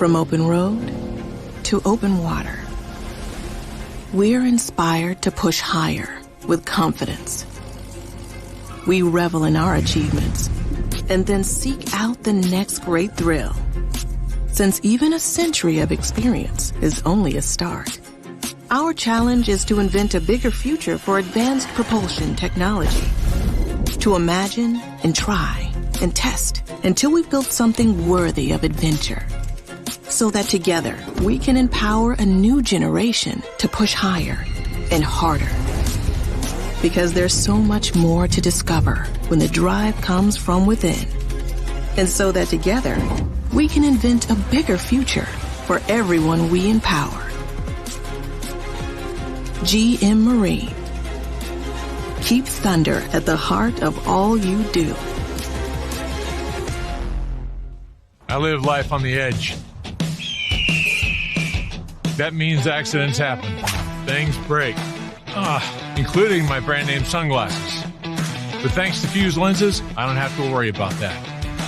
From open road to open water, we're inspired to push higher with confidence. We revel in our achievements and then seek out the next great thrill. Since even a century of experience is only a start, our challenge is to invent a bigger future for advanced propulsion technology. To imagine and try and test until we've built something worthy of adventure. So that together we can empower a new generation to push higher and harder. Because there's so much more to discover when the drive comes from within. And so that together we can invent a bigger future for everyone we empower. GM Marine. Keep thunder at the heart of all you do. I live life on the edge. That means accidents happen. Things break. Including my brand name sunglasses. But thanks to Fuse lenses, I don't have to worry about that.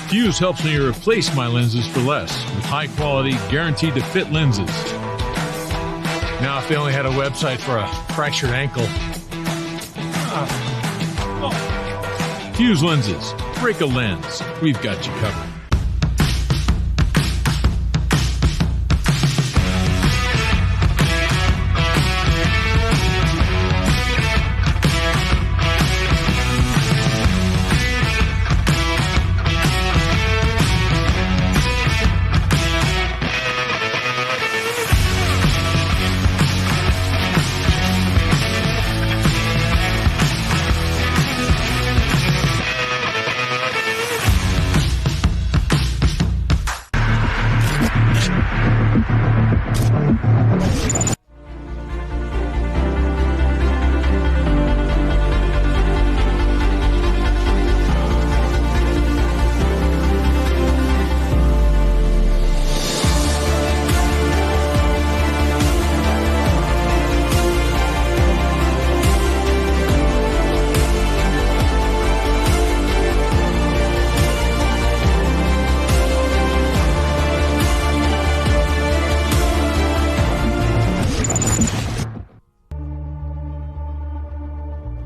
Fuse helps me replace my lenses for less with high quality, guaranteed to fit lenses. Now if they only had a website for a fractured ankle. Fuse lenses. Break a lens. We've got you covered.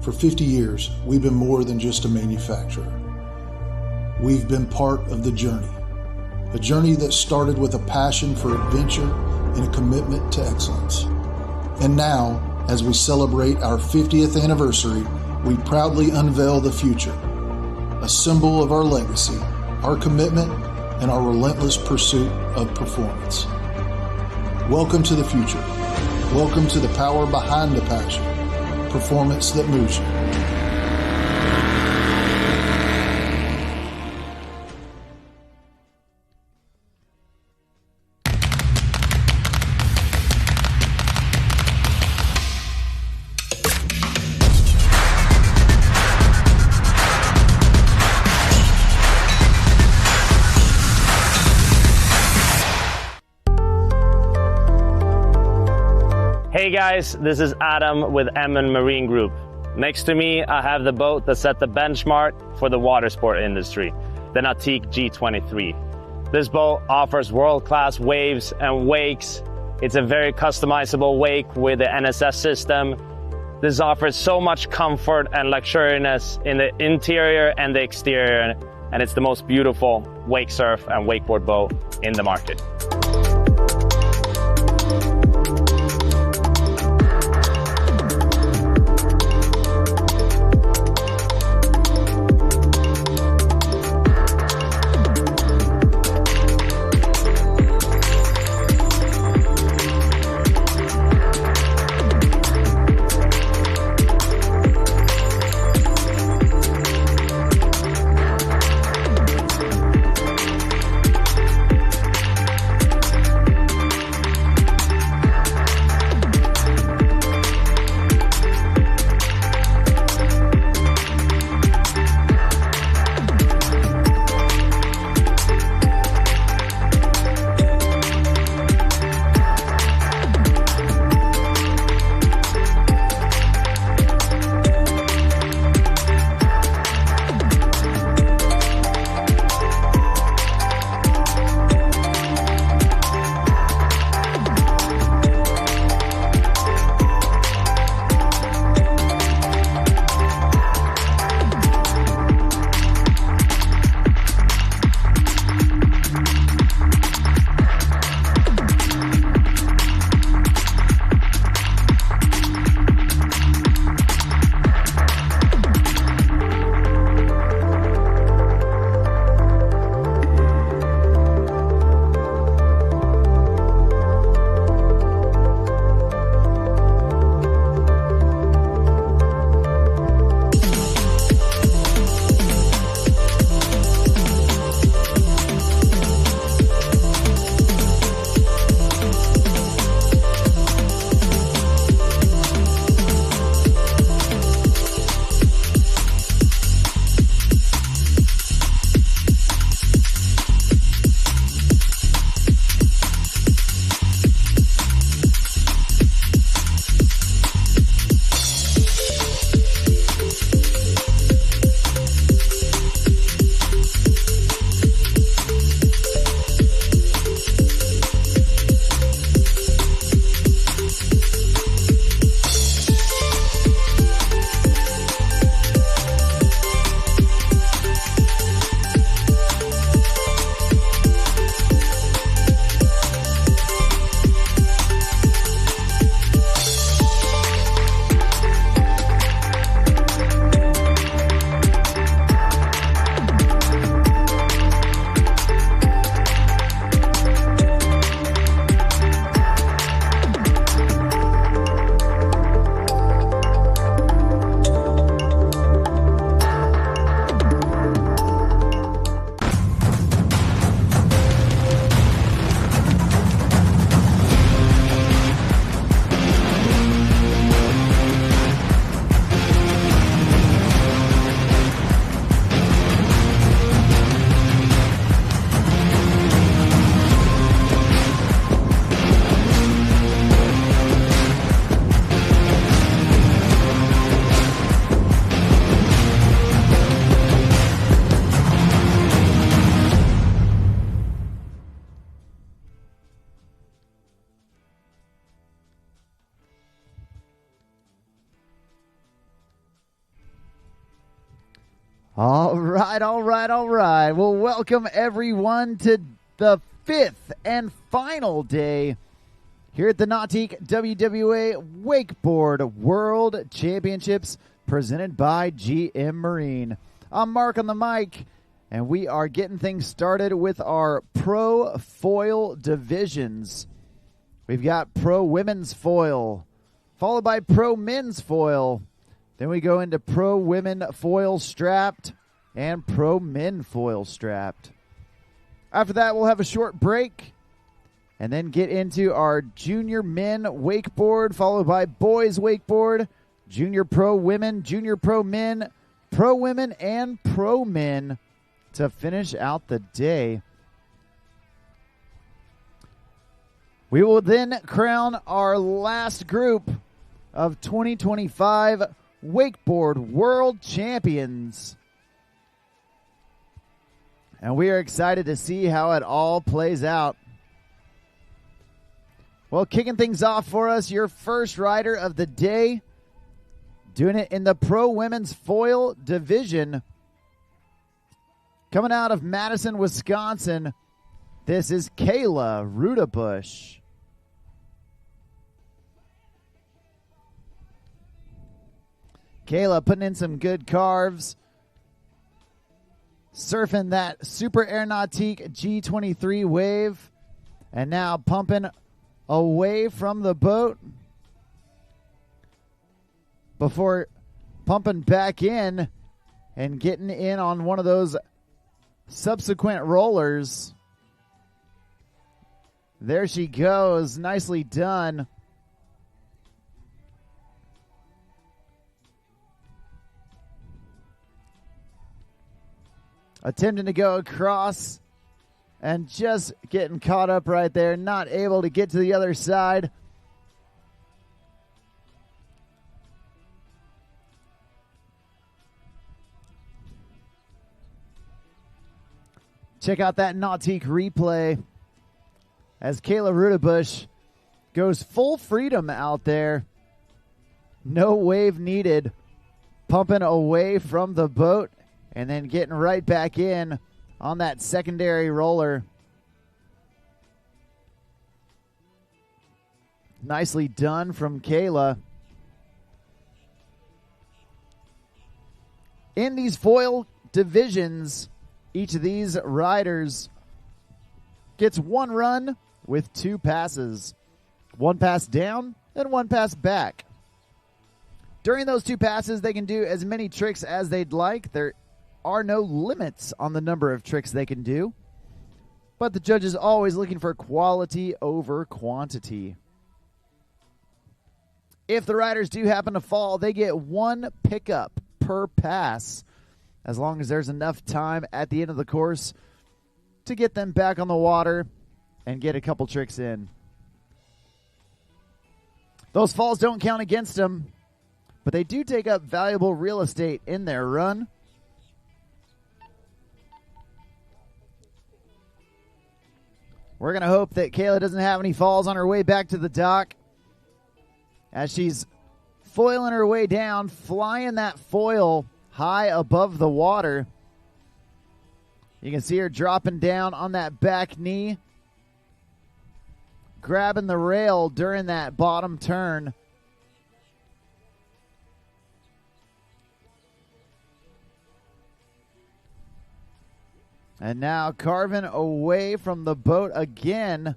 For 50 years, we've been more than just a manufacturer. We've been part of the journey, a journey that started with a passion for adventure and a commitment to excellence. And now, as we celebrate our 50th anniversary, we proudly unveil the future, a symbol of our legacy, our commitment, and our relentless pursuit of performance. Welcome to the future. Welcome to the power behind the passion. Performance that moves you. Hey guys, this is Adam with M&M Marine Group. Next to me, I have the boat that set the benchmark for the water sport industry, the Nautique G23. This boat offers world-class waves and wakes. It's a very customizable wake with the NSS system. This offers so much comfort and luxuriousness in the interior and the exterior, and it's the most beautiful wake surf and wakeboard boat in the market. All right. Well, welcome everyone to the 5th and final day here at the Nautique WWA Wakeboard World Championships presented by GM Marine. I'm Mark on the mic, and we are getting things started with our Pro Foil divisions. We've got Pro Women's Foil, followed by Pro Men's Foil. Then we go into Pro Women Foil Strapped and Pro Men Foil Strapped. After that, we'll have a short break and then get into our Junior Men Wakeboard, followed by Boys Wakeboard, Junior Pro Women, Junior Pro Men, Pro Women, and Pro Men to finish out the day. We will then crown our last group of 2025 Wakeboard World Champions. And we are excited to see how it all plays out. Well, kicking things off for us, your first rider of the day, doing it in the Pro Women's Foil division. Coming out of Madison, Wisconsin, this is Kayla Rudabush. Kayla putting in some good carves, surfing that Super Air Nautique G23 wave, and now pumping away from the boat before pumping back in and getting in on one of those subsequent rollers. There she goes. Nicely done. Attempting to go across and just getting caught up right there. Not able to get to the other side. Check out that Nautique replay as Kayla Rudabush goes full freedom out there. No wave needed. Pumping away from the boat and then getting right back in on that secondary roller. Nicely done from Kayla. In these foil divisions, each of these riders gets one run with two passes. One pass down and one pass back. During those two passes, they can do as many tricks as they'd like. There are no limits on the number of tricks they can do, but the judge is always looking for quality over quantity. If the riders do happen to fall, they get one pickup per pass, as long as there's enough time at the end of the course to get them back on the water and get a couple tricks in. Those falls don't count against them, but they do take up valuable real estate in their run. We're going to hope that Kayla doesn't have any falls on her way back to the dock as she's foiling her way down, flying that foil high above the water. You can see her dropping down on that back knee, grabbing the rail during that bottom turn. And now carving away from the boat again.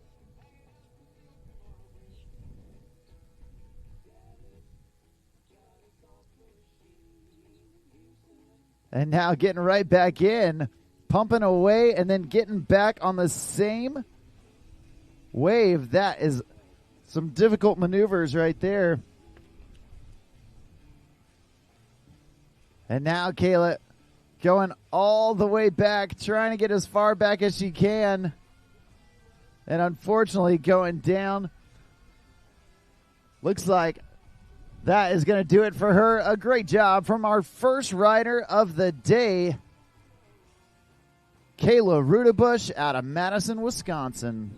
And now getting right back in, pumping away and then getting back on the same wave. That is some difficult maneuvers right there. And now Kayla going all the way back, trying to get as far back as she can. And unfortunately going down. Looks like that is going to do it for her. A great job from our first rider of the day, Kayla Rudabush out of Madison, Wisconsin.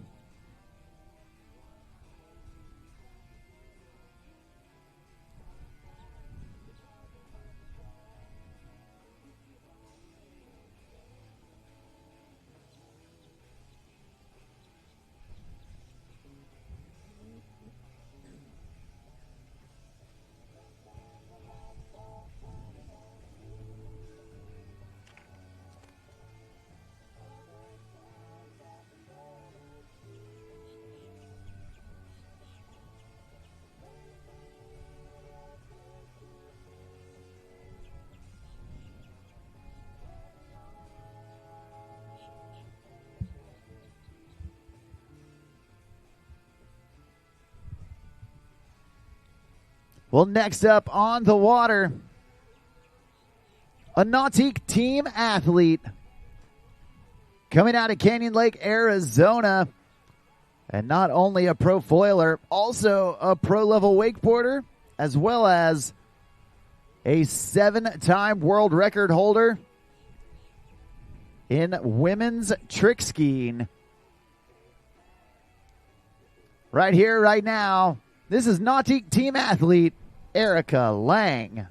Well, next up on the water, a Nautique team athlete coming out of Canyon Lake, Arizona. And not only a pro foiler, also a pro-level wakeboarder, as well as a 7-time world record holder in women's trick skiing. Right here, right now, this is Nautique team athlete Erica Lang.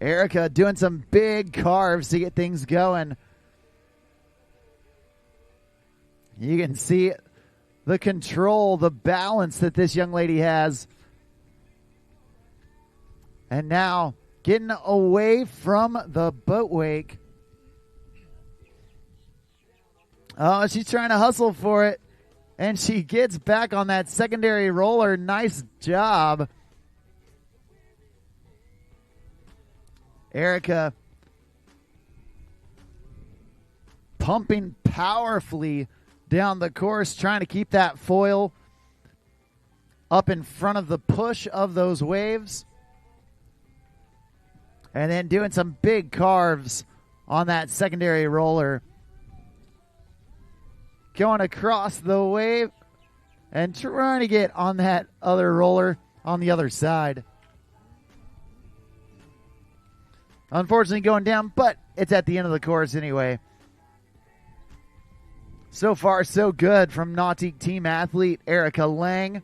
Erica doing some big carves to get things going. You can see the control, the balance that this young lady has. And now getting away from the boat wake. Oh, she's trying to hustle for it. And she gets back on that secondary roller. Nice job. Erica pumping powerfully down the course, trying to keep that foil up in front of the push of those waves. And then doing some big carves on that secondary roller. Going across the wave and trying to get on that other roller on the other side. Unfortunately going down, but it's at the end of the course anyway. So far, so good from Nautique team athlete Erica Lang.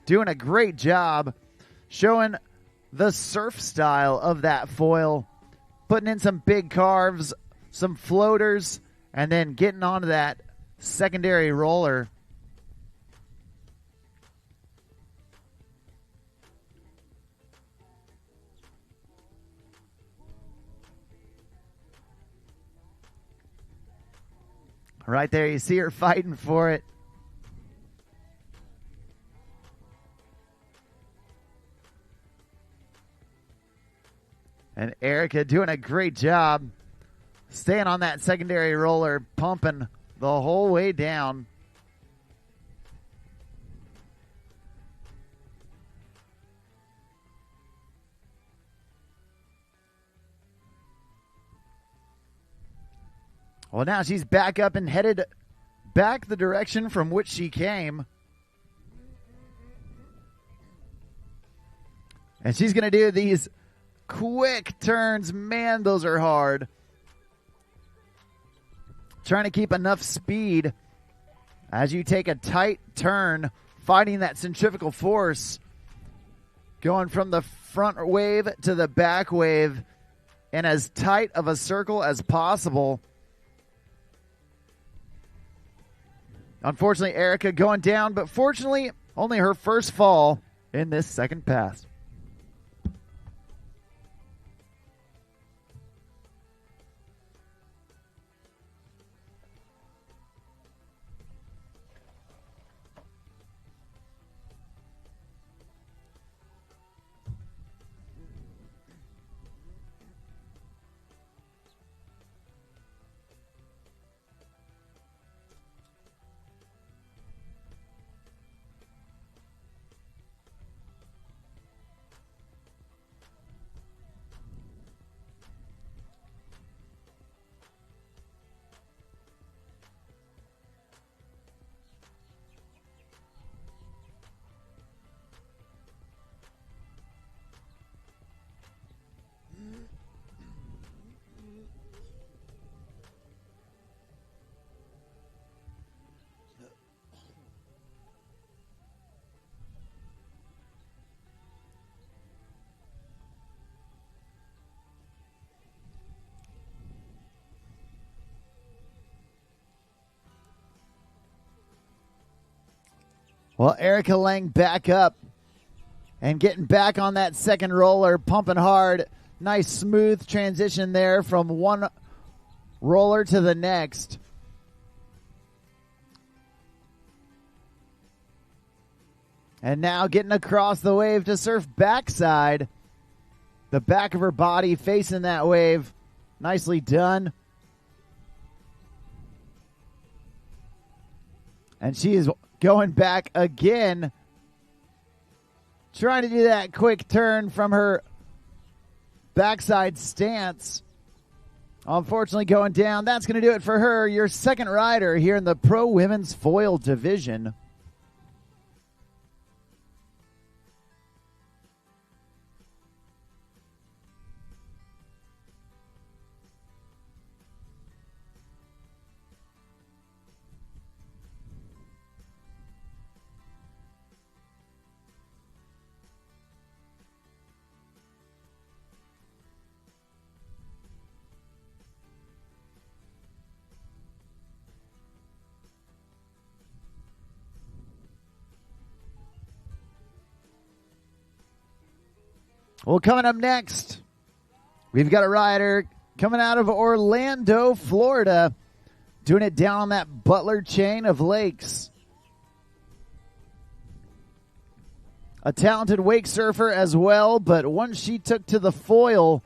Doing a great job showing the surf style of that foil. Putting in some big carves, some floaters, and then getting onto that secondary roller. Right there, you see her fighting for it. And Erica doing a great job staying on that secondary roller, pumping the whole way down. Well, now she's back up and headed back the direction from which she came. And she's going to do these quick turns. Man, those are hard. Trying to keep enough speed as you take a tight turn, fighting that centrifugal force. Going from the front wave to the back wave in as tight of a circle as possible. Unfortunately, Erica going down, but fortunately, only her first fall in this second pass. Well, Erica Lang back up and getting back on that second roller, pumping hard. Nice smooth transition there from one roller to the next. And now getting across the wave to surf backside. The back of her body facing that wave. Nicely done. And she is going back again. Trying to do that quick turn from her backside stance. Unfortunately going down. That's going to do it for her. Your second rider here in the Pro Women's Foil Division. Well, coming up next, we've got a rider coming out of Orlando, Florida, doing it down on that Butler chain of lakes. A talented wake surfer as well, but once she took to the foil,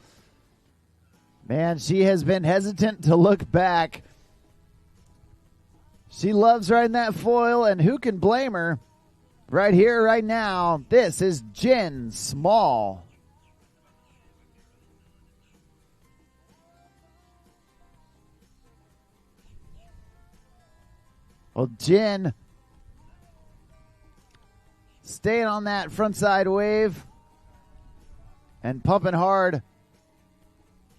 man, she has been hesitant to look back. She loves riding that foil, and who can blame her? Right here, right now, this is Jen Small. Well, Jen staying on that front side wave and pumping hard.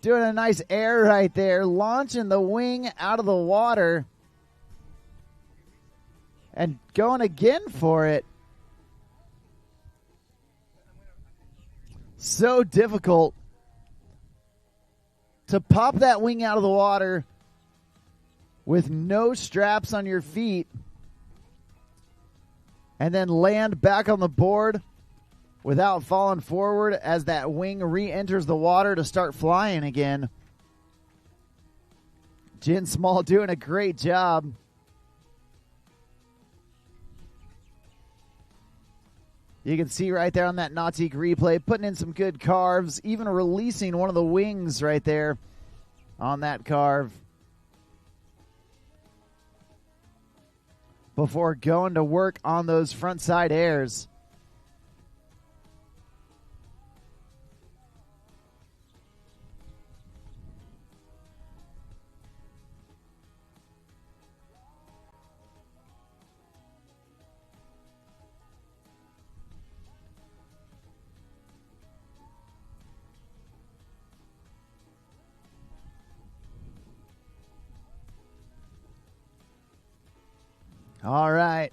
Doing a nice air right there, launching the wing out of the water and going again for it. So difficult to pop that wing out of the water with no straps on your feet and then land back on the board without falling forward as that wing re-enters the water to start flying again. Jen Small doing a great job. You can see right there on that Nautique replay, putting in some good carves, even releasing one of the wings right there on that carve before going to work on those front side airs. All right.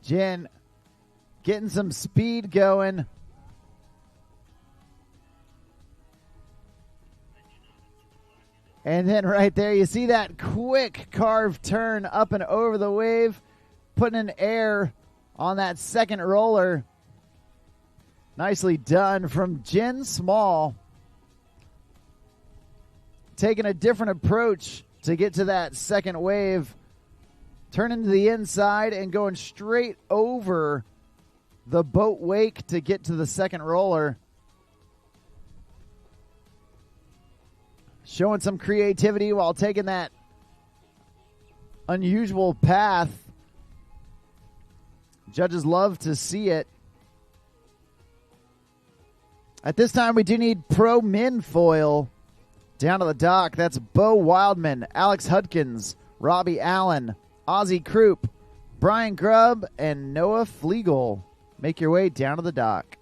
Jen getting some speed going. And then right there, you see that quick carve turn up and over the wave, putting an air on that second roller. Nicely done from Jen Small. Taking a different approach to get to that second wave. Turning to the inside and going straight over the boat wake to get to the second roller. Showing some creativity while taking that unusual path. Judges love to see it. At this time, we do need pro min foil down to the dock. That's Bo Wildman, Alex Hudkins, Robbie Allen, Ozzie Croup, Brian Grubb, and Noah Flegel. Make your way down to the dock.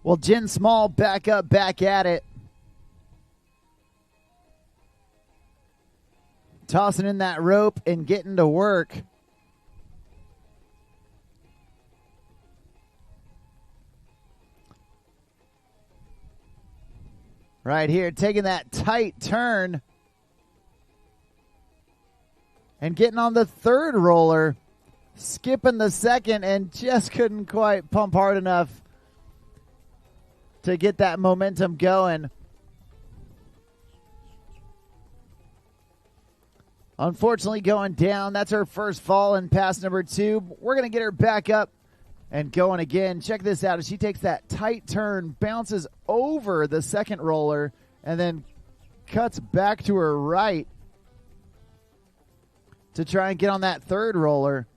Well, Jen Small back up, back at it. Tossing in that rope and getting to work. right here, taking that tight turn and getting on the third roller, skipping the second, and just couldn't quite pump hard enough to get that momentum going. Unfortunately, going down. That's her first fall in pass number 2. We're going to get her back up and going again. Check this out. As she takes that tight turn, bounces over the second roller, and then cuts back to her right to try and get on that third roller.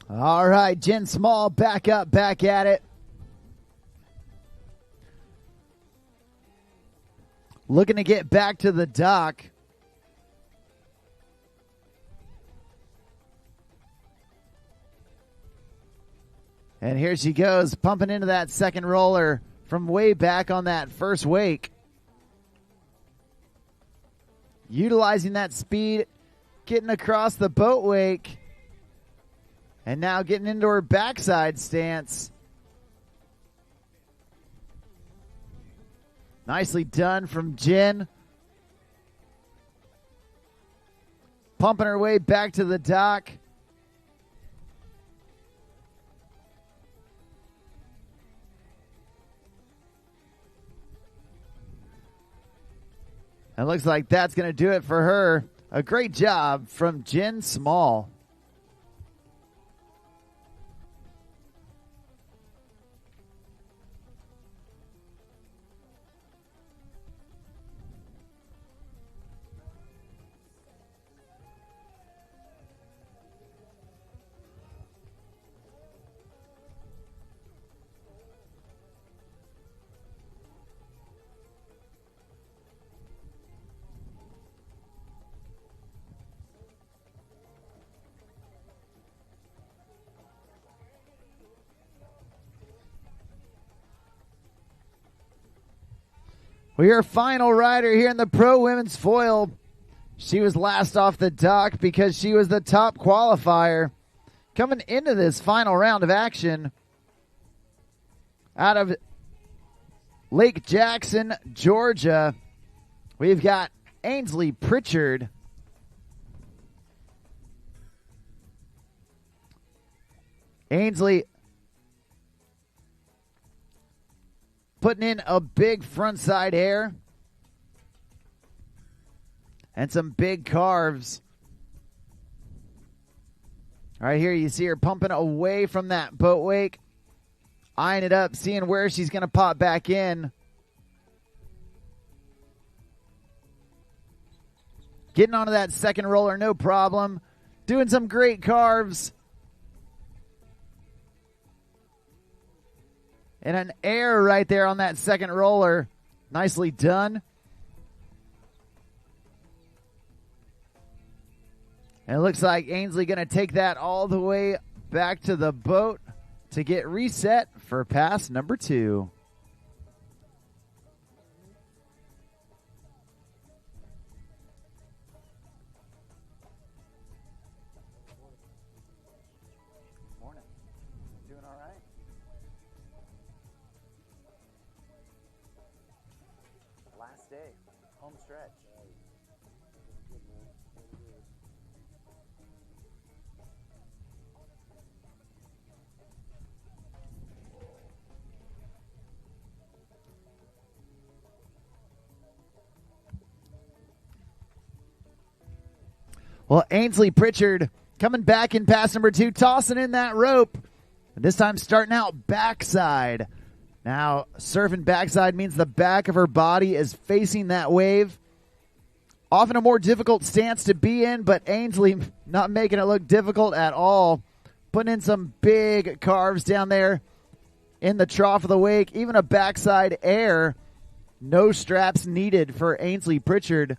All right, Jen Small back up, back at it. Looking to get back to the dock. And here she goes, pumping into that second roller from way back on that first wake. Utilizing that speed, getting across the boat wake. And now getting into her backside stance. Nicely done from Jen. Pumping her way back to the dock. And looks like that's going to do it for her. A great job from Jen Small. Well, your final rider here in the Pro Women's Foil. She was last off the dock because she was the top qualifier. Coming into this final round of action out of Lake Jackson, Georgia, we've got Ainsley Pritchard. Ainsley putting in a big frontside air and some big carves. All right, here you see her pumping away from that boat wake, eyeing it up, seeing where she's going to pop back in. Getting onto that second roller, no problem. Doing some great carves. And an air right there on that second roller. Nicely done. And it looks like Ainsley going to take that all the way back to the boat to get reset for pass number 2. Morning. Doing all right? Last day, home stretch. Well, Ainsley Pritchard coming back in pass number 2, tossing in that rope. And this time starting out backside. Now, surfing backside means the back of her body is facing that wave. Often a more difficult stance to be in, but Ainsley not making it look difficult at all. Putting in some big carves down there in the trough of the wake. Even a backside air. No straps needed for Ainsley Pritchard.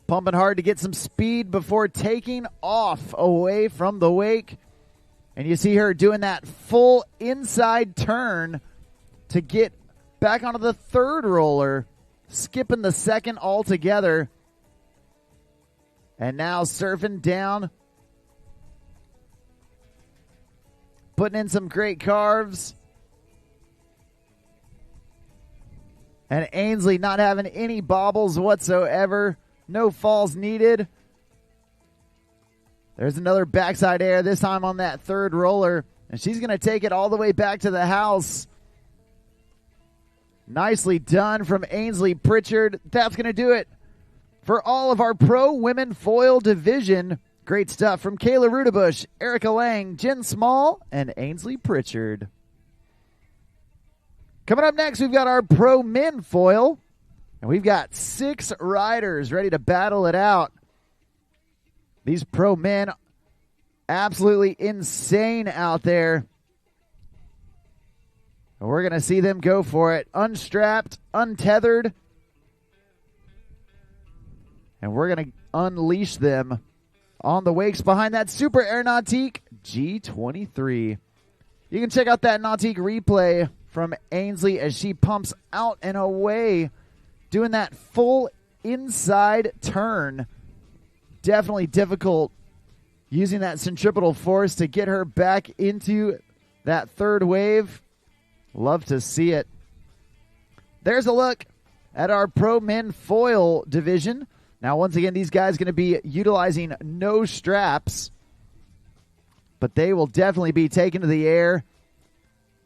Pumping hard to get some speed before taking off away from the wake. And you see her doing that full inside turn to get back onto the third roller, skipping the second altogether. And now surfing down, putting in some great carves. And Ainsley not having any bobbles whatsoever. No falls needed. There's another backside air, this time on that third roller. And she's going to take it all the way back to the house. Nicely done from Ainsley Pritchard. That's going to do it for all of our pro women foil division. Great stuff from Kayla Rudebush, Erica Lang, Jen Small, and Ainsley Pritchard. Coming up next, we've got our pro men foil. And we've got 6 riders ready to battle it out. These pro men, absolutely insane out there. And we're going to see them go for it. Unstrapped, untethered. And we're going to unleash them on the wakes behind that Super Air Nautique G23. You can check out that Nautique replay from Ainsley as she pumps out and away, doing that full inside turn. Definitely difficult using that centripetal force to get her back into that third wave. Love to see it. There's a look at our pro men foil division. Now, once again, these guys going to be utilizing no straps, but they will definitely be taken to the air.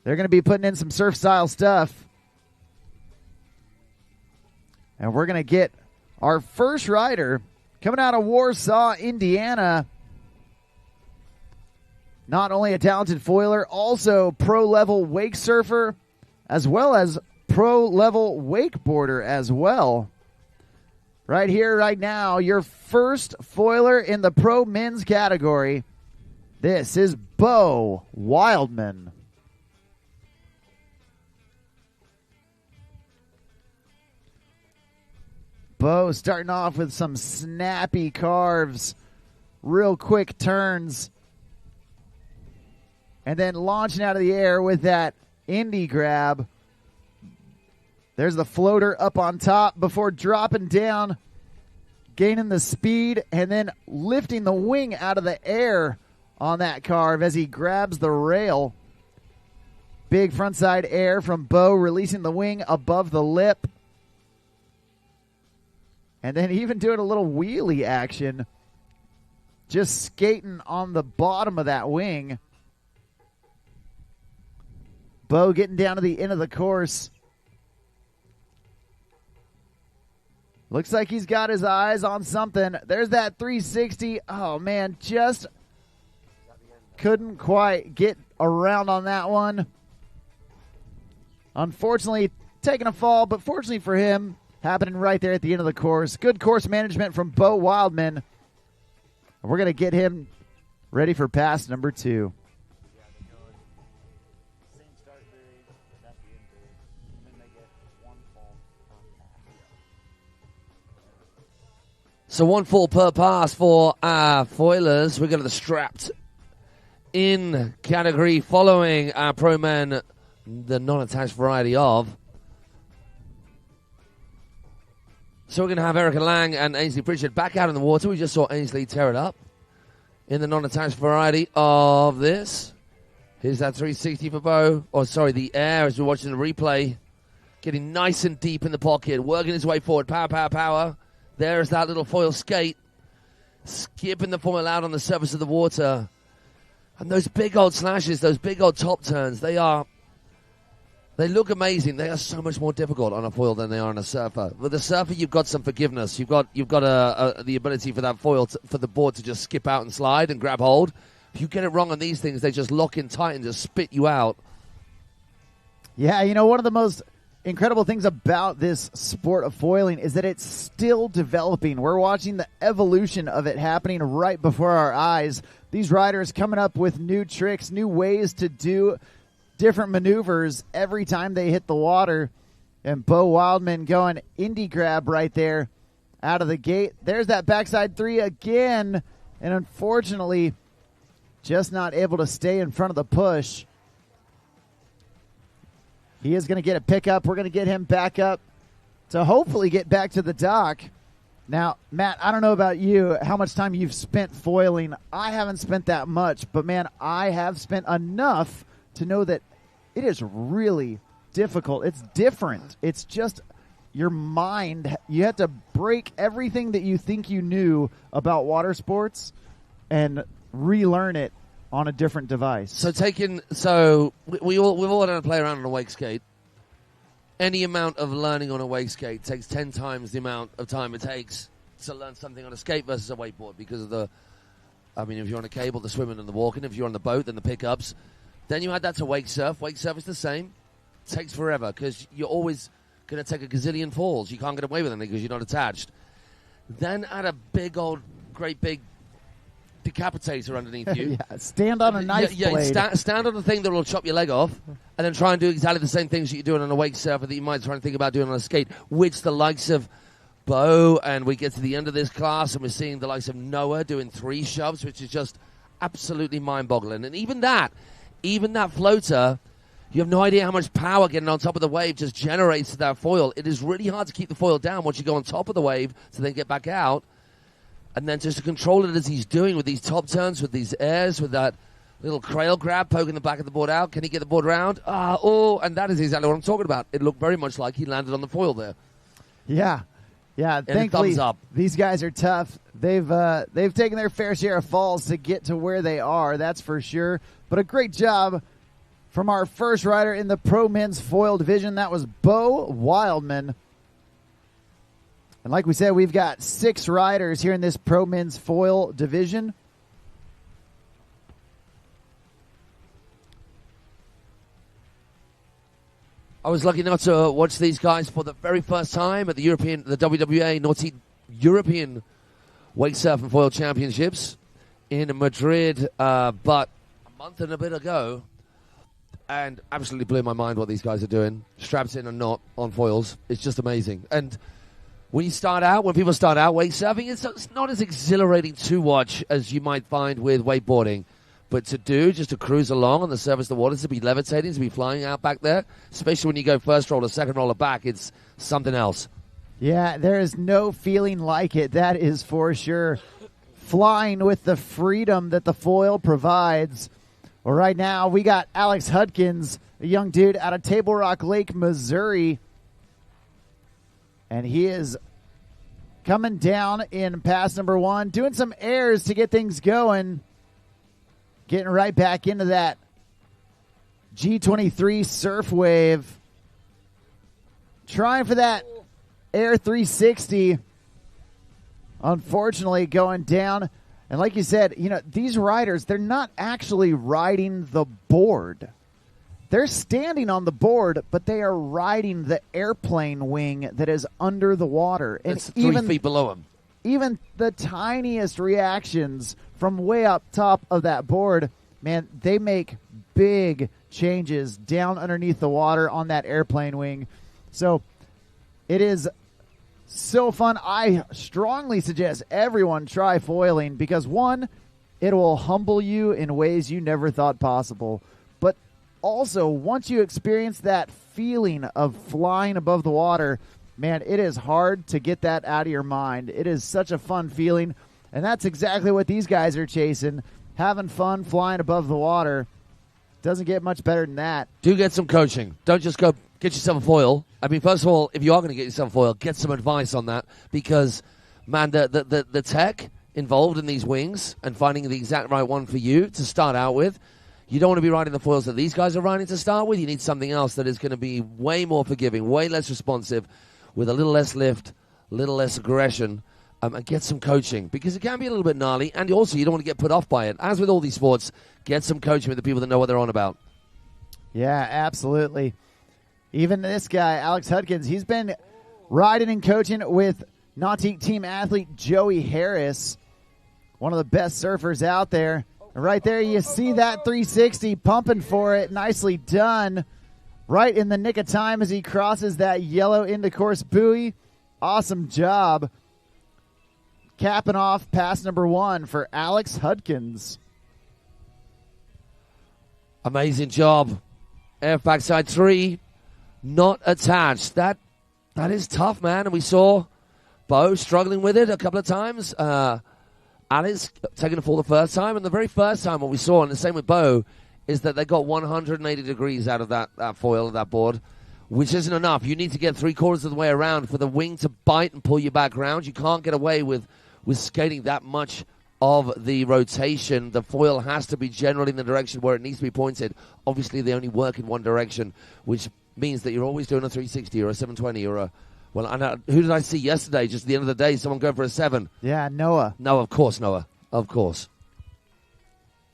They're going to be putting in some surf style stuff. And we're going to get our first rider coming out of Warsaw, Indiana. Not only a talented foiler, also pro-level wake surfer, as well as pro-level wakeboarder as well. Right here, right now, your first foiler in the pro men's category. This is Bo Wildman. Bo starting off with some snappy carves, real quick turns, and then launching out of the air with that indie grab. There's the floater up on top before dropping down, gaining the speed, and then lifting the wing out of the air on that carve as he grabs the rail. Big frontside air from Bo, releasing the wing above the lip. And then even doing a little wheelie action, just skating on the bottom of that wing. Bo getting down to the end of the course. Looks like he's got his eyes on something. There's that 360. Oh, man, just couldn't quite get around on that one. Unfortunately, taking a fall, but fortunately for him, happening right there at the end of the course. Good course management from Bo Wildman. We're going to get him ready for pass number 2. So 1 fall per pass for our foilers. We're going to the strapped in category following our pro men, the non-attached variety of. So we're going to have Erica Lang and Ainsley Pritchard back out in the water. We just saw Ainsley tear it up in the non-attached variety of this. Here's that 360 for Bo. Oh, sorry, the air as we're watching the replay. Getting nice and deep in the pocket, working his way forward. Power, power, power. There's that little foil skate. Skipping the foil out on the surface of the water. And those big old slashes, those big old top turns, they are They look amazing. They are so much more difficult on a foil than they are on a surfer. With a surfer, you've got some forgiveness. You've got the ability for that foil for the board to just skip out and slide and grab hold. If you get it wrong on these things, they just lock in tight and just spit you out. Yeah, one of the most incredible things about this sport of foiling is that it's still developing. We're watching the evolution of it happening right before our eyes. These riders coming up with new tricks, new ways to do different maneuvers every time they hit the water. And Bo Wildman going indie grab right there out of the gate. There's that backside three again. And unfortunately, just not able to stay in front of the push. He is going to get a pickup. We're going to get him back up to hopefully get back to the dock. Now, Matt, I don't know about you, how much time you've spent foiling. I haven't spent that much, but man, I have spent enough to know that it is really difficult. It's different. It's just your mind. You have to break everything that you think you knew about water sports and relearn it on a different device. We've all had to play around on a wake skate. Any amount of learning on a wake skate takes 10 times the amount of time it takes to learn something on a skate versus a wakeboard because of if you're on a cable, the swimming and the walking. If you're on the boat, then the pickups. Then you add that to wake surf. Wake surf is the same. It takes forever because you're always going to take a gazillion falls. You can't get away with anything because you're not attached. Then add a great big decapitator underneath you. Yeah, stand on a knife blade. Stand on the thing that will chop your leg off, and then try and do exactly the same things that you're doing on a wake surfer that you might try and think about doing on a skate, which the likes of Bo, and we get to the end of this class, and we're seeing the likes of Noah doing 3 shoves, which is just absolutely mind-boggling. And even that floater, you have no idea how much power getting on top of the wave just generates to that foil. It is really hard to keep the foil down once you go on top of the wave to then get back out. And then just to control it as he's doing with these top turns, with these airs, with that little crail grab, poking the back of the board out. Can he get the board around? And that is exactly what I'm talking about. It looked very much like he landed on the foil there. Yeah. And Thankfully, thumbs up. These guys are tough. They've taken their fair share of falls to get to where they are, that's for sure. But a great job from our first rider in the Pro Men's Foil Division. That was Bo Wildman. And like we said, we've got 6 riders here in this Pro Men's Foil Division. I was lucky enough to watch these guys for the very first time at the WWA Nautique European Wake Surf and Foil Championships in Madrid, but a month and a bit ago, and absolutely blew my mind what these guys are doing. Straps in and not on foils. It's just amazing. And when people start out wake surfing, it's not as exhilarating to watch as you might find with wakeboarding. But just to cruise along on the surface of the water, to be levitating, to be flying out back there, especially when you go first roller, second roller back, it's something else. Yeah, there is no feeling like it. That is for sure. Flying with the freedom that the foil provides. Well, right now, we got Alex Hudkins, a young dude out of Table Rock Lake, Missouri. And he is coming down in pass number 1, doing some airs to get things going. Getting right back into that G23 surf wave. Trying for that Air 360. Unfortunately, going down. And like you said, these riders, they're not actually riding the board. They're standing on the board, but they are riding the airplane wing that is under the water. And it's 3 feet below them. Even the tiniest reactions from way up top of that board, man, they make big changes down underneath the water on that airplane wing. So it is so fun. I strongly suggest everyone try foiling because, 1, it will humble you in ways you never thought possible. But also, once you experience that feeling of flying above the water, man, it is hard to get that out of your mind. It is such a fun feeling, and that's exactly what these guys are chasing, having fun flying above the water. Doesn't get much better than that. Do get some coaching. Don't just go get yourself a foil. I mean, first of all, if you are going to get yourself a foil, get some advice on that because, man, the tech involved in these wings and finding the exact right one for you to start out with, You don't want to be riding the foils that these guys are riding to start with. You need something else that is going to be way more forgiving, way less responsive, with a little less lift, a little less aggression, and get some coaching, because it can be a little bit gnarly, and also you don't want to get put off by it. As with all these sports, get some coaching with the people that know what they're on about. Yeah, absolutely. Even this guy, Alex Hudkins, he's been riding and coaching with Nautique team athlete Joey Harris, one of the best surfers out there. And right there, you see that 360 pumping for it. Nicely done. Right in the nick of time as he crosses that yellow into course buoy. Awesome job. Capping off pass number 1 for Alex Hudkins. Amazing job. Air backside 3, not attached. That is tough, man. And we saw Bo struggling with it a couple of times. Alice taking a fall the first time. And the very first time what we saw, and the same with Bo, is that they got 180 degrees out of that foil of that board, which isn't enough. You need to get 3/4 of the way around for the wing to bite and pull you back around. You can't get away with skating that much of the rotation. The foil has to be generally in the direction where it needs to be pointed. Obviously, they only work in one direction, which means that you're always doing a 360 or a 720 or a... Well, who did I see yesterday? Just at the end of the day, someone going for a 7. Yeah, Noah. No, of course, Noah. Of course.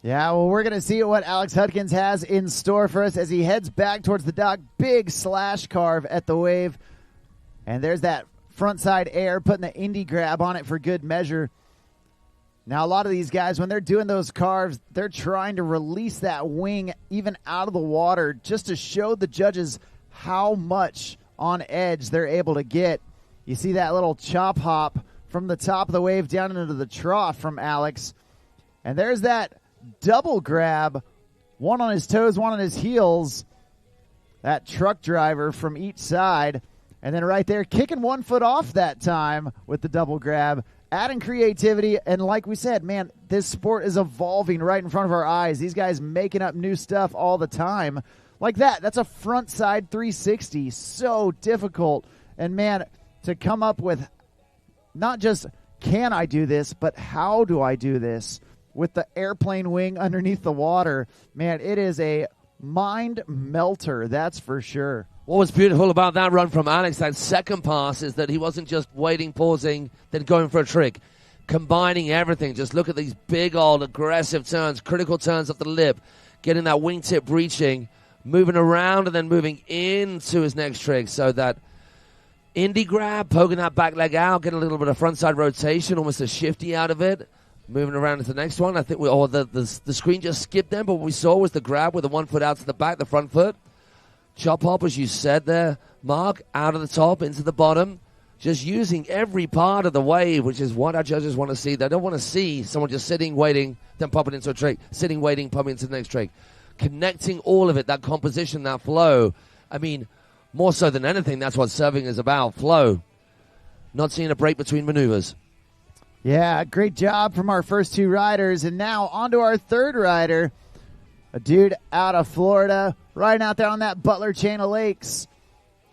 Yeah, well, we're going to see what Alex Hudkins has in store for us as he heads back towards the dock. Big slash carve at the wave. And there's that front side air, putting the indie grab on it for good measure. Now, a lot of these guys, when they're doing those carves, they're trying to release that wing even out of the water just to show the judges how much on edge they're able to get. You see that little chop hop from the top of the wave down into the trough from Alex. And there's that double grab, one on his toes, one on his heels. That truck driver from each side. And then right there, kicking 1 foot off that time with the double grab, adding creativity. And like we said, man, this sport is evolving right in front of our eyes. These guys making up new stuff all the time. Like that, that's a front side 360. So difficult. And man, to come up with not just can I do this, but how do I do this with the airplane wing underneath the water, man, it is a mind melter, that's for sure. What was beautiful about that run from Alex, that second pass, is that he wasn't just waiting, pausing, then going for a trick. Combining everything. Just look at these big old aggressive turns, critical turns up the lip, getting that wingtip breaching, moving around and then moving into his next trick. So that indie grab, poking that back leg out, getting a little bit of frontside rotation, almost a shifty out of it. Moving around into the next one. I think the screen just skipped them, but what we saw was the grab with the 1 foot out to the back, the front foot. Chop hop, as you said there, Mark, out of the top, into the bottom. Just using every part of the wave, which is what our judges want to see. They don't want to see someone just sitting, waiting, then popping into a trick. Sitting, waiting, popping into the next trick. Connecting all of it, that composition, that flow. I mean, more so than anything, that's what surfing is about, flow. Not seeing a break between maneuvers. Yeah, great job from our first 2 riders. And now on to our third rider, a dude out of Florida, riding out there on that Butler Chain of Lakes.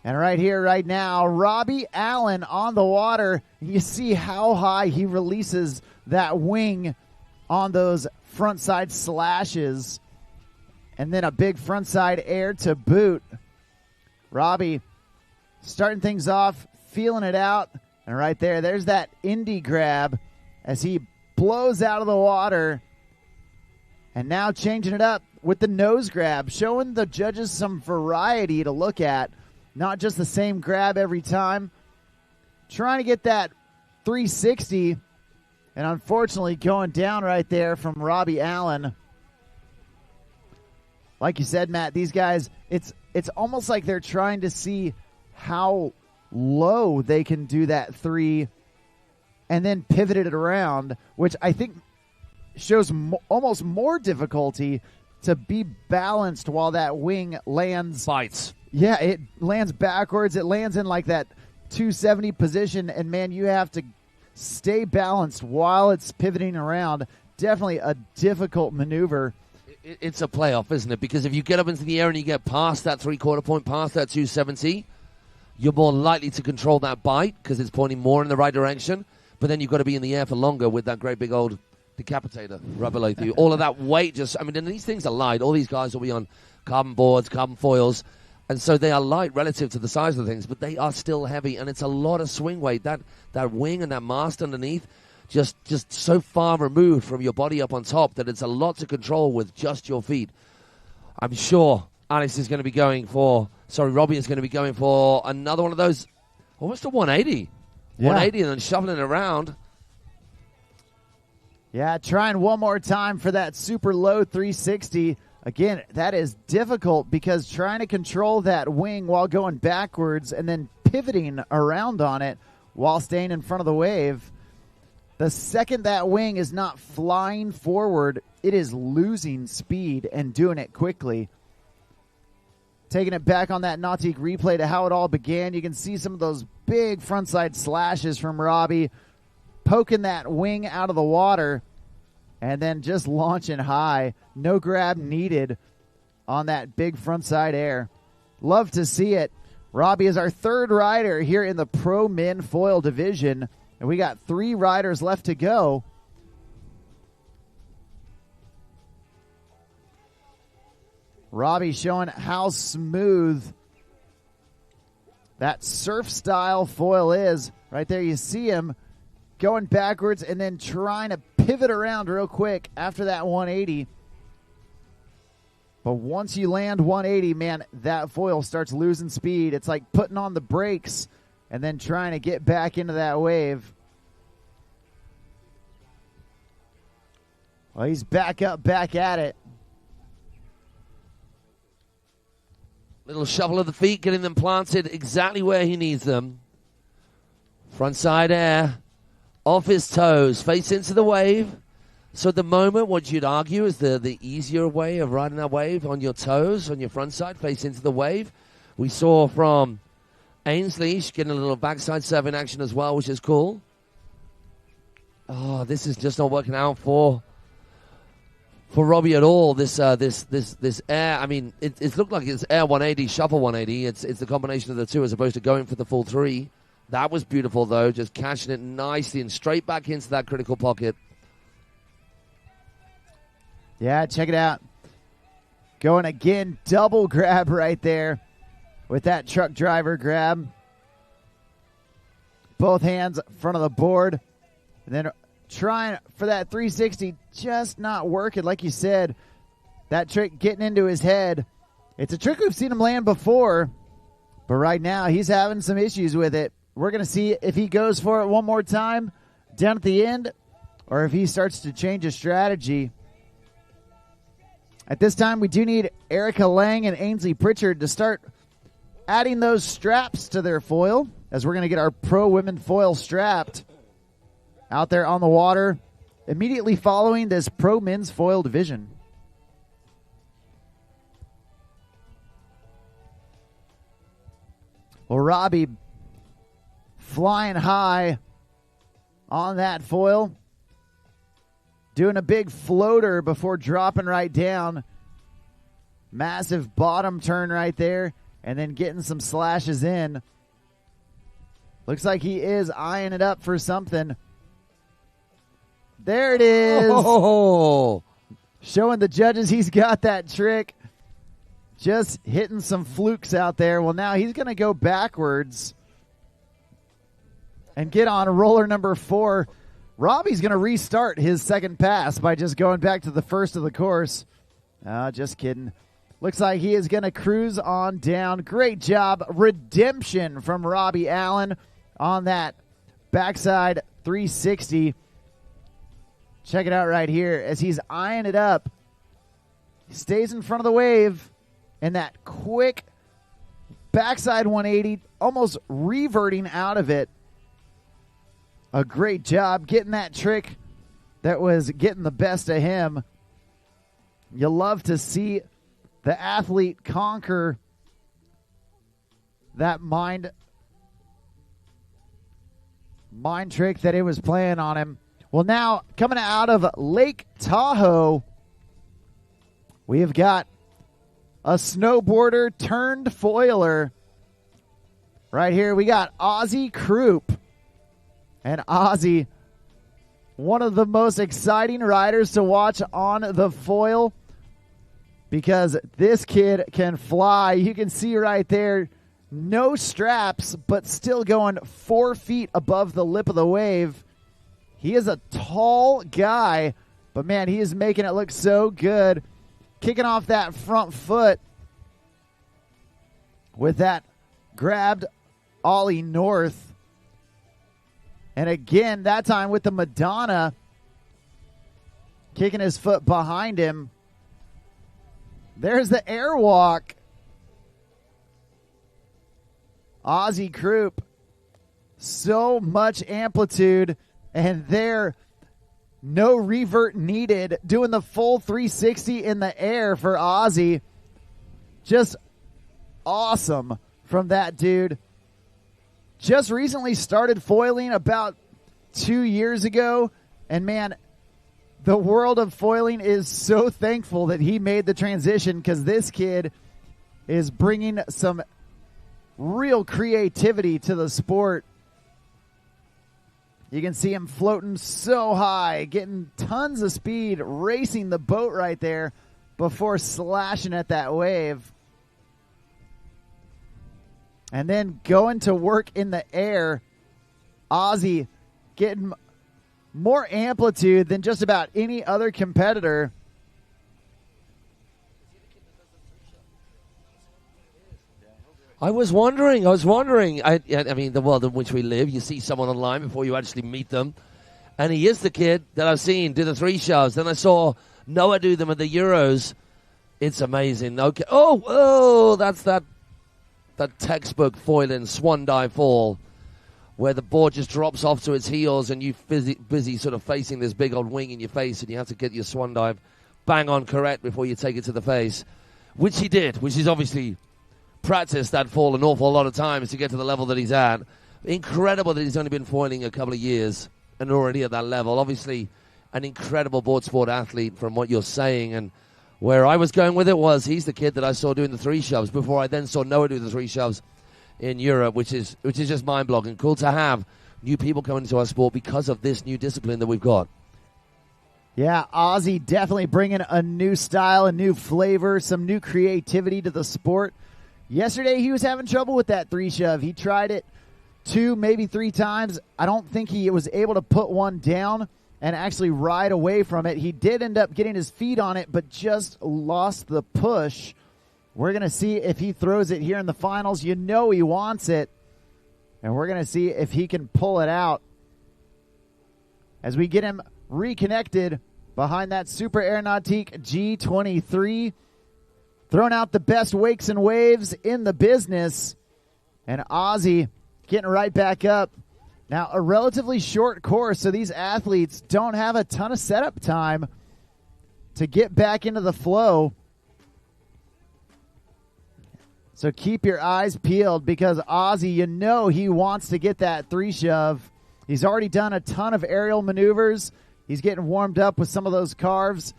And right here, right now, Robbie Allen on the water. You see how high he releases that wing on those front side slashes. And then a big front side air to boot. Robbie starting things off, feeling it out. And right there, there's that indie grab as he blows out of the water. And now changing it up with the nose grab, showing the judges some variety to look at. Not just the same grab every time. Trying to get that 360. And unfortunately going down right there from Robbie Allen. Like you said, Matt, these guys, it's almost like they're trying to see how low they can do that 3 and then pivot it around, which I think shows almost more difficulty to be balanced while that wing lands. Bites. Yeah, it lands backwards. It lands in like that 270 position, and man, you have to stay balanced while it's pivoting around. Definitely a difficult maneuver. It's a playoff, isn't it? Because if you get up into the air and you get past that 3/4 point, past that 270, you're more likely to control that bite because it's pointing more in the right direction. But then you've got to be in the air for longer with that great big old decapitator right below you. All of that weight just, I mean, and these things are light. All these guys will be on carbon boards, carbon foils, and so they are light relative to the size of the things, but they are still heavy, and it's a lot of swing weight. That wing and that mast underneath, just so far removed from your body up on top that it's a lot to control with just your feet. I'm sure Robbie is going to be going for another one of those, almost a 180. Yeah. 180 and then shuffling it around. Yeah, trying one more time for that super low 360. Again, that is difficult because trying to control that wing while going backwards and then pivoting around on it while staying in front of the wave. The second that wing is not flying forward, it is losing speed and doing it quickly. Taking it back on that Nautique replay to how it all began, you can see some of those big frontside slashes from Robbie, poking that wing out of the water and then just launching high. No grab needed on that big frontside air. Love to see it. Robbie is our third rider here in the Pro Men Foil division, and we got 3 riders left to go. Robbie showing how smooth that surf style foil is. Right there you see him going backwards and then trying to pivot around real quick after that 180. But once you land 180, man, that foil starts losing speed. It's like putting on the brakes and then trying to get back into that wave. Well, he's back up, back at it. Little shuffle of the feet, getting them planted exactly where he needs them. Frontside air, off his toes, face into the wave. So at the moment, what you'd argue is the easier way of riding that wave on your toes, on your front side, face into the wave. We saw from Ainsley, she's getting a little backside surfing action as well, which is cool. Oh, this is just not working out for Robbie at all. This air, I mean, it looked like it's air 180, shuffle 180. It's the combination of the two as opposed to going for the full 3. That was beautiful, though, just catching it nicely and straight back into that critical pocket. Yeah, check it out. Going again, double grab right there with that truck driver grab. Both hands in front of the board. And then trying for that 360, just not working. Like you said, that trick getting into his head. It's a trick we've seen him land before, but right now he's having some issues with it. We're going to see if he goes for it one more time down at the end or if he starts to change his strategy. At this time, we do need Erica Lang and Ainsley Pritchard to start adding those straps to their foil, as we're going to get our pro women foil strapped out there on the water immediately following this pro men's foil division. Well, Robbie flying high on that foil, doing a big floater before dropping right down. Massive bottom turn right there, and then getting some slashes in. Looks like he is eyeing it up for something. There it is. Oh. Showing the judges he's got that trick. Just hitting some flukes out there. Well, now he's going to go backwards and get on roller number 4. Robbie's going to restart his second pass by just going back to the first of the course. Just kidding. Looks like he is going to cruise on down. Great job. Redemption from Robbie Allen on that backside 360. Check it out right here as he's eyeing it up. He stays in front of the wave, and that quick backside 180, almost reverting out of it. A great job getting that trick that was getting the best of him. You love to see the athlete conquer that mind trick that it was playing on him. Well, now coming out of Lake Tahoe, we have got a snowboarder turned foiler. Right here we got Ozzy Croup. And Ozzy one of the most exciting riders to watch on the foil because this kid can fly. You can see right there, no straps, but still going 4 feet above the lip of the wave. He is a tall guy, but man, he is making it look so good. Kicking off that front foot with that grabbed ollie north. And again, that time with the Madonna, kicking his foot behind him. There's the airwalk. Aussie Croup, so much amplitude, and there, no revert needed. Doing the full 360 in the air for Aussie. Just awesome from that dude. Just recently started foiling about 2 years ago, and man, the world of foiling is so thankful that he made the transition because this kid is bringing some real creativity to the sport. You can see him floating so high, getting tons of speed, racing the boat right there before slashing at that wave. And then going to work in the air, Aussie getting more amplitude than just about any other competitor. I was wondering. I mean, the world in which we live, you see someone online before you actually meet them. And he is the kid that I've seen do the 3 shoves. Then I saw Noah do them at the Euros. It's amazing. Okay. Oh, that's that textbook foiling swan dive fall where the board just drops off to its heels and you busy sort of facing this big old wing in your face and you have to get your swan dive bang on correct before you take it to the face, which he did, which is obviously practiced that fall an awful lot of times to get to the level that he's at. Incredible that he's only been foiling a couple of years and already at that level. Obviously an incredible board sport athlete from what you're saying, and where I was going with it was he's the kid that I saw doing the 3 shoves before I then saw Noah do the 3 shoves in Europe, which is just mind-blowing. Cool to have new people coming into our sport because of this new discipline that we've got. Yeah, Aussie definitely bringing a new style, a new flavor, some new creativity to the sport. Yesterday he was having trouble with that 3 shove. He tried it 2, maybe 3 times. I don't think he was able to put one down and actually ride away from it. He did end up getting his feet on it, but just lost the push. We're going to see if he throws it here in the finals. You know he wants it. And we're going to see if he can pull it out as we get him reconnected behind that Super Air Nautique G23. Throwing out the best wakes and waves in the business. And Aussie getting right back up. Now, a relatively short course, so these athletes don't have a ton of setup time to get back into the flow. So keep your eyes peeled because Aussie, you know he wants to get that 3 shove. He's already done a ton of aerial maneuvers. He's getting warmed up with some of those carves,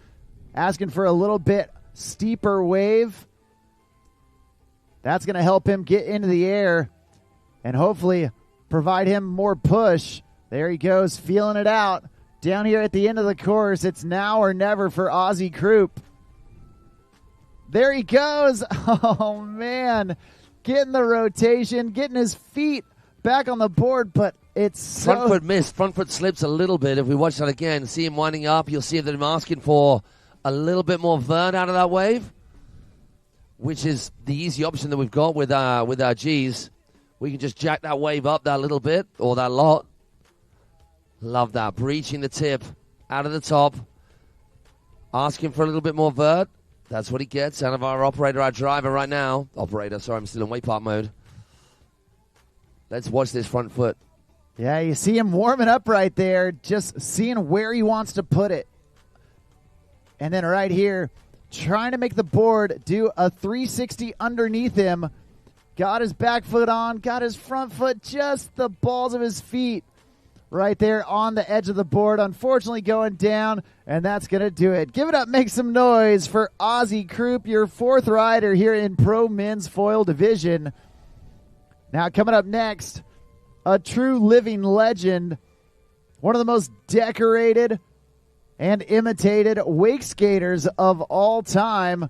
asking for a little bit steeper wave. That's going to help him get into the air and hopefully provide him more push. There he goes, feeling it out. Down here at the end of the course, it's now or never for Aussie Croup. There he goes. Oh, man. Getting the rotation, getting his feet back on the board, but it's so... Front foot missed. Front foot slips a little bit. If we watch that again, see him winding up, you'll see that I'm asking for a little bit more vert out of that wave, which is the easy option that we've got with our G's. We can just jack that wave up that little bit, or that lot. Love that. Breaching the tip out of the top. Asking for a little bit more vert. That's what he gets out of our operator, our driver right now. Operator, sorry, I'm still in wake park mode. Let's watch this front foot. Yeah, you see him warming up right there, just seeing where he wants to put it. And then right here, trying to make the board do a 360 underneath him. Got his back foot on, got his front foot, just the balls of his feet right there on the edge of the board. Unfortunately going down, and that's going to do it. Give it up, make some noise for Aussie Croup, your 4th rider here in Pro Men's Foil Division. Now coming up next, a true living legend one of the most decorated and imitated wake skaters of all time.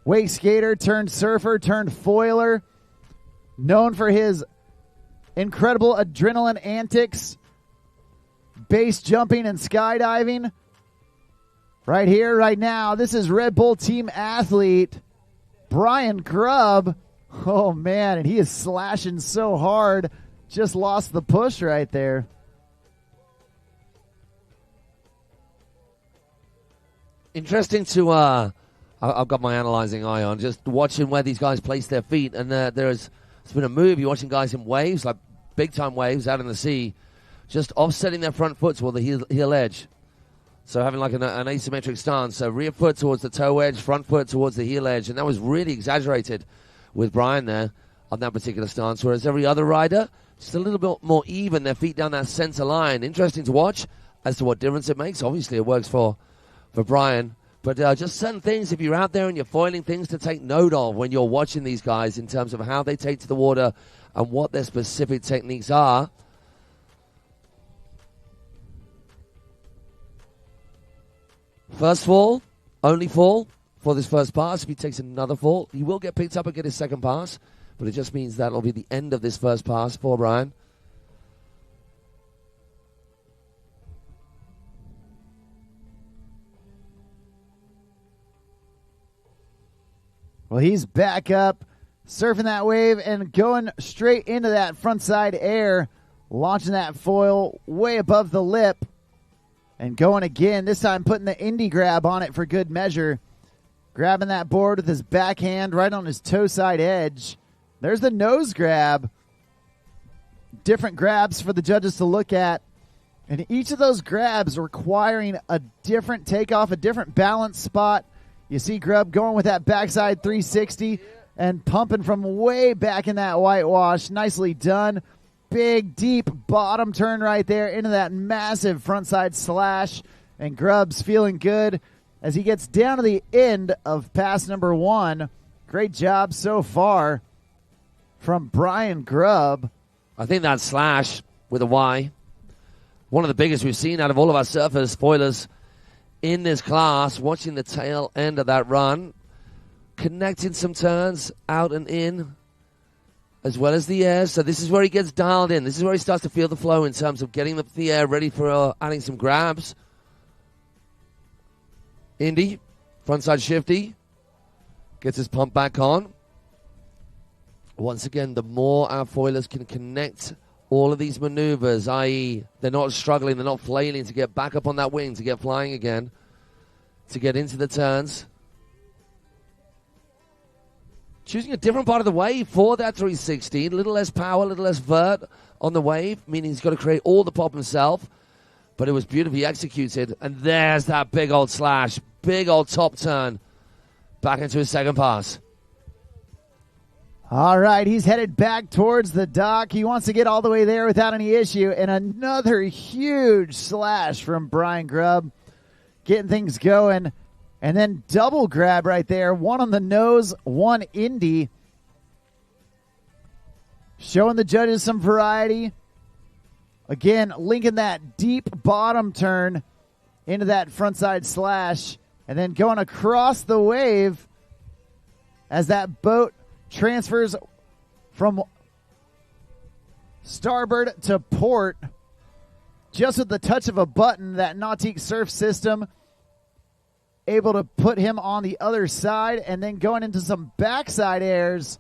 Wake skater turned surfer turned foiler, known for his incredible adrenaline antics, base jumping and skydiving. Right here, right now, this is Red Bull team athlete Brian Grubb. Oh, man, and he is slashing so hard. Just lost the push right there. Interesting to, I've got my analyzing eye on, just watching where these guys place their feet. And it's been a move. You're watching guys in waves, like big-time waves out in the sea, just offsetting their front foot toward the heel edge. So having like an asymmetric stance. So rear foot towards the toe edge, front foot towards the heel edge. And that was really exaggerated with Brian there on that particular stance. Whereas every other rider, just a little bit more even, their feet down that center line. Interesting to watch as to what difference it makes. Obviously, it works for Brian. But just certain things, if you're out there and you're foiling, things to take note of when you're watching these guys in terms of how they take to the water and what their specific techniques are. First fall, only fall for this first pass. If he takes another fall, he will get picked up and get his second pass. But it just means that'll be the end of this first pass for Brian. Well, he's back up, surfing that wave and going straight into that frontside air, launching that foil way above the lip and going again, this time putting the indie grab on it for good measure, grabbing that board with his backhand right on his toe side edge. There's the nose grab. Different grabs for the judges to look at, and each of those grabs requiring a different takeoff, a different balance spot. You see Grubb going with that backside 360 and pumping from way back in that whitewash. Nicely done. Big, deep bottom turn right there into that massive frontside slash. And Grubb's feeling good as he gets down to the end of pass number 1. Great job so far from Brian Grubb. I think that slash with a Y, one of the biggest we've seen out of all of our surfers, spoilers, in this class. Watching the tail end of that run, connecting some turns out and in as well as the air. So this is where he gets dialed in. This is where he starts to feel the flow in terms of getting the air ready for adding some grabs. Indy, frontside shifty, gets his pump back on. Once again, the more our foilers can connect all of these maneuvers, i.e. they're not struggling, they're not flailing to get back up on that wing, to get flying again, to get into the turns. Choosing a different part of the wave for that 360. A little less power, a little less vert on the wave, meaning he's got to create all the pop himself. But it was beautifully executed. And there's that big old slash, big old top turn back into his second pass. All right, he's headed back towards the dock. He wants to get all the way there without any issue. And another huge slash from Brian Grubb, getting things going. And then double grab right there. One on the nose, one indie. Showing the judges some variety. Again, linking that deep bottom turn into that frontside slash. And then going across the wave as that boat transfers from starboard to port. Just with the touch of a button, that Nautique surf system able to put him on the other side, and then going into some backside airs,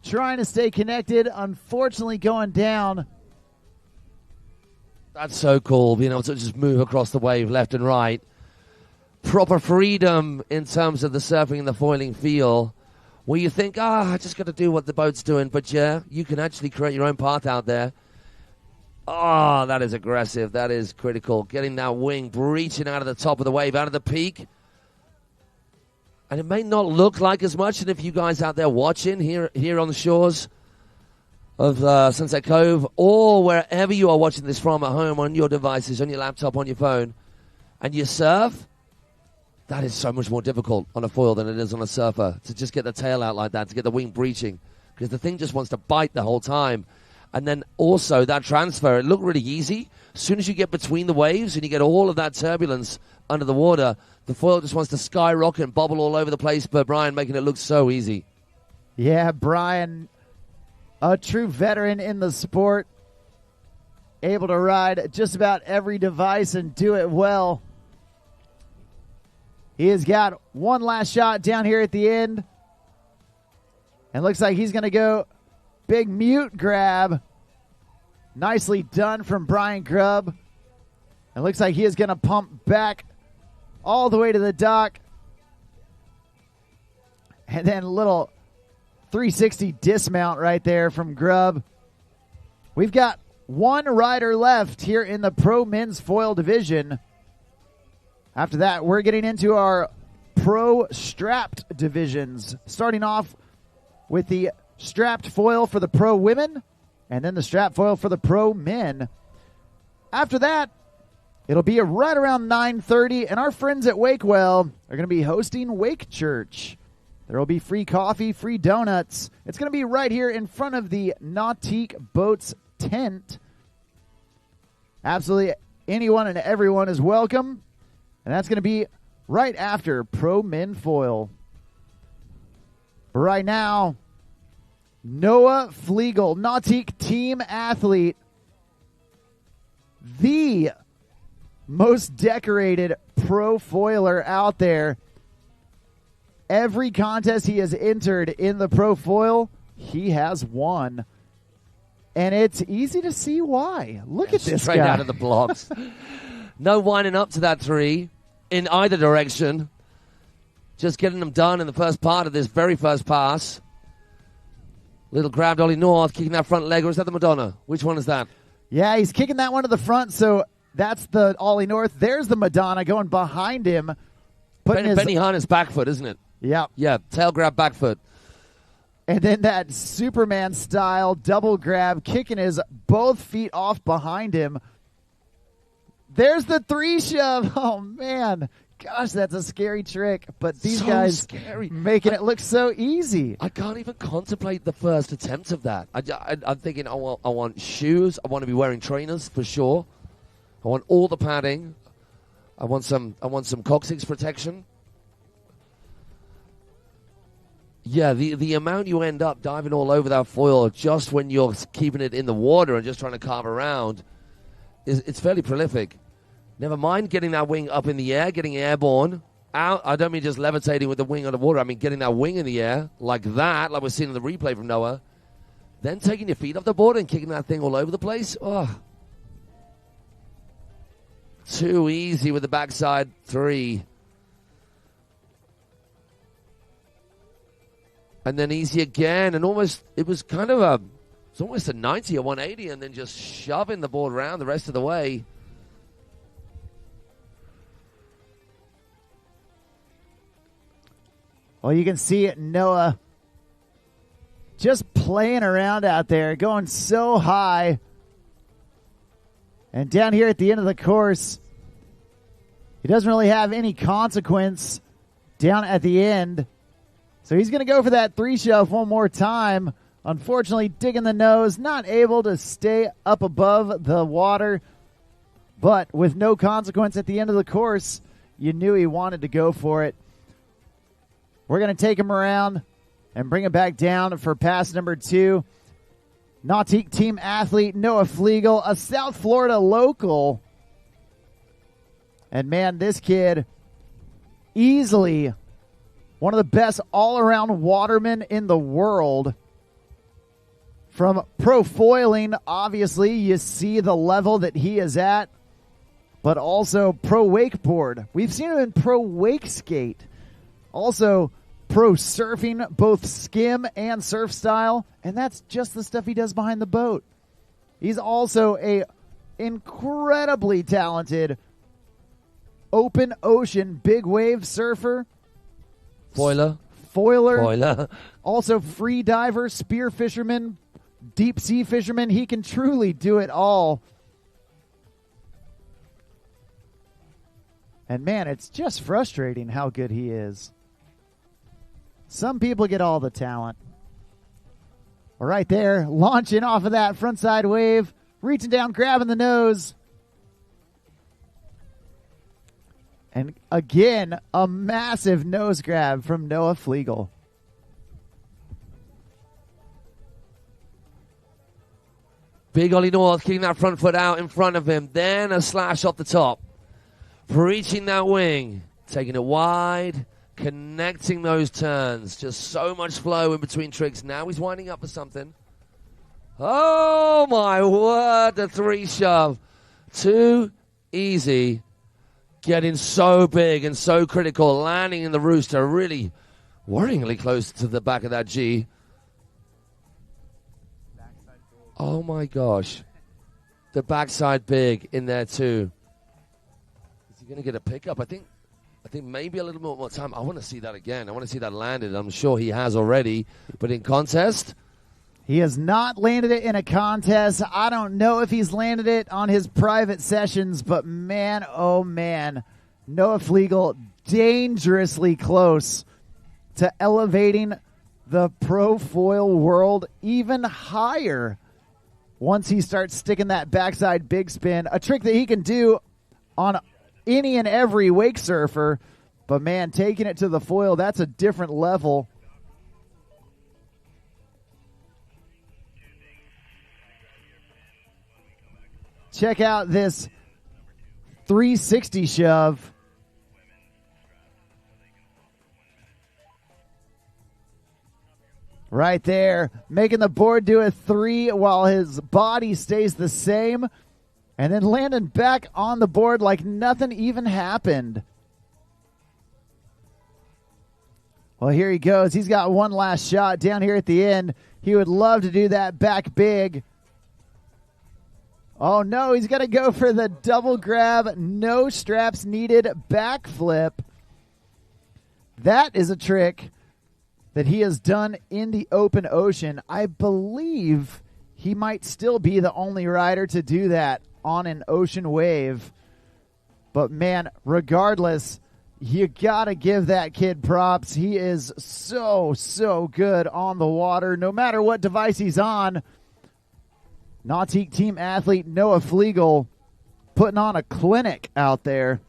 trying to stay connected, unfortunately going down. That's so cool, being able to just move across the wave left and right. Proper freedom in terms of the surfing and the foiling feel, where you think, I just got to do what the boat's doing, but yeah, you can actually create your own path out there. Oh, that is aggressive. That is critical. Getting that wing breaching out of the top of the wave, out of the peak. And it may not look like as much, and if you guys out there watching here on the shores of Sunset Cove, or wherever you are watching this from, at home, on your devices, on your laptop, on your phone, and you surf, that is so much more difficult on a foil than it is on a surfer, to just get the tail out like that, to get the wing breaching, because the thing just wants to bite the whole time. And then also that transfer, it looked really easy. As soon as you get between the waves and you get all of that turbulence under the water, the foil just wants to skyrocket and bobble all over the place, but Brian making it look so easy. Yeah, Brian, a true veteran in the sport, able to ride just about every device and do it well. He has got one last shot down here at the end. And looks like he's going to go big mute grab. Nicely done from Brian Grubb. And looks like he is going to pump back all the way to the dock. And then a little 360 dismount right there from Grubb. We've got one rider left here in the Pro Men's Foil Division. After that, we're getting into our Pro Strapped divisions. Starting off with the strapped foil for the Pro Women, and then the strapped foil for the Pro Men. After that, it'll be right around 9:30, and our friends at Wakewell are going to be hosting Wake Church. There will be free coffee, free donuts. It's going to be right here in front of the Nautique Boats tent. Absolutely anyone and everyone is welcome. And that's going to be right after Pro Men Foil. But right now, Noah Flegel, Nautique team athlete, the most decorated pro foiler out there. Every contest he has entered in the pro foil, he has won. And it's easy to see why. Look at this guy. Straight out of the blocks. No winding up to that three in either direction. Just getting them done in the first part of this very first pass. Little grab Ollie North, kicking that front leg, or is that the Madonna? Which one is that? Yeah, he's kicking that one to the front, so that's the Ollie North. There's the Madonna going behind him. Benny Hanna's back foot, isn't it? Yeah. Yeah, tail grab back foot. And then that Superman style double grab, kicking his both feet off behind him. There's the three shove. Oh, man. Gosh, that's a scary trick. But these guys making it look so easy. I can't even contemplate the first attempt of that. I'm thinking I want shoes. I want to be wearing trainers for sure. I want all the padding. I want some coccyx protection. Yeah, the amount you end up diving all over that foil just when you're keeping it in the water and just trying to carve around, it's fairly prolific. Never mind getting that wing up in the air, getting airborne. Out. I don't mean just levitating with the wing underwater. I mean getting that wing in the air like that, like we're seeing in the replay from Noah. Then taking your feet off the board and kicking that thing all over the place. Oh. Too easy with the backside three. And then easy again, and it was almost a 90 or 180, and then just shoving the board around the rest of the way. Well, you can see Noah just playing around out there, going so high. And down here at the end of the course, he doesn't really have any consequence down at the end. So he's going to go for that three shove one more time. Unfortunately, digging the nose, not able to stay up above the water. But with no consequence at the end of the course, you knew he wanted to go for it. We're going to take him around and bring him back down for pass number 2. Nautique team athlete Noah Flegel, a South Florida local. And man, this kid, easily one of the best all-around watermen in the world. From pro foiling, obviously, you see the level that he is at. But also pro wakeboard. We've seen him in pro wake skate. Also pro surfing, both skim and surf style. And that's just the stuff he does behind the boat. He's also a incredibly talented open ocean big wave surfer. Foiler. Also free diver, spear fisherman, deep sea fisherman. He can truly do it all. And man, it's just frustrating how good he is. Some people get all the talent. Right there, launching off of that frontside wave, reaching down, grabbing the nose. And again, a massive nose grab from Noah Flegel. Big Ollie North keeping that front foot out in front of him. Then a slash off the top. Reaching that wing. Taking it wide. Connecting those turns. Just so much flow in between tricks. Now he's winding up for something. Oh my word. The 3 shove. Too easy. Getting so big and so critical. Landing in the rooster. Really worryingly close to the back of that G. Oh my gosh. The backside big in there too. Is he going to get a pickup? I think maybe a little bit more time. I want to see that again. I want to see that landed. I'm sure he has already. But in contest? He has not landed it in a contest. I don't know if he's landed it on his private sessions, but man, oh man, Noah Flegel dangerously close to elevating the pro foil world even higher once he starts sticking that backside big spin, a trick that he can do on any and every wake surfer. But man, taking it to the foil, that's a different level. Check out this 360 shove. Right there, making the board do a 3 while his body stays the same, and then landing back on the board like nothing even happened. Well, here he goes. He's got one last shot down here at the end. He would love to do that back big. Oh, no, he's going to go for the double grab, no straps needed backflip. That is a trick that he has done in the open ocean. I believe he might still be the only rider to do that on an ocean wave. But man, regardless, you gotta give that kid props. He is so good on the water, no matter what device he's on. Nautique team athlete Noah Flegel putting on a clinic out there.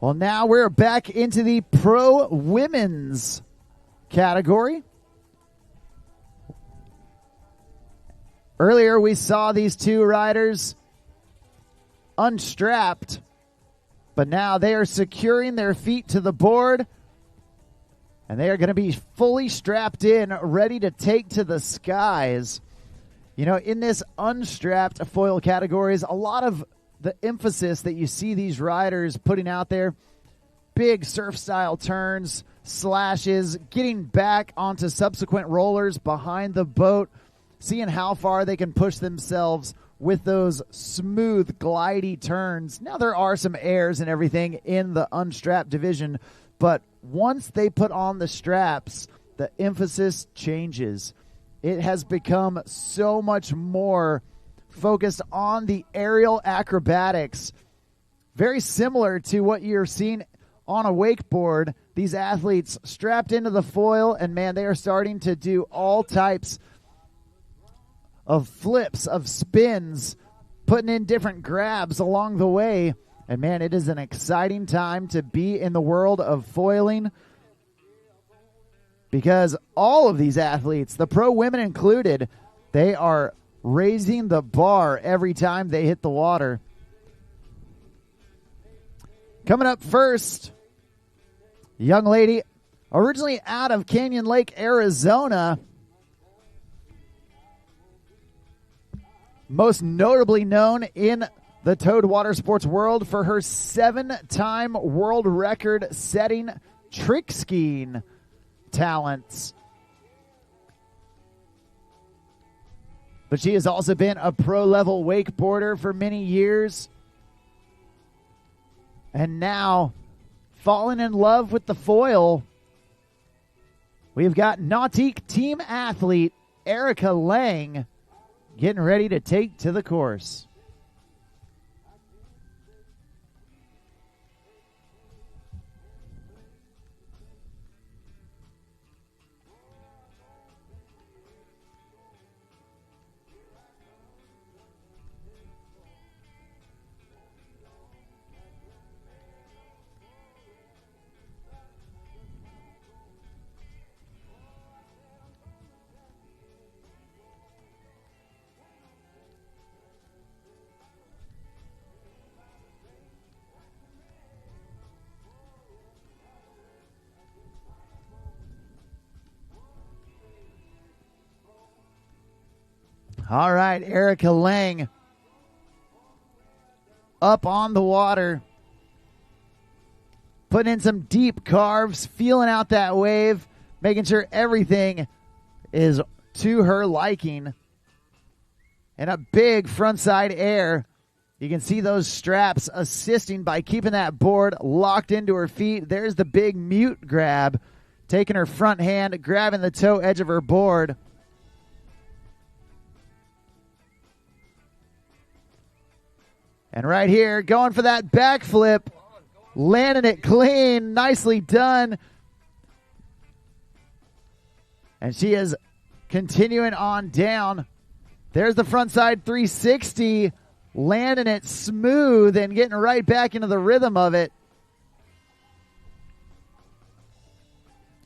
Well, now we're back into the pro women's category. Earlier, we saw these two riders unstrapped, but now they are securing their feet to the board, and they are going to be fully strapped in, ready to take to the skies. You know, in this unstrapped foil categories, a lot of the emphasis that you see these riders putting out there, big surf style turns, slashes, getting back onto subsequent rollers behind the boat, seeing how far they can push themselves with those smooth, glidey turns. Now, there are some airs and everything in the unstrapped division, but once they put on the straps, the emphasis changes. It has become so much more focused on the aerial acrobatics, very similar to what you're seeing on a wakeboard. These athletes strapped into the foil, and man, they are starting to do all types of flips, of spins, putting in different grabs along the way. And man, it is an exciting time to be in the world of foiling, because all of these athletes, the pro women included, they are raising the bar every time they hit the water. Coming up first, young lady originally out of Canyon Lake, Arizona, most notably known in the towed water sports world for her 7-time world record setting trick skiing talents. But she has also been a pro-level wakeboarder for many years. And now, falling in love with the foil, we've got Nautique team athlete Erica Lang getting ready to take to the course. All right, Erica Lang up on the water, putting in some deep carves, feeling out that wave, making sure everything is to her liking. And a big frontside air. You can see those straps assisting by keeping that board locked into her feet. There's the big mute grab, taking her front hand, grabbing the toe edge of her board. And right here, going for that backflip, landing it clean, nicely done. And she is continuing on down. There's the frontside 360, landing it smooth and getting right back into the rhythm of it.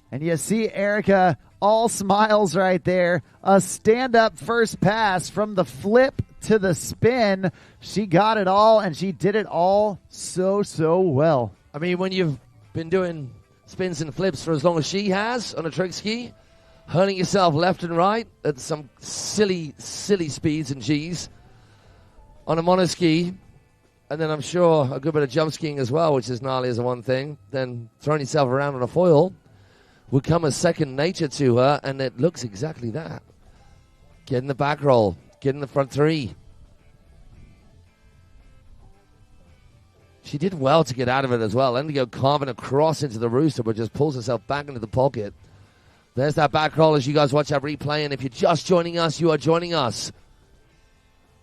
And you see Erica all smiles right there. A stand-up first pass from the flip to the spin. She got it all, and she did it all so well. I mean, when you've been doing spins and flips for as long as she has on a trick ski, hurling yourself left and right at some silly speeds and G's on a monoski, and then I'm sure a good bit of jump skiing as well, which is gnarly as one thing, then throwing yourself around on a foil would come as second nature to her, and it looks exactly that. Getting the back roll, getting the front three. She did well to get out of it as well. Then to go carving across into the rooster, but just pulls herself back into the pocket. There's that back roll as you guys watch that replay. And if you're just joining us, you are joining us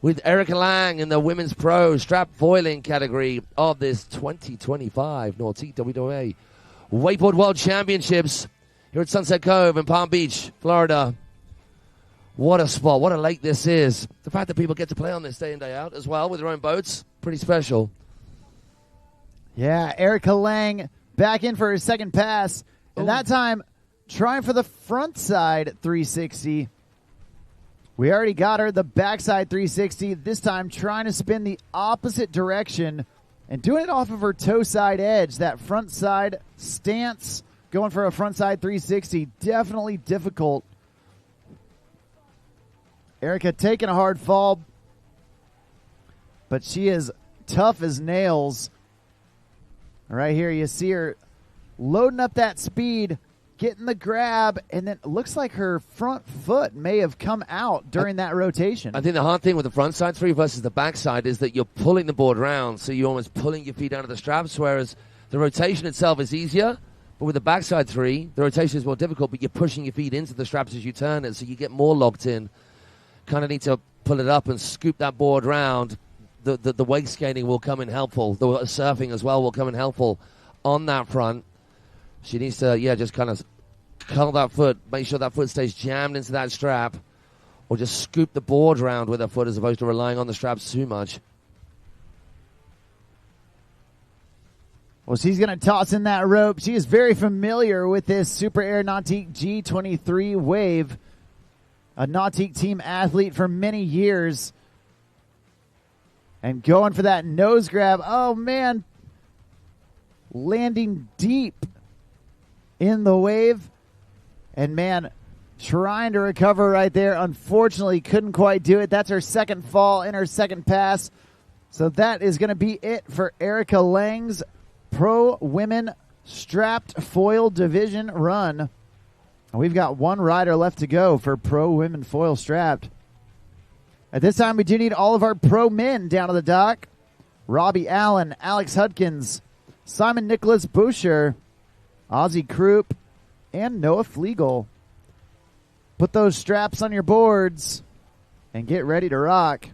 with Erica Lang in the Women's Pro Strap Foiling category of this 2025 Nautique WWA Wakeboard World Championships here at Sunset Cove in Palm Beach, Florida. What a spot. What a lake this is. The fact that people get to play on this day in, day out as well with their own boats, pretty special. Yeah, Erica Lang back in for her second pass. And that time, trying for the front side 360. We already got her the backside 360. This time trying to spin the opposite direction and doing it off of her toe side edge. That front side stance, going for a front side 360. Definitely difficult. Erica taking a hard fall, but she is tough as nails. Right here you see her loading up that speed, getting the grab, and then it looks like her front foot may have come out during that rotation. I think the hard thing with the front side three versus the back side is that you're pulling the board around, so you're almost pulling your feet out of the straps, whereas the rotation itself is easier, but with the backside three, the rotation is more difficult, but you're pushing your feet into the straps as you turn it, so you get more locked in. Kind of need to pull it up and scoop that board round. The wake skating will come in helpful. The surfing as well will come in helpful on that front. She needs to, just kind of curl that foot, make sure that foot stays jammed into that strap, or just scoop the board round with her foot as opposed to relying on the straps too much. Well, she's going to toss in that rope. She is very familiar with this Super Air Nautique G23 wave. A Nautique team athlete for many years. And going for that nose grab. Oh, man. Landing deep in the wave. And, man, trying to recover right there. Unfortunately, couldn't quite do it. That's her second fall in her second pass. So that is going to be it for Erica Lang's Pro Women Strapped Foil Division run. We've got one rider left to go for Pro Women Foil Strapped. At this time, we do need all of our pro men down to the dock. Robbie Allen, Alex Hudkins, Simon Nicholas Boucher, Ozzy Krupp, and Noah Flegel. Put those straps on your boards and get ready to rock.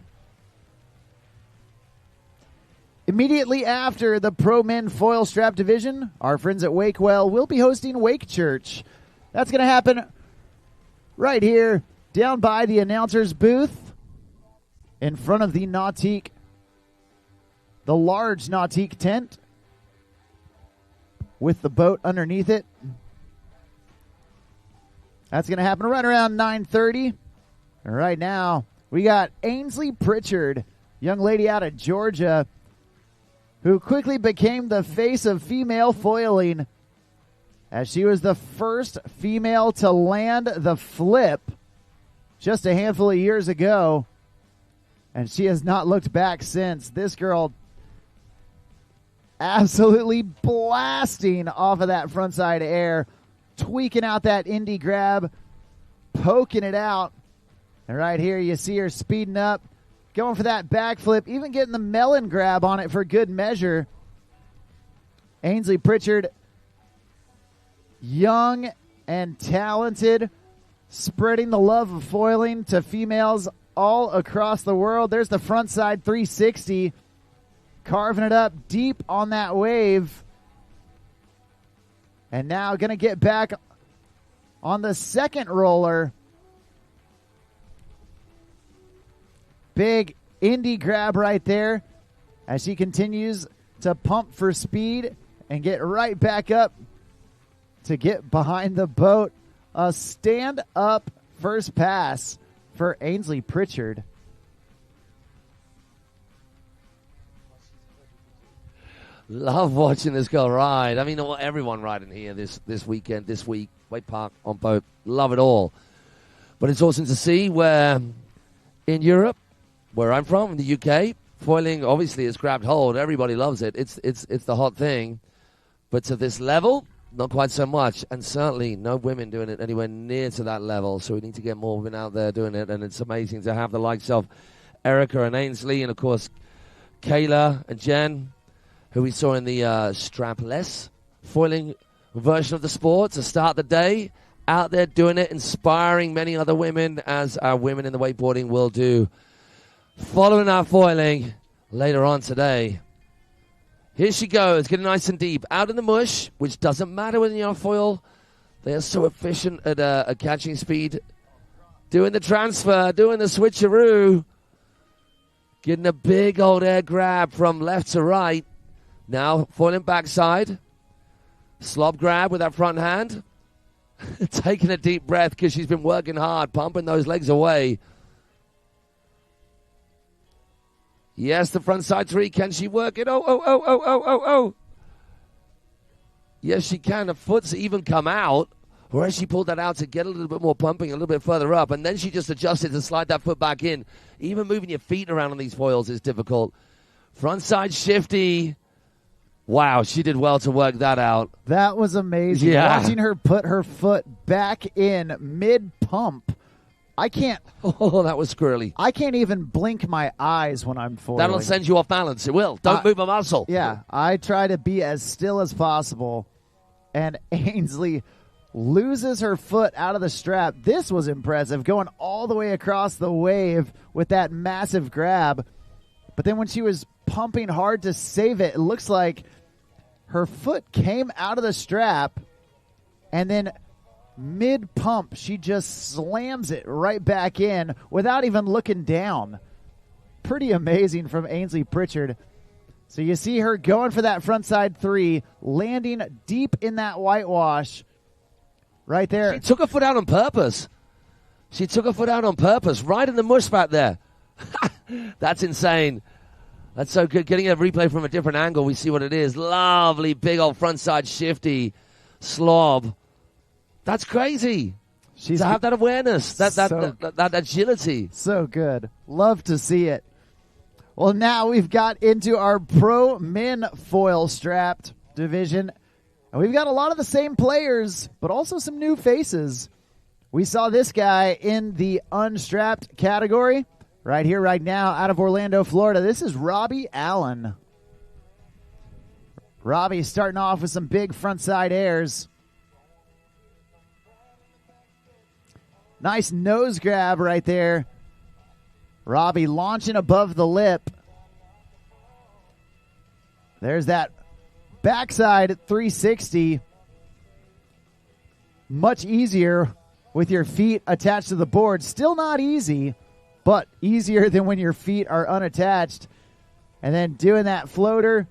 Immediately after the Pro Men Foil Strap Division, our friends at Wakewell will be hosting Wake Church. That's going to happen right here down by the announcer's booth in front of the Nautique, the large Nautique tent with the boat underneath it. That's going to happen right around 9:30. And right now, we got Ainsley Pritchard, young lady out of Georgia, who quickly became the face of female foiling as she was the first female to land the flip just a handful of years ago, and she has not looked back since. This girl absolutely blasting off of that frontside air, tweaking out that indie grab, poking it out. And right here you see her speeding up, going for that backflip, even getting the melon grab on it for good measure. Ainsley Pritchard, young and talented, spreading the love of foiling to females all across the world. There's the frontside 360, carving it up deep on that wave. And now going to get back on the second roller. Big indie grab right there as she continues to pump for speed and get right back up to get behind the boat. A stand-up first pass for Ainsley Pritchard. Love watching this girl ride. I mean, everyone riding here this weekend, this week, Wake Park, on boat. Love it all. But it's awesome to see where in Europe, where I'm from, in the UK, foiling obviously has grabbed hold. Everybody loves it. It's the hot thing. But to this level, not quite so much. And certainly no women doing it anywhere near to that level. So we need to get more women out there doing it. And it's amazing to have the likes of Erica and Ainsley and, of course, Kayla and Jen, who we saw in the strapless foiling version of the sport to start the day, out there doing it, inspiring many other women, as our women in the wakeboarding will do, following our foiling later on today. Here she goes, getting nice and deep, out in the mush, which doesn't matter when you're on foil. They are so efficient at catching speed, doing the transfer, doing the switcheroo, getting a big old air grab from left to right. Now, foiling backside. Slob grab with that front hand. Taking a deep breath because she's been working hard, pumping those legs away. Yes, the front side three. Can she work it? Oh. Yes, she can. The foot's even come out. Or has she pulled that out to get a little bit more pumping, a little bit further up? And then she just adjusted to slide that foot back in. Even moving your feet around on these foils is difficult. Front side shifty. Wow, she did well to work that out. That was amazing. Yeah. Watching her put her foot back in mid-pump. I can't. Oh, that was squirrely. I can't even blink my eyes when I'm foiling. That'll send you off balance. It will. Don't move a muscle. Yeah, I try to be as still as possible. And Ainsley loses her foot out of the strap. This was impressive, going all the way across the wave with that massive grab. But then when she was pumping hard to save it, it looks like her foot came out of the strap, and then mid-pump, she just slams it right back in without even looking down. Pretty amazing from Ainsley Pritchard. So you see her going for that frontside three, landing deep in that whitewash right there. She took her foot out on purpose. Right in the mush back there. That's insane. That's so good. Getting a replay from a different angle, we see what it is. Lovely, big old frontside shifty slob. That's crazy. To have that awareness, that agility. So good. Love to see it. Well, now we've got into our pro men foil strapped division. And we've got a lot of the same players, but also some new faces. We saw this guy in the unstrapped category. Right here, right now, out of Orlando, Florida. This is Robbie Allen. Robbie starting off with some big frontside airs. Nice nose grab right there. Robbie launching above the lip. There's that backside 360. Much easier with your feet attached to the board. Still not easy, but easier than when your feet are unattached. And then doing that floater,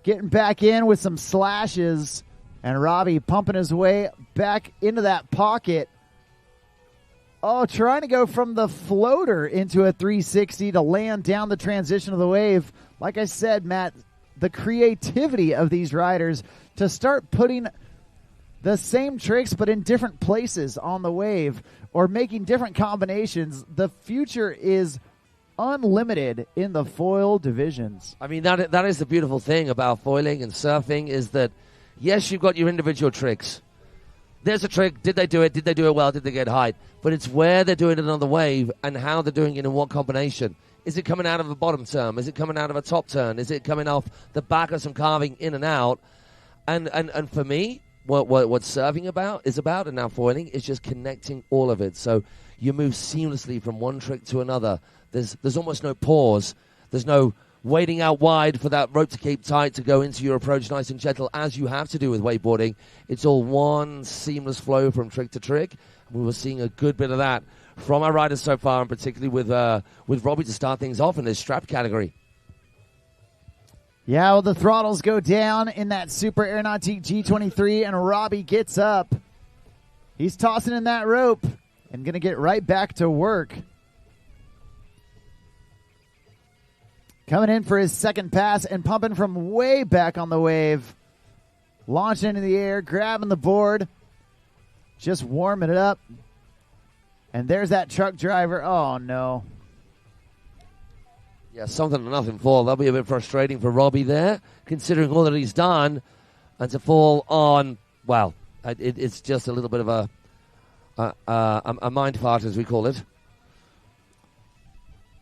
getting back in with some slashes, and Robbie pumping his way back into that pocket. Oh, trying to go from the floater into a 360 to land down the transition of the wave. Like I said, Matt, the creativity of these riders to start putting the same tricks but in different places on the wave or making different combinations. The future is unlimited in the foil divisions. I mean, that is the beautiful thing about foiling and surfing is that, yes, you've got your individual tricks. There's a trick. Did they do it? Did they do it well? Did they get height? But it's where they're doing it on the wave and how they're doing it in what combination. Is it coming out of a bottom turn? Is it coming out of a top turn? Is it coming off the back of some carving in and out? And for me, what surfing is about, and now foiling, is just connecting all of it. So you move seamlessly from one trick to another. There's almost no pause. There's no waiting out wide for that rope to keep tight to go into your approach nice and gentle, as you have to do with wakeboarding. It's all one seamless flow from trick to trick. We were seeing a good bit of that from our riders so far, and particularly with Robbie to start things off in this strap category. Yeah, well, the throttles go down in that Super Air Nautique G23, and Robbie gets up. He's tossing in that rope and going to get right back to work. Coming in for his second pass and pumping from way back on the wave. Launching into the air, grabbing the board. Just warming it up. And there's that truck driver. Oh, no. Yeah, something to nothing fall. That'll be a bit frustrating for Robbie there, considering all that he's done. And to fall on, well, it's just a little bit of a mind fart, as we call it.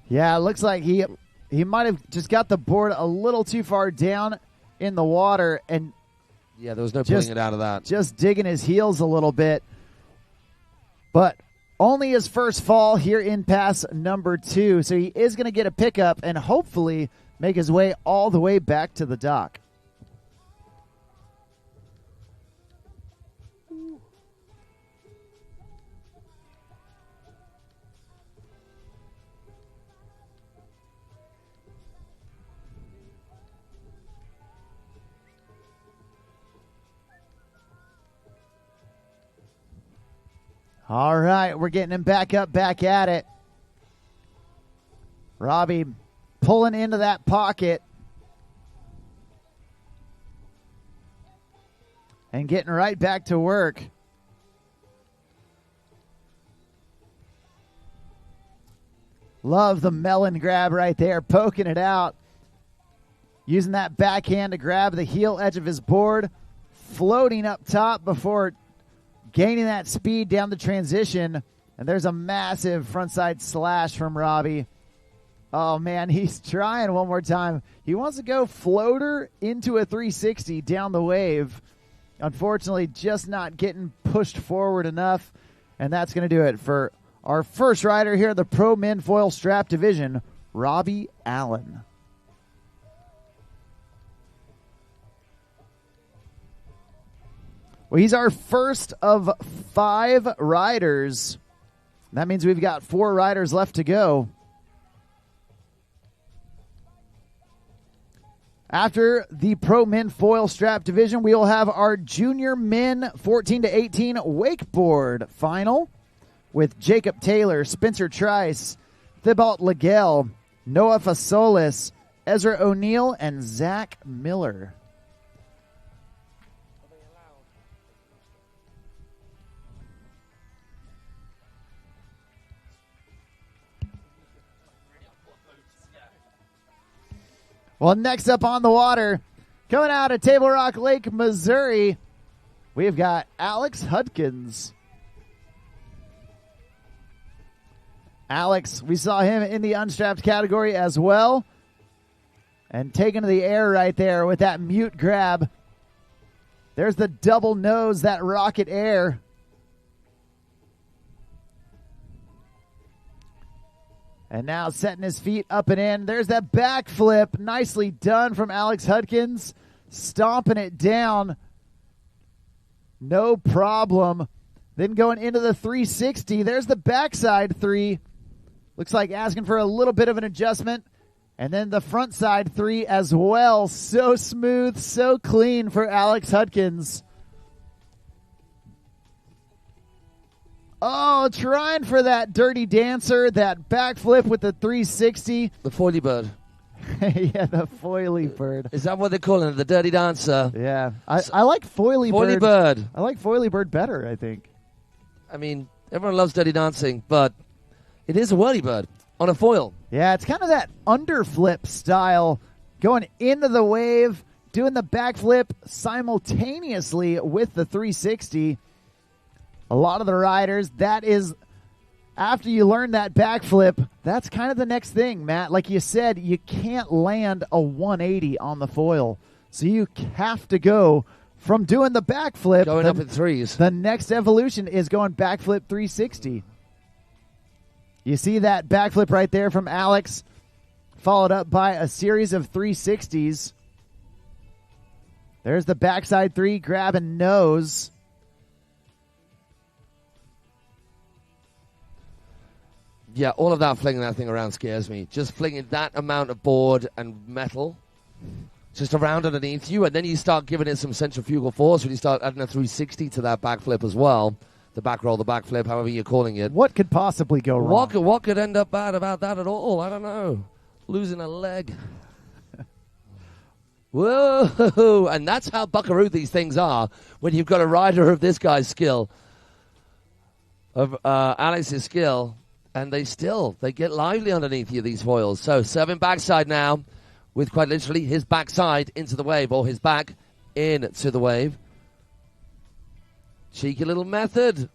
Yeah, it looks like he might have just got the board a little too far down in the water, and yeah, there was no pulling it out of that. Just digging his heels a little bit. But only his first fall here in pass number 2, so he is going to get a pickup and hopefully make his way all the way back to the dock. All right, we're getting him back up, back at it. Robbie pulling into that pocket and getting right back to work. Love the melon grab right there, poking it out. Using that backhand to grab the heel edge of his board, floating up top before gaining that speed down the transition, and there's a massive frontside slash from Robbie. Oh, man, he's trying one more time. He wants to go floater into a 360 down the wave. Unfortunately, just not getting pushed forward enough, and that's going to do it for our first rider here in the Pro Men Foil Strap Division, Robbie Allen. Well, he's our first of 5 riders. That means we've got 4 riders left to go. After the Pro Men Foil Strap Division, we will have our Junior Men 14 to 18 Wakeboard final with Jacob Taylor, Spencer Trice, Thibault Legel, Noah Fasolis, Ezra O'Neill, and Zach Miller. Well, next up on the water, coming out of Table Rock Lake, Missouri, we've got Alex Hudkins. Alex, we saw him in the unstrapped category as well. And taking to the air right there with that mute grab. There's the double nose, that rocket air. And now setting his feet up and in. There's that backflip. Nicely done from Alex Hudkins. Stomping it down. No problem. Then going into the 360. There's the backside 3. Looks like asking for a little bit of an adjustment. And then the front side 3 as well. So smooth, so clean for Alex Hudkins. Oh, trying for that dirty dancer, that backflip with the 360. The 40 bird. Yeah, the foily bird. Is that what they're calling it? The dirty dancer? Yeah. I like foily bird. Foily bird. I like foily bird better, I think. I mean, everyone loves dirty dancing, but it is a whirly bird on a foil. Yeah, it's kind of that underflip style, going into the wave, doing the backflip simultaneously with the 360. A lot of the riders, that is, after you learn that backflip, that's kind of the next thing, Matt. Like you said, you can't land a 180 on the foil. So you have to go from doing the backflip. Going up in threes. The next evolution is going backflip 360. You see that backflip right there from Alex, followed up by a series of 360s. There's the backside three, grab and nose. Yeah, all of that flinging that thing around scares me. Just flinging that amount of board and metal just around underneath you, and then you start giving it some centrifugal force when you start adding a 360 to that backflip as well. The back roll, the backflip, however you're calling it. What could possibly go wrong? What could end up bad about that at all? I don't know. Losing a leg. Whoa! And that's how buckaroo these things are when you've got a rider of this guy's skill, of Alex's skill, and they get lively underneath you, these foils. So serving backside now with quite literally his backside into the wave, or his back into the wave. Cheeky little method.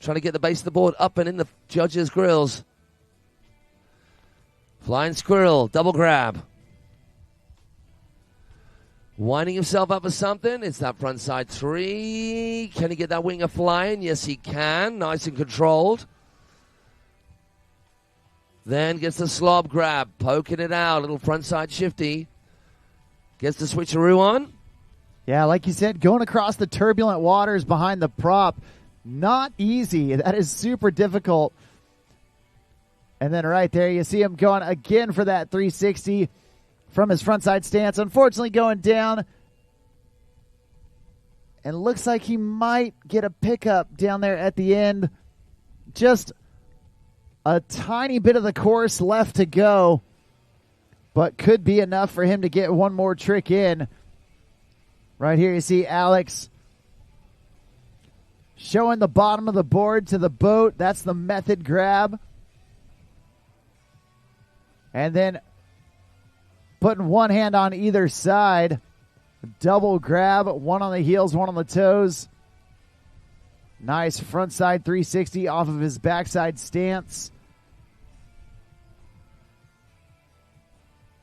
Trying to get the base of the board up and in the judges' grills. Flying squirrel, double grab. Winding himself up for something. It's that front side three. Can he get that winger flying? Yes, he can. Nice and controlled. Then gets the slob grab, poking it out. Little front side shifty. Gets the switcheroo on. Yeah, like you said, going across the turbulent waters behind the prop, not easy. That is super difficult. And then right there, you see him going again for that 360 from his frontside stance. Unfortunately, going down. And looks like he might get a pickup down there at the end. Just a tiny bit of the course left to go, but could be enough for him to get one more trick in. Right here you see Alex showing the bottom of the board to the boat. That's the method grab. And then putting one hand on either side. Double grab, one on the heels, one on the toes. Nice front side 360 off of his backside stance.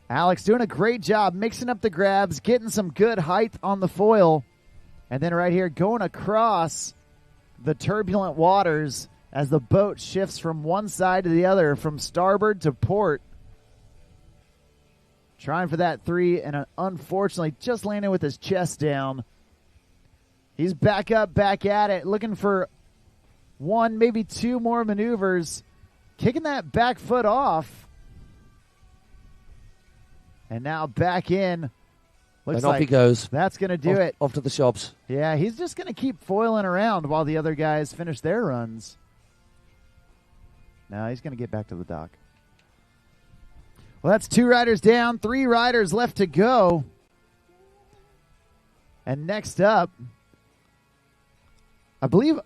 Alex doing a great job mixing up the grabs, getting some good height on the foil. And then right here going across the turbulent waters as the boat shifts from one side to the other, from starboard to port. Trying for that three, and unfortunately just landing with his chest down. He's back up, back at it, looking for one, maybe two more maneuvers. Kicking that back foot off. And now back in. Looks and off like he goes. That's going to do it. Off to the shops. Yeah, he's just going to keep foiling around while the other guys finish their runs. Now he's going to get back to the dock. Well, that's two riders down, three riders left to go. And next up, I believe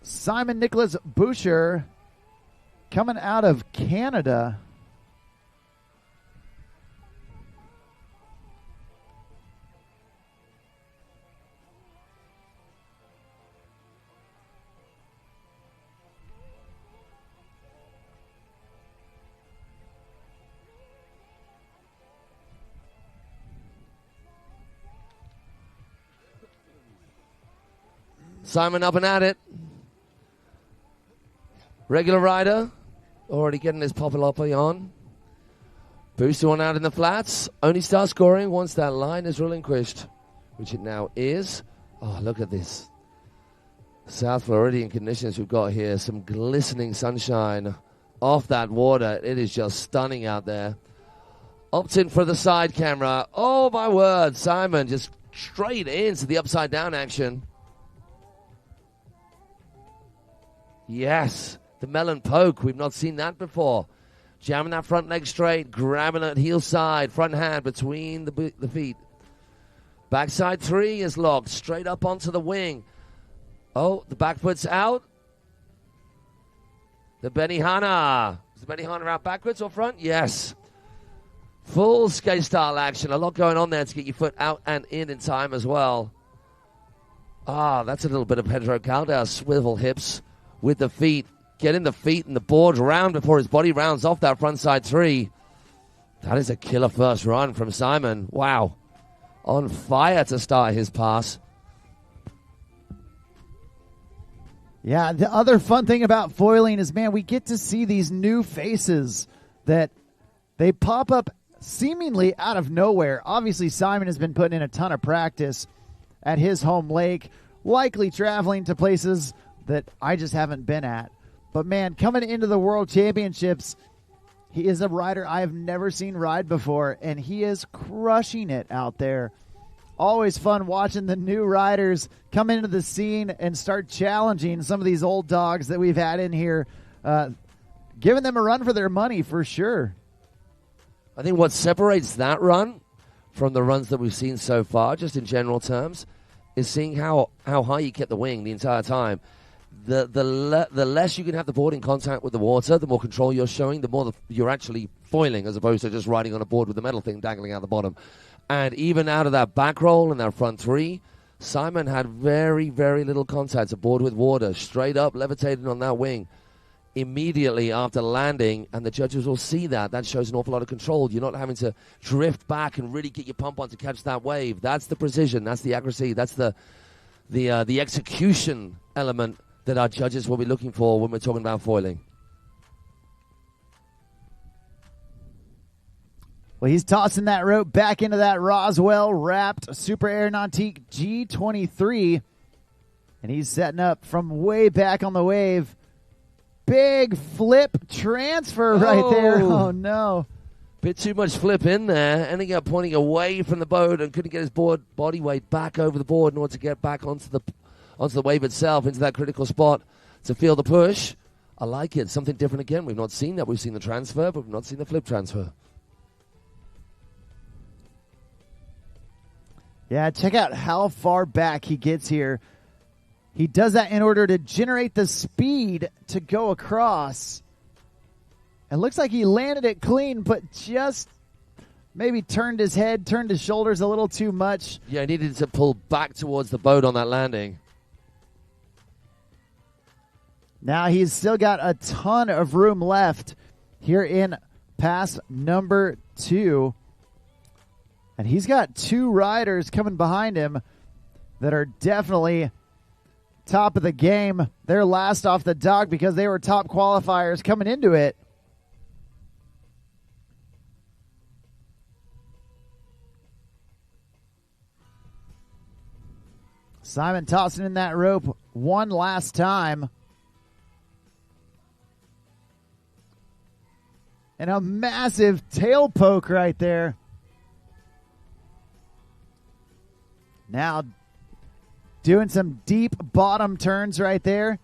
Simon Nicholas Boucher coming out of Canada. Simon up and at it. Regular rider. Already getting his Popoloppy on. Booster one out in the flats. Only starts scoring once that line is relinquished, which it now is. Oh, look at this. South Floridian conditions we've got here. Some glistening sunshine off that water. It is just stunning out there. Opting for the side camera. Oh, my word. Simon just straight into the upside down action. Yes, the melon poke. We've not seen that before. Jamming that front leg straight, grabbing that heel side, front hand between the feet. Backside 3 is locked, straight up onto the wing. Oh, the back foot's out. The Benihana. Is the Benihana out backwards or front? Yes. Full skate style action. A lot going on there to get your foot out and in time as well. That's a little bit of Pedro Caldas. Swivel hips with the feet. Getting the feet and the board round before his body rounds off that front side 3. That is a killer first run from Simon. Wow. On fire to start his pass. Yeah, the other fun thing about foiling is, man, we get to see these new faces that they pop up seemingly out of nowhere. Obviously, Simon has been putting in a ton of practice at his home lake, likely traveling to places that I just haven't been at. But, man, coming into the World Championships, he is a rider I have never seen ride before, and he is crushing it out there. Always fun watching the new riders come into the scene and start challenging some of these old dogs that we've had in here, giving them a run for their money for sure. I think what separates that run from the runs that we've seen so far, just in general terms, is seeing how high you kept the wing the entire time. The less you can have the board in contact with the water, the more control you're showing, the more you're actually foiling as opposed to just riding on a board with the metal thing dangling out the bottom. And even out of that back roll and that front 3, Simon had very, very little contact, a board with water, straight up, levitating on that wing immediately after landing, and the judges will see that. That shows an awful lot of control. You're not having to drift back and really get your pump on to catch that wave. That's the precision, that's the accuracy, that's the execution element that our judges will be looking for when we're talking about foiling. Well, he's tossing that rope back into that Roswell wrapped Super Air Nautique G23. And he's setting up from way back on the wave. Big flip transfer right there. Oh, no. Bit too much flip in there. Ending up pointing away from the boat and couldn't get his body weight back over the board in order to get back onto the wave itself, into that critical spot to feel the push. I like it. Something different again. We've not seen that. We've seen the transfer, but we've not seen the flip transfer. Yeah, check out how far back he gets here. He does that in order to generate the speed to go across. It looks like he landed it clean, but just maybe turned his head, turned his shoulders a little too much. Yeah, he needed to pull back towards the boat on that landing. Now he's still got a ton of room left here in pass number 2. And he's got 2 riders coming behind him that are definitely top of the game. They're last off the dock because they were top qualifiers coming into it. Simon tossing in that rope one last time. And a massive tail poke right there. Now doing some deep bottom turns right there.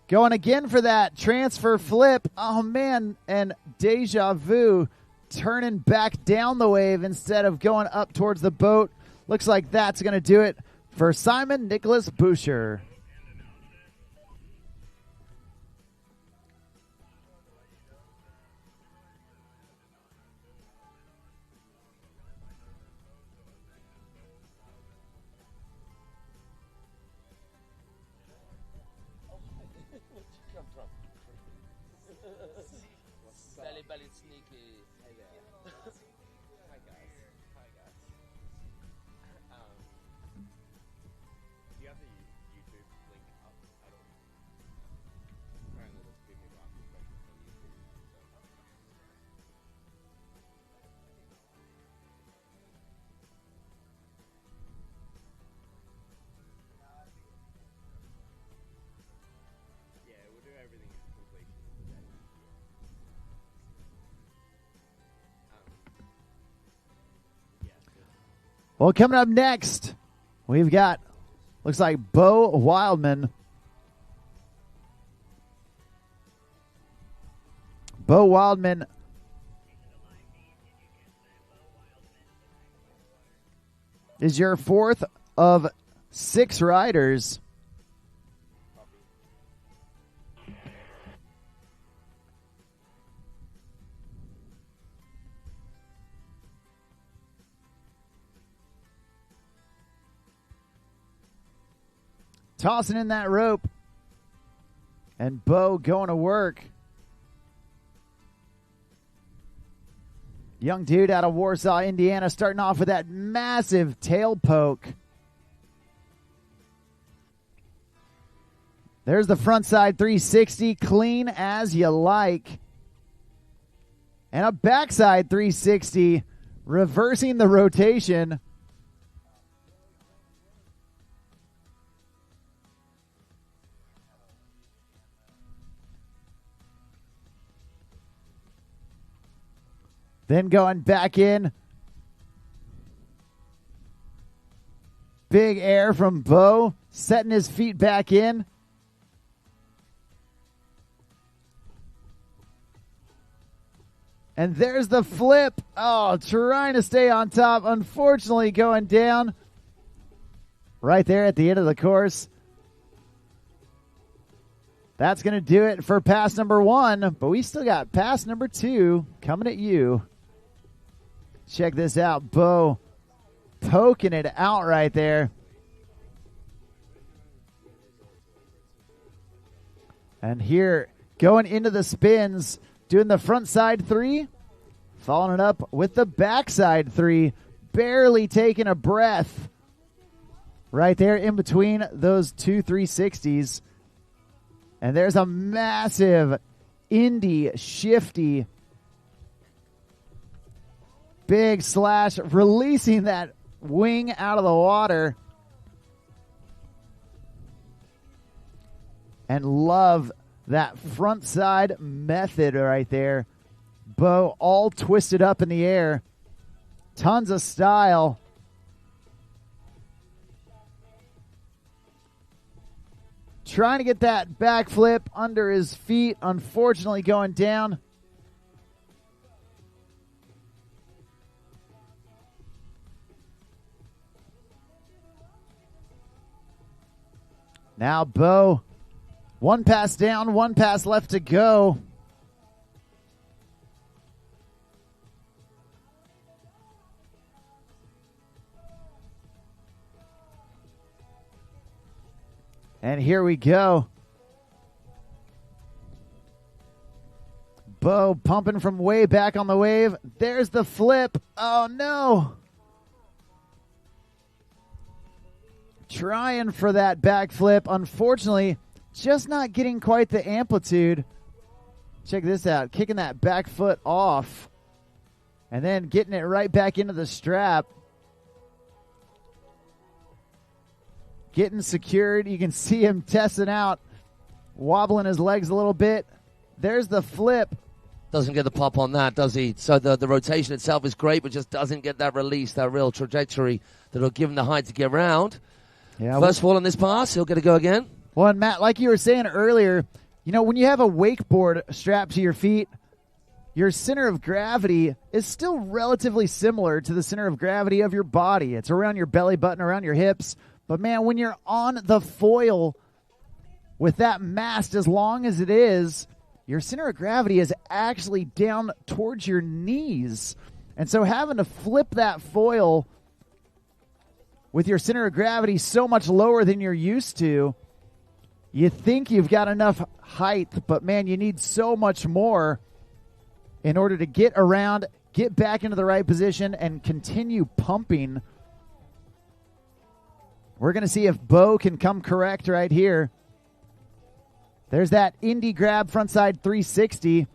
Going again for that transfer flip. Oh, man. And deja vu turning back down the wave instead of going up towards the boat. Looks like that's going to do it for Simon Nicholas Boucher. Belly sneaky. Hey there. Hi guys. Hi guys. Do you have the YouTube link up at all? Apparently there's people asking questions on YouTube. Yeah, we'll do everything in completion today. Well, coming up next, we've got, looks like Bo Wildman. Bo Wildman is your fourth of 6 riders. Tossing in that rope. And Bo going to work. Young dude out of Warsaw, Indiana, starting off with that massive tail poke. There's the front side 360, clean as you like. And a backside 360, reversing the rotation. Then going back in. Big air from Bo, setting his feet back in. And there's the flip. Oh, trying to stay on top. Unfortunately, going down right there at the end of the course. That's going to do it for pass number 1. But we still got pass number 2 coming at you. Check this out. Bo poking it out right there. And here, going into the spins, doing the front side 3, following it up with the backside 3, barely taking a breath right there in between those 2 360s. And there's a massive Indy shifty. Big slash, releasing that wing out of the water. And love that front side method right there. Bo all twisted up in the air. Tons of style. Trying to get that backflip under his feet. Unfortunately going down. Now Bo, 1 pass down, 1 pass left to go. And here we go. Bo pumping from way back on the wave. There's the flip. Oh, no. Trying for that backflip. Unfortunately, just not getting quite the amplitude. Check this out. Kicking that back foot off. And then getting it right back into the strap. Getting secured. You can see him testing out. Wobbling his legs a little bit. There's the flip. Doesn't get the pop on that, does he? So the rotation itself is great, but just doesn't get that release, that real trajectory that'll give him the height to get around. Yeah, first fall on this pass, he'll get to go again. Well, and Matt, like you were saying earlier, you know, when you have a wakeboard strapped to your feet, your center of gravity is still relatively similar to the center of gravity of your body. It's around your belly button, around your hips. But, man, when you're on the foil with that mast as long as it is, your center of gravity is actually down towards your knees. And so having to flip that foil with your center of gravity so much lower than you're used to, you think you've got enough height, but, man, you need so much more in order to get around, get back into the right position, and continue pumping. We're going to see if Bo can come correct right here. There's that Indy grab frontside 360.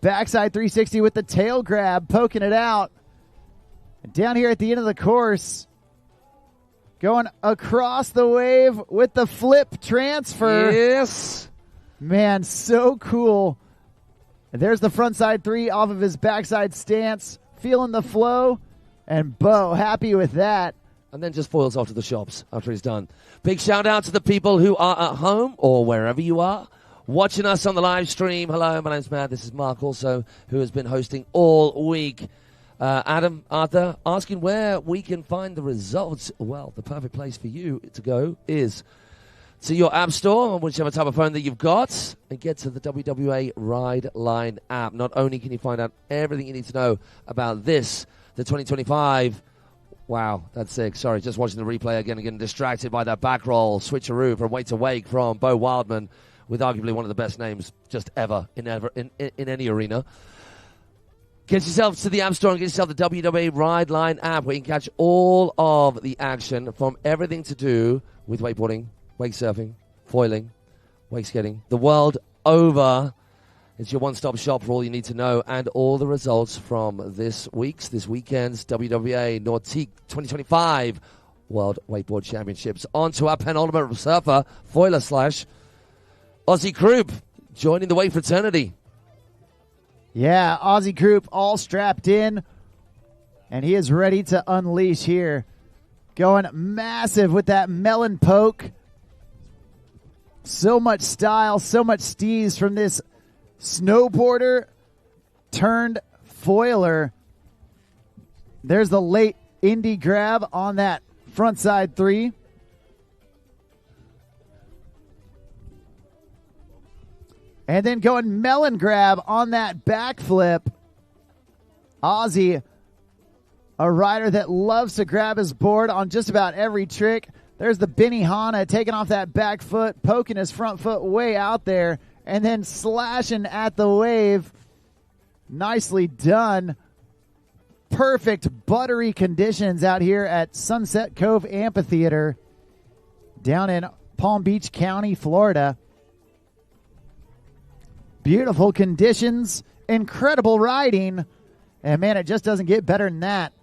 Backside 360 with the tail grab, poking it out. And down here at the end of the course, going across the wave with the flip transfer. Yes. Man, so cool. And there's the frontside 3 off of his backside stance. Feeling the flow. And Bo, happy with that. And then just foils off to the shops after he's done. Big shout out to the people who are at home or wherever you are watching us on the live stream. Hello, my name's Matt. This is Mark also, who has been hosting all week. Adam, Arthur, asking where we can find the results. Well, the perfect place for you to go is to your app store on whichever type of phone that you've got and get to the WWA Ride Line app. Not only can you find out everything you need to know about this, the 2025. Wow, that's sick. Sorry, just watching the replay again, getting distracted by that back roll switcheroo from wake to wake from Bo Wildman with arguably one of the best names just ever in any arena. Get yourself to the App Store and get yourself the WWA Ride Line app where you can catch all of the action from everything to do with wakeboarding, wake surfing, foiling, wake skating, the world over. It's your one-stop shop for all you need to know and all the results from this weekend's WWA Nautique 2025 World Wakeboard Championships. On to our penultimate surfer, foiler / Aussie Croup, joining the wake fraternity. Yeah, Aussie Croup all strapped in, and he is ready to unleash here. Going massive with that melon poke. So much style, so much steez from this snowboarder turned foiler. There's the late indie grab on that frontside 3. And then going melon grab on that backflip. Ozzy, a rider that loves to grab his board on just about every trick. There's the Benihana taking off that back foot, poking his front foot way out there, and then slashing at the wave. Nicely done. Perfect buttery conditions out here at Sunset Cove Amphitheater down in Palm Beach County, Florida. Beautiful conditions, incredible riding, and man, it just doesn't get better than that.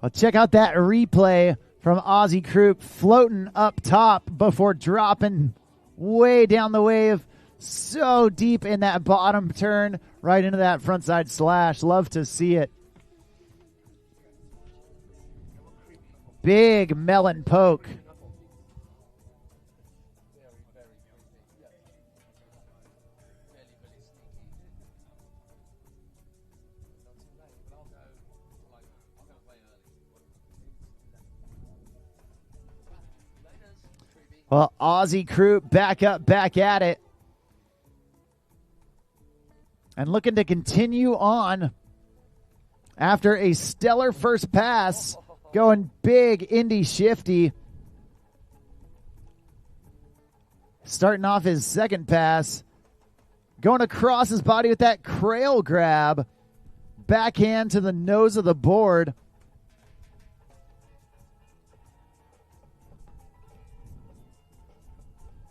Well, check out that replay from Aussie Croup floating up top before dropping way down the wave, so deep in that bottom turn, right into that frontside slash. Love to see it. Big melon poke. Well, Aussie Croup back up, back at it. And looking to continue on after a stellar first pass. Going big, indie shifty. Starting off his second pass. Going across his body with that crail grab. Backhand to the nose of the board.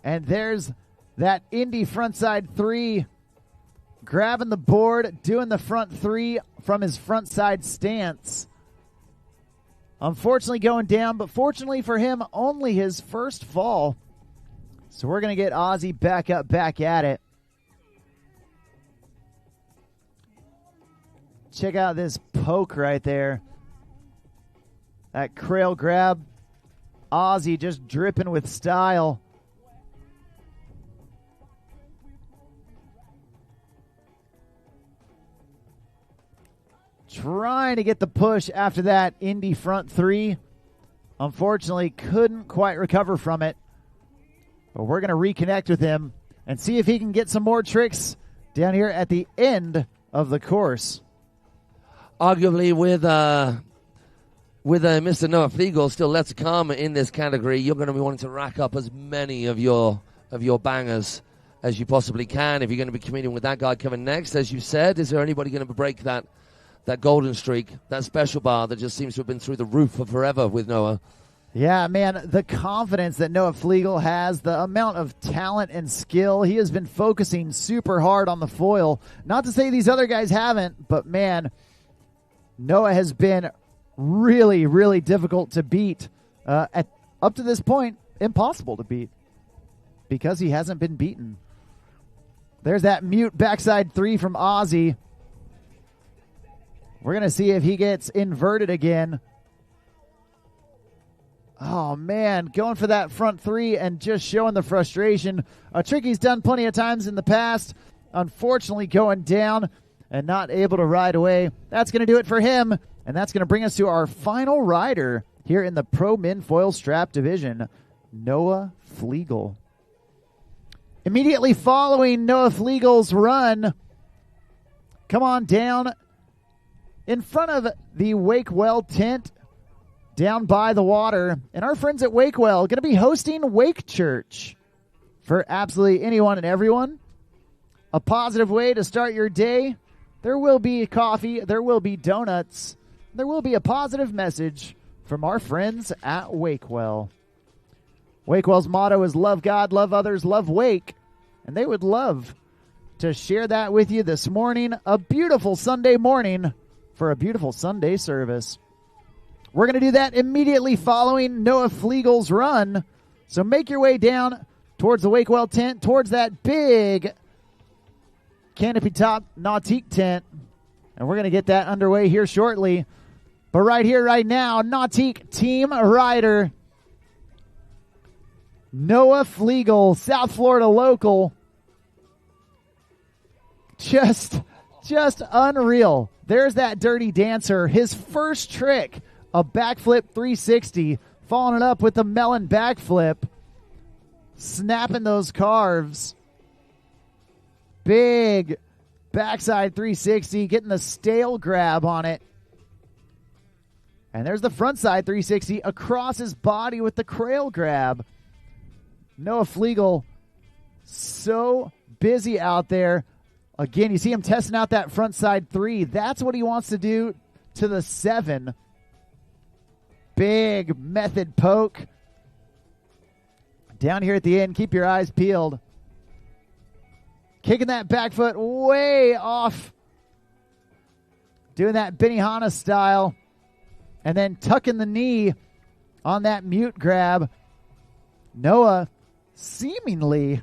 And there's that indie frontside 3. Grabbing the board, doing the front 3 from his frontside stance. Unfortunately going down, but fortunately for him, only his first fall. So we're going to get Ozzy back up, back at it. Check out this poke right there. That crail grab. Ozzy just dripping with style. Trying to get the push after that indie front 3. Unfortunately, couldn't quite recover from it. But we're going to reconnect with him and see if he can get some more tricks down here at the end of the course. Arguably with Mr. Noah Flegel still left to come in this category, you're going to be wanting to rack up as many of your bangers as you possibly can. If you're going to be competing with that guy coming next, as you said, is there anybody going to break that golden streak, that special bar that just seems to have been through the roof for forever with Noah? Yeah, man, the confidence that Noah Flegel has, the amount of talent and skill. He has been focusing super hard on the foil. Not to say these other guys haven't, but man, Noah has been really, really difficult to beat. Up to this point, impossible to beat because he hasn't been beaten. There's that mute backside 3 from Ozzy. We're going to see if he gets inverted again. Oh, man, going for that front three and just showing the frustration. A trick he's done plenty of times in the past. Unfortunately, going down and not able to ride away. That's going to do it for him, and that's going to bring us to our final rider here in the Pro Min Foil Strap Division, Noah Flegel. Immediately following Noah Flegel's run, come on down in front of the Wakewell tent down by the water. And our friends at Wakewell going to be hosting Wake Church for absolutely anyone and everyone. A positive way to start your day. There will be coffee. There will be donuts. There will be a positive message from our friends at Wakewell. Wakewell's motto is love God, love others, love Wake. And they would love to share that with you this morning. A beautiful Sunday morning for a beautiful Sunday service. We're going to do that immediately following Noah Flegel's run. So make your way down towards the Wakewell tent, towards that big canopy top Nautique tent. And we're going to get that underway here shortly. But right here, right now, Nautique team rider Noah Flegel, South Florida local. Just unreal. There's that Dirty Dancer. His first trick, a backflip 360, following it up with the melon backflip, snapping those carves. Big backside 360, getting the stale grab on it. And there's the frontside 360 across his body with the crail grab. Noah Flegel, so busy out there. Again, you see him testing out that frontside 3. That's what he wants to do to the 7. Big method poke. Down here at the end, keep your eyes peeled. Kicking that back foot way off. Doing that Benihana style. And then tucking the knee on that mute grab. Noah seemingly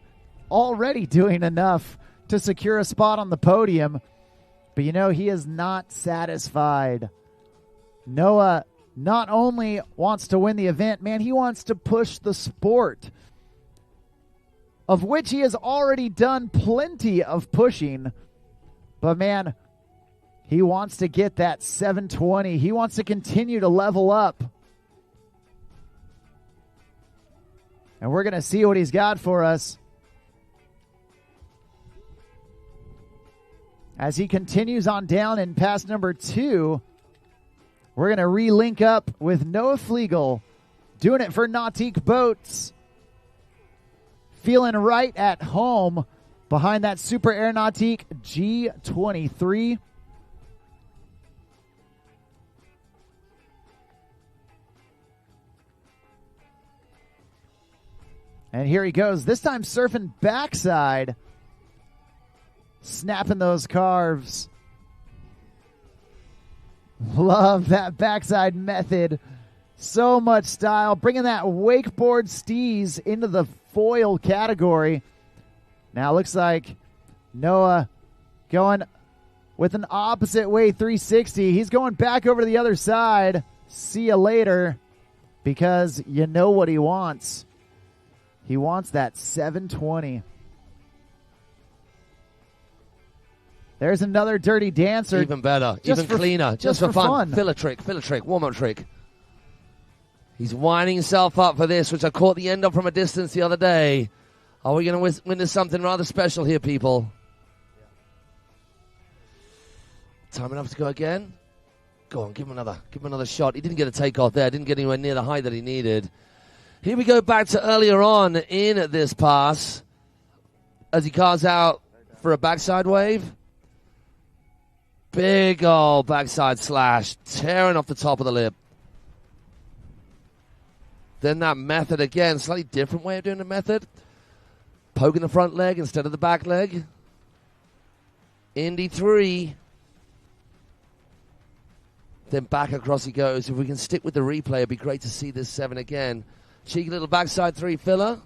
already doing enough to secure a spot on the podium. But you know, he is not satisfied. Noah not only wants to win the event, man, he wants to push the sport, of which he has already done plenty of pushing. But man, he wants to get that 720. He wants to continue to level up. And we're going to see what he's got for us as he continues on down in pass number 2. We're going to re-link up with Noah Flegel, doing it for Nautique Boats. Feeling right at home behind that Super Air Nautique G23. And here he goes, this time surfing backside. Snapping those carves. Love that backside method. So much style. Bringing that wakeboard steez into the foil category. Now looks like Noah going with an opposite way 360. He's going back over to the other side. See you later. Because you know what he wants. He wants that 720. There's another Dirty Dancer. Even better, even cleaner, just for fun. Fill a trick, warm-up trick. He's winding himself up for this, which I caught the end of from a distance the other day. Are we going to witness something rather special here, people? Time enough to go again? Go on, give him another shot. He didn't get a takeoff there. Didn't get anywhere near the height that he needed. Here we go back to earlier on in this pass as he carves out for a backside wave. Big old backside slash, tearing off the top of the lip. Then that method again, slightly different way of doing the method. Poking the front leg instead of the back leg. Indy 3. Then back across he goes. If we can stick with the replay, it'd be great to see this 7 again. Cheeky little backside 3 filler.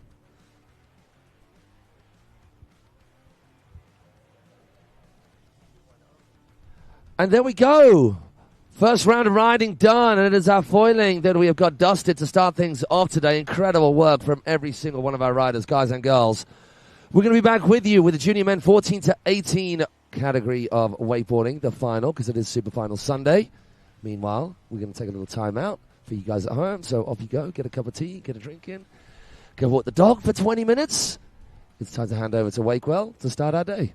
And there we go. First round of riding done, and it is our foiling that we have got dusted to start things off today. Incredible work from every single one of our riders, guys and girls. We're going to be back with you with the junior men 14 to 18 category of wakeboarding, the final, because it is Super Final Sunday. Meanwhile, we're going to take a little time out for you guys at home. So off you go, get a cup of tea, get a drink in, go walk the dog for 20 minutes. It's time to hand over to Wakewell to start our day.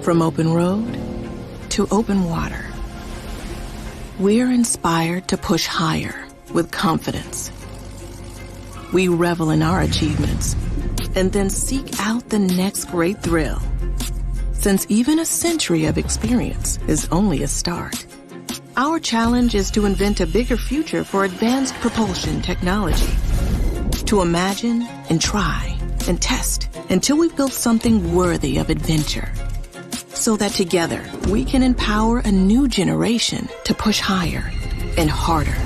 From open road to open water, we're inspired to push higher with confidence. We revel in our achievements and then seek out the next great thrill. Since even a century of experience is only a start, our challenge is to invent a bigger future for advanced propulsion technology. To imagine and try and test until we've built something worthy of adventure. So that together we can empower a new generation to push higher and harder.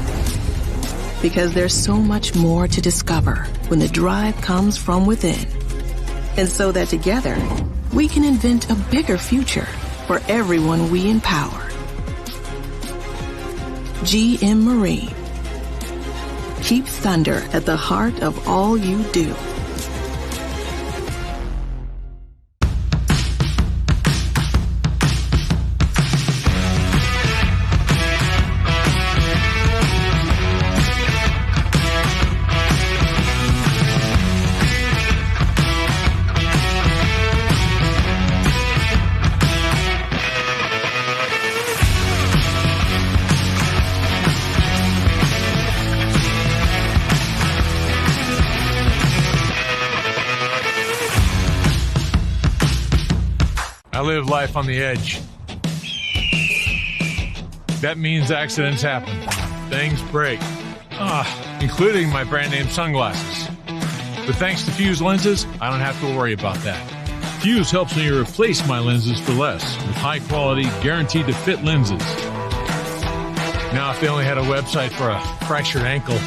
Because there's so much more to discover when the drive comes from within. And so that together we can invent a bigger future for everyone we empower. GM Marine. Keep thunder at the heart of all you do. I live life on the edge. That means accidents happen. Things break. Including my brand name sunglasses. But thanks to Fuse lenses, I don't have to worry about that. Fuse helps me replace my lenses for less with high quality, guaranteed to fit lenses. Now if they only had a website for a fractured ankle.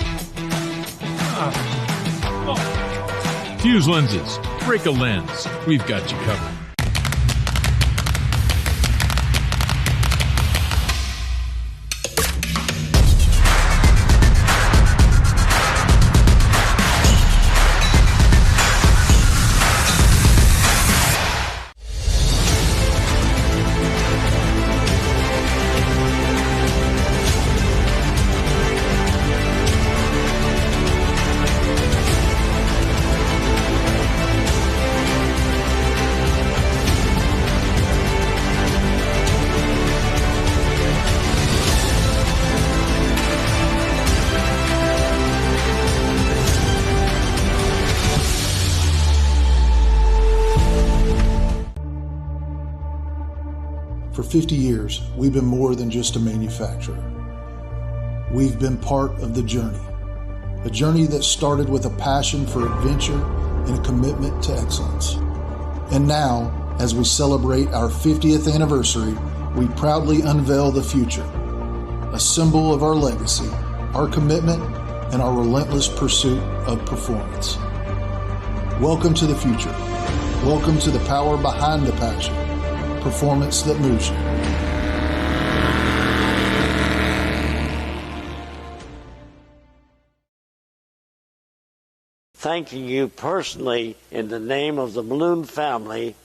Fuse lenses. Break a lens. We've got you covered. For 50 years, we've been more than just a manufacturer. We've been part of the journey, a journey that started with a passion for adventure and a commitment to excellence. And now, as we celebrate our 50th anniversary, we proudly unveil the future, a symbol of our legacy, our commitment, and our relentless pursuit of performance. Welcome to the future. Welcome to the power behind the passion. Performance that moves you. thanking you personally in the name of the Balloon family.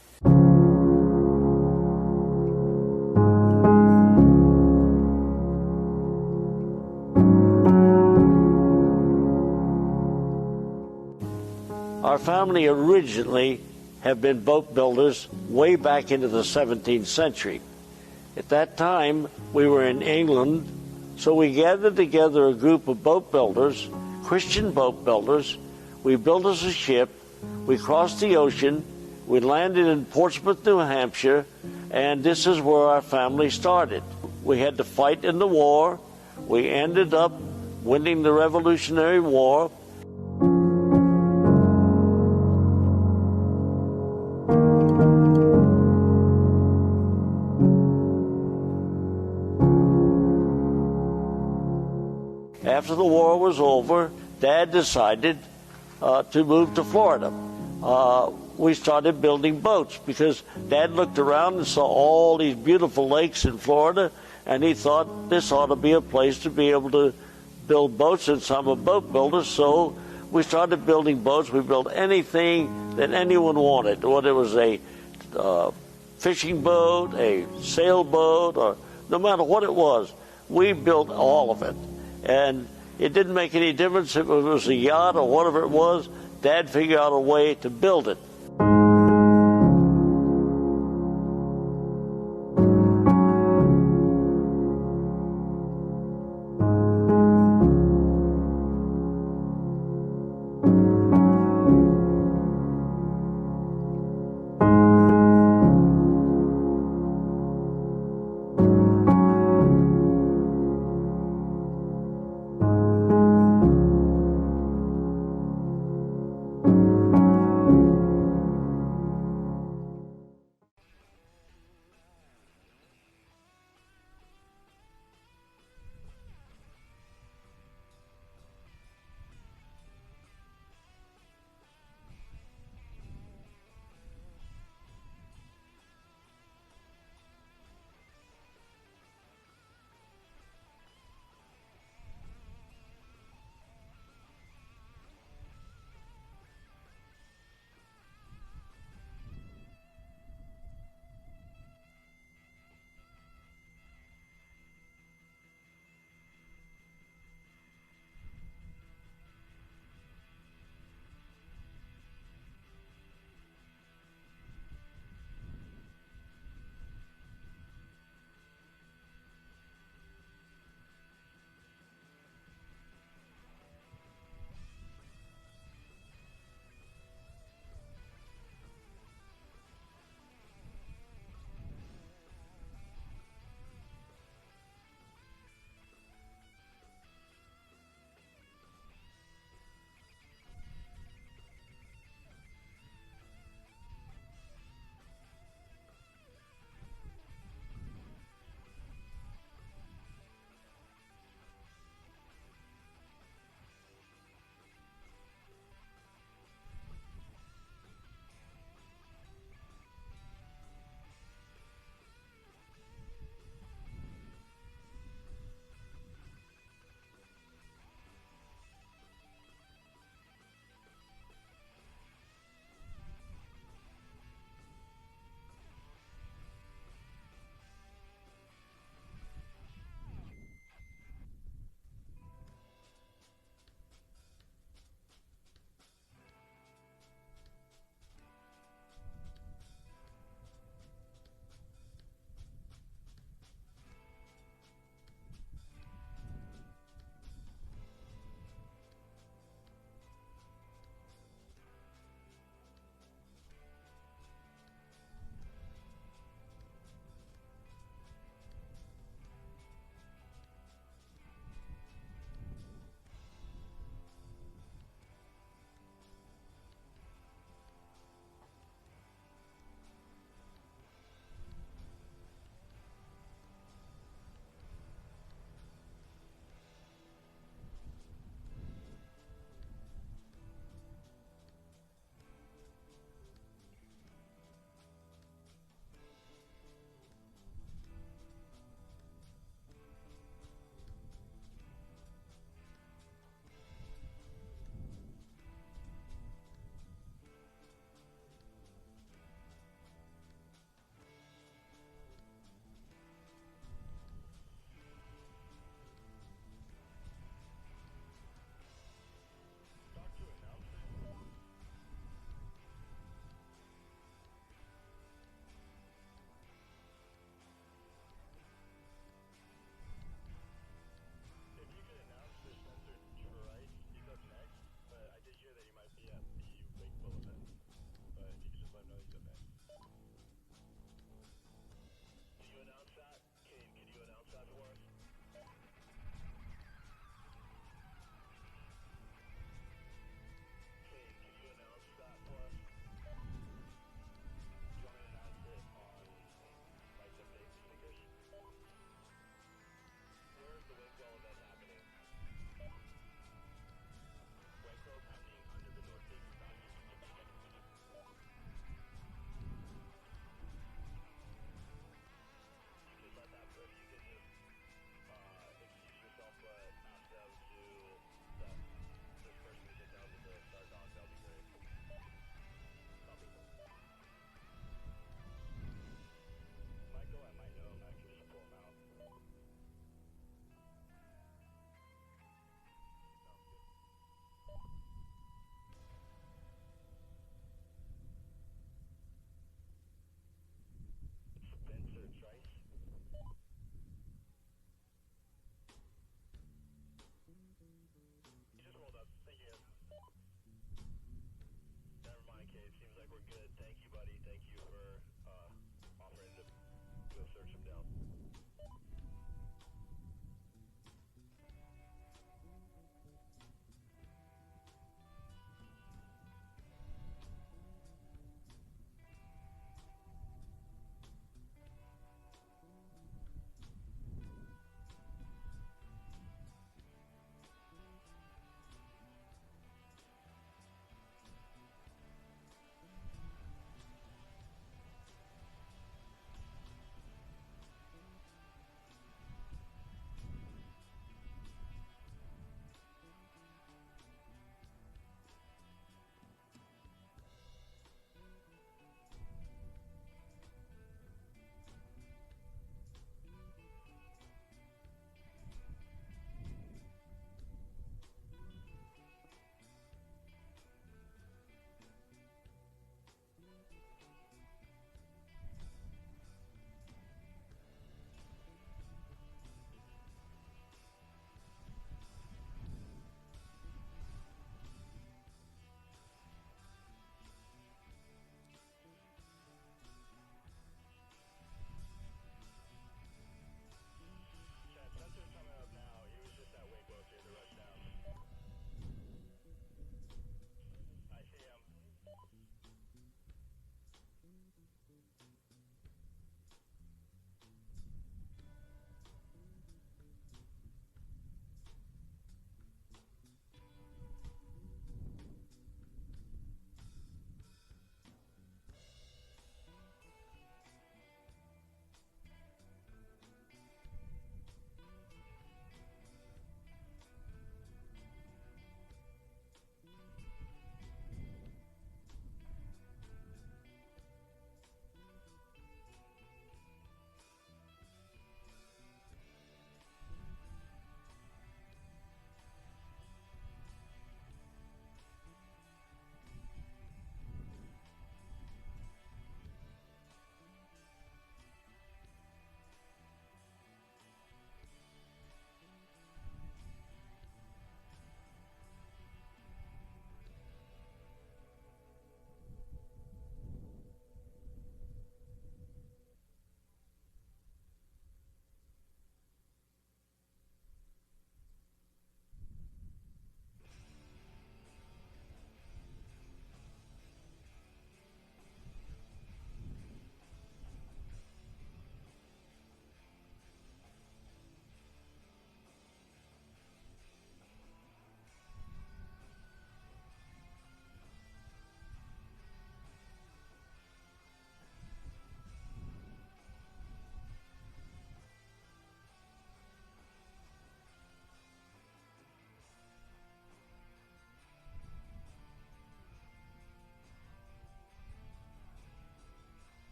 Our family originally have been boat builders way back into the 17th century. At that time, we were in England, so we gathered together a group of boat builders, Christian boat builders. We built us a ship, we crossed the ocean, we landed in Portsmouth, New Hampshire, and this is where our family started. We had to fight in the war. We ended up winning the Revolutionary War. After the war was over, Dad decided to move to Florida. We started building boats because Dad looked around and saw all these beautiful lakes in Florida, and he thought this ought to be a place to be able to build boats, since I'm a boat builder. So we started building boats. We built anything that anyone wanted, whether it was a fishing boat, a sailboat, or no matter what it was, we built all of it. And it didn't make any difference if it was a yacht or whatever it was. Dad figured out a way to build it.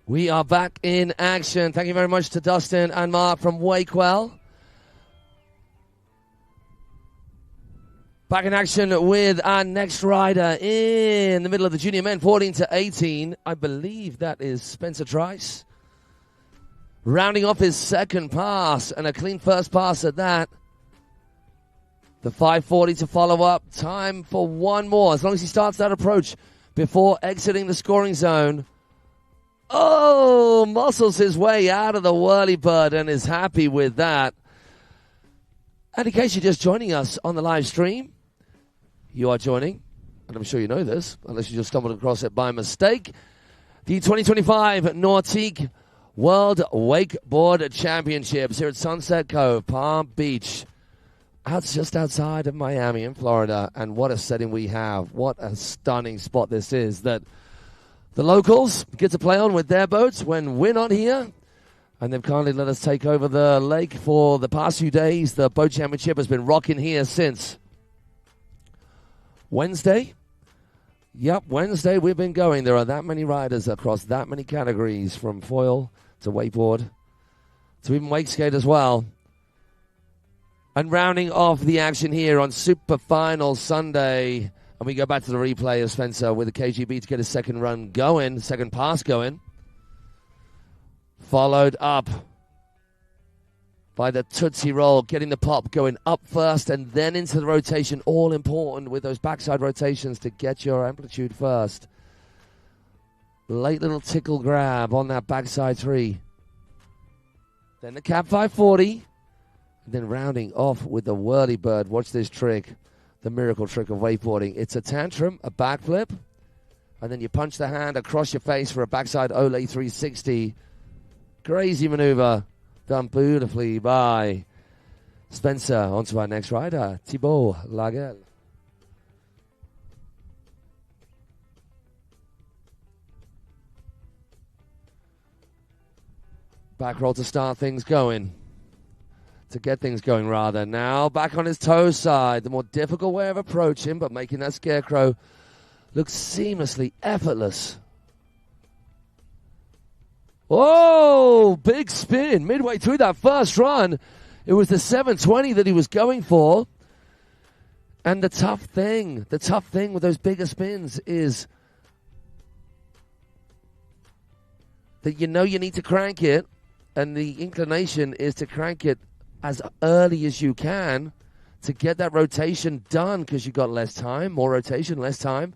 We are back in action. Thank you very much to Dustin and Mark from Wakewell. Back in action with our next rider in the middle of the junior men, 14 to 18. I believe that is Spencer Trice. Rounding off his second pass, and a clean first pass at that. The 540 to follow up. Time for one more, as long as he starts that approach before exiting the scoring zone. Oh, muscles his way out of the whirlybird and is happy with that. And in case you're just joining us on the live stream, you are joining, and I'm sure you know this, unless you just stumbled across it by mistake, the 2025 Nautique World Wakeboard Championships here at Sunset Cove, Palm Beach. Just outside of Miami in Florida. And what a setting we have. What a stunning spot this is that the locals get to play on with their boats when we're not here. And they've kindly let us take over the lake for the past few days. The boat championship has been rocking here since Wednesday. Yep, Wednesday we've been going. There are that many riders across that many categories, from foil to wakeboard to even wake skate as well. And rounding off the action here on Super Final Sunday. And we go back to the replay of Spencer with the KGB to get his second run going, second pass going. Followed up by the Tootsie Roll, getting the pop, going up first and then into the rotation. All important with those backside rotations to get your amplitude first. Late little tickle grab on that backside three. Then the cap 540. And then rounding off with the whirlybird. Watch this trick. The miracle trick of wakeboarding. It's a tantrum, a backflip, and then you punch the hand across your face for a backside Olay 360. Crazy maneuver done beautifully by Spencer. On to our next rider, Thibaut Lagel. Back roll to start things going. To get things going, rather. Now back on his toe side. The more difficult way of approaching, but making that scarecrow look seamlessly effortless. Oh, big spin. Midway through that first run, it was the 720 that he was going for. And the tough thing with those bigger spins is that you know you need to crank it, and the inclination is to crank it as early as you can to get that rotation done, because you've got less time, more rotation, less time.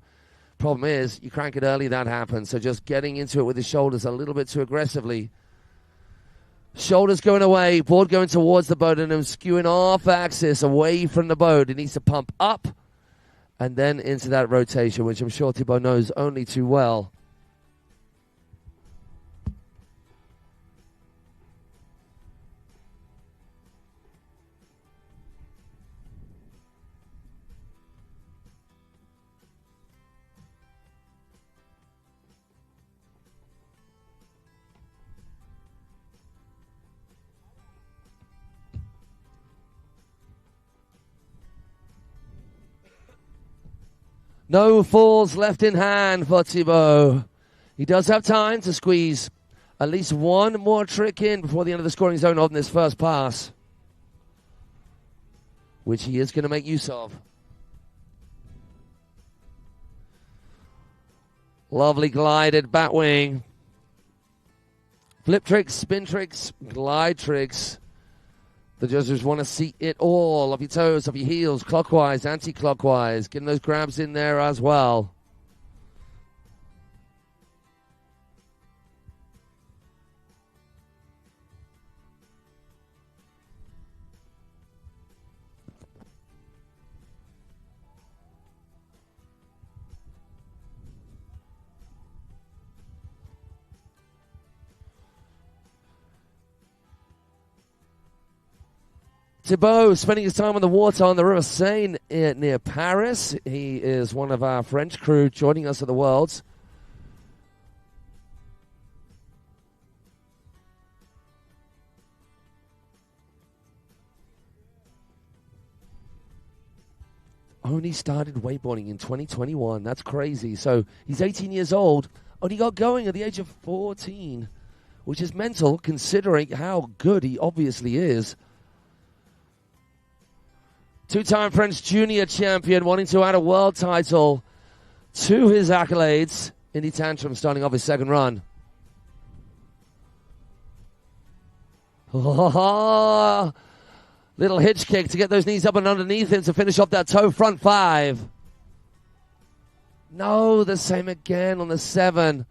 Problem is, you crank it early, that happens. So just getting into it with his shoulders a little bit too aggressively. Shoulders going away, board going towards the boat, and him skewing off axis away from the boat. He needs to pump up and then into that rotation, which I'm sure Thibaut knows only too well. No falls left in hand for Thibaut. He does have time to squeeze at least one more trick in before the end of the scoring zone on this first pass, which he is going to make use of. Lovely glided batwing. Flip tricks, spin tricks, glide tricks. The judges want to see it all. Off your toes, off your heels, clockwise, anti-clockwise. Getting those grabs in there as well. Thibaut spending his time on the water on the River Seine near Paris. He is one of our French crew joining us at the Worlds. Only started wakeboarding in 2021. That's crazy. So he's 18 years old. only got going at the age of 14, which is mental considering how good he obviously is. Two-time French junior champion, wanting to add a world title to his accolades. Indy Tantrum starting off his second run. Oh, little hitch kick to get those knees up and underneath him to finish off that toe front 5. No, the same again on the 7.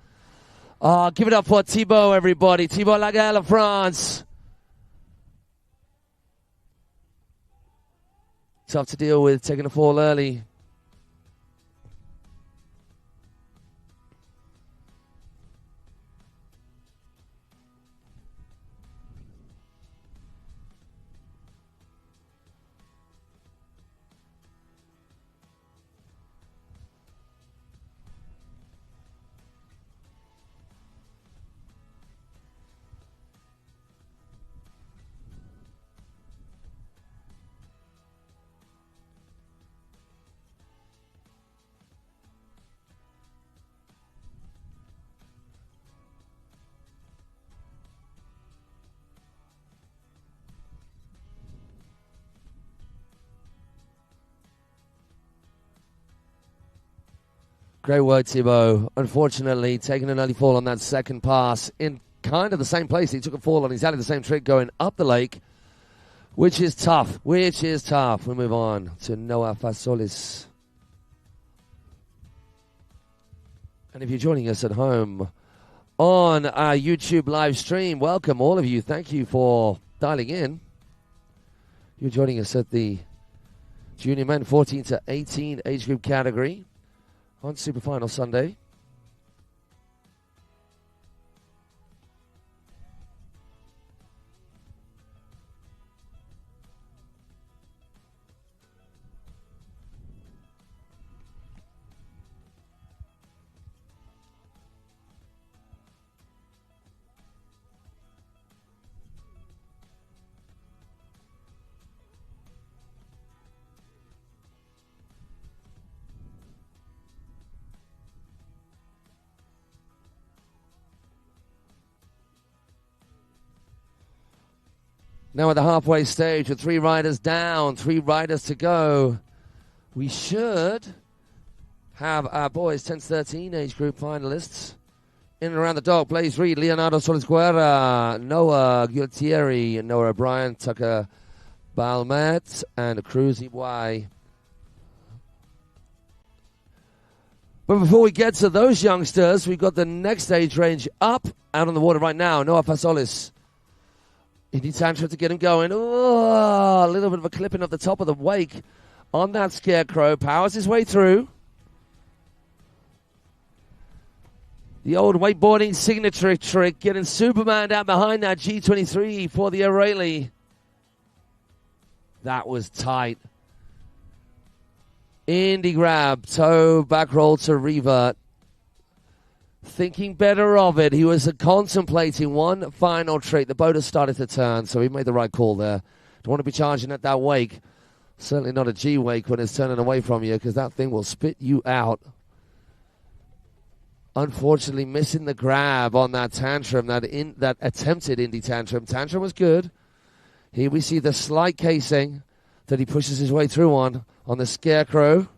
Oh, give it up for Thibaut, everybody. Thibaut Lagale of France. Tough to deal with, taking a fall early. Great work, Thibaut. Unfortunately, taking an early fall on that second pass in kind of the same place. He took a fall on exactly the same trick going up the lake, which is tough. We move on to Noah Fasolis. And if you're joining us at home on our YouTube live stream, welcome all of you. Thank you for dialing in. You're joining us at the Junior Men 14 to 18 age group category on Super Final Sunday. Now at the halfway stage with 3 riders down, 3 riders to go. We should have our boys 10-13 age group finalists. In and around the dock, Blaze Reed, Leonardo Solis Guerra, Noah Gualtieri, Noah O'Brien, Tucker Balmet, and Cruz Iwai. But before we get to those youngsters, we've got the next age range up, out on the water right now. Noah Fasolis. Indy Tantrum to get him going. Oh, a little bit of a clipping of the top of the wake on that scarecrow. Powers his way through. The old wakeboarding signature trick, getting Superman down behind that G23 for the O'Reilly. That was tight. Indy grab, toe, back roll to revert. Thinking better of it. He was contemplating one final trick. The boat has started to turn, so he made the right call there. Don't want to be charging at that wake. Certainly not a G wake when it's turning away from you, because that thing will spit you out. Unfortunately, missing the grab on that tantrum, that attempted Indy Tantrum. Tantrum was good. Here we see the slight casing that he pushes his way through on the scarecrow.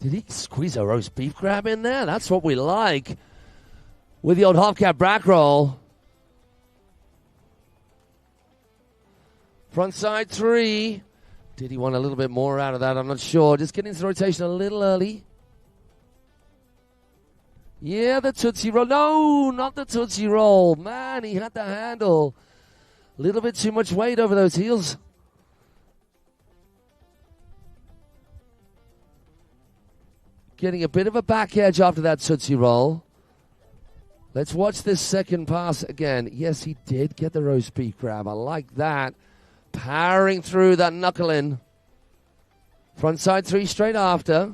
Did he squeeze a roast beef grab in there? That's what we like. With the old half cab back roll. Frontside 3. Did he want a little bit more out of that? I'm not sure. Just getting into the rotation a little early. Yeah, the Tootsie Roll. No, not the Tootsie Roll. Man, he had the handle. A little bit too much weight over those heels. Getting a bit of a back edge after that Tootsie Roll. Let's watch this second pass again. Yes, he did get the roast beef grab. I like that. Powering through that knuckle in. Frontside 3 straight after.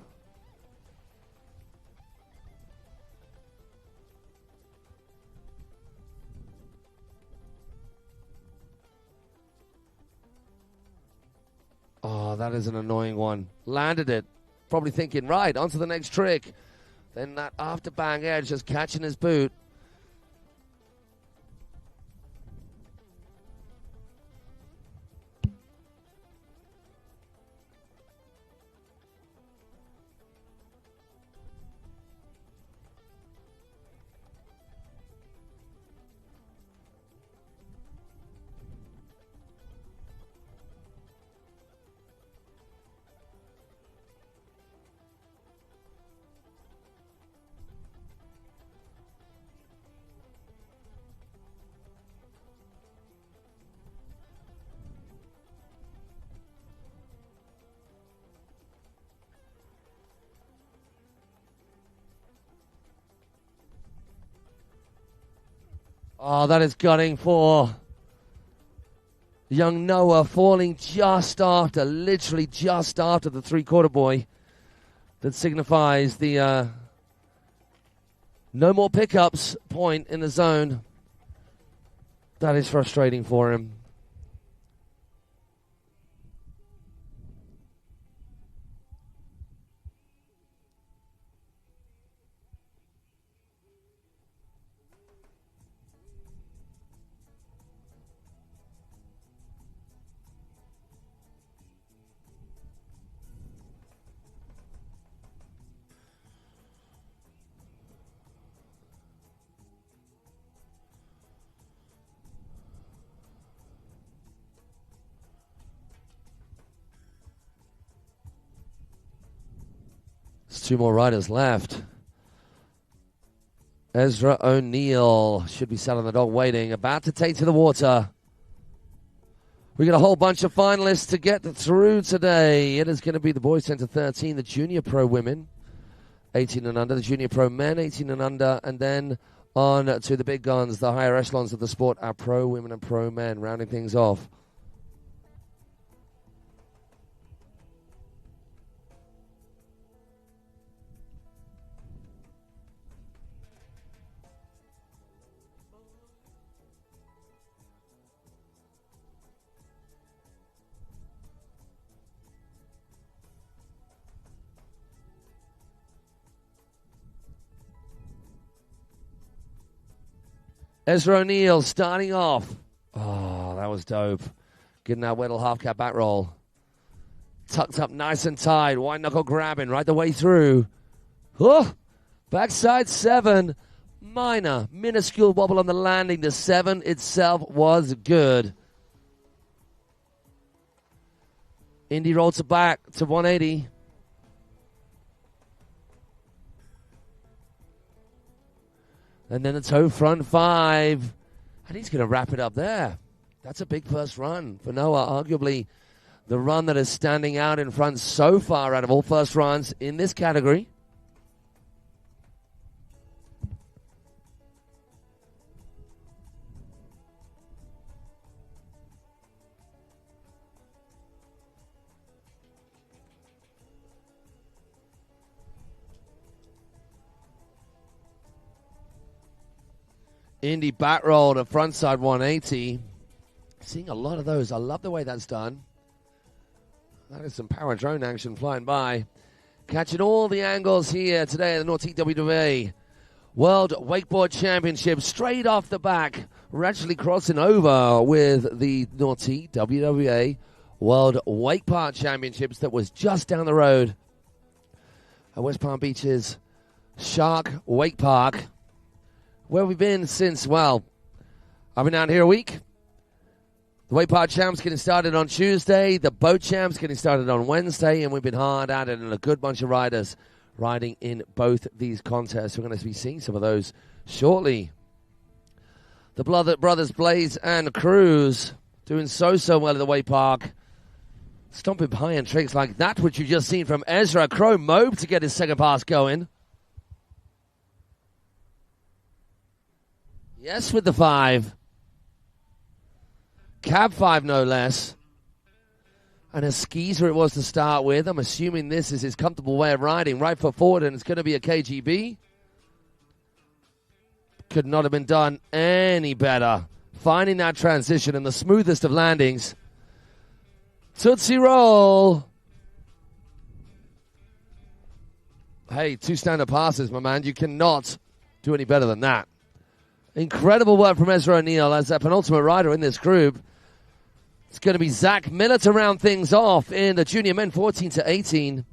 Oh, that is an annoying one. Landed it. Probably thinking, right, on to the next trick. Then that after bang edge just catching his boot. Oh, that is gutting for young Noah, falling just after, literally just after the three-quarter buoy. That signifies the no more pickups point in the zone. That is frustrating for him. There's two more riders left. Ezra O'Neill should be sat on the dock waiting, about to take to the water. We got a whole bunch of finalists to get through today. It is going to be the boys 10 to 13, the junior pro women 18 and under, the junior pro men 18 and under, and then on to the big guns, the higher echelons of the sport, our pro women and pro men, rounding things off. Ezra O'Neill starting off. Oh, that was dope. Getting that Weddle half cap back roll. Tucked up nice and tight. Wide knuckle grabbing right the way through. Oh, backside 7. Minuscule wobble on the landing. The 7 itself was good. Indy rolls it back to 180. And then the toe front 5. And he's going to wrap it up there. That's a big first run for Noah. Arguably the run that is standing out in front so far out of all first runs in this category. Indy back roll to frontside 180. Seeing a lot of those. I love the way that's done. That is some power drone action flying by. Catching all the angles here today at the Nautique WWA World Wakeboard Championship. Straight off the back. We're actually crossing over with the Nautique WWA World Wake Park Championships that was just down the road at West Palm Beach's Shark Wake Park. Where we've been since, well, I've been down here a week. The Wake Park Champs getting started on Tuesday. The Boat Champs getting started on Wednesday. And we've been hard at it and a good bunch of riders riding in both these contests. We're going to be seeing some of those shortly. The brothers Blaze and Cruz doing so well at the Wake Park. Stomping high-end tricks like that, which you've just seen from Ezra Crow Mobe to get his second pass going. Yes, with the 5. Cab 5, no less. And a skeezer it was to start with. I'm assuming this is his comfortable way of riding. Right foot forward, and it's going to be a KGB. Could not have been done any better. Finding that transition and the smoothest of landings. Tootsie Roll. Hey, 2 standard passes, my man. You cannot do any better than that. Incredible work from Ezra O'Neill as a penultimate rider in this group. It's going to be Zach Miller to round things off in the junior men 14 to 18.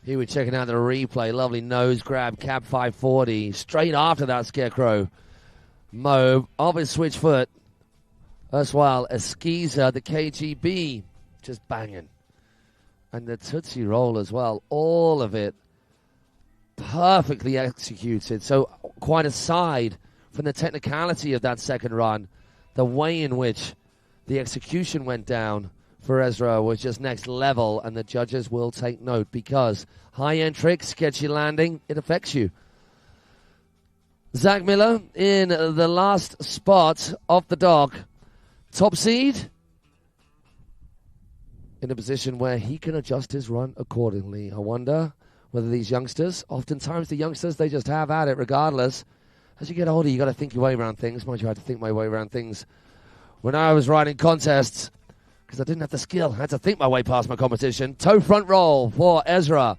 Here we're checking out the replay. Lovely nose grab, cab 540. Straight after that Scarecrow Mobe of his switch foot. As well as Skeezer, the KGB, just banging. And the Tootsie Roll as well. All of it perfectly executed. So quite aside from the technicality of that second run, the way in which the execution went down for Ezra was just next level, and the judges will take note because high-end tricks, sketchy landing, it affects you. Zach Miller in the last spot off the dock. Top seed in a position where he can adjust his run accordingly. I wonder whether these youngsters, oftentimes the youngsters, they just have at it regardless. As you get older, you got to think your way around things. Mind you, I had to think my way around things when I was riding contests, because I didn't have the skill. I had to think my way past my competition. Toe front roll for Ezra.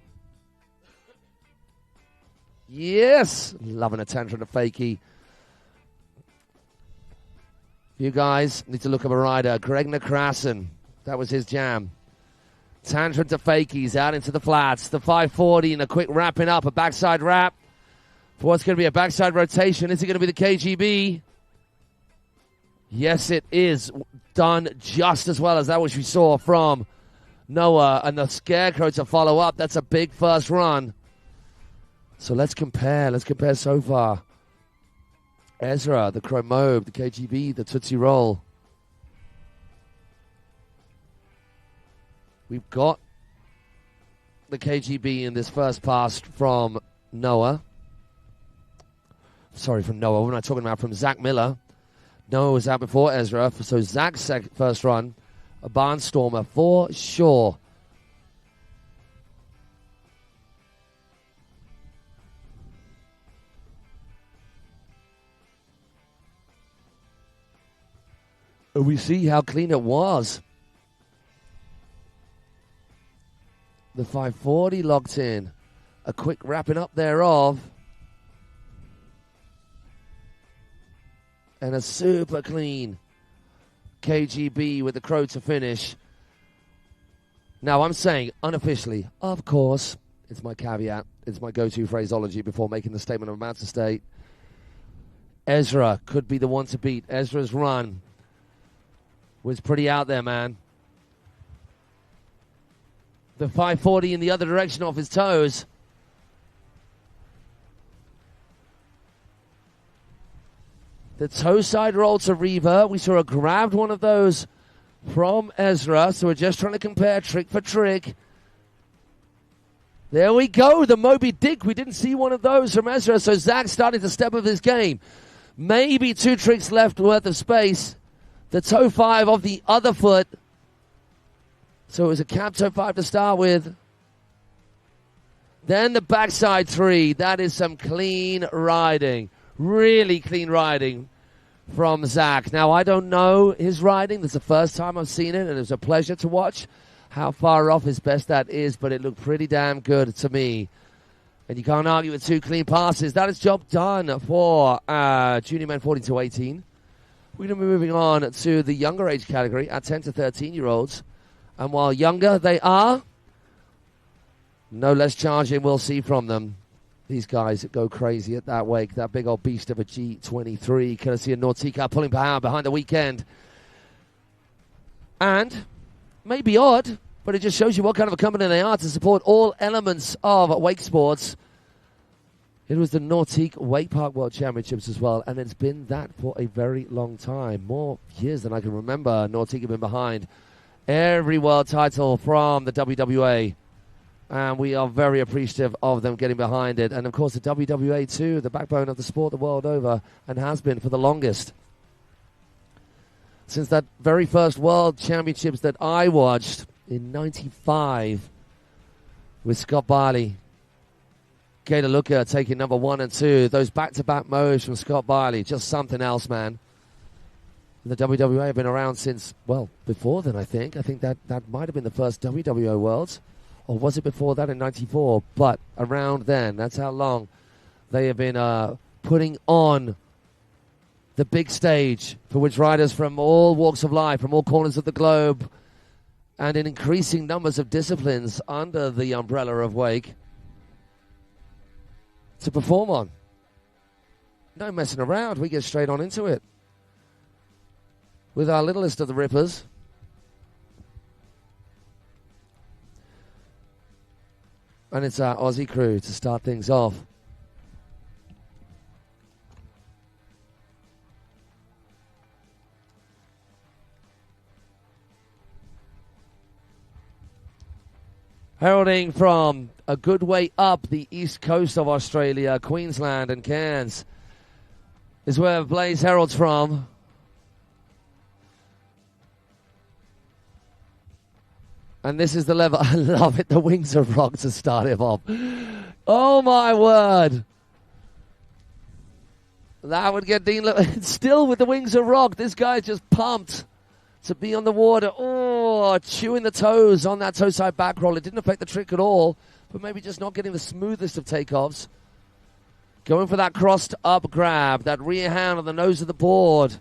Yes! Loving a tantrum to fakie. You guys need to look up a rider. Greg Nekrasen. That was his jam. Tantrum to fakies out into the flats. The 540 and a quick wrapping up. A backside wrap. For what's going to be a backside rotation. Is it going to be the KGB? Yes, it is. Done just as well as that which we saw from Noah, and the Scarecrow to follow up. That's a big first run. So let's compare. Let's compare so far. Ezra, the Crow Mobe, the KGB, the Tootsie Roll. We've got the KGB in this first pass from Noah. Sorry, from Noah. What am I talking about? From Zach Miller. Noah was out before Ezra, so Zach's first run, a barnstormer for sure. And we see how clean it was. The 540 locked in. A quick wrapping up thereof. And a super clean KGB with the Crow to finish. Now, I'm saying unofficially, of course, it's my caveat, it's my go-to phraseology before making the statement I'm about to state. Ezra could be the one to beat. Ezra's run was pretty out there, man. The 540 in the other direction off his toes. The toe side roll to revert. We saw a grabbed one of those from Ezra. So we're just trying to compare trick for trick. There we go. The Moby Dick. We didn't see one of those from Ezra. So Zach starting to step up his game. Maybe 2 tricks left worth of space. The toe 5 of the other foot. So it was a cab toe 5 to start with. Then the backside 3. That is some clean riding. Really clean riding from Zach. Now, I don't know his riding. This is the first time I've seen it, and it was a pleasure to watch how far off his best that is, but it looked pretty damn good to me. And you can't argue with 2 clean passes. That is job done for junior men 14 to 18. We're going to be moving on to the younger age category at 10 to 13-year-olds. And while younger they are, no less charging we'll see from them. These guys go crazy at that wake. That big old beast of a G23, courtesy of Nautique pulling power behind the weekend. And, maybe odd, but it just shows you what kind of a company they are to support all elements of wake sports. It was the Nautique Wake Park World Championships as well, and it's been that for a very long time. More years than I can remember. Nautique have been behind every world title from the WWA. And we are very appreciative of them getting behind it. And, of course, the WWA, too, the backbone of the sport the world over, and has been for the longest. Since that very first World Championships that I watched in '95 with Scott Barley. Gator Looker taking number 1 and 2. Those back-to-back moves from Scott Barley, just something else, man. The WWA have been around since, well, before then, I think. I think that might have been the first WWA Worlds. Or was it before that in '94? But around then, that's how long they have been putting on the big stage for which riders from all walks of life, from all corners of the globe, and in increasing numbers of disciplines under the umbrella of wake, to perform on. No messing around. We get straight on into it with our littlest of the rippers. And it's our Aussie crew to start things off. Heralding from a good way up the east coast of Australia, Queensland and Cairns is where Blaze heralds from. And this is the level. I love it. The wings of rock to start him off. Oh, my word. That would get Dean. Still with the wings of rock. This guy's just pumped to be on the water. Oh, chewing the toes on that toe side back roll. It didn't affect the trick at all, but maybe just not getting the smoothest of takeoffs. Going for that crossed up grab, that rear hand on the nose of the board.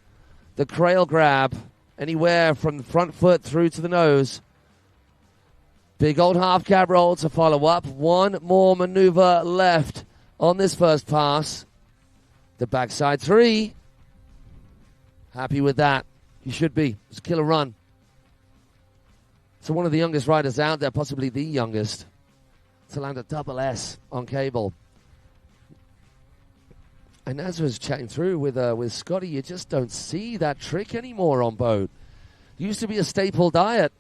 The crail grab, anywhere from the front foot through to the nose. Big old half cab roll to follow up. One more maneuver left on this first pass. The backside 3. Happy with that. You should be. It's a killer run. So one of the youngest riders out there, possibly the youngest, to land a double S on cable. And as I was chatting through with Scotty, you just don't see that trick anymore on boat. It used to be a staple diet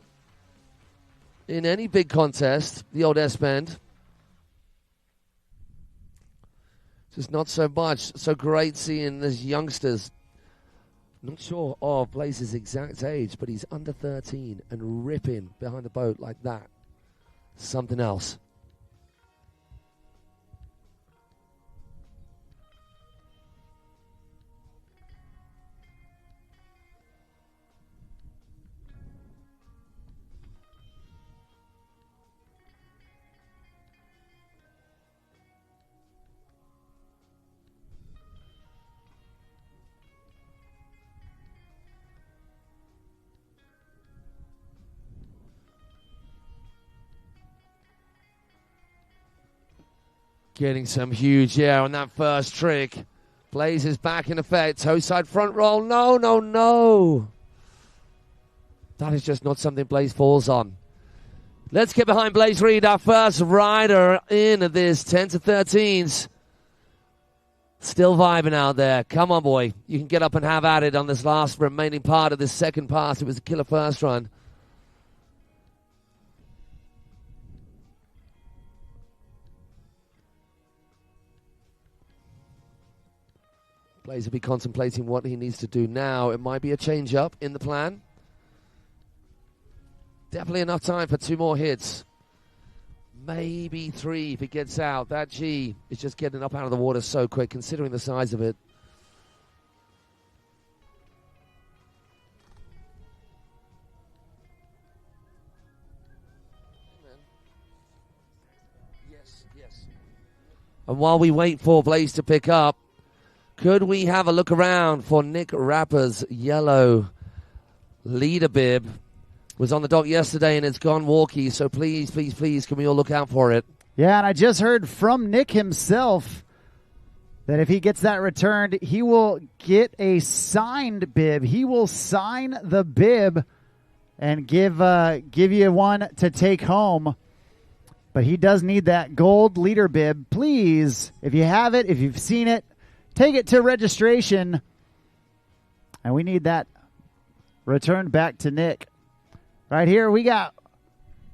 in any big contest, the old S-bend. Just not so much. So great seeing these youngsters. Not sure of Blaze's exact age, but he's under 13 and ripping behind the boat like that. Something else. Getting some huge air on that first trick. Blaze is back in effect. Toe side front roll. No, no, no. That is just not something Blaze falls on. Let's get behind Blaze Reed, our first rider in this 10 to 13s. Still vibing out there. Come on, boy. You can get up and have at it on this last remaining part of this second pass. It was a killer first run. Blaze will be contemplating what he needs to do now. It might be a change-up in the plan. Definitely enough time for 2 more hits. maybe 3 if it gets out. That G is just getting up out of the water so quick, considering the size of it. Yes. And while we wait for Blaze to pick up, could we have a look around for Nick Rapper's yellow leader bib? Was on the dock yesterday and it's gone walkie, so please, can we all look out for it? Yeah, and I just heard from Nick himself that if he gets that returned, he will get a signed bib. He will sign the bib and give you one to take home. But he does need that gold leader bib. Please, if you have it, if you've seen it, take it to registration. And we need that returned back to Nick. Right here, we got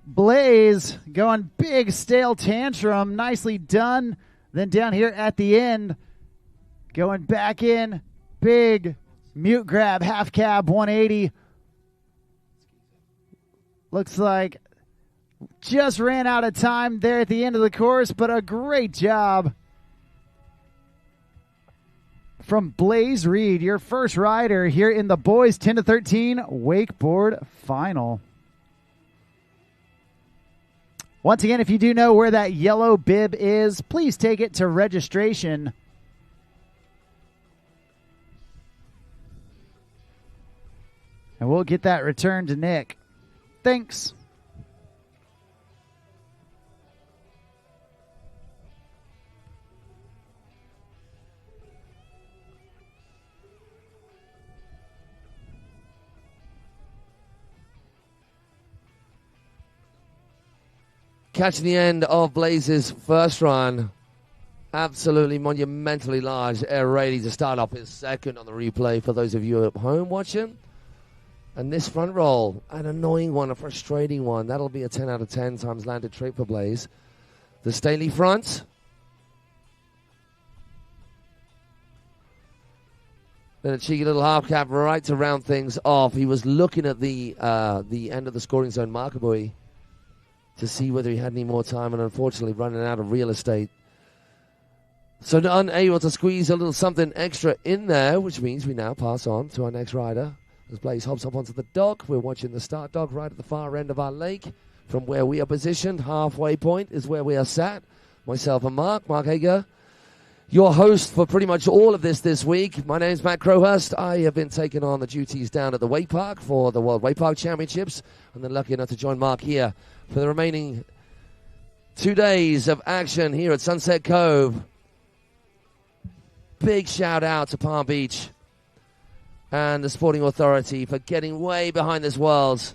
Blaze going big stale tantrum. Nicely done. Then down here at the end, going back in, big mute grab, half cab 180. Looks like just ran out of time there at the end of the course, but a great job from Blaze Reed, your first rider here in the boys 10-13 wakeboard final. Once again, if you do know where that yellow bib is, please take it to registration. And we'll get that returned to Nick. Thanks. Catching the end of Blaze's first run. Absolutely monumentally large air ready to start off his second on the replay for those of you at home watching. And this front roll, an annoying one, a frustrating one. That'll be a 10 out of 10 times landed trick for Blaze. The Staley front. Then a cheeky little half cap right to round things off. He was looking at the end of the scoring zone marker buoy to see whether he had any more time, and unfortunately running out of real estate. So unable to squeeze a little something extra in there, which means we now pass on to our next rider. As Blaze hops up onto the dock, we're watching the start dock right at the far end of our lake. From where we are positioned, halfway point is where we are sat. Myself and Mark Hager, your host for pretty much all of this week. My name's Matt Crowhurst. I have been taking on the duties down at the Wake Park for the World Wake Park Championships, and then lucky enough to join Mark here for the remaining 2 days of action here at Sunset Cove. Big shout out to Palm Beach and the Sporting Authority for getting way behind this world,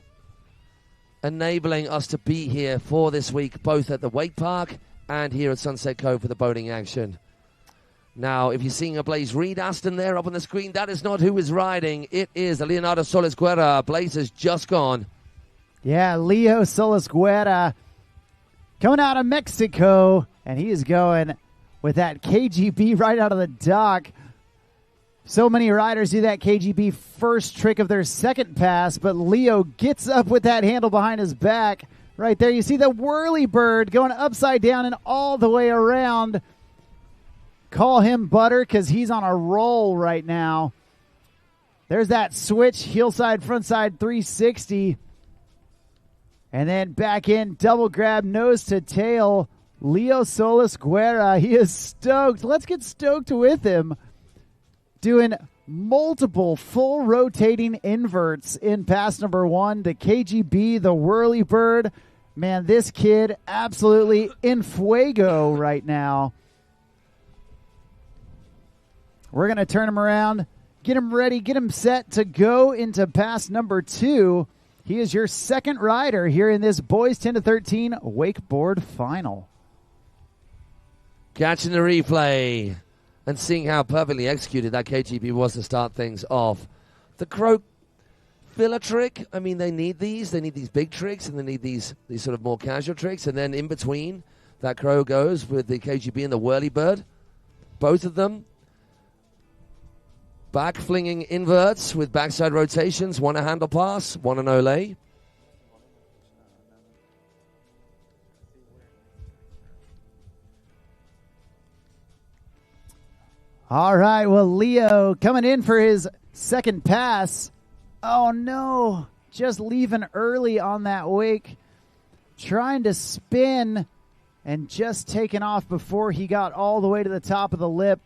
enabling us to be here for this week, both at the Wake Park and here at Sunset Cove for the boating action. Now, if you're seeing a Blaze Reed Aston there up on the screen, that is not who is riding. It is the Leonardo Solis Guerra. Blaze has just gone. Yeah, Leo Solis Guerra coming out of Mexico, and he is going with that KGB right out of the dock. So many riders do that KGB first trick of their second pass, but Leo gets up with that handle behind his back. Right there, you see the whirly bird going upside down and all the way around. Call him butter because he's on a roll right now. There's that switch, heel side, front side 360. And then back in, double grab, nose to tail. Leo Solis Guerra, he is stoked. Let's get stoked with him. Doing multiple full rotating inverts in pass number 1. The KGB, the whirly bird. Man, this kid absolutely in fuego right now. We're going to turn him around, get him ready, get him set to go into pass number 2. He is your second rider here in this boys 10-13 wakeboard final. Catching the replay and seeing how perfectly executed that KGB was to start things off. The crow filler trick, I mean, they need these. They need these big tricks, and they need these sort of more casual tricks. And then in between, that crow goes with the KGB and the whirly bird. Both of them back flinging inverts with backside rotations. One a handle pass, one an ole. All right, well, Leo coming in for his second pass. Oh, no. Just leaving early on that wake. Trying to spin and just taking off before he got all the way to the top of the lip.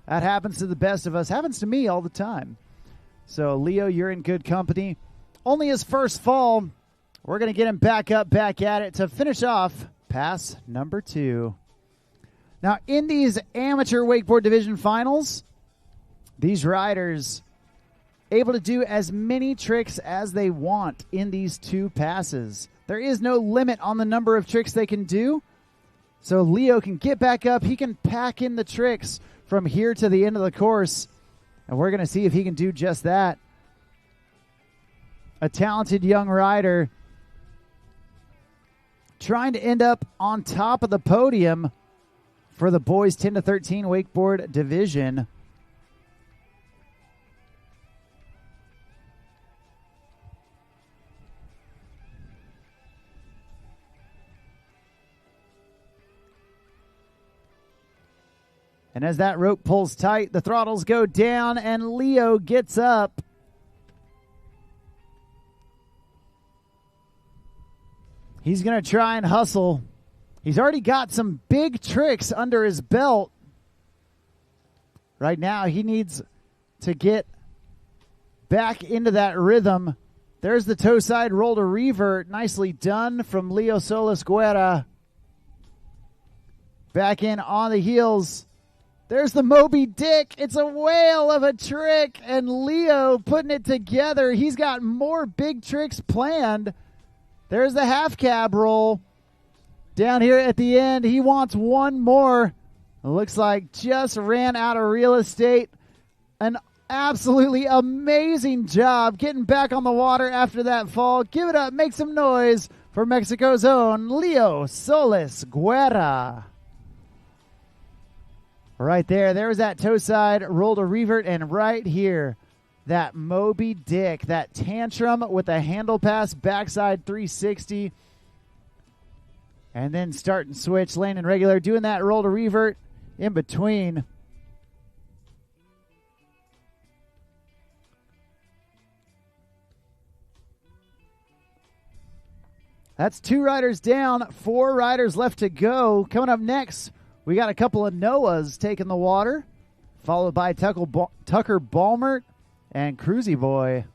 That happens to the best of us. Happens to me all the time. So, Leo, you're in good company. Only his first fall. We're going to get him back up, back at it to finish off pass number 2. Now, in these amateur wakeboard division finals, these riders able to do as many tricks as they want in these 2 passes. There is no limit on the number of tricks they can do. So Leo can get back up. He can pack in the tricks from here to the end of the course. And we're going to see if he can do just that. A talented young rider trying to end up on top of the podium for the boys 10 to 13 wakeboard division. And as that rope pulls tight, the throttles go down and Leo gets up. He's going to try and hustle. He's already got some big tricks under his belt. Right now, he needs to get back into that rhythm. There's the toe side roll to revert. Nicely done from Leo Solis Guerra. Back in on the heels. There's the Moby Dick. It's a whale of a trick. And Leo putting it together. He's got more big tricks planned. There's the half cab roll. Down here at the end, he wants one more. It looks like just ran out of real estate. An absolutely amazing job getting back on the water after that fall. Give it up, make some noise for Mexico's own Leo Solis Guerra. Right there, there's that toe side roll to revert, and right here, that Moby Dick, that tantrum with a handle pass, backside 360. And then start and switch, landing regular, doing that roll to revert in between. That's 2 riders down, 4 riders left to go. Coming up next, we got a couple of Noahs taking the water, followed by Tucker Balmert and Cruzy Boy.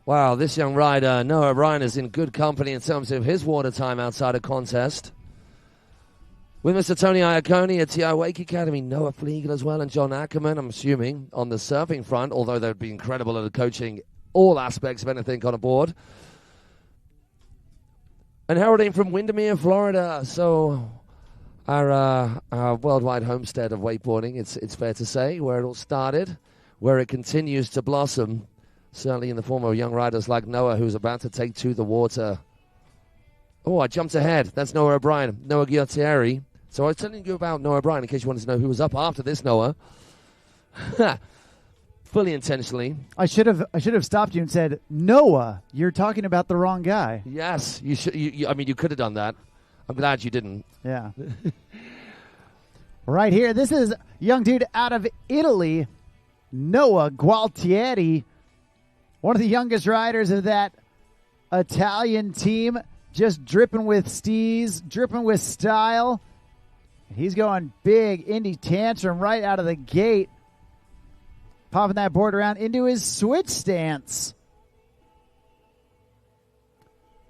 Wow, this young rider, Noah O'Brien, is in good company in terms of his water time outside of contest. With Mr. Tony Iacone at TI Wake Academy, Noah Flegel as well, and John Ackerman, I'm assuming, on the surfing front, although they'd be incredible at coaching all aspects of anything on a board. And heralding from Windermere, Florida. So our worldwide homestead of wakeboarding, it's fair to say, where it all started, where it continues to blossom. Certainly in the form of young riders like Noah, who's about to take to the water. Oh, I jumped ahead. That's Noah O'Brien, Noah Ghiottieri. So I was telling you about Noah O'Brien in case you wanted to know who was up after this Noah. Fully intentionally. I should have stopped you and said, Noah, you're talking about the wrong guy. Yes, you should. I mean, you could have done that. I'm glad you didn't. Yeah. Right here, this is a young dude out of Italy, Noah Gualtieri. One of the youngest riders of that Italian team, just dripping with steez, dripping with style. He's going big Indy tantrum right out of the gate. Popping that board around into his switch stance.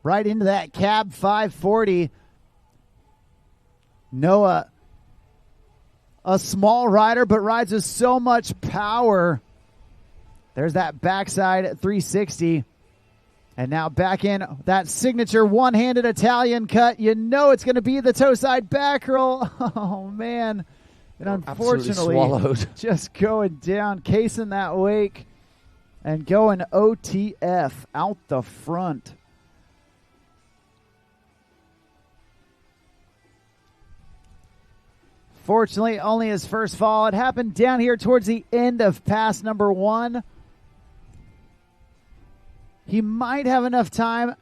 Right into that cab 540. Noah, a small rider, but rides with so much power. There's that backside 360. And now back in that signature one-handed Italian cut. You know it's going to be the toe side back roll. Oh, man. And unfortunately, just going down, casing that wake and going OTF out the front. Fortunately, only his first fall. It happened down here towards the end of pass number 1. He might have enough time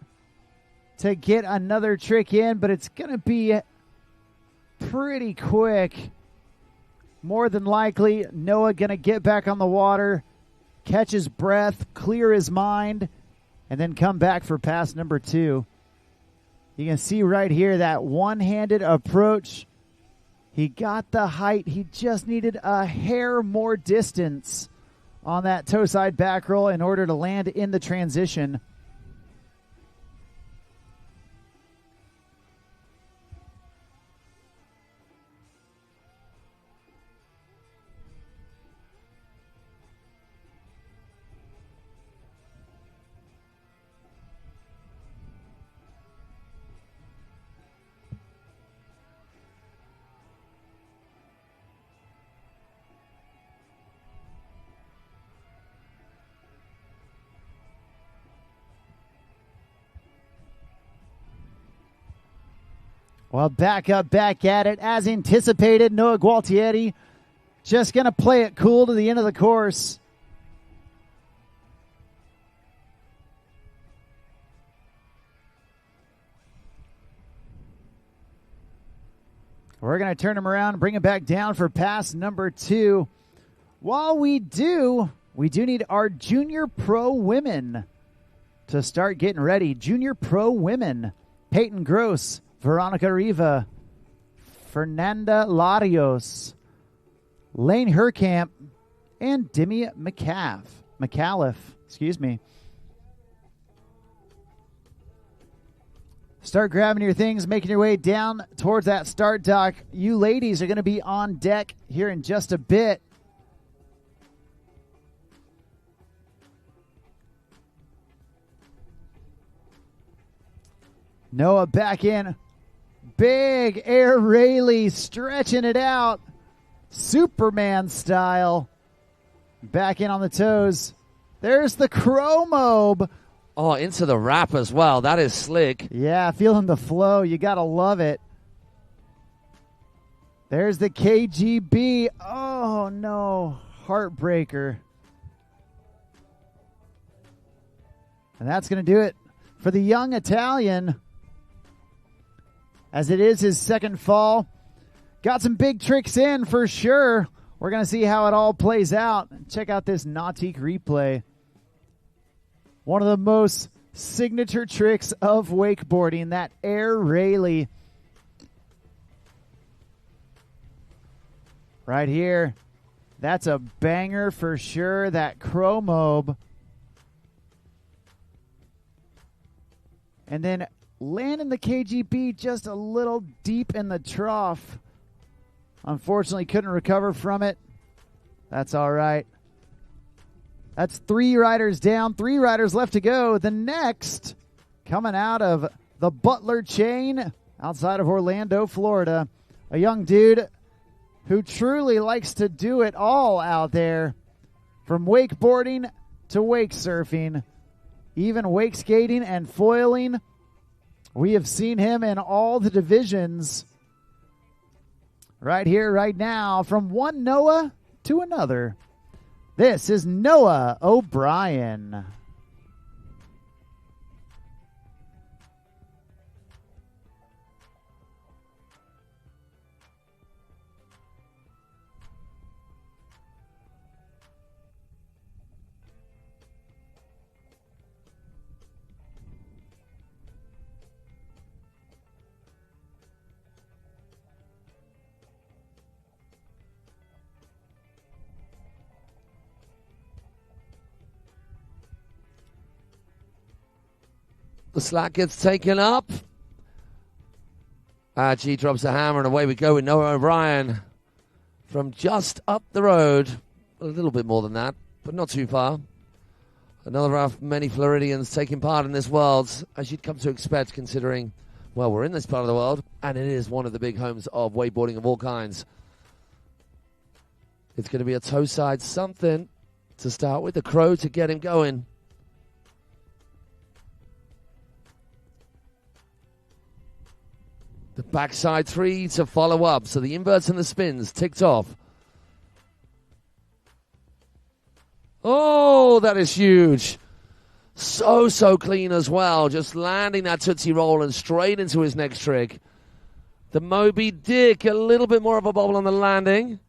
to get another trick in, but it's going to be pretty quick. More than likely, Noah going to get back on the water, catch his breath, clear his mind, and then come back for pass number 2. You can see right here that one-handed approach. He got the height. He just needed a hair more distance on that toe side back roll in order to land in the transition. Well, back up, back at it. As anticipated, Noah Gualtieri just going to play it cool to the end of the course. We're going to turn him around, bring him back down for pass number 2. While we do need our junior pro women to start getting ready. Junior pro women, Peyton Gross, Veronica Riva, Fernanda Larios, Lane Herkamp, and Demi McAuliffe. Excuse me. Start grabbing your things, making your way down towards that start dock. You ladies are going to be on deck here in just a bit. Noah back in. Big air Rayleigh stretching it out. Superman style. Back in on the toes. There's the chromobe. Oh, into the wrap as well. That is slick. Yeah, feeling the flow. You got to love it. There's the KGB. Oh, no. Heartbreaker. And that's going to do it for the young Italian, as it is his second fall. Got some big tricks in for sure. We're going to see how it all plays out. Check out this Nautique replay. One of the most signature tricks of wakeboarding, that air Rayleigh. Right here. That's a banger for sure, that chromobe. And then landing the KGB just a little deep in the trough. Unfortunately, couldn't recover from it. That's all right. That's 3 riders down, 3 riders left to go. The next, coming out of the Butler chain outside of Orlando, Florida. A young dude who truly likes to do it all out there. From wakeboarding to wake surfing, even wake skating and foiling. We have seen him in all the divisions. Right here, right now, from one Noah to another. This is Noah O'Brien. The slack gets taken up. G drops a hammer, and away we go with Noah O'Brien from just up the road. A little bit more than that, but not too far. Another of many Floridians taking part in this world, as you'd come to expect, considering, well, we're in this part of the world, and it is one of the big homes of wakeboarding of all kinds. It's going to be a toe side something to start with. The crow to get him going. The backside 3 to follow up. So the inverts and the spins ticked off. Oh, that is huge. So clean as well. Just landing that Tootsie Roll and straight into his next trick. The Moby Dick, a little bit more of a bobble on the landing.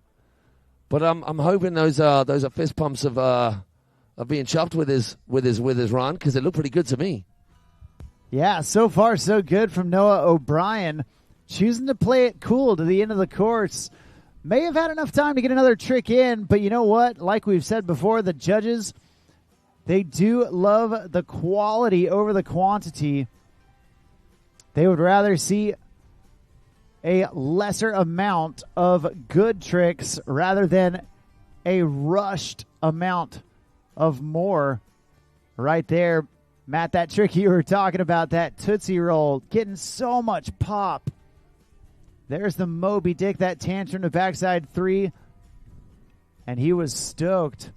But I'm hoping those are fist pumps of being chuffed with his run, because it looked pretty good to me. Yeah, so far so good from Noah O'Brien. Choosing to play it cool to the end of the course. May have had enough time to get another trick in, but you know what? Like we've said before, the judges, they do love the quality over the quantity. They would rather see a lesser amount of good tricks rather than a rushed amount of more. Right there, Matt, that trick you were talking about, that Tootsie Roll, getting so much pop. There's the Moby Dick, that tantrum to backside 3, and he was stoked.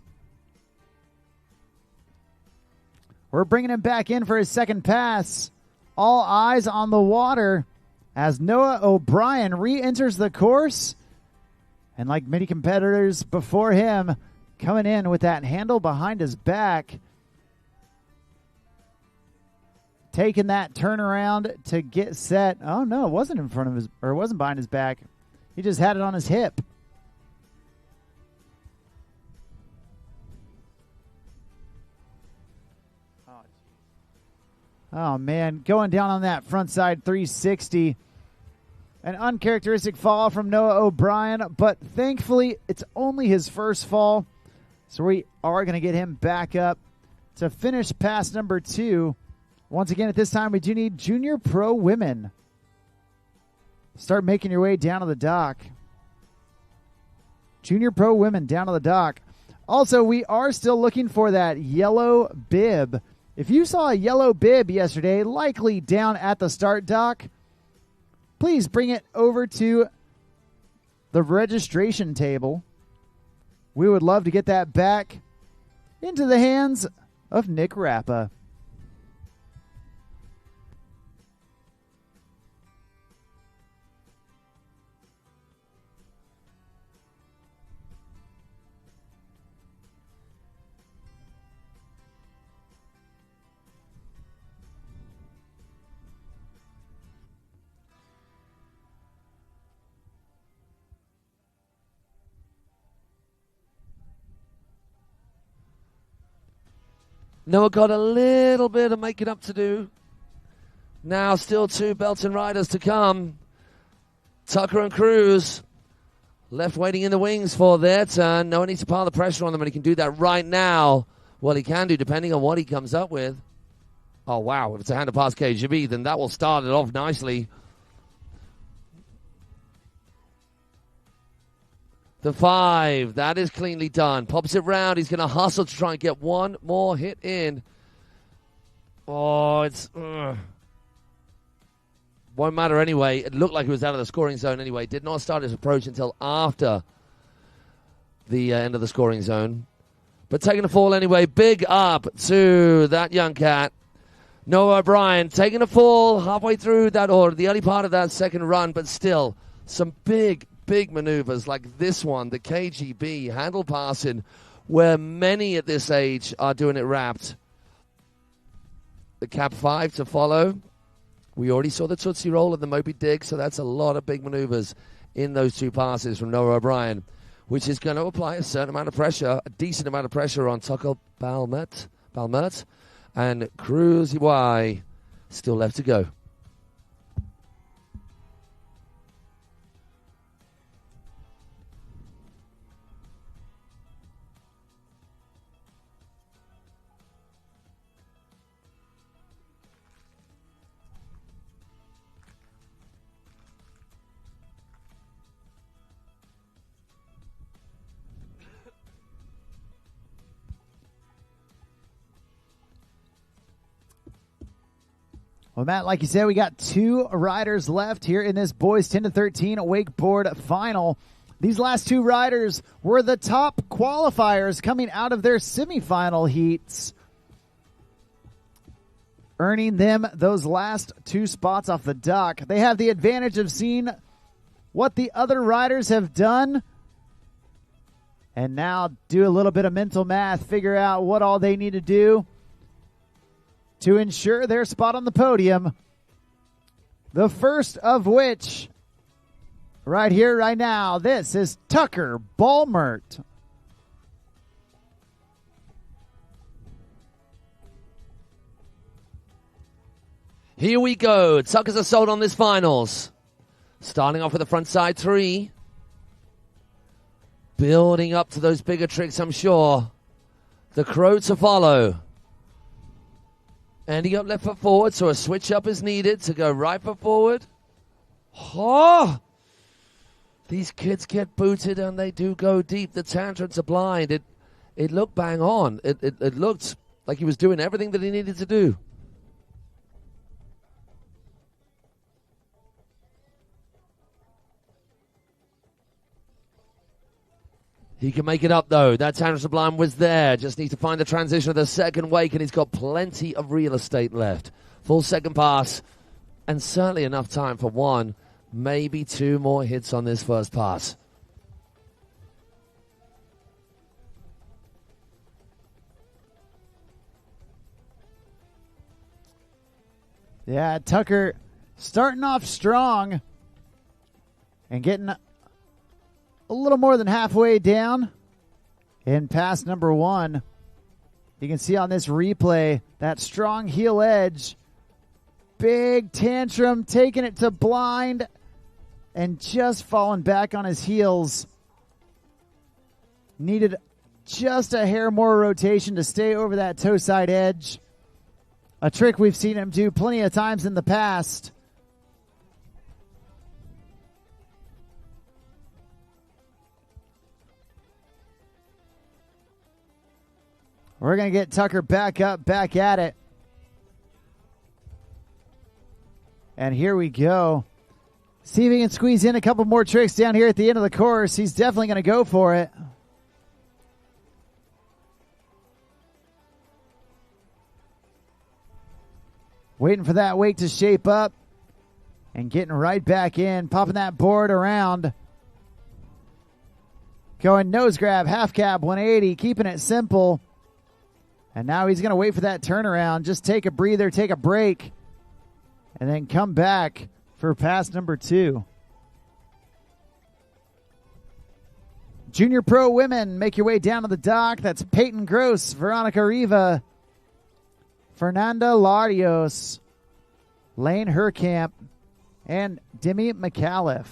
We're bringing him back in for his second pass. All eyes on the water as Noah O'Brien re-enters the course. And like many competitors before him, coming in with that handle behind his back. Taking that turnaround to get set. Oh, no, it wasn't in front of his, or it wasn't behind his back. He just had it on his hip. Oh, man, going down on that front side 360. An uncharacteristic fall from Noah O'Brien, but thankfully it's only his first fall. So we are going to get him back up to finish pass number 2. Once again, at this time, we do need Junior Pro women. Start making your way down to the dock. Junior Pro women down to the dock. Also, we are still looking for that yellow bib. If you saw a yellow bib yesterday, likely down at the start dock, please bring it over to the registration table. We would love to get that back into the hands of Nick Rappa. Noah got a little bit of making up to do. Now still 2 Belton riders to come. Tucker and Cruz left waiting in the wings for their turn. Noah needs to pile the pressure on them, and he can do that right now. Well, he can do, depending on what he comes up with. Oh, wow. If it's a hand past KGB, then that will start it off nicely. The 5, that is cleanly done. Pops it round. He's going to hustle to try and get one more hit in. Oh, it's... won't matter anyway. It looked like he was out of the scoring zone anyway. Did not start his approach until after the end of the scoring zone. But taking a fall anyway. Big up to that young cat. Noah O'Brien taking a fall halfway through that, or the early part of that second run, but still some big maneuvers like this one, the KGB handle passing, where many at this age are doing it wrapped. The cap 5 to follow. We already saw the Tootsie Roll and the Moby Dick, so that's a lot of big maneuvers in those 2 passes from Noah O'Brien, which is going to apply a certain amount of pressure, a decent amount of pressure on Tucker Balmert and Cruz Y. Still left to go. Well, Matt, like you said, we got 2 riders left here in this boys 10-13 wakeboard final. These last 2 riders were the top qualifiers coming out of their semifinal heats, earning them those last 2 spots off the dock. They have the advantage of seeing what the other riders have done, and now do a little bit of mental math, figure out what all they need to do to ensure their spot on the podium. The first of which, right here, right now, this is Tucker Balmert. Here we go. Tucker's assault on this finals. Starting off with the front side 3. Building up to those bigger tricks, I'm sure. The crow to follow. Ending up left foot forward, so a switch up is needed to go right foot forward. Oh! These kids get booted and they do go deep. The tantrums are blind. It looked bang on. It looked like he was doing everything that he needed to do. He can make it up, though. That Tanner Sublime was there. Just needs to find the transition of the second wake, and he's got plenty of real estate left. Full second pass, and certainly enough time for 1, maybe 2 more hits on this first pass. Yeah, Tucker starting off strong and getting a little more than halfway down in pass number 1. You can see on this replay that strong heel edge. Big tantrum, taking it to blind and just falling back on his heels. Needed just a hair more rotation to stay over that toe side edge. A trick we've seen him do plenty of times in the past. We're going to get Tucker back up, back at it. And here we go. See if he can squeeze in a couple more tricks down here at the end of the course. He's definitely going to go for it. Waiting for that wake to shape up. And getting right back in. Popping that board around. Going nose grab, half cab, 180. Keeping it simple. And now he's going to wait for that turnaround. Just take a breather, take a break, and then come back for pass number 2. Junior Pro women, make your way down to the dock. That's Peyton Gross, Veronica Riva, Fernanda Larios, Lane Herkamp, and Demi McAuliffe.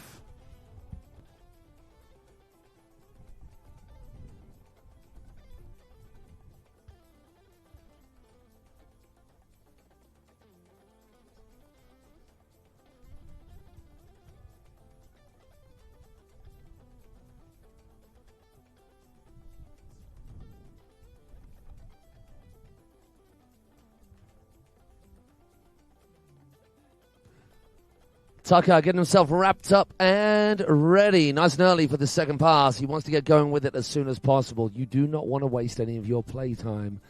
Tucker getting himself wrapped up and ready. Nice and early for the second pass. He wants to get going with it as soon as possible. You do not want to waste any of your play time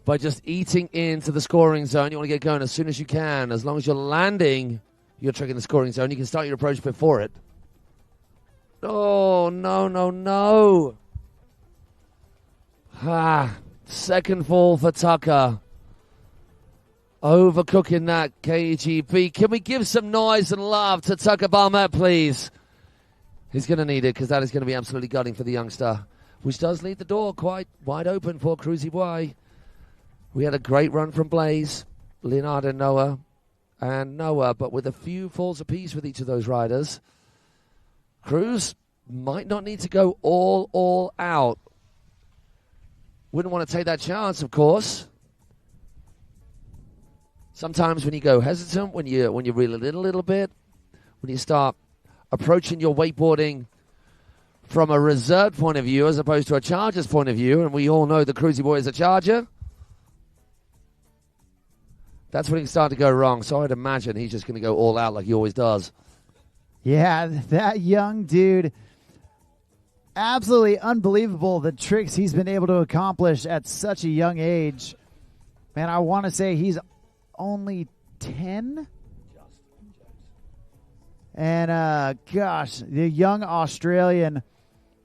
by just eating into the scoring zone. You want to get going as soon as you can. As long as you're landing your trick in the scoring zone, you can start your approach before it. Oh, no, no, no. Second fall for Tucker. Overcooking that KGB. Can we give some noise and love to Tucker Balmert, please? He's going to need it because that is going to be absolutely gutting for the youngster, which does leave the door quite wide open for Cruzy Boy. We had a great run from Blaze, Leonard and Noah, but with a few falls apiece with each of those riders, Cruz might not need to go all out. Wouldn't want to take that chance, of course. Sometimes when you go hesitant, when you reel it in a little bit, when you start approaching your wakeboarding from a reserved point of view as opposed to a charger's point of view, and we all know the Cruzy Boy is a charger, that's when it can start to go wrong. So I'd imagine he's just going to go all out like he always does. Yeah, that young dude, absolutely unbelievable the tricks he's been able to accomplish at such a young age. Man, I want to say he's only 10. And, gosh, the young Australian,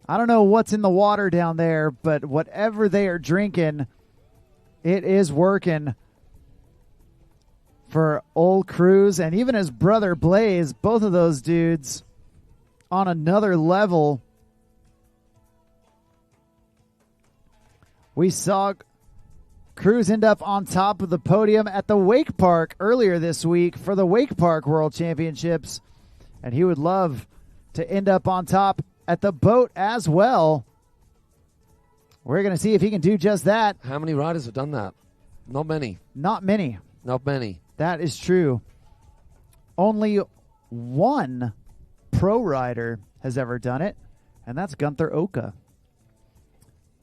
I don't know what's in the water down there, but whatever they are drinking, it is working. for old Cruz and even his brother Blaze, both of those dudes on another level. We saw Cruz end up on top of the podium at the Wake Park earlier this week for the Wake Park World Championships, and he would love to end up on top at the boat as well. We're going to see if he can do just that. How many riders have done that? Not many. Not many. Not many. That is true. Only one pro rider has ever done it, and that's Gunther Oka,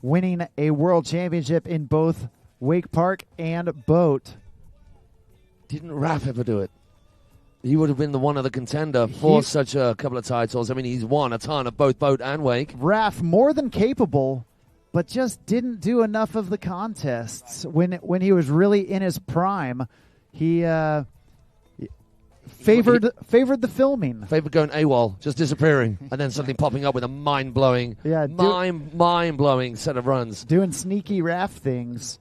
winning a world championship in both Wake Park and boat. Didn't Raf ever do it? He would have been the one other contender for such a couple of titles. I mean, he's won a ton of both boat and wake. Raf more than capable, but just didn't do enough of the contests when he was really in his prime. He favored the filming. Favored going AWOL, just disappearing, and then suddenly popping up with a mind-blowing, mind-blowing set of runs. Doing sneaky Raf things.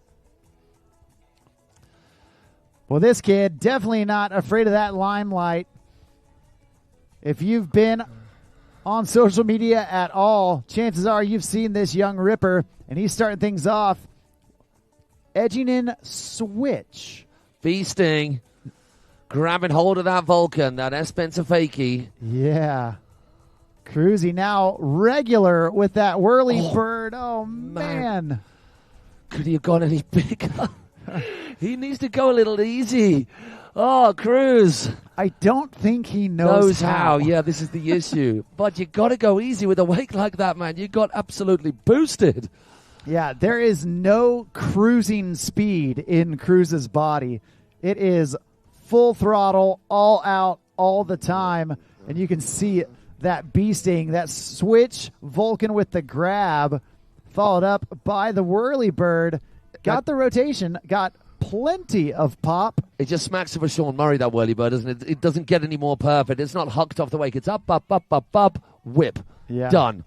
Well, this kid, definitely not afraid of that limelight. If you've been on social media at all, chances are you've seen this young ripper, and he's starting things off edging in switch. Feasting, grabbing hold of that Vulcan, that S. Spencer fakie. Yeah. Cruzy now regular with that whirly bird. Oh, man. Could he have gone any bigger? He needs to go a little easy. Oh, Cruz. I don't think he knows how. Yeah, this is the issue. But you got to go easy with a wake like that, man. You got absolutely boosted. Yeah, there is no cruising speed in Cruz's body. It is full throttle, all out, all the time. And you can see that beasting, that switch Vulcan with the grab, followed up by the whirly bird. Got the rotation, got plenty of pop. It just smacks of a Sean Murray, that whirly bird, doesn't it? It doesn't get any more perfect. It's not hucked off the wake. It's up, up, up, up, up, whip. Yeah. Done.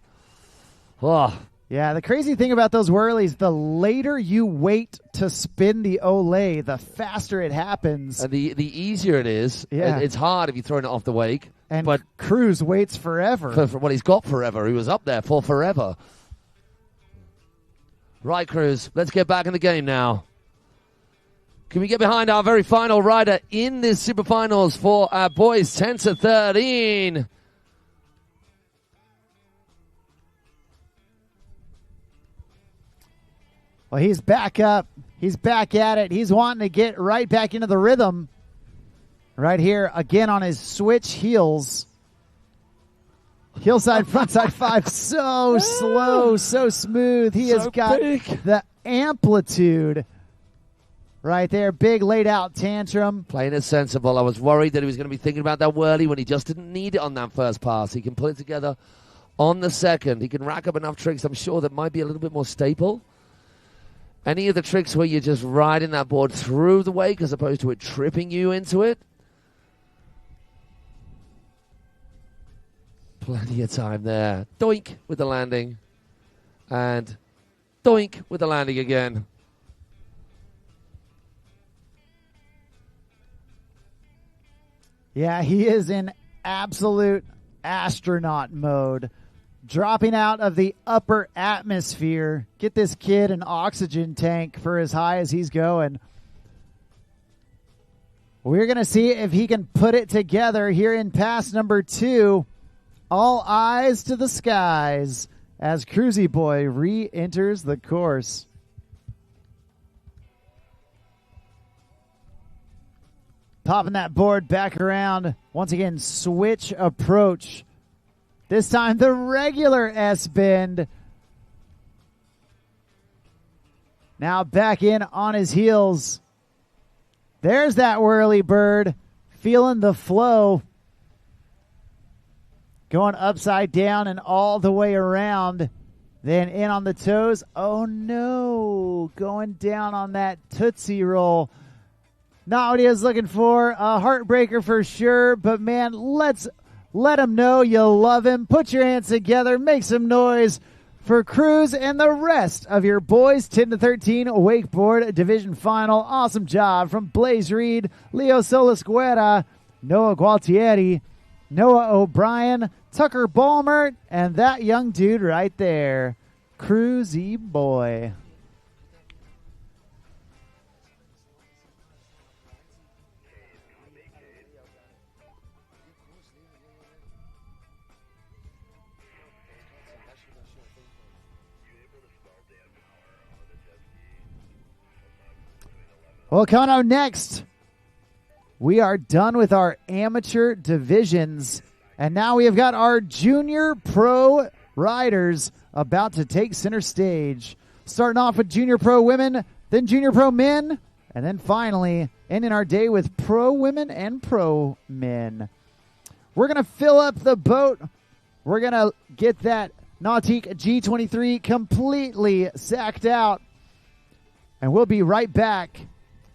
Oh. Yeah, the crazy thing about those whirlies, the later you wait to spin the Olay, the faster it happens. And the easier it is. Yeah. It's hard if you're throwing it off the wake. But Cruz waits forever. For what he's got forever. He was up there for forever. Right, Cruz, let's get back in the game now. Can we get behind our very final rider in this Super Finals for our boys 10 to 13? Well, he's back up. He's back at it. He's wanting to get right back into the rhythm. Right here, again on his switch heels. Hillside, frontside 5, so slow, so smooth. He has got the amplitude right there. Big laid out tantrum. Playing it sensible. I was worried that he was going to be thinking about that whirly when he just didn't need it on that first pass. He can put it together on the second. He can rack up enough tricks, I'm sure, that might be a little bit more staple. Any of the tricks where you're just riding that board through the wake as opposed to it tripping you into it. Plenty of time there. Doink with the landing. And doink with the landing again. Yeah, he is in absolute astronaut mode. Dropping out of the upper atmosphere. Get this kid an oxygen tank for as high as he's going. We're going to see if he can put it together here in pass number 2. All eyes to the skies as Cruzy Boy re-enters the course. Popping that board back around. Once again, switch approach. This time the regular S-bend. Now back in on his heels. There's that whirly bird. Feeling the flow. Going upside down and all the way around. Then in on the toes. Oh no. Going down on that Tootsie Roll. Not what he was looking for. A heartbreaker for sure. But man, let's let him know you love him. Put your hands together. Make some noise for Cruz and the rest of your boys 10 to 13 wakeboard division final. Awesome job from Blaze Reed, Leo Solis Guerra, Noah Gualtieri, Noah O'Brien, Tucker Balmer, and that young dude right there, Cruzy boy. Well, coming up next, we are done with our amateur divisions, and now we have got our junior pro riders about to take center stage. Starting off with junior pro women, then junior pro men, and then finally ending our day with pro women and pro men. We're going to fill up the boat. We're going to get that Nautique G23 completely sacked out, and we'll be right back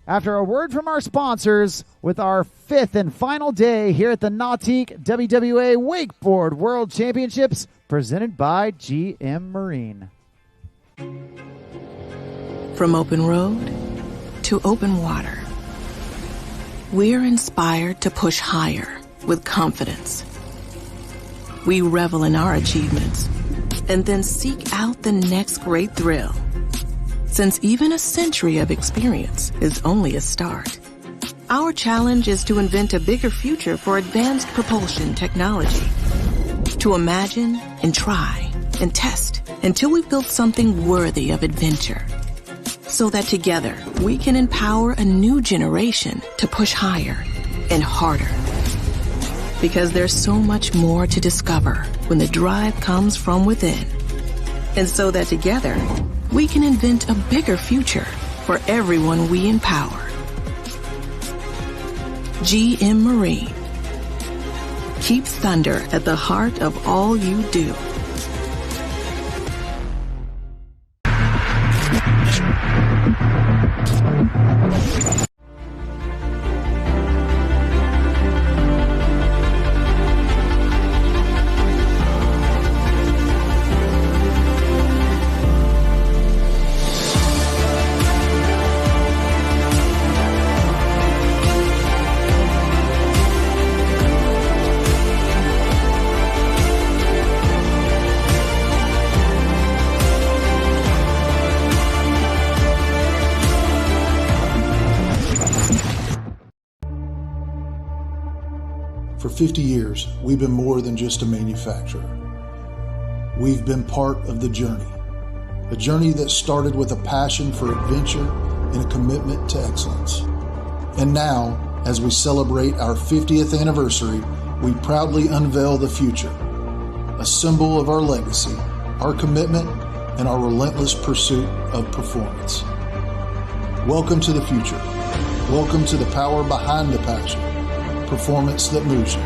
after a word from our sponsors with our fifth and final day here at the Nautique WWA Wakeboard World Championships presented by GM Marine. From open road to open water, we're inspired to push higher with confidence. We revel in our achievements and then seek out the next great thrill. Since even a century of experience is only a start, our challenge is to invent a bigger future for advanced propulsion technology. To imagine and try and test until we've built something worthy of adventure. So that together we can empower a new generation to push higher and harder. Because there's so much more to discover when the drive comes from within. And so that together we can invent a bigger future for everyone we empower. GM Marine. Keep thunder at the heart of all you do. For 50 years, we've been more than just a manufacturer. We've been part of the journey, a journey that started with a passion for adventure and a commitment to excellence. And now, as we celebrate our 50th anniversary, we proudly unveil the future, a symbol of our legacy, our commitment, and our relentless pursuit of performance. Welcome to the future. Welcome to the power behind the passion. Performance that moves you.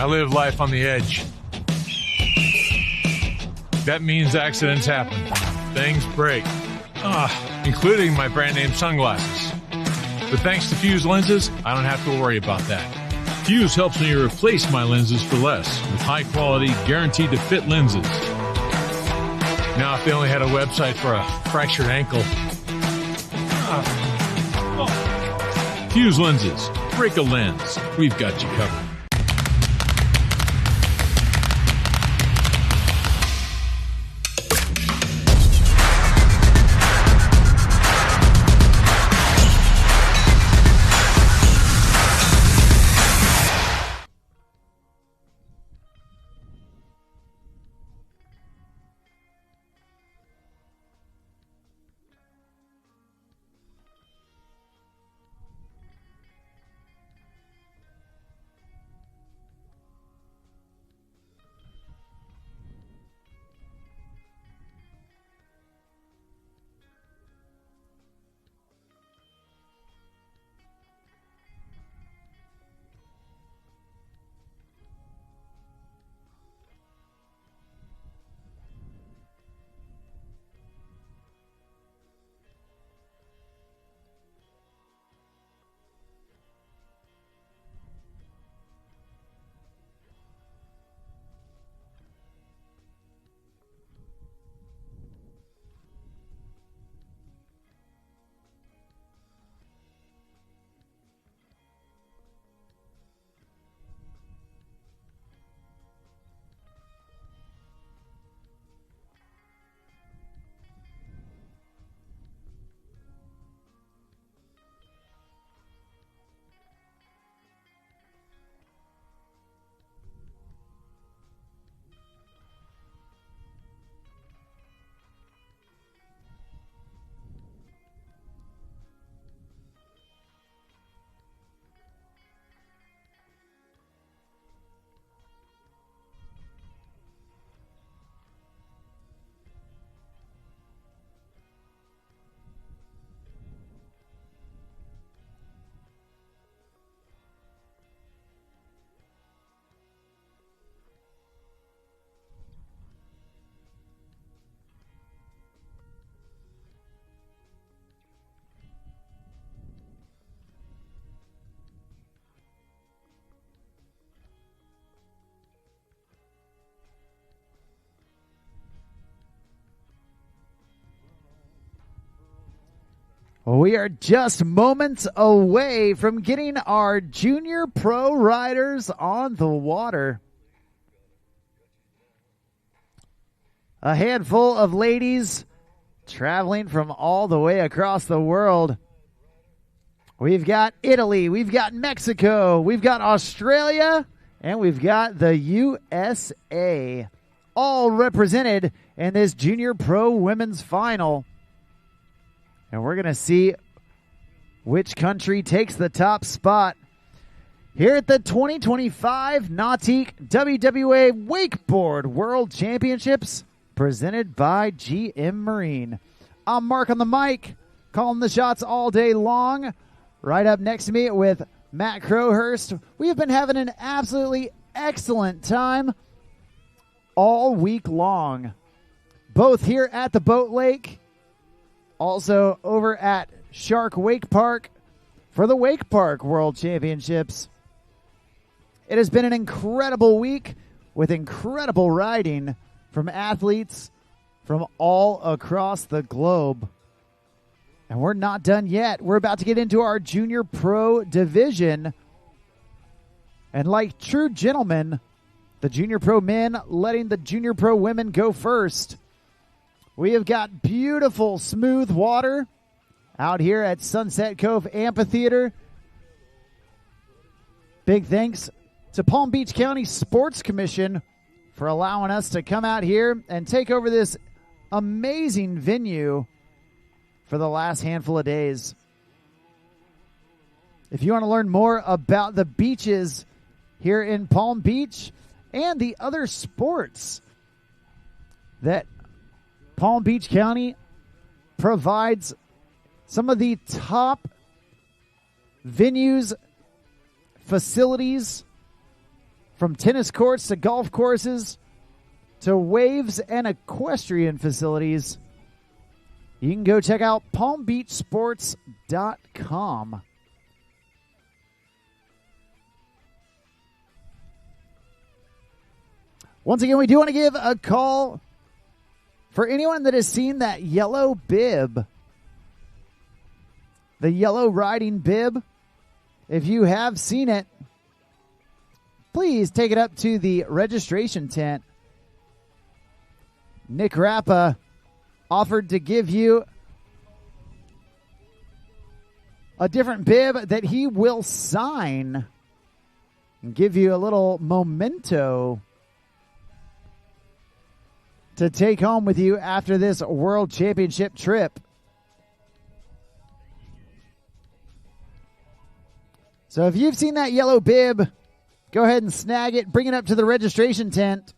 I live life on the edge. That means accidents happen. Things break. Including my brand name sunglasses. But thanks to Fuse lenses, I don't have to worry about that. Fuse helps me replace my lenses for less with high quality, guaranteed to fit lenses. Now if they only had a website for a fractured ankle. Fuse lenses. Break a lens. We've got you covered. We are just moments away from getting our junior pro riders on the water. A handful of ladies traveling from all the way across the world. We've got Italy, we've got Mexico, we've got Australia, and we've got the USA, all represented in this junior pro women's final. And we're going to see which country takes the top spot here at the 2025 Nautique WWA Wakeboard World Championships presented by GM Marine. I'm Mark on the mic, calling the shots all day long. Right up next to me with Matt Crowhurst. We have been having an absolutely excellent time all week long, both here at the Boat Lake, also over at Shark Wake Park for the Wake Park World Championships. It has been an incredible week with incredible riding from athletes from all across the globe. And we're not done yet. We're about to get into our junior pro division. And like true gentlemen, the junior pro men letting the junior pro women go first. We have got beautiful, smooth water out here at Sunset Cove Amphitheater. Big thanks to Palm Beach County Sports Commission for allowing us to come out here and take over this amazing venue for the last handful of days. If you want to learn more about the beaches here in Palm Beach and the other sports that Palm Beach County provides, some of the top venues, facilities From tennis courts to golf courses to waves and equestrian facilities, you can go check out palmbeachsports.com. Once again, we do want to give a call for anyone that has seen that yellow bib, the yellow riding bib. If you have seen it, please take it up to the registration tent. Nick Rappa offered to give you a different bib that he will sign and give you a little memento to take home with you after this World Championship trip. So if you've seen that yellow bib, go ahead and snag it, bring it up to the registration tent.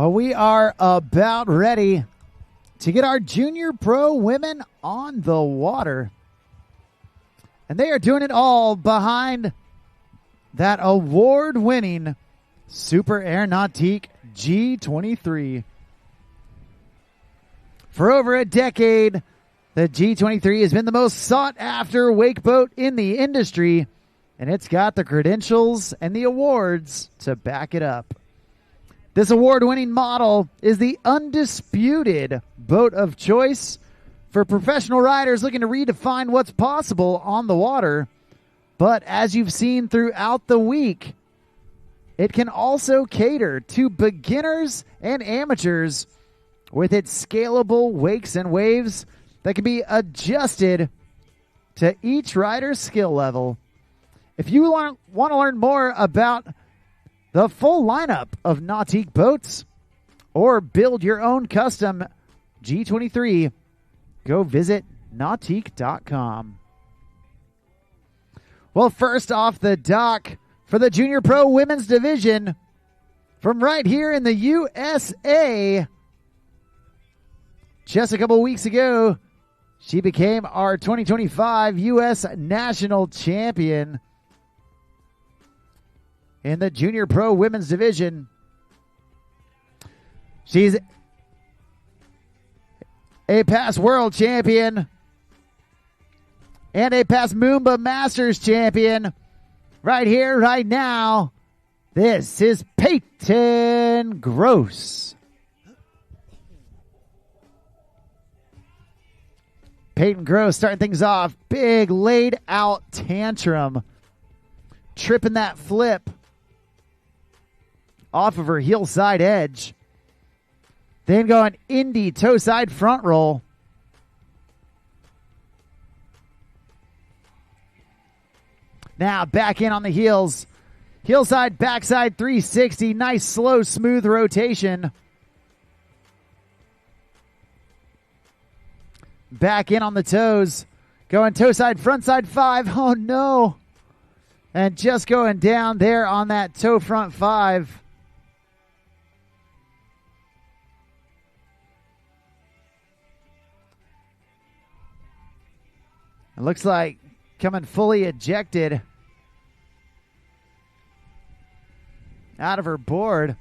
Well, we are about ready to get our junior pro women on the water. And they are doing it all behind that award-winning Super Air Nautique G23. For over a decade, the G23 has been the most sought-after wake boat in the industry, and it's got the credentials and the awards to back it up. This award-winning model is the undisputed boat of choice for professional riders looking to redefine what's possible on the water. But as you've seen throughout the week, it can also cater to beginners and amateurs with its scalable wakes and waves that can be adjusted to each rider's skill level. If you want to learn more about the full lineup of Nautique boats or build your own custom G23, go visit Nautique.com. Well, first off the dock for the Junior Pro Women's Division from right here in the USA. Just a couple weeks ago, she became our 2025 U.S. National Champion in the Junior Pro Women's Division. She's a past World Champion and a past Moomba Masters Champion. Right here, right now, this is Peyton Gross. Peyton Gross starting things off. Big laid out tantrum. Tripping that flip off of her heel side edge. Then going Indy toe side front roll. Now back in on the heels. Heel side, backside 360. Nice, slow, smooth rotation. Back in on the toes. Going toe side, front side 5. Oh no. And just going down there on that toe front 5. It looks like coming fully ejected out of her board.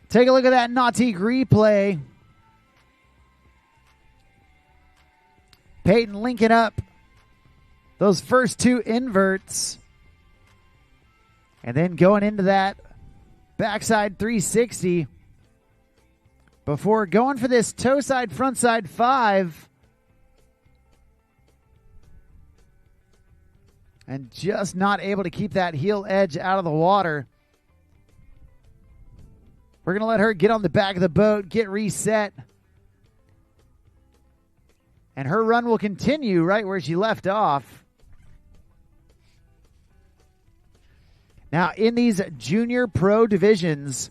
Take a look at that Nautique replay. Peyton linking up those first two inverts. And then going into that backside 360 before going for this toe side, front side 5. And just not able to keep that heel edge out of the water. We're going to let her get on the back of the boat, get reset. And her run will continue right where she left off. Now, in these junior pro divisions,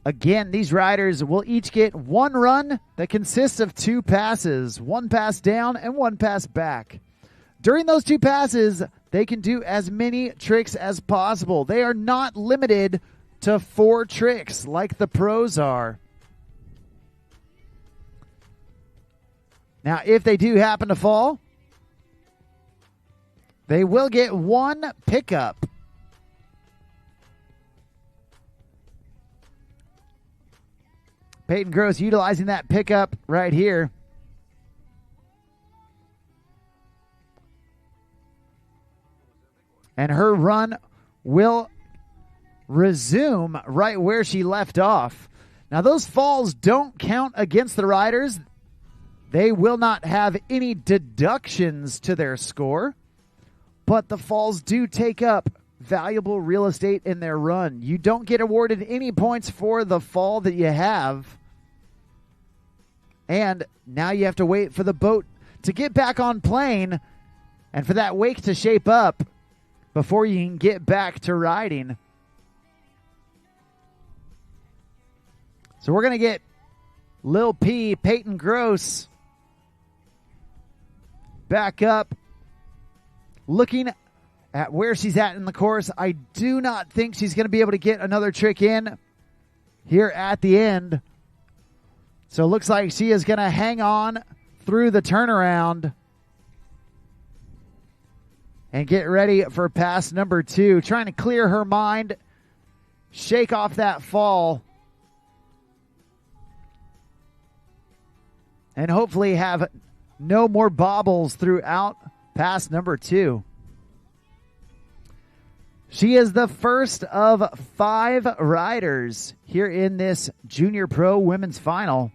again, these riders will each get one run that consists of 2 passes. 1 pass down and 1 pass back. During those 2 passes, they can do as many tricks as possible. They are not limited to 4 tricks like the pros are. Now, if they do happen to fall, they will get 1 pickup. Peyton Gross utilizing that pickup right here. And her run will resume right where she left off. Now, those falls don't count against the riders. They will not have any deductions to their score. But the falls do take up valuable real estate in their run. You don't get awarded any points for the fall that you have. And now you have to wait for the boat to get back on plane and for that wake to shape up before you can get back to riding. So we're going to get Lil P, Peyton Gross, back up, looking at where she's at in the course. I do not think she's going to be able to get another trick in. here at the end. So it looks like she is going to hang on through the turnaround and get ready for pass number 2. Trying to clear her mind, shake off that fall, and hopefully have no more bobbles throughout pass number 2. She is the first of 5 riders here in this Junior Pro Women's Final.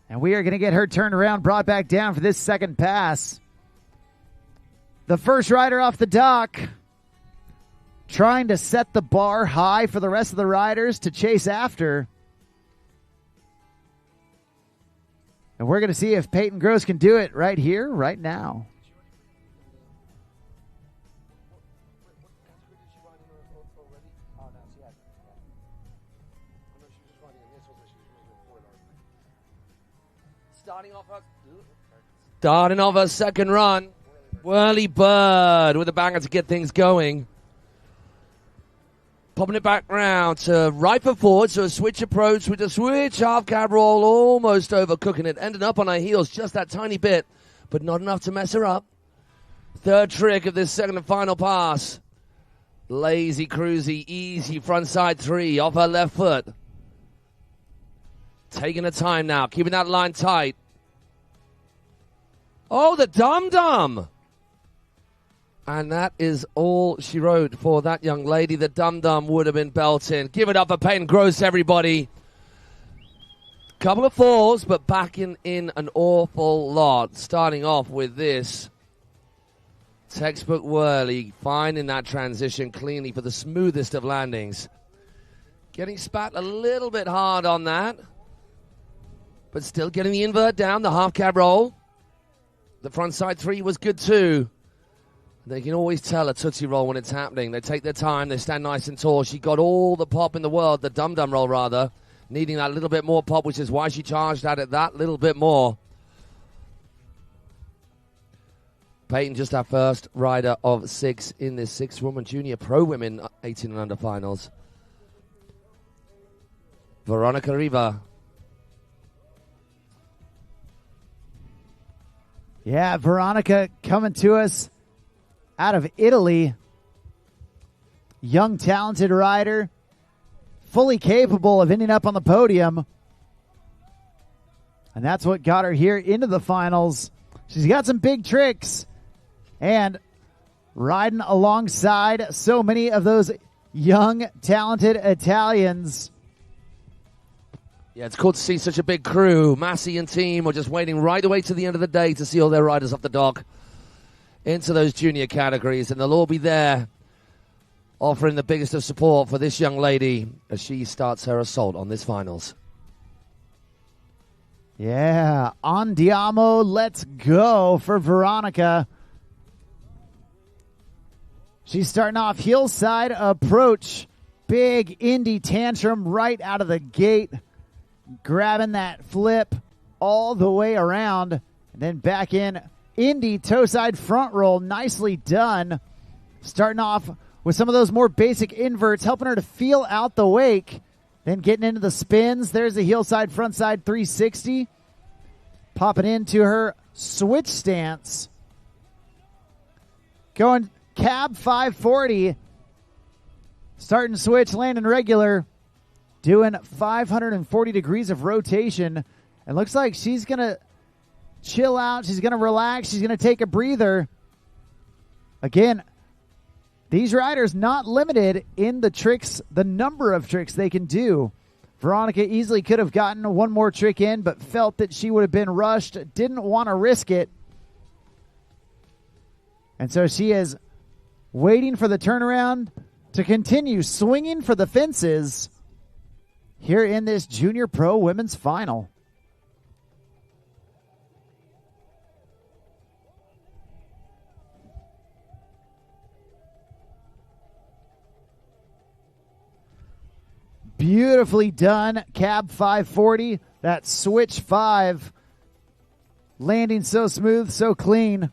And we are going to get her turned around, brought back down for this second pass. The first rider off the dock, trying to set the bar high for the rest of the riders to chase after. And we're going to see if Peyton Gross can do it right here, right now. Starting off her second run. Whirly Bird with a banger to get things going. Popping it back round to right foot forward, so a switch approach with a switch, half cab roll, almost overcooking it. Ended up on her heels just that tiny bit, but not enough to mess her up. Third trick of this second and final pass. Lazy, cruisy, easy frontside 3 off her left foot. Taking her time now, keeping that line tight. Oh, the dum-dum! And that is all she wrote for that young lady. The dum-dum would have been belting. Give it up for Peyton Gross, everybody. Couple of falls, but backing in an awful lot. Starting off with this textbook whirly, finding that transition cleanly for the smoothest of landings. Getting spat a little bit hard on that, but still getting the invert down, the half cab roll. The front side 3 was good too. They can always tell a Tootsie Roll when it's happening. They take their time, they stand nice and tall. She got all the pop in the world, the dum-dum roll rather, needing that little bit more pop, which is why she charged at it that little bit more. Peyton, just our first rider of 6 in this 6-woman junior pro women 18 and under finals. Veronica Riva. Yeah, Veronica coming to us out of Italy. Young, talented rider. Fully capable of ending up on the podium. And that's what got her here into the finals. She's got some big tricks. And riding alongside so many of those young, talented Italians. Yeah, it's cool to see such a big crew. Massey and team are just waiting right away to the end of the day to see all their riders off the dock into those junior categories. And they'll all be there offering the biggest of support for this young lady as she starts her assault on this finals. Yeah, andiamo, let's go for Veronica. She's starting off hillside approach. Big Indy tantrum right out of the gate. Grabbing that flip all the way around. And then back in Indy toe side front roll. Nicely done. Starting off with some of those more basic inverts, helping her to feel out the wake. Then getting into the spins. There's the heel side, front side 360. Popping into her switch stance. Going cab 540. Starting switch, landing regular. Doing 540 degrees of rotation. And looks like she's going to chill out. She's going to relax. She's going to take a breather. Again, these riders not limited in the tricks, the number of tricks they can do. Veronica easily could have gotten one more trick in, but felt that she would have been rushed. Didn't want to risk it. And so she is waiting for the turnaround to continue swinging for the fences here in this Junior Pro Women's Final. Beautifully done. Cab 540. That switch 5. Landing so smooth, so clean.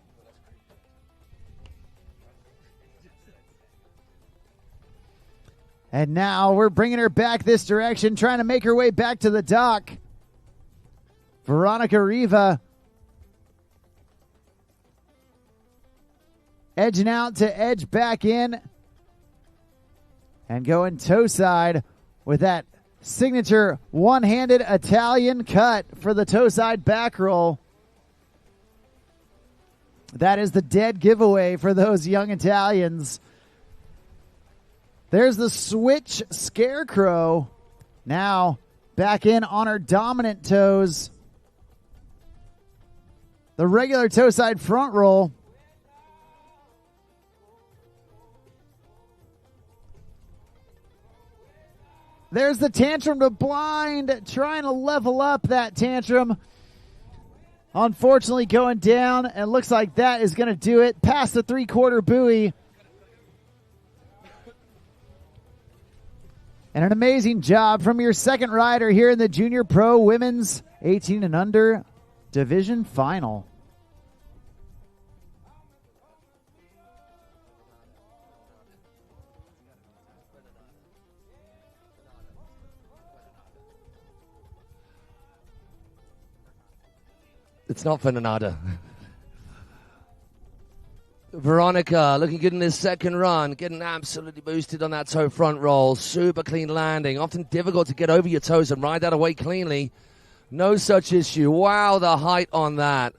And now we're bringing her back this direction, trying to make her way back to the dock. Veronica Riva edging out to edge back in and going toe side with that signature one-handed Italian cut for the toe side back roll. That is the dead giveaway for those young Italians. There's the switch scarecrow. Now back in on her dominant toes. The regular toe side front roll. There's the tantrum to blind, trying to level up that tantrum. Unfortunately going down, and looks like that is going to do it. Past the three-quarter buoy. And an amazing job from your second rider here in the Junior Pro Women's 18 and Under Division Final. It's not Fernanda. Veronica looking good in this second run, getting absolutely boosted on that toe front roll. Super clean landing. Often difficult to get over your toes and ride that away cleanly. No such issue. Wow, the height on that.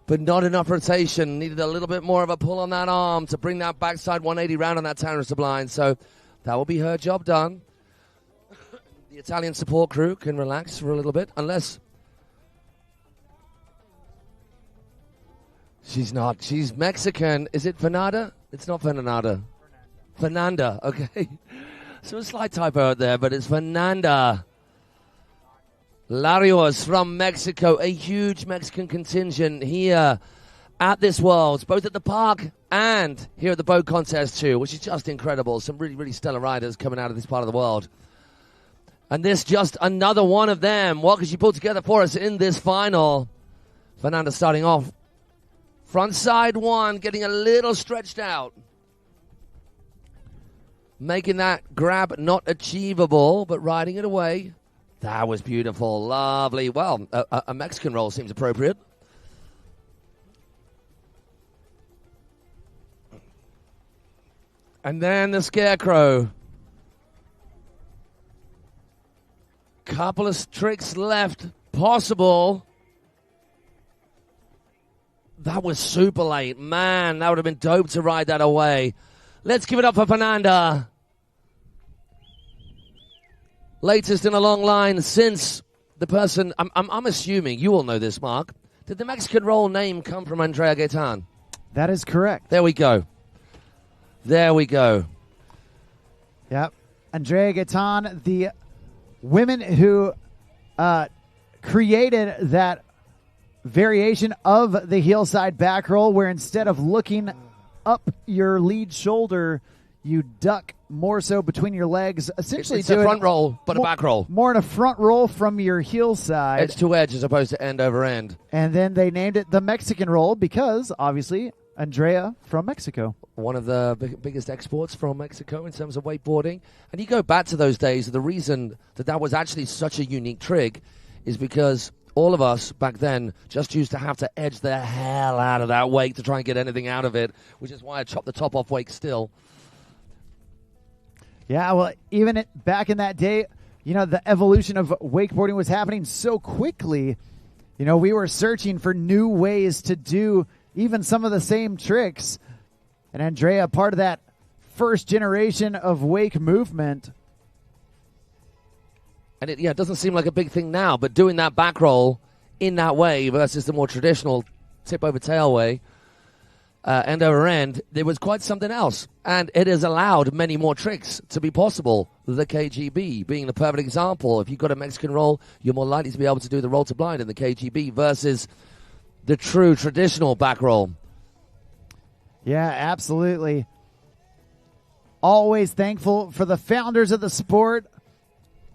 But not enough rotation. Needed a little bit more of a pull on that arm to bring that backside 180 round on that tangent to blind. So that will be her job done. The Italian support crew can relax for a little bit, unless... She's not. She's Mexican. Is it Fernanda? It's not Fernanda. Fernanda. Okay. So a slight typo out there, but it's Fernanda. Larios from Mexico. A huge Mexican contingent here at this Worlds, both at the park and here at the boat contest too, which is just incredible. Some really, really stellar riders coming out of this part of the world. And this just another one of them. What can she pull together for us in this final? Fernanda starting off. Front side one, getting a little stretched out. Making that grab not achievable, but riding it away. That was beautiful. Lovely. Well, a Mexican roll seems appropriate. And then the scarecrow. Couple of tricks left possible. That was super late. Man, that would have been dope to ride that away. Let's give it up for Fernanda. Latest in a long line since the person... I'm assuming, you all know this, Mark. Did the Mexican roll name come from Andrea Gaetan? That is correct. There we go. There we go. Yep. Andrea Gaetan, the women who created that variation of the heel side back roll, where instead of looking up your lead shoulder, you duck more so between your legs. Essentially, it's a front roll, but a back roll. More in a front roll from your heel side. Edge to edge as opposed to end over end. And then they named it the Mexican roll because, obviously, Andrea from Mexico. One of the biggest exports from Mexico in terms of wakeboarding. And you go back to those days, the reason that was actually such a unique trick is because all of us back then just used to have to edge the hell out of that wake to try and get anything out of it, which is why I chopped the top off wake still. Yeah, well, even back in that day, the evolution of wakeboarding was happening so quickly. We were searching for new ways to do even some of the same tricks. And Andrea, part of that first generation of wake movement. And it doesn't seem like a big thing now, but doing that back roll in that way versus the more traditional tip over tail way, end over end, there was quite something else. And it has allowed many more tricks to be possible. The KGB being the perfect example. If you've got a Mexican roll, you're more likely to be able to do the roll to blind in the KGB versus the true traditional back roll. Yeah, absolutely. Always thankful for the founders of the sport.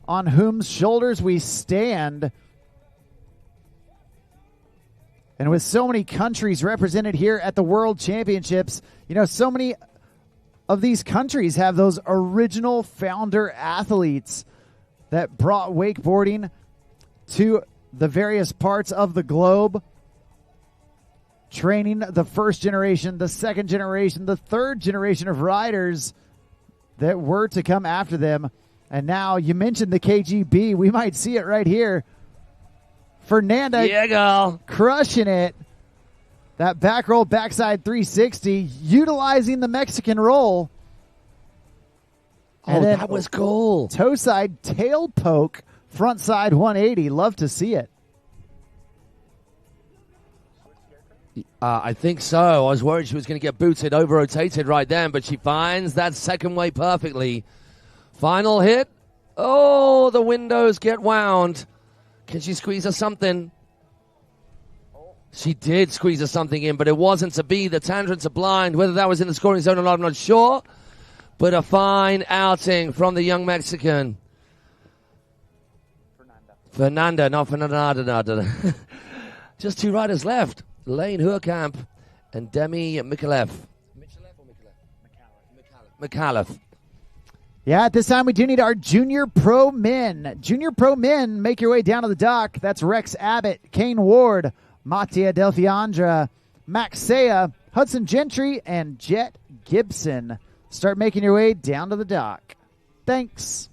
on whose shoulders we stand. And with so many countries represented here at the World Championships, you know, so many of these countries have those original founder athletes that brought wakeboarding to the various parts of the globe, training the first generation, the second generation, the third generation of riders that were to come after them. And now you mentioned the KGB. We might see it right here. Fernanda crushing it. That back roll backside 360, utilizing the Mexican roll. Oh, that was cool. Toe side tail poke, front side 180. Love to see it. I think so. I was worried she was going to get booted, over-rotated right then, but she finds that second way perfectly. Final hit. Oh, the windows get wound. Can she squeeze her something? She did squeeze her something in, but it wasn't to be. The tangents are blind. Whether that was in the scoring zone or not, I'm not sure. But a fine outing from the young Mexican. Fernanda, not Fernanda. Just two riders left. Lane Hurkamp and Demi Mikalev. McAuliffe. Yeah, at this time we do need our Junior Pro Men. Junior Pro Men, make your way down to the dock. That's Rex Abbott, Kane Ward, Mattia Delfiandra, Max Saya, Hudson Gentry, and Jet Gibson. Start making your way down to the dock. Thanks.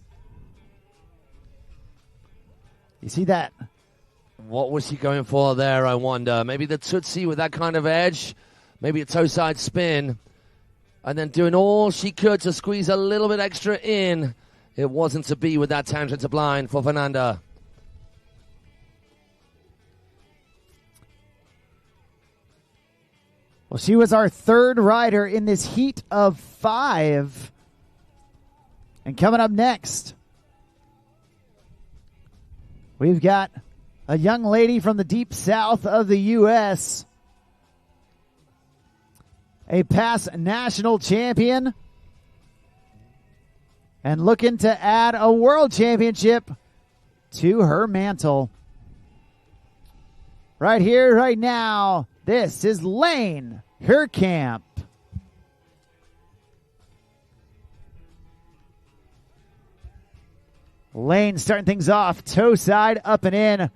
You see that? What was she going for there, I wonder? Maybe the Tootsie with that kind of edge. Maybe a toe side spin. And then doing all she could to squeeze a little bit extra in. It wasn't to be with that tangent to blind for Fernanda. Well, she was our third rider in this heat of 5. And coming up next, we've got a young lady from the deep south of the U.S., a past national champion, and looking to add a world championship to her mantle. Right here, right now, this is Lane Hurkamp. Lane starting things off, toe side up and in,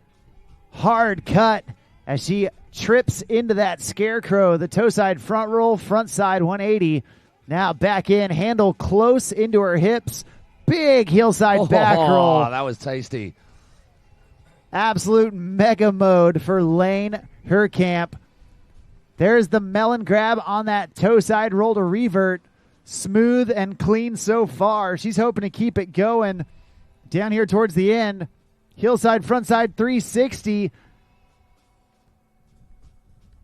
hard cut as she trips into that scarecrow. The toe side front roll, front side 180. Now back in, handle close into her hips. Big heel side back roll. That was tasty. Absolute mega mode for Lane Hurkamp. There's the melon grab on that toe side roll to revert. Smooth and clean so far. She's hoping to keep it going down here towards the end. Heel side, front side 360.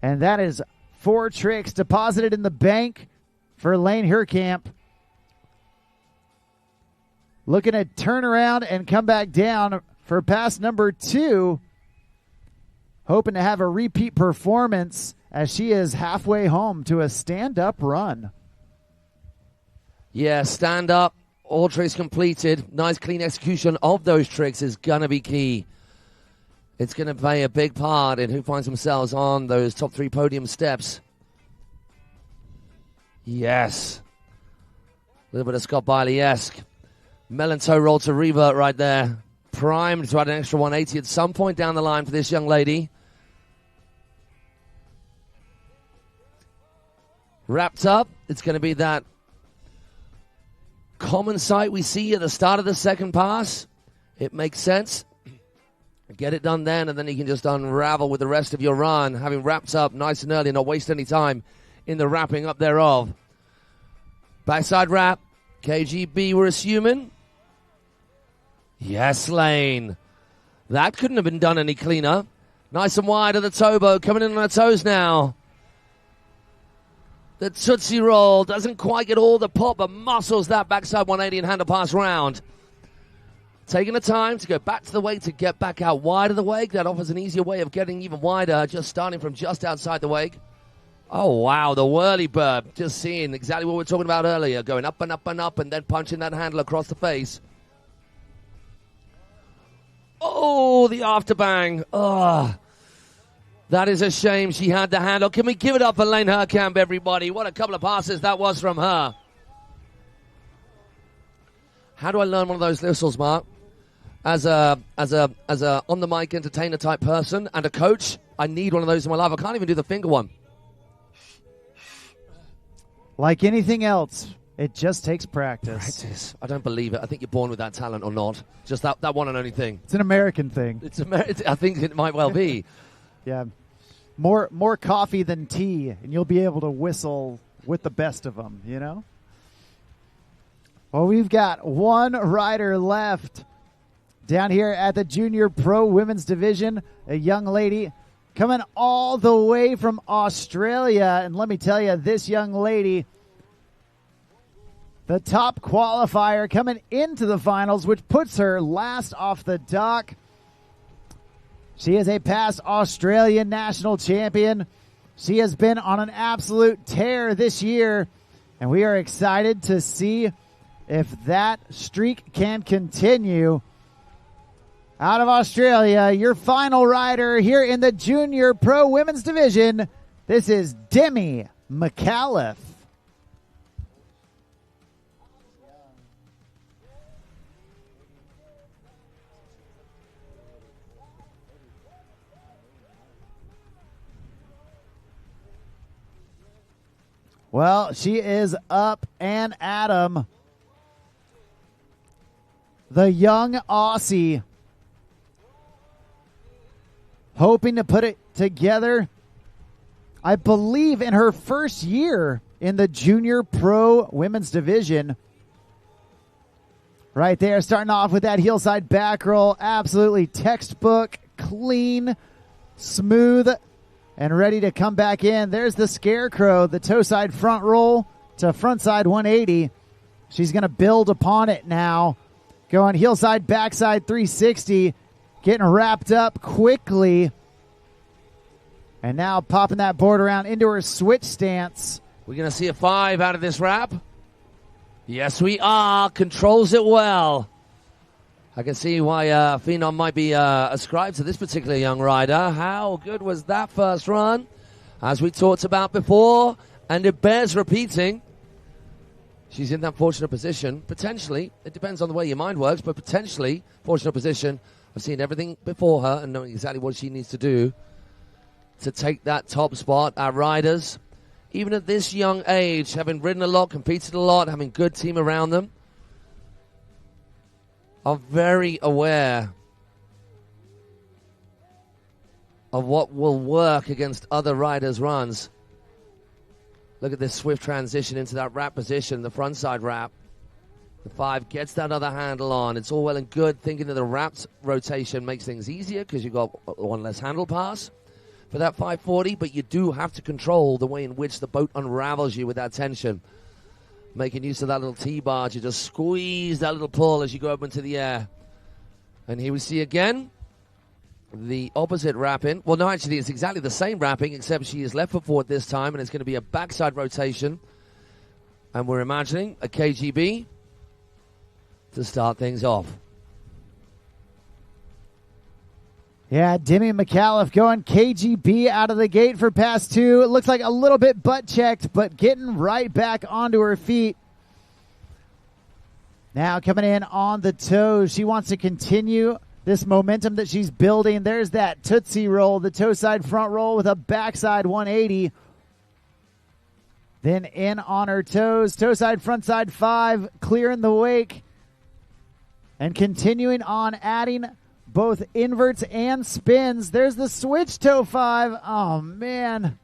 And that is 4 tricks deposited in the bank for Lane Hurkamp. Looking to turn around and come back down for pass number 2. Hoping to have a repeat performance as she is halfway home to a stand-up run. Yeah, stand up. All tricks completed. Nice clean execution of those tricks is going to be key. It's going to play a big part in who finds themselves on those top 3 podium steps. Yes. A little bit of Scott Biley-esque. Melon toe roll to revert right there. Primed to add an extra 180 at some point down the line for this young lady. Wrapped up. It's going to be that common sight we see at the start of the second pass. It makes sense. Get it done then, and then you can just unravel with the rest of your run, having wrapped up nice and early, not waste any time in the wrapping up thereof. Backside wrap. KGB, we're assuming. Yes, Lane. That couldn't have been done any cleaner. Nice and wide of the toe boat, coming in on her toes now. The Tootsie roll doesn't quite get all the pop, but muscles that backside 180 and handle pass round. Taking the time to go back to the wake to get back out wide of the wake. That offers an easier way of getting even wider, just starting from just outside the wake. Oh, wow, the whirly bird. Just seeing exactly what we were talking about earlier. Going up and up and up and then punching that handle across the face. Oh, the afterbang. Oh, that is a shame. She had the handle. Can we give it up for Lane Herkamp, everybody? What a couple of passes that was from her. How do I learn one of those whistles, Mark? As a on the mic entertainer type person and a coach, I need one of those in my life. I can't even do the finger one. Like anything else, it just takes practice. I don't believe it. I think you're born with that talent or not. Just that one and only thing. It's an American thing. I think it might well be. Yeah. More coffee than tea, and you'll be able to whistle with the best of them, you know? Well, we've got one rider left down here at the Junior Pro Women's Division, a young lady coming all the way from Australia. And let me tell you, this young lady, the top qualifier coming into the finals, which puts her last off the dock. She is a past Australian national champion. She has been on an absolute tear this year, and we are excited to see if that streak can continue. Out of Australia, your final rider here in the Junior Pro Women's Division, this is Demi McAuliffe. Well, she is up and at 'em. The young Aussie, hoping to put it together, I believe, in her first year in the Junior Pro Women's Division. Right there, starting off with that heel side back roll. Absolutely textbook, clean, smooth, and ready to come back in. There's the scarecrow, the toe side front roll to front side 180. She's going to build upon it now. Going heel side, backside 360. Getting wrapped up quickly. And now popping that board around into her switch stance. We're going to see a 5 out of this wrap. Yes, we are. Controls it well. I can see why Phenom might be ascribed to this particular young rider. How good was that first run? As we talked about before, and it bears repeating. She's in that fortunate position, potentially. It depends on the way your mind works, but potentially fortunate position of seeing everything before her and knowing exactly what she needs to do to take that top spot. Our riders, even at this young age, having ridden a lot, competed a lot, having good team around them, are very aware of what will work against other riders' runs. Look at this swift transition into that wrap position, the front side wrap. The 5 gets that other handle on. It's all well and good thinking that the wrapped rotation makes things easier because you've got one less handle pass for that 540, but you do have to control the way in which the boat unravels you with that tension. Making use of that little T-bar to just squeeze that little pull as you go up into the air. And here we see again the opposite wrapping. Well, no, actually, it's exactly the same wrapping, except she is left foot forward this time, and it's going to be a backside rotation. And we're imagining a KGB to start things off. Yeah, Demi McAuliffe going KGB out of the gate for pass 2. It looks like a little bit butt checked, but getting right back onto her feet. Now coming in on the toes. She wants to continue this momentum that she's building. There's that Tootsie roll, the toe side front roll with a backside 180. Then in on her toes, toe side, front side 5, clearing the wake. And continuing on, adding both inverts and spins. There's the switch toe 5. Oh, man.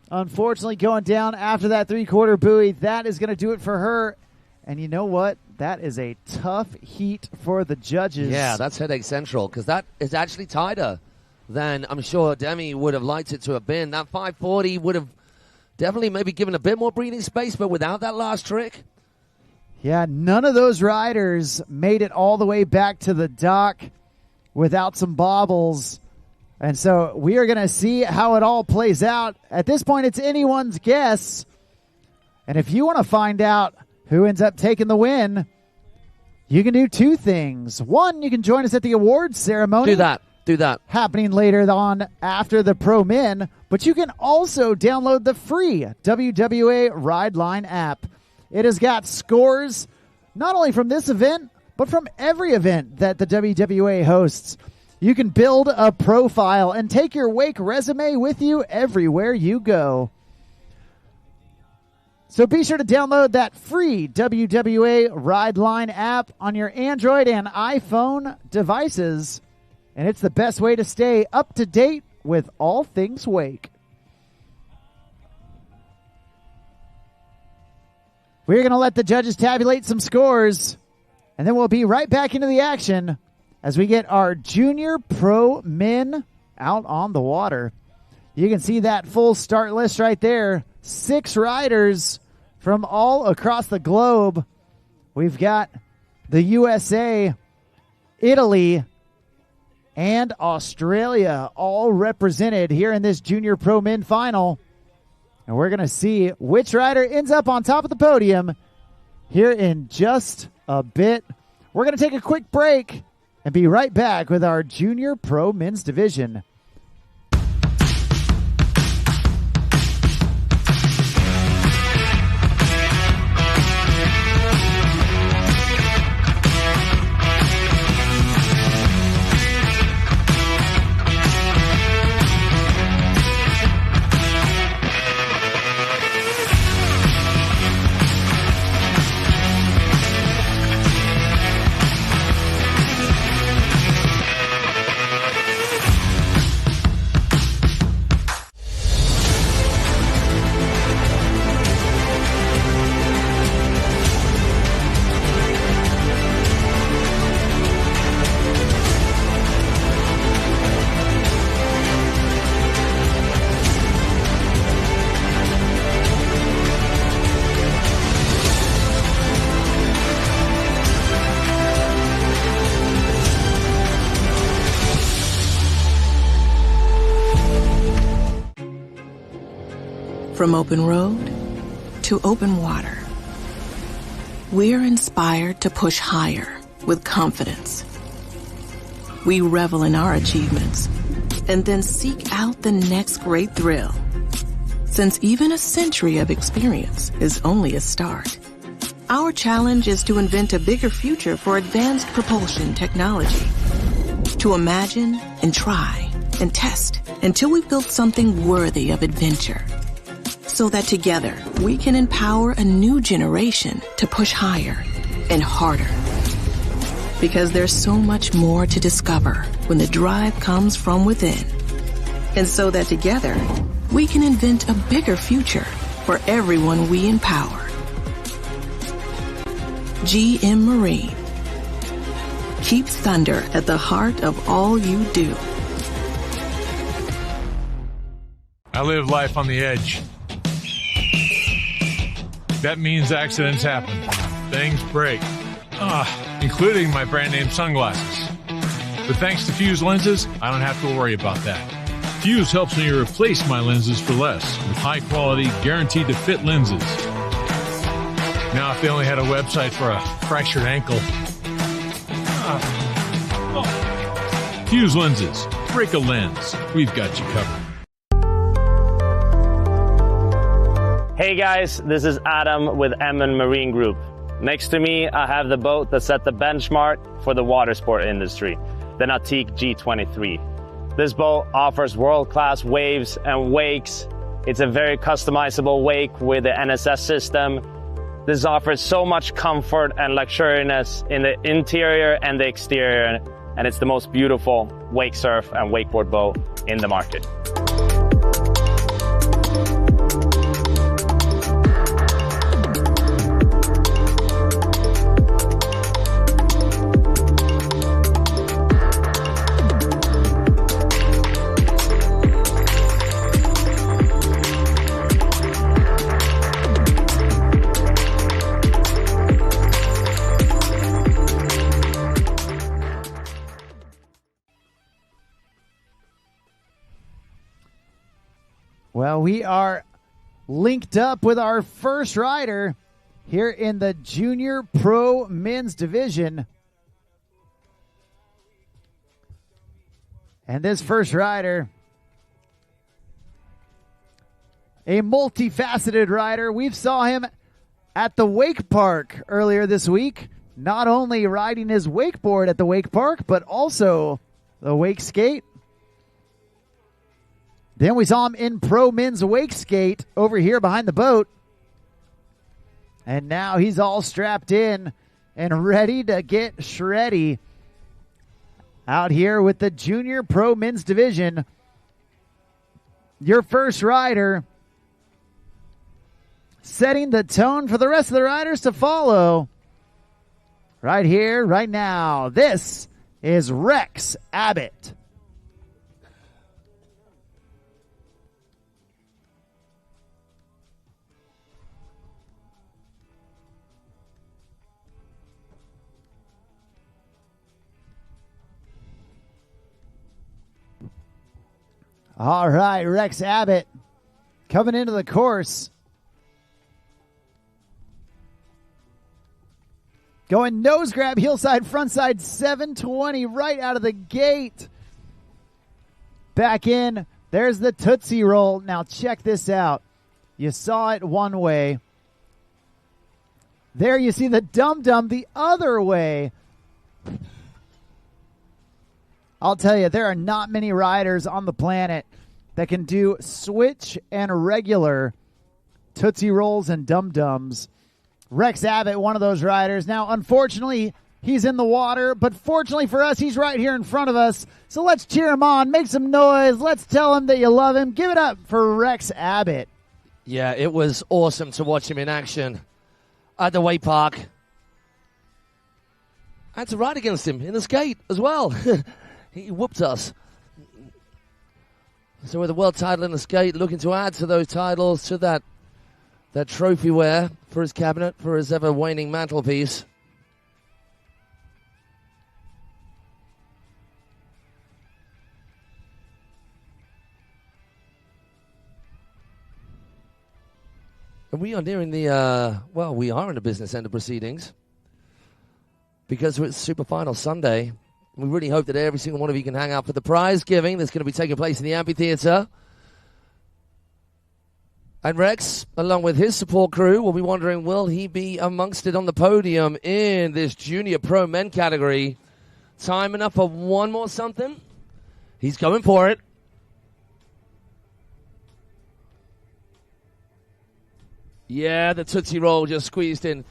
Unfortunately, going down after that 3/4 buoy. That is going to do it for her. And you know what? That is a tough heat for the judges. Yeah, that's headache central because that is actually tighter than I'm sure Demi would have liked it to have been. That 540 would have definitely maybe given a bit more breathing space, but without that last trick. Yeah, none of those riders made it all the way back to the dock without some bobbles. And so we are going to see how it all plays out. At this point, it's anyone's guess. And if you want to find out who ends up taking the win, you can do two things. One, you can join us at the awards ceremony. Do that. Happening later on after the Pro Men. But you can also download the free WWA Ride Line app. It has got scores not only from this event, but from every event that the WWA hosts. You can build a profile and take your wake resume with you everywhere you go. So be sure to download that free WWA Ride Line app on your Android and iPhone devices. And it's the best way to stay up to date with all things wake. We're going to let the judges tabulate some scores, and then we'll be right back into the action as we get our junior pro men out on the water. You can see that full start list right there. 6 riders from all across the globe. We've got the USA, Italy, and Australia all represented here in this junior pro men final. And we're going to see which rider ends up on top of the podium here in just a bit. We're going to take a quick break and be right back with our junior pro men's division. From open road to open water, we're inspired to push higher with confidence. We revel in our achievements and then seek out the next great thrill. Since even a century of experience is only a start, our challenge is to invent a bigger future for advanced propulsion technology. To imagine and try and test until we've built something worthy of adventure. So that together we can empower a new generation to push higher and harder. Because there's so much more to discover when the drive comes from within. And so that together we can invent a bigger future for everyone we empower. GM Marine. Keep thunder at the heart of all you do. I live life on the edge. That means accidents happen. Things break. Including my brand name sunglasses. But thanks to Fuse lenses, I don't have to worry about that. Fuse helps me replace my lenses for less with high quality, guaranteed to fit lenses. Now if they only had a website for a fractured ankle. Fuse lenses. Break a lens. We've got you covered. Hey guys, this is Adam with Emin Marine Group. Next to me, I have the boat that set the benchmark for the water sport industry, the Nautique G23. This boat offers world-class waves and wakes. It's a very customizable wake with the NSS system. This offers so much comfort and luxuriousness in the interior and the exterior, and it's the most beautiful wake surf and wakeboard boat in the market. Well, we are linked up with our first rider here in the Junior Pro Men's Division. And this first rider, a multifaceted rider. We saw him at the Wake Park earlier this week, not only riding his wakeboard at the Wake Park, but also the wake skate. Then we saw him in Pro Men's Wake Skate over here behind the boat. And now he's all strapped in and ready to get shreddy out here with the Junior Pro Men's Division. Your first rider, setting the tone for the rest of the riders to follow. Right here, right now. This is Rex Abbott. All right, Rex Abbott coming into the course. Going nose grab, heel side, front side, 720 right out of the gate. Back in. There's the Tootsie Roll. Now check this out. You saw it one way. There you see the Dum Dum the other way. I'll tell you, there are not many riders on the planet that can do switch and regular Tootsie Rolls and Dum Dums. Rex Abbott, one of those riders. Now, unfortunately, he's in the water, but fortunately for us, he's right here in front of us. So let's cheer him on, make some noise. Let's tell him that you love him. Give it up for Rex Abbott. Yeah, it was awesome to watch him in action at the Wake Park. And to ride against him in the skate as well. He whooped us. So with the world title in the skate, looking to add to those titles, to that trophy wear for his cabinet, for his ever-waning mantelpiece. And we are nearing the, we are in the business end of proceedings. Because it's Super Final Sunday. We really hope that every single one of you can hang out for the prize giving that's going to be taking place in the amphitheater. And Rex, along with his support crew, will be wondering, will he be amongst it on the podium in this Junior Pro Men category? Time enough for one more something? He's going for it. Yeah, the Tootsie Roll just squeezed in.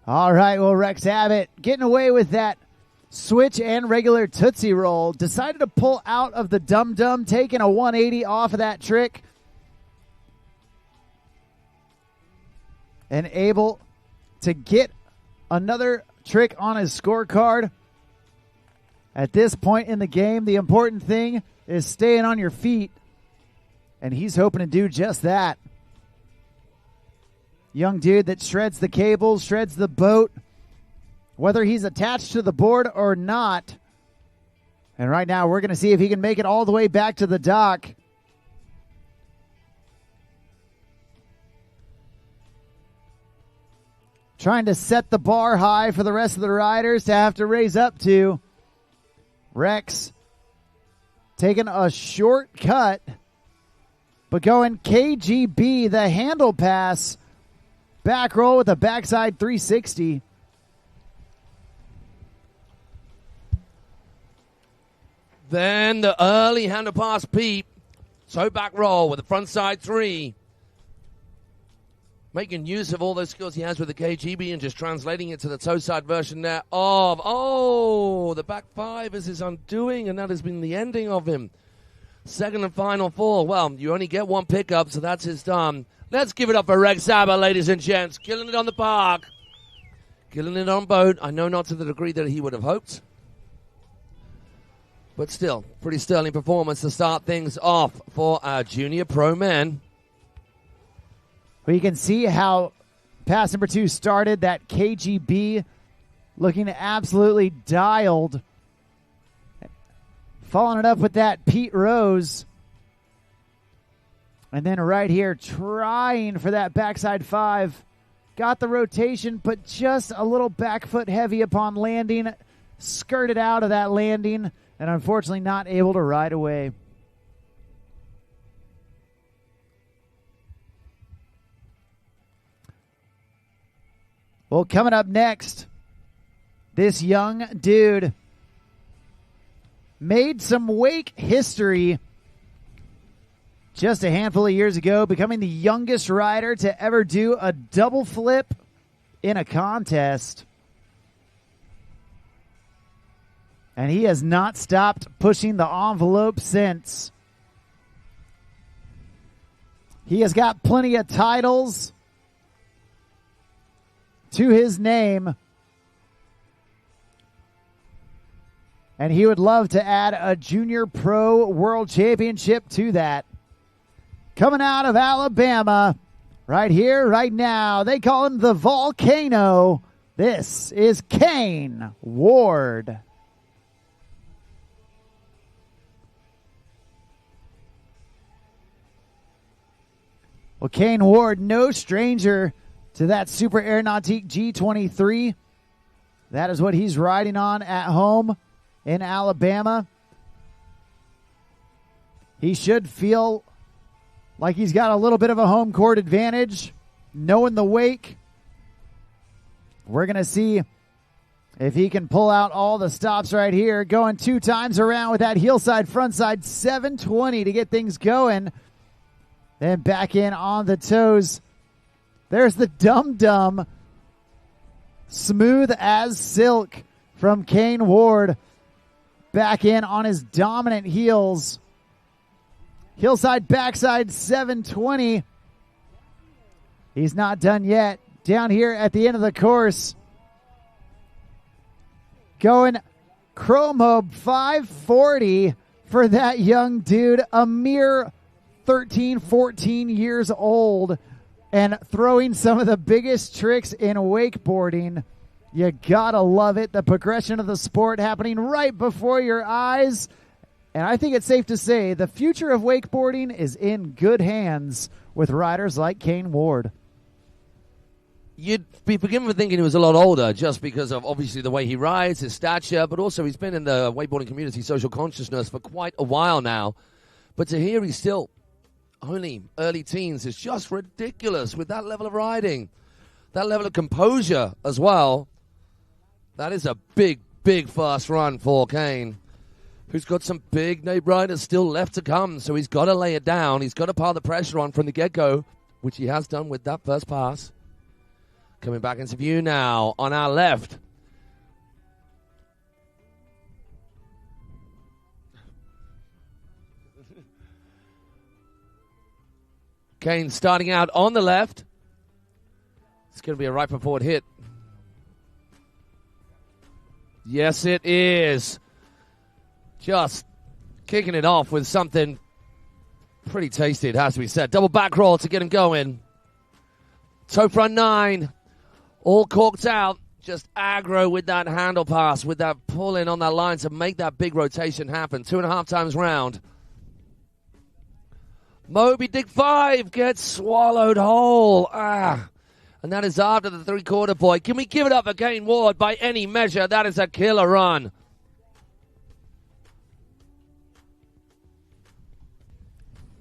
All right, well, Rex Abbott getting away with that switch and regular Tootsie Roll. Decided to pull out of the Dum Dum, taking a 180 off of that trick. And able to get another trick on his scorecard. At this point in the game, the important thing is staying on your feet. And he's hoping to do just that. Young dude that shreds the cables, shreds the boat, whether he's attached to the board or not. And right now we're going to see if he can make it all the way back to the dock. Trying to set the bar high for the rest of the riders to have to raise up to. Rex taking a shortcut, but going KGB, the handle pass. Back roll with a backside 360. Then the early handle pass peep. So back roll with the front side 3. Making use of all those skills he has with the KGB and just translating it to the toe side version there of, the back 5 is his undoing, and that has been the ending of him. Second and final fall. Well, you only get one pickup, so that's his done. Let's give it up for Rex Abbott, ladies and gents. Killing it on the park. Killing it on boat. I know not to the degree that he would have hoped. But still, pretty sterling performance to start things off for our Junior Pro Men. But you can see how pass number 2 started. That KGB looking absolutely dialed. Following it up with that Pete Rose. And then right here, trying for that backside 5. Got the rotation, but just a little back foot heavy upon landing. Skirted out of that landing, and unfortunately not able to ride away. Well, coming up next, this young dude made some wake history just a handful of years ago, becoming the youngest rider to ever do a double flip in a contest. And he has not stopped pushing the envelope since. He has got plenty of titles to his name. And he would love to add a Junior Pro World Championship to that. Coming out of Alabama, right here, right now. They call him the Volcano. This is Kane Ward. Well, Kane Ward, no stranger to that Super Air Nautique G23. That is what he's riding on at home in Alabama. He should feel like he's got a little bit of a home court advantage, knowing the wake. We're going to see if he can pull out all the stops right here, going 2 times around with that heel side, front side, 720 to get things going. Then back in on the toes. There's the dum-dum. Smooth as silk from Kane Ward. Back in on his dominant heels. Hillside, backside, 720. He's not done yet. Down here at the end of the course. Going Chromo 540 for that young dude. A mere 13, 14 years old and throwing some of the biggest tricks in wakeboarding. You gotta love it. The progression of the sport happening right before your eyes. And I think it's safe to say the future of wakeboarding is in good hands with riders like Kane Ward. You'd be beginning with thinking he was a lot older just because of obviously the way he rides, his stature, but also he's been in the wakeboarding community social consciousness for quite a while now. But to hear he's still only early teens is just ridiculous with that level of riding, that level of composure as well. That is a big, big fast run for Kane, who's got some big name riders still left to come, so he's got to lay it down. He's got to pile the pressure on from the get-go, which he has done with that first pass. Coming back into view now on our left. Kane starting out on the left. It's going to be a right foot forward hit. Yes, it is. Just kicking it off with something pretty tasty, it has to be said. Double back roll to get him going. Toe front 9. All corked out. Just aggro with that handle pass, with that pull-in on that line to make that big rotation happen. 2.5 times round. Moby Dick 5 gets swallowed whole. And that is after the 3/4 point. Can we give it up for Kane Ward by any measure? That is a killer run.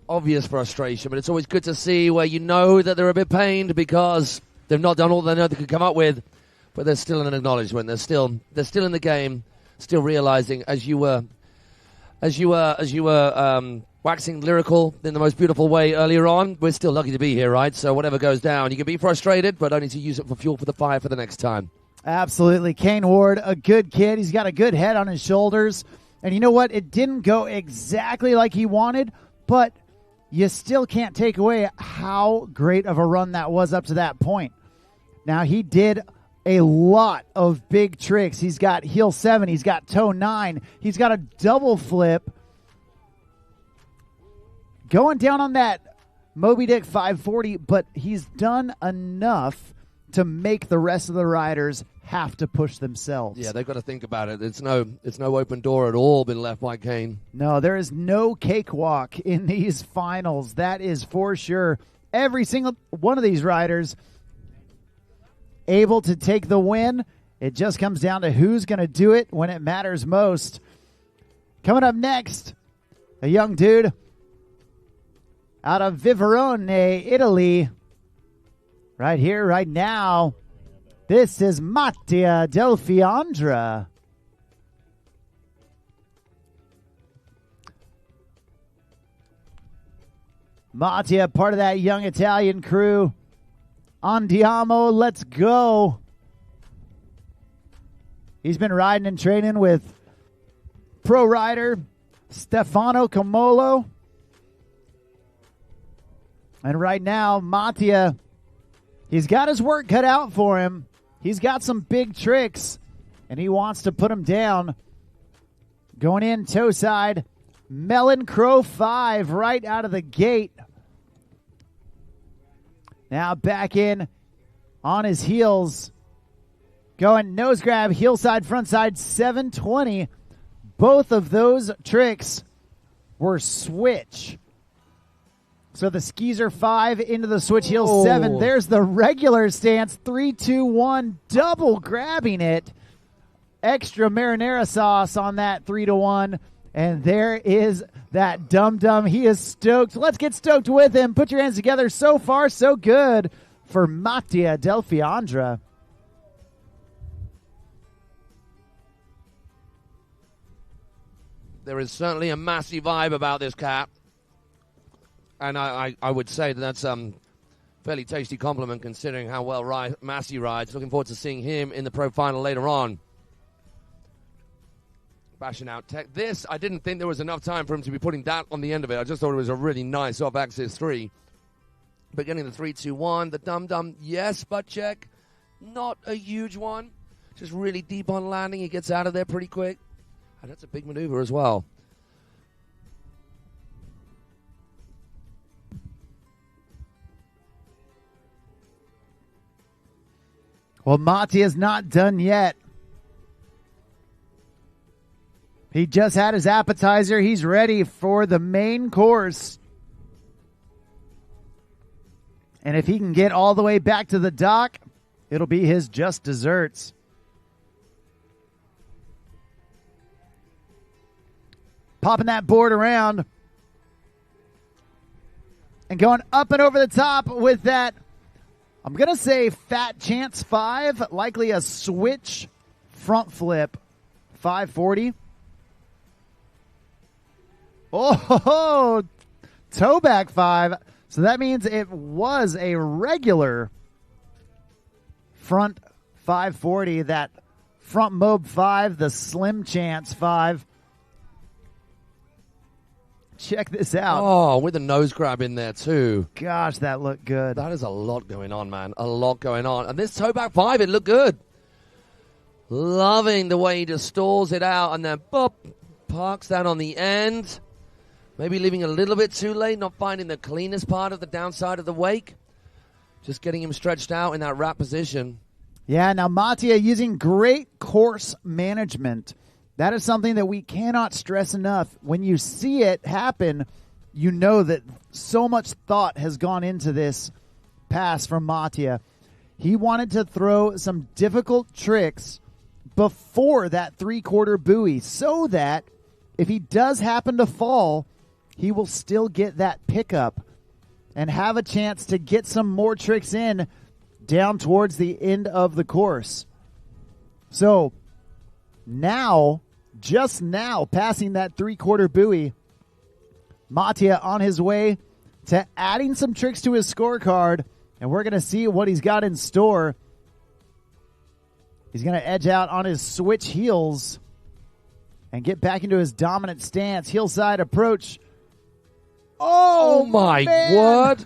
Obvious frustration, but it's always good to see where you know that they're a bit pained because they've not done all they know they could come up with, but there's still an acknowledgement. They're still in the game, still realizing as you were waxing lyrical in the most beautiful way earlier on. We're still lucky to be here, right? So whatever goes down, you can be frustrated, but only to use it for fuel for the fire for the next time. Absolutely. Kane Ward, a good kid. He's got a good head on his shoulders. And you know what? It didn't go exactly like he wanted, but you still can't take away how great of a run that was up to that point. Now, he did a lot of big tricks. He's got heel 7. He's got toe 9. He's got a double flip. Going down on that Moby Dick 540, but he's done enough to make the rest of the riders have to push themselves. Yeah, they've got to think about it. It's no open door at all been left by Kane. No, there is no cakewalk in these finals. That is for sure. Every single one of these riders able to take the win. It just comes down to who's going to do it when it matters most. Coming up next, a young dude out of Viverone, Italy. Right here, right now. This is Mattia Del Fiandra. Mattia, part of that young Italian crew. Andiamo, let's go. He's been riding and training with pro rider Stefano Camolo. And right now, Mattia, he's got his work cut out for him. He's got some big tricks, and he wants to put them down. Going in toe side, Melon Crow 5 right out of the gate. Now back in on his heels. Going nose grab, heel side, front side, 720. Both of those tricks were switch. So the skeezer 5 into the switch heel 7. There's the regular stance, 3-2-1, double grabbing it. Extra marinara sauce on that 3-1. And there is that dum-dum. He is stoked. Let's get stoked with him. Put your hands together. So far, so good for Mattia Del Fiandra. There is certainly a massive vibe about this cat. And I would say that's fairly tasty compliment considering how well Massey rides. Looking forward to seeing him in the pro final later on. Bashing out tech. This, I didn't think there was enough time for him to be putting that on the end of it. I just thought it was a really nice off-axis 3. But getting the 3-2-1, the dum-dum, yes, butt check. Not a huge one. Just really deep on landing. He gets out of there pretty quick. And that's a big maneuver as well. Well, Mattia is not done yet. He just had his appetizer. He's ready for the main course. And if he can get all the way back to the dock, it'll be his just desserts. Popping that board around. And going up and over the top with that, I'm going to say Fat Chance 5, likely a switch front flip 540. Oh, toe back 5. So that means it was a regular front 540, that front mob 5, the Slim Chance 5. Check this out. Oh, with a nose grab in there too. Gosh, that looked good. That is a lot going on, man. A lot going on. And this toe back 5, it looked good. Loving the way he just stalls it out and then boop, parks that on the end. Maybe leaving a little bit too late, not finding the cleanest part of the downside of the wake. Just getting him stretched out in that wrap position. Yeah, now Mattia using great course management. That is something that we cannot stress enough. When you see it happen, you know that so much thought has gone into this pass from Mattia. He wanted to throw some difficult tricks before that three-quarter buoy so that if he does happen to fall, he will still get that pickup and have a chance to get some more tricks in down towards the end of the course. So now, just now, passing that three-quarter buoy, Mattia on his way to adding some tricks to his scorecard, and we're going to see what he's got in store. He's going to edge out on his switch heels and get back into his dominant stance. Heel side approach. Oh my man. word.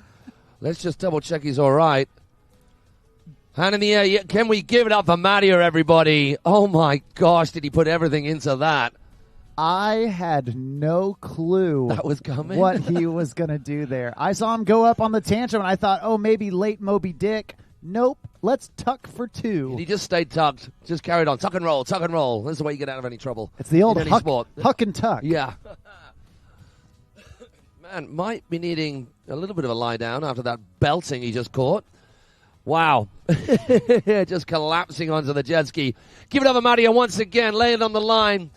Let's just double check he's all right. Hand in the air. Can we give it up for Mattia, everybody? Oh my gosh, did he put everything into that? I had no clue that was coming. what he was going to do there. I saw him go up on the tantrum, and I thought, oh, maybe late Moby Dick. Nope. Let's tuck for two. And he just stayed tucked. Just carried on. Tuck and roll, tuck and roll. This is the way you get out of any trouble. It's the old in any huck, sport. huck and tuck. Yeah. Man, might be needing a little bit of a lie down after that belting he just caught. Wow. Just collapsing onto the jet ski. Give it up, Mario, once again, laying on the line.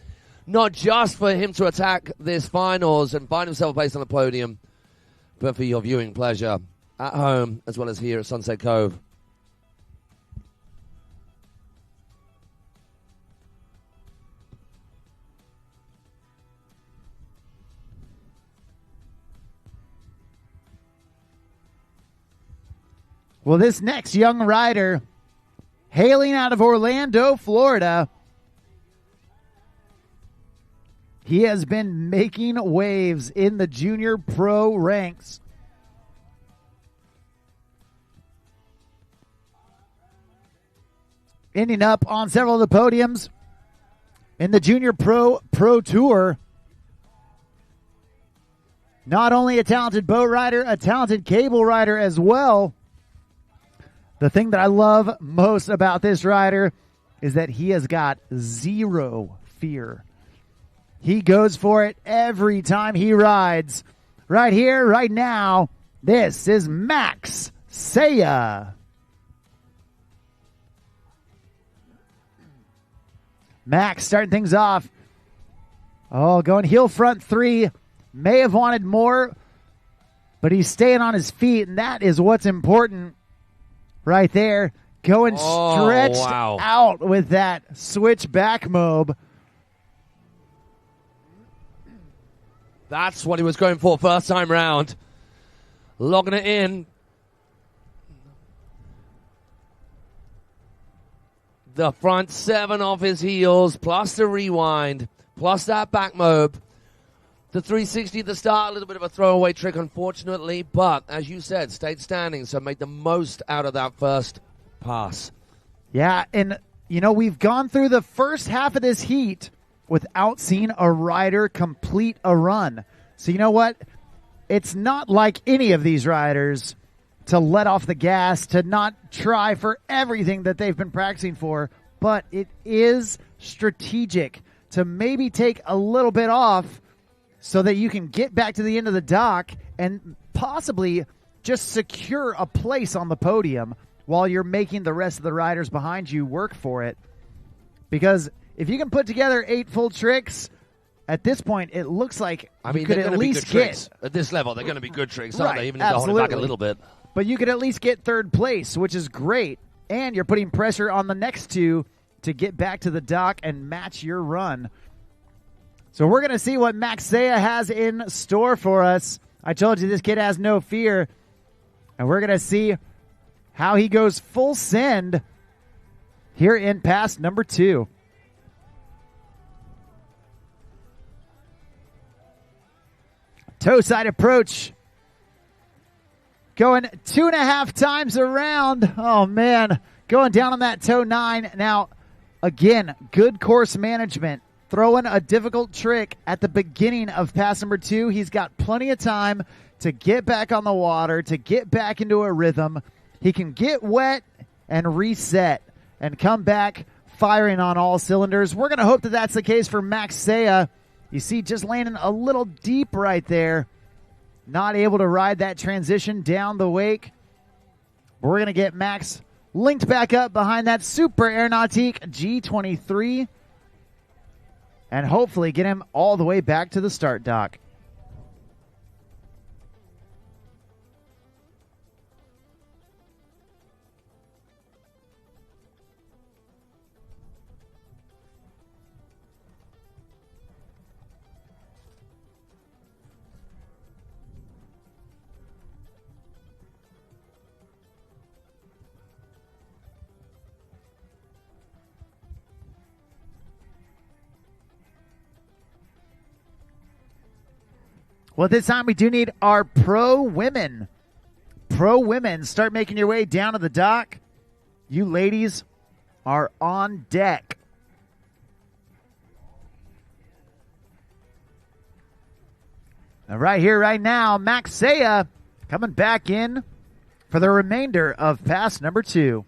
Not just for him to attack this finals and find himself a place on the podium, but for your viewing pleasure at home as well as here at Sunset Cove. Well, this next young rider, hailing out of Orlando, Florida, he has been making waves in the junior pro ranks. Ending up on several of the podiums in the junior pro tour. Not only a talented boat rider, a talented cable rider as well. The thing that I love most about this rider is that he has got zero fear. He goes for it every time he rides. Right here, right now, this is Max Saya. Max starting things off. Oh, going heel front three. May have wanted more, but he's staying on his feet, and that is what's important. Right there, going stretched out with that switch back mob. That's what he was going for first time round. Logging it in. The front seven off his heels, plus the rewind, plus that back mob. The 360 at the start, a little bit of a throwaway trick, unfortunately, but as you said, stayed standing, so made the most out of that first pass. Yeah, and, you know, we've gone through the first half of this heat without seeing a rider complete a run. So, you know what? It's not like any of these riders to let off the gas, to not try for everything that they've been practicing for, but it is strategic to maybe take a little bit off so that you can get back to the end of the dock and possibly just secure a place on the podium while you're making the rest of the riders behind you work for it. Because if you can put together 8 full tricks, at this point, it looks like you could at least get... At this level, they're going to be good tricks, aren't Right, they? Even if they hold it back a little bit. But you could at least get third place, which is great. And you're putting pressure on the next two to get back to the dock and match your run. So we're going to see what Max Saya has in store for us. I told you this kid has no fear. And we're going to see how he goes full send here in pass number 2. Toe side approach. Going 2.5 times around. Oh, man. Going down on that toe 9. Now, again, good course management. Throwing a difficult trick at the beginning of pass number 2. He's got plenty of time to get back on the water, to get back into a rhythm. He can get wet and reset and come back firing on all cylinders. We're going to hope that that's the case for Max Saya. You see, just landing a little deep right there. Not able to ride that transition down the wake. We're going to get Max linked back up behind that Super Aeronautique G23. And hopefully get him all the way back to the start dock. Well, this time we do need our pro women. Pro women, start making your way down to the dock. You ladies are on deck. And right here, right now, Max Saya coming back in for the remainder of pass number 2.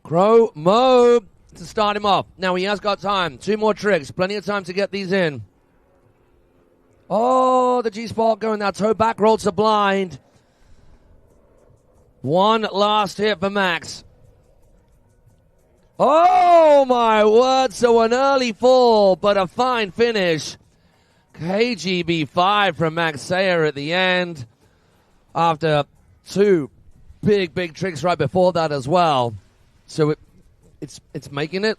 Crow Mo to start him off. Now he has got time. 2 more tricks. Plenty of time to get these in. Oh, the G-spot going that toe back roll to blind. One last hit for Max. Oh, my word. So an early fall, but a fine finish. KGB5 from Max Sayer at the end. After 2 big tricks right before that as well. So it's making it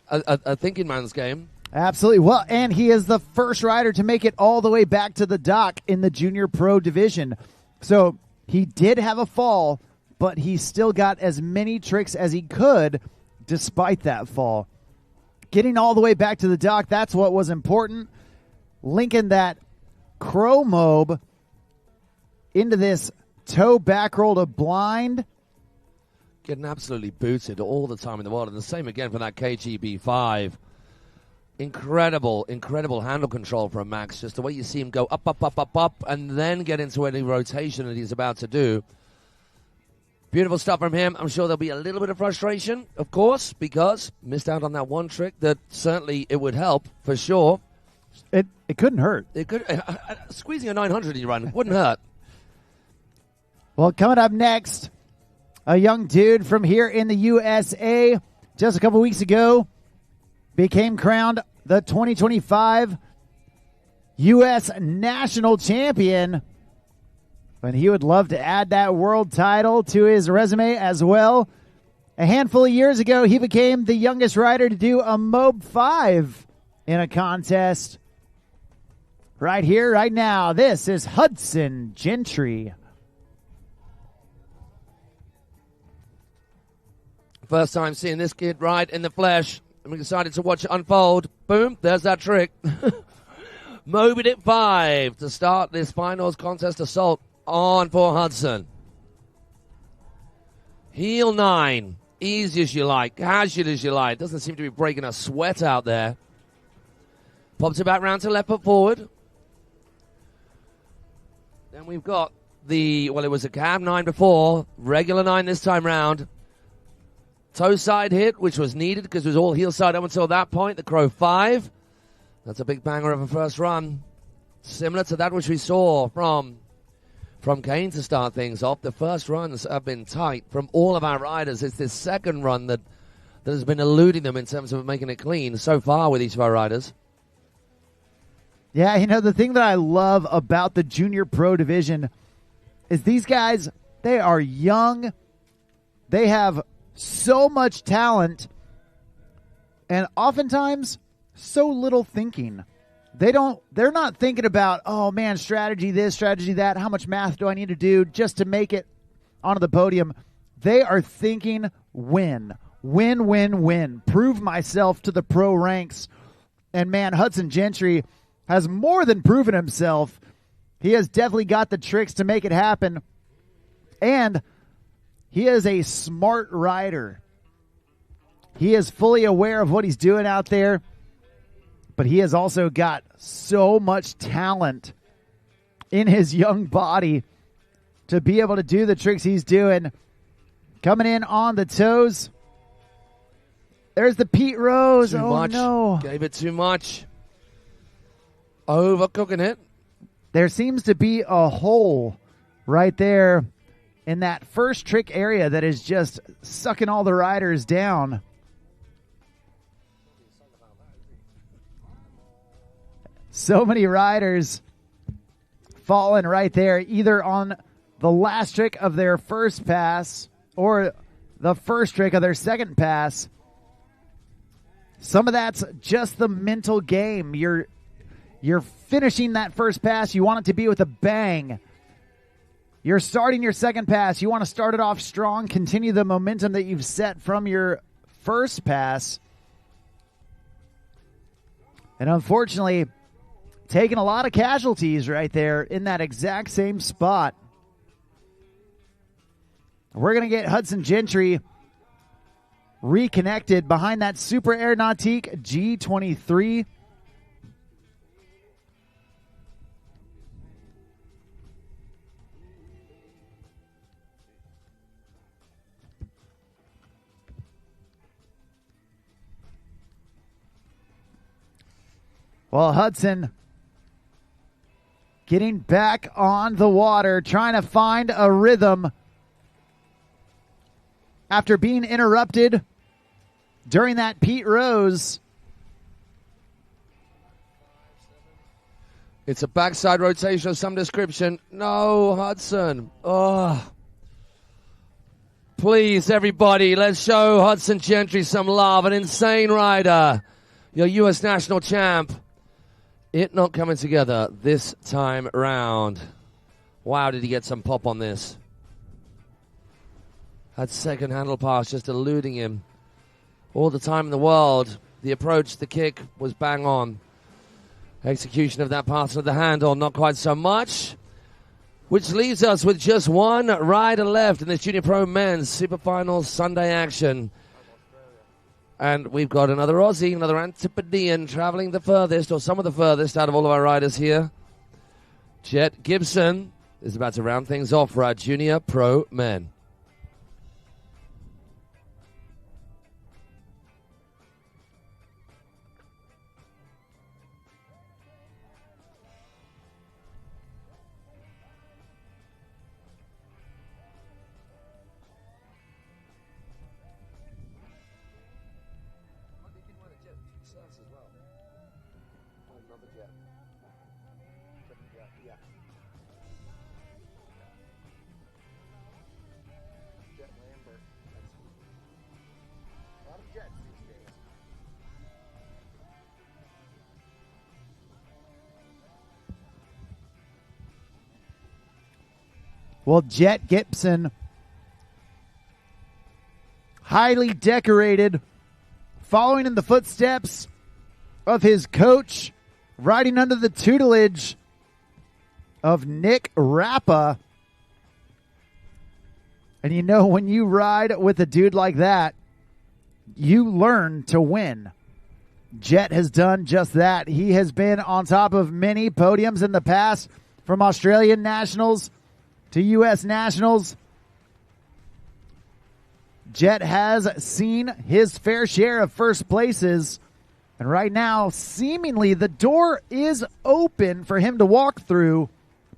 a thinking man's game. Absolutely. Well, and he is the first rider to make it all the way back to the dock in the junior pro division. So he did have a fall, but he still got as many tricks as he could despite that fall. Getting all the way back to the dock, that's what was important. Linking that crow mob into this toe back roll to blind. Getting absolutely booted all the time in the world. And the same again for that KGB5. Incredible handle control from Max. Just the way you see him go up, and then get into any rotation that he's about to do. Beautiful stuff from him. I'm sure there'll be a little bit of frustration, of course, because missed out on that one trick that certainly it would help, for sure. It couldn't hurt. It could squeezing a 900 in your run wouldn't hurt. Well, coming up next, a young dude from here in the USA just a couple weeks ago became crowned the 2025 U.S. National Champion. And he would love to add that world title to his resume as well. A handful of years ago, he became the youngest rider to do a Mob 5 in a contest. Right here, right now, this is Hudson Gentry. First time seeing this kid ride in the flesh. I'm excited to watch it unfold. Boom, there's that trick. Mobied at 5 to start this finals contest assault on for Hudson. Heel 9. Easy as you like, casual as you like. Doesn't seem to be breaking a sweat out there. Pops it back round to left foot forward. Then we've got it was a cab 9 before. Regular 9 this time round. Toe side hit, which was needed because it was all heel side up until that point. The Crow 5. That's a big banger of a first run. Similar to that which we saw from Kane to start things off. The first runs have been tight from all of our riders. It's this second run that has been eluding them in terms of making it clean so far with each of our riders. Yeah, the thing that I love about the junior pro division is these guys, they are young. They have so much talent and oftentimes so little thinking. They're not thinking about, oh man, strategy this, strategy that, how much math do I need to do just to make it onto the podium. They are thinking win. Prove myself to the pro ranks. And man, Hudson Gentry has more than proven himself. He has definitely got the tricks to make it happen. And he is a smart rider. He is fully aware of what he's doing out there, but he has also got so much talent in his young body to be able to do the tricks he's doing. Coming in on the toes. There's the Pete Rose. Too much. No. Gave it too much. Overcooking it. There seems to be a hole right there in that first trick area that is just sucking all the riders down. So many riders falling right there, either on the last trick of their first pass or the first trick of their second pass. Some of that's just the mental game. You're finishing that first pass. You want it to be with a bang. You're starting your second pass. You want to start it off strong, continue the momentum that you've set from your first pass. And unfortunately, taking a lot of casualties right there in that exact same spot. We're going to get Hudson Gentry reconnected behind that Super Air Nautique G23. Well, Hudson getting back on the water, trying to find a rhythm after being interrupted during that Pete Rose. It's a backside rotation of some description. No, Hudson. Oh. Please, everybody, let's show Hudson Gentry some love. An insane rider. Your U.S. national champ. It not coming together this time around. Wow, did he get some pop on this. That second handle pass just eluding him. All the time in the world. The approach, the kick was bang on. Execution of that pass of the handle, not quite so much. Which leaves us with just one rider left in this Junior Pro Men's Super Finals Sunday action. And we've got another Aussie, another Antipodean traveling the furthest, or some of the furthest out of all of our riders here. Jet Gibson is about to round things off for our Junior Pro Men. Well, Jet Gibson, highly decorated, following in the footsteps of his coach, riding under the tutelage of Nick Rappa. And you know, when you ride with a dude like that, you learn to win. Jet has done just that. He has been on top of many podiums in the past, from Australian Nationals to U.S. Nationals. Jet has seen his fair share of first places. And right now, seemingly, the door is open for him to walk through.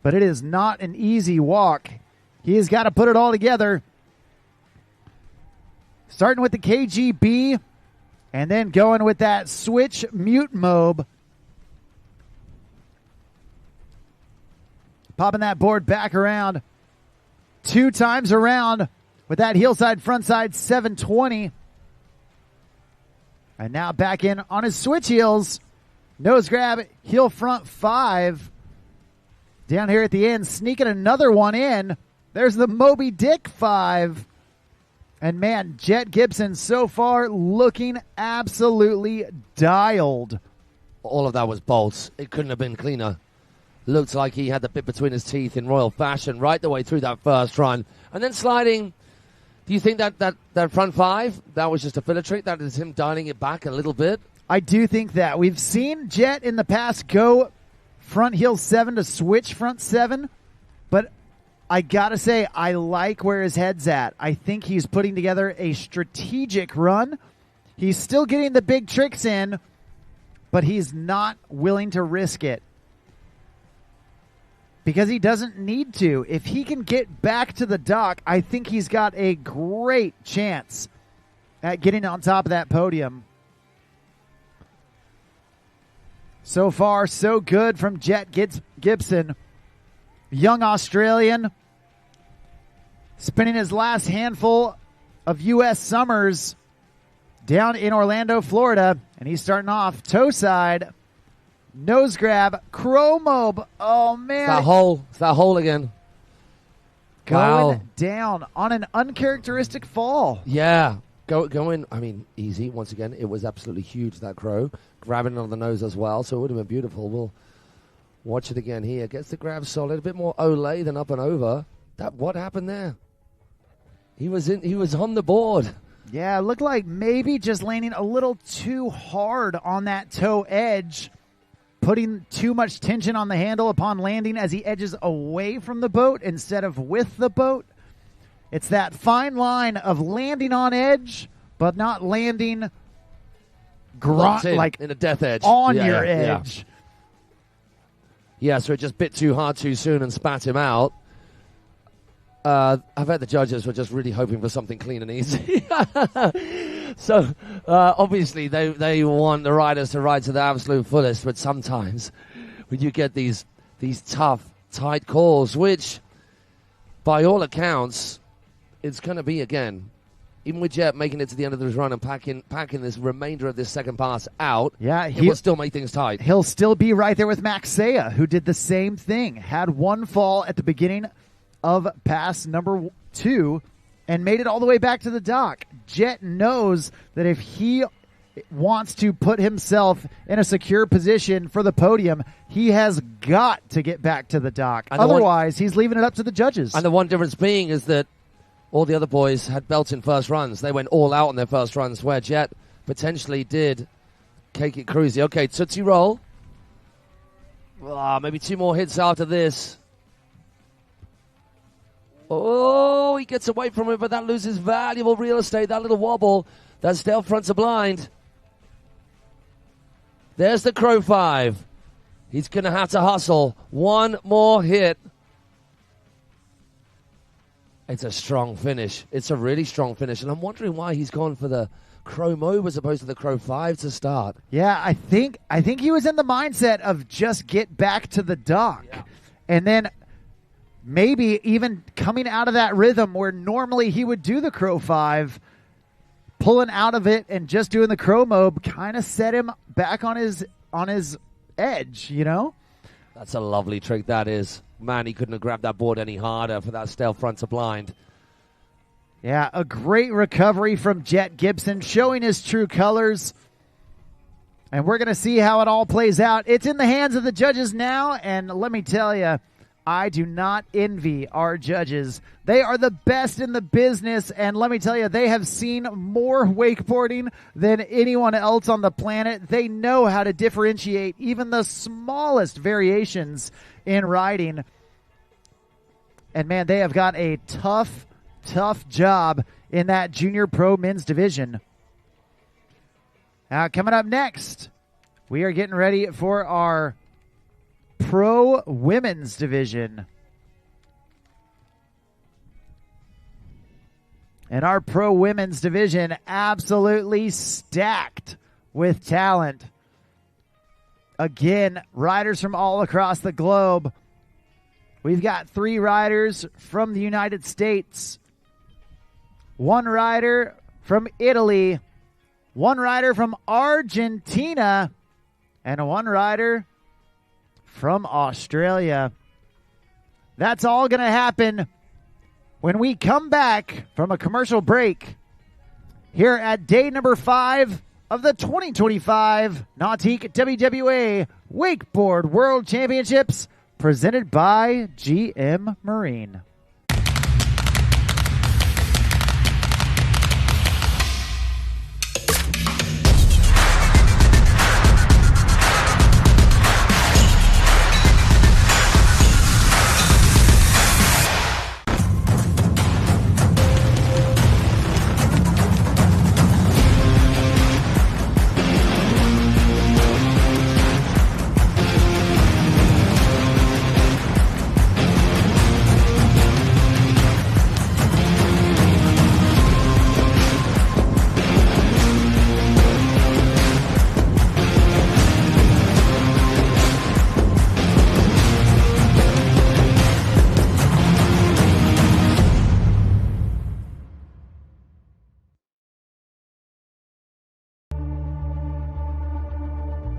But it is not an easy walk. He has got to put it all together. Starting with the KGB. And then going with that switch mute mob. Popping that board back around 2 times around with that heel side, front side 720. And now back in on his switch heels. Nose grab, heel front 5. Down here at the end, sneaking another one in. There's the Moby Dick 5. And man, Jet Gibson so far looking absolutely dialed. All of that was bolts. It couldn't have been cleaner. Looked like he had the bit between his teeth in royal fashion right the way through that first run. And then sliding. Do you think that front 5, that was just a filler trick? That is him dialing it back a little bit? I do think that. We've seen Jet in the past go front heel 7 to switch front 7. But I got to say, I like where his head's at. I think he's putting together a strategic run. He's still getting the big tricks in, but he's not willing to risk it. Because he doesn't need to. If he can get back to the dock, I think he's got a great chance at getting on top of that podium. So far, so good from Jet Gibson. Young Australian. Spinning his last handful of U.S. summers down in Orlando, Florida. And he's starting off toe side. Nose grab, chromo. Oh, man. It's that hole again. Going down on an uncharacteristic fall. Yeah. Going, I mean, easy. Once again, it was absolutely huge, that crow. Grabbing on the nose as well, so it would have been beautiful. We'll watch it again here. Gets the grab solid. A bit more Olay than up and over. What happened there? He was on the board. Yeah, it looked like maybe just landing a little too hard on that toe edge, putting too much tension on the handle upon landing as he edges away from the boat instead of with the boat. It's that fine line of landing on edge, but not landing like in a death edge on your edge. Yeah, so it just bit too hard too soon and spat him out. I bet the judges were just really hoping for something clean and easy. So, obviously, they want the riders to ride to the absolute fullest, but sometimes when you get these tough, tight calls, which, by all accounts, it's going to be again, even with Jet making it to the end of this run and packing this remainder of this second pass out, it will still make things tight. He'll still be right there with Max Saya, who did the same thing, had one fall at the beginning of pass number 2 and made it all the way back to the dock. Jet knows that if he wants to put himself in a secure position for the podium, he has got to get back to the dock. Otherwise, he's leaving it up to the judges. And the one difference being is that all the other boys had belts in first runs. They went all out on their first runs, where Jet potentially did cake it cruisy. Okay, Tootsie Roll. Maybe 2 more hits after this. Oh, he gets away from it, but that loses valuable real estate. That little wobble. That tail fronts are blind. There's the Crow 5. He's going to have to hustle. 1 more hit. It's a strong finish. It's a really strong finish. And I'm wondering why he's gone for the Crow Mauve as opposed to the Crow 5 to start. Yeah, I think he was in the mindset of just get back to the dock. Yeah. And then maybe even coming out of that rhythm where normally he would do the Crow 5, pulling out of it and just doing the Crow Mauve kind of set him back on his edge, you know? That's a lovely trick, that is. Man, he couldn't have grabbed that board any harder for that stale front to blind. Yeah, a great recovery from Jet Gibson, showing his true colors. And we're going to see how it all plays out. It's in the hands of the judges now, and let me tell you, I do not envy our judges. They are the best in the business, and let me tell you, they have seen more wakeboarding than anyone else on the planet. They know how to differentiate even the smallest variations in riding. And man, they have got a tough job in that junior pro men's division. Now, coming up next, we are getting ready for our pro women's division. And our pro women's division absolutely stacked with talent. Again, riders from all across the globe. We've got 3 riders from the United States, 1 rider from Italy, 1 rider from Argentina, and 1 rider from Australia. That's all going to happen when we come back from a commercial break here at day number 5 of the 2025 Nautique WWA Wakeboard World Championships, presented by GM Marine.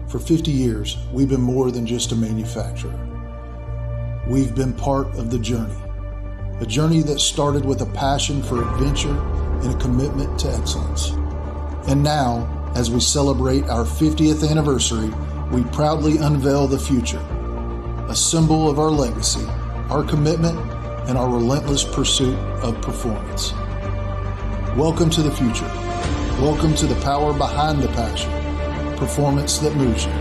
For 50 years, we've been more than just a manufacturer. We've been part of the journey, a journey that started with a passion for adventure and a commitment to excellence. And now, as we celebrate our 50th anniversary, we proudly unveil the future, a symbol of our legacy, our commitment, and our relentless pursuit of performance. Welcome to the future. Welcome to the power behind the passion. Performance that moves you.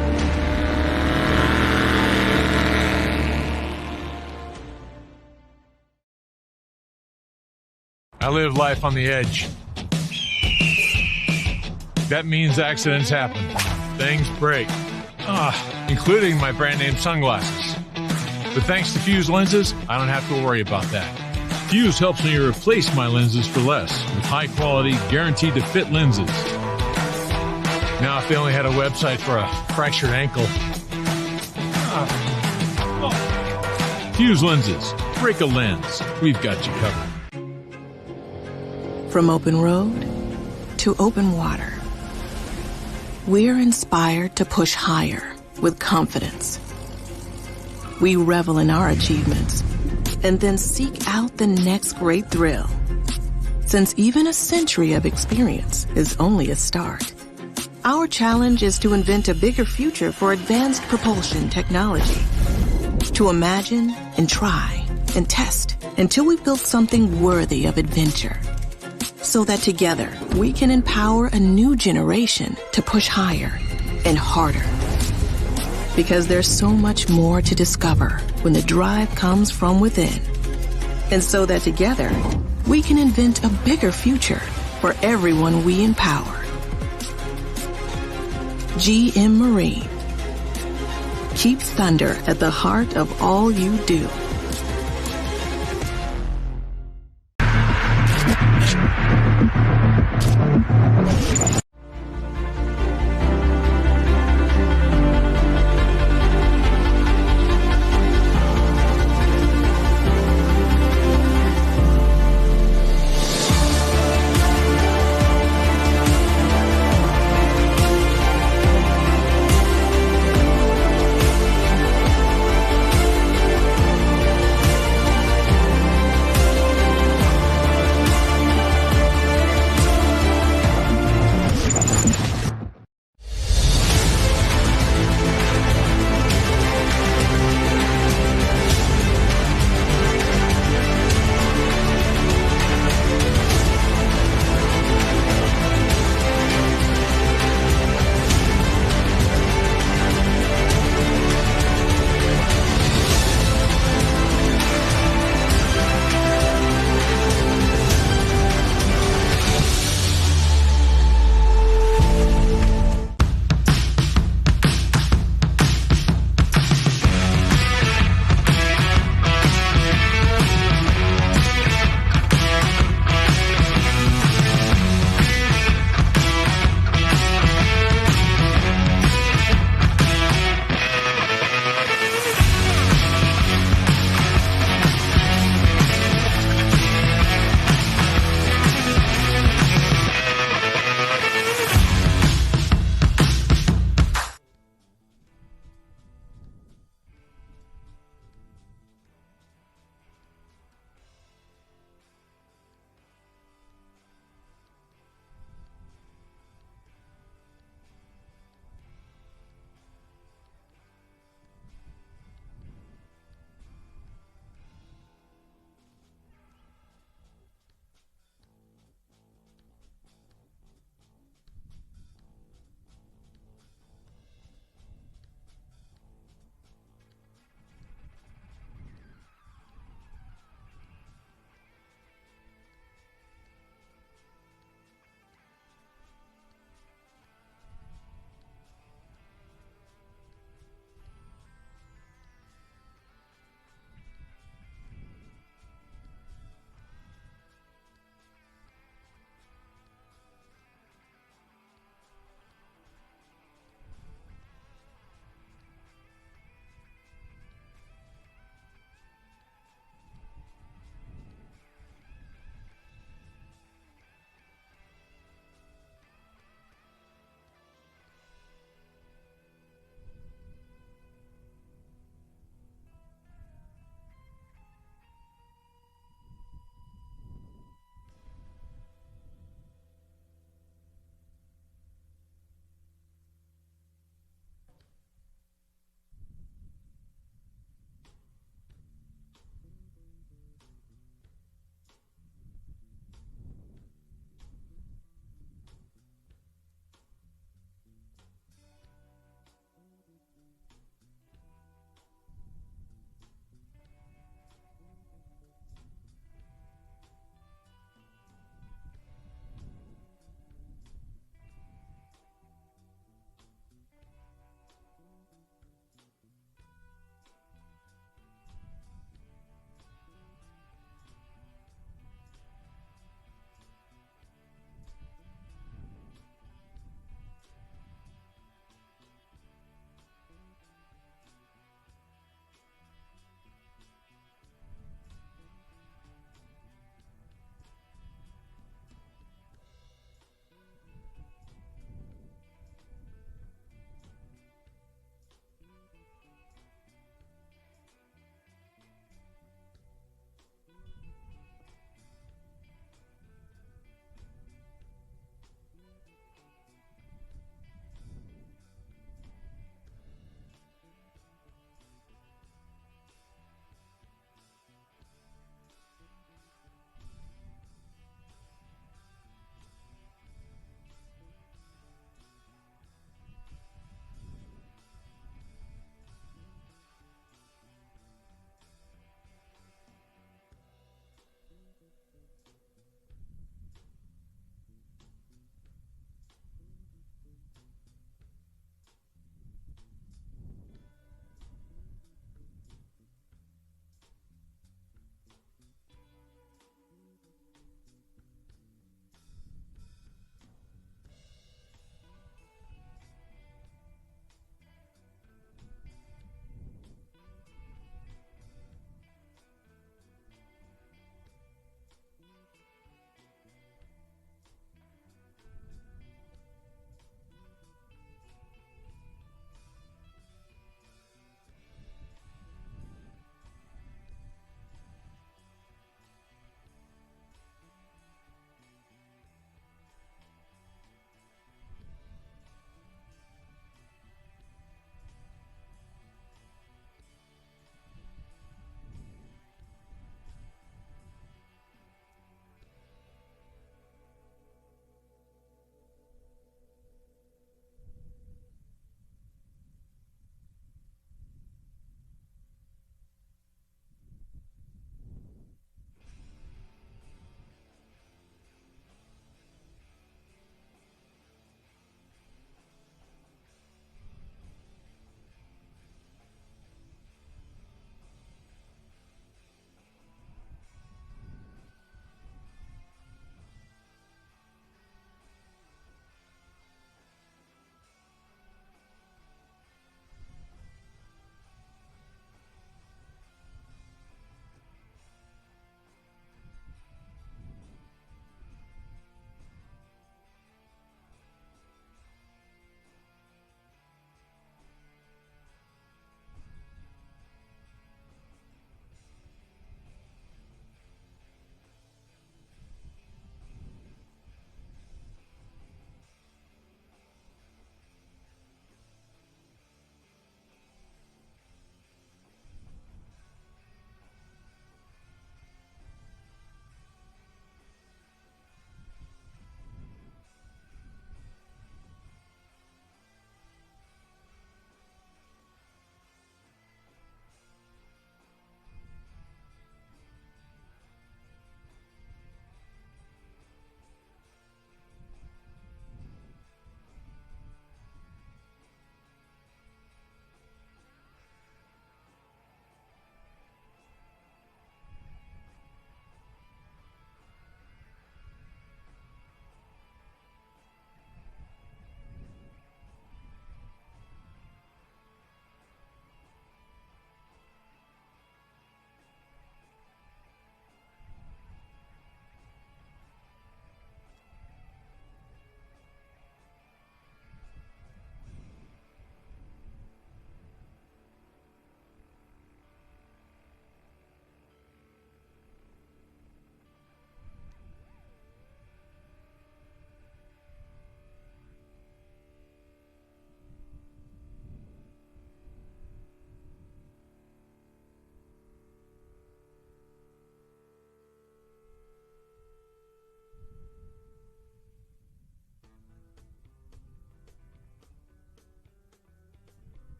I live life on the edge. That means accidents happen. Things break. Including my brand name sunglasses. But thanks to Fuse lenses, I don't have to worry about that. Fuse helps me replace my lenses for less with high quality, guaranteed to fit lenses. Now if they only had a website for a fractured ankle. Fuse lenses. Break a lens. We've got you covered. From open road to open water, we're inspired to push higher with confidence. We revel in our achievements and then seek out the next great thrill. Since even a century of experience is only a start, our challenge is to invent a bigger future for advanced propulsion technology. To imagine and try and test until we've built something worthy of adventure. So that together we can empower a new generation to push higher and harder. Because there's so much more to discover when the drive comes from within. And so that together we can invent a bigger future for everyone we empower. GM Marine. Keep thunder at the heart of all you do.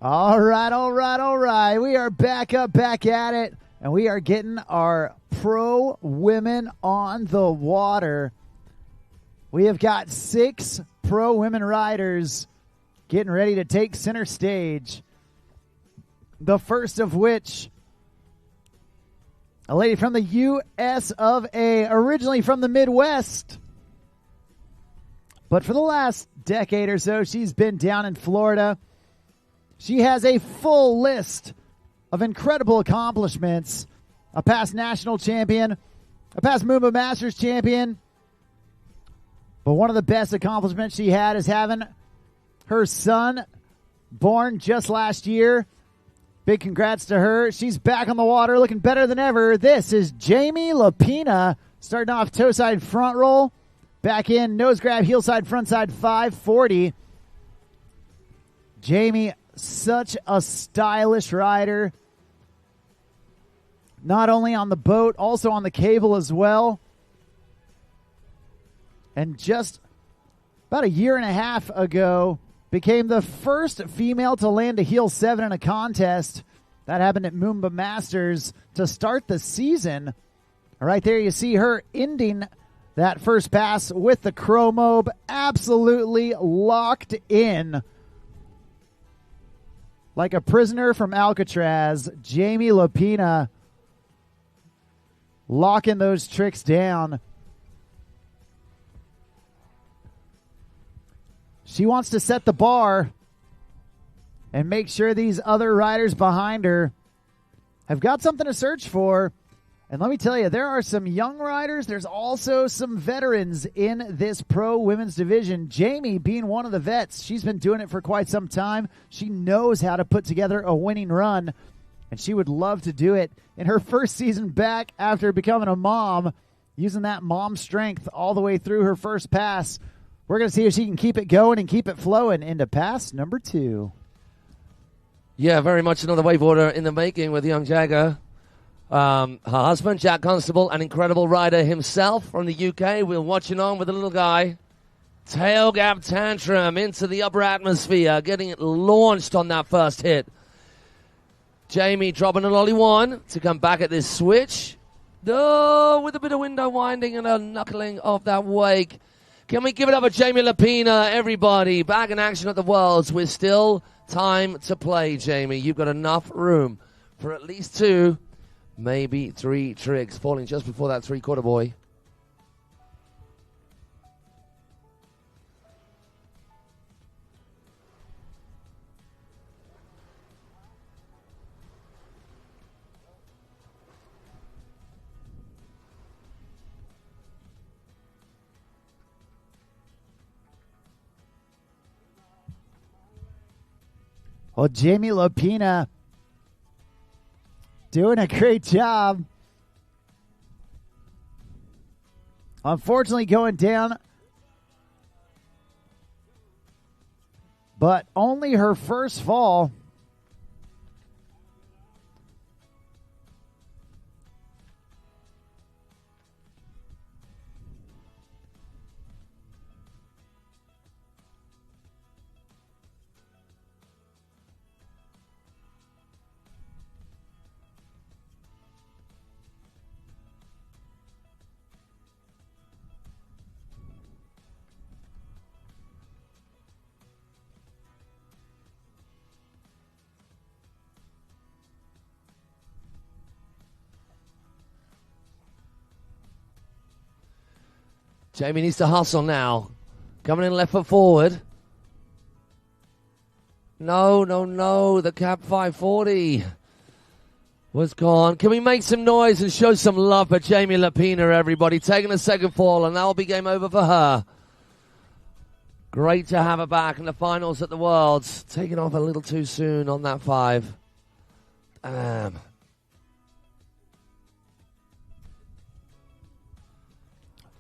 All right. We are back at it, and we are getting our pro women on the water. We have got 6 pro women riders getting ready to take center stage. The first of which, a lady from the U.S. of A., originally from the Midwest. But for the last decade or so, she's been down in Florida. She has a full list of incredible accomplishments. A past national champion, a past Moomba Masters champion. But one of the best accomplishments she had is having her son born just last year. Big congrats to her. She's back on the water looking better than ever. This is Jamie Lapina, starting off toe side front roll. Back in nose grab, heel side, front side 540. Jamie, such a stylish rider. Not only on the boat, also on the cable as well. And just about a year and a half ago, became the first female to land a heel 7 in a contest. That happened at Moomba Masters to start the season. Right there you see her ending that first pass with the chromobe, absolutely locked in. Like a prisoner from Alcatraz, Jamie Lapina locking those tricks down. She wants to set the bar and make sure these other riders behind her have got something to search for. And let me tell you, there are some young riders. There's also some veterans in this pro women's division. Jamie being one of the vets. She's been doing it for quite some time. She knows how to put together a winning run, and she would love to do it in her first season back after becoming a mom, using that mom strength all the way through her first pass. We're going to see if she can keep it going and keep it flowing into pass number 2. Yeah, very much another wakeboarder in the making with young Jagger. Her husband, Jack Constable, an incredible rider himself from the UK. We're watching on with the little guy. Tail gap tantrum into the upper atmosphere, getting it launched on that first hit. Jamie dropping an ollie 1 to come back at this switch. Oh, with a bit of window winding and a knuckling of that wake. Can we give it up for Jamie Lapina, everybody? Back in action at the Worlds. We're still time to play, Jamie. You've got enough room for at least 2, maybe 3 tricks. Falling just before that 3/4 boy. Well, Jamie Lapina doing a great job. Unfortunately going down, but only her first fall. Jamie needs to hustle now. Coming in left foot forward. No. The cap 540 was gone. Can we make some noise and show some love for Jamie Lapina, everybody? Taking a second fall, and that will be game over for her. Great to have her back in the finals at the Worlds. Taking off a little too soon on that 5. Damn.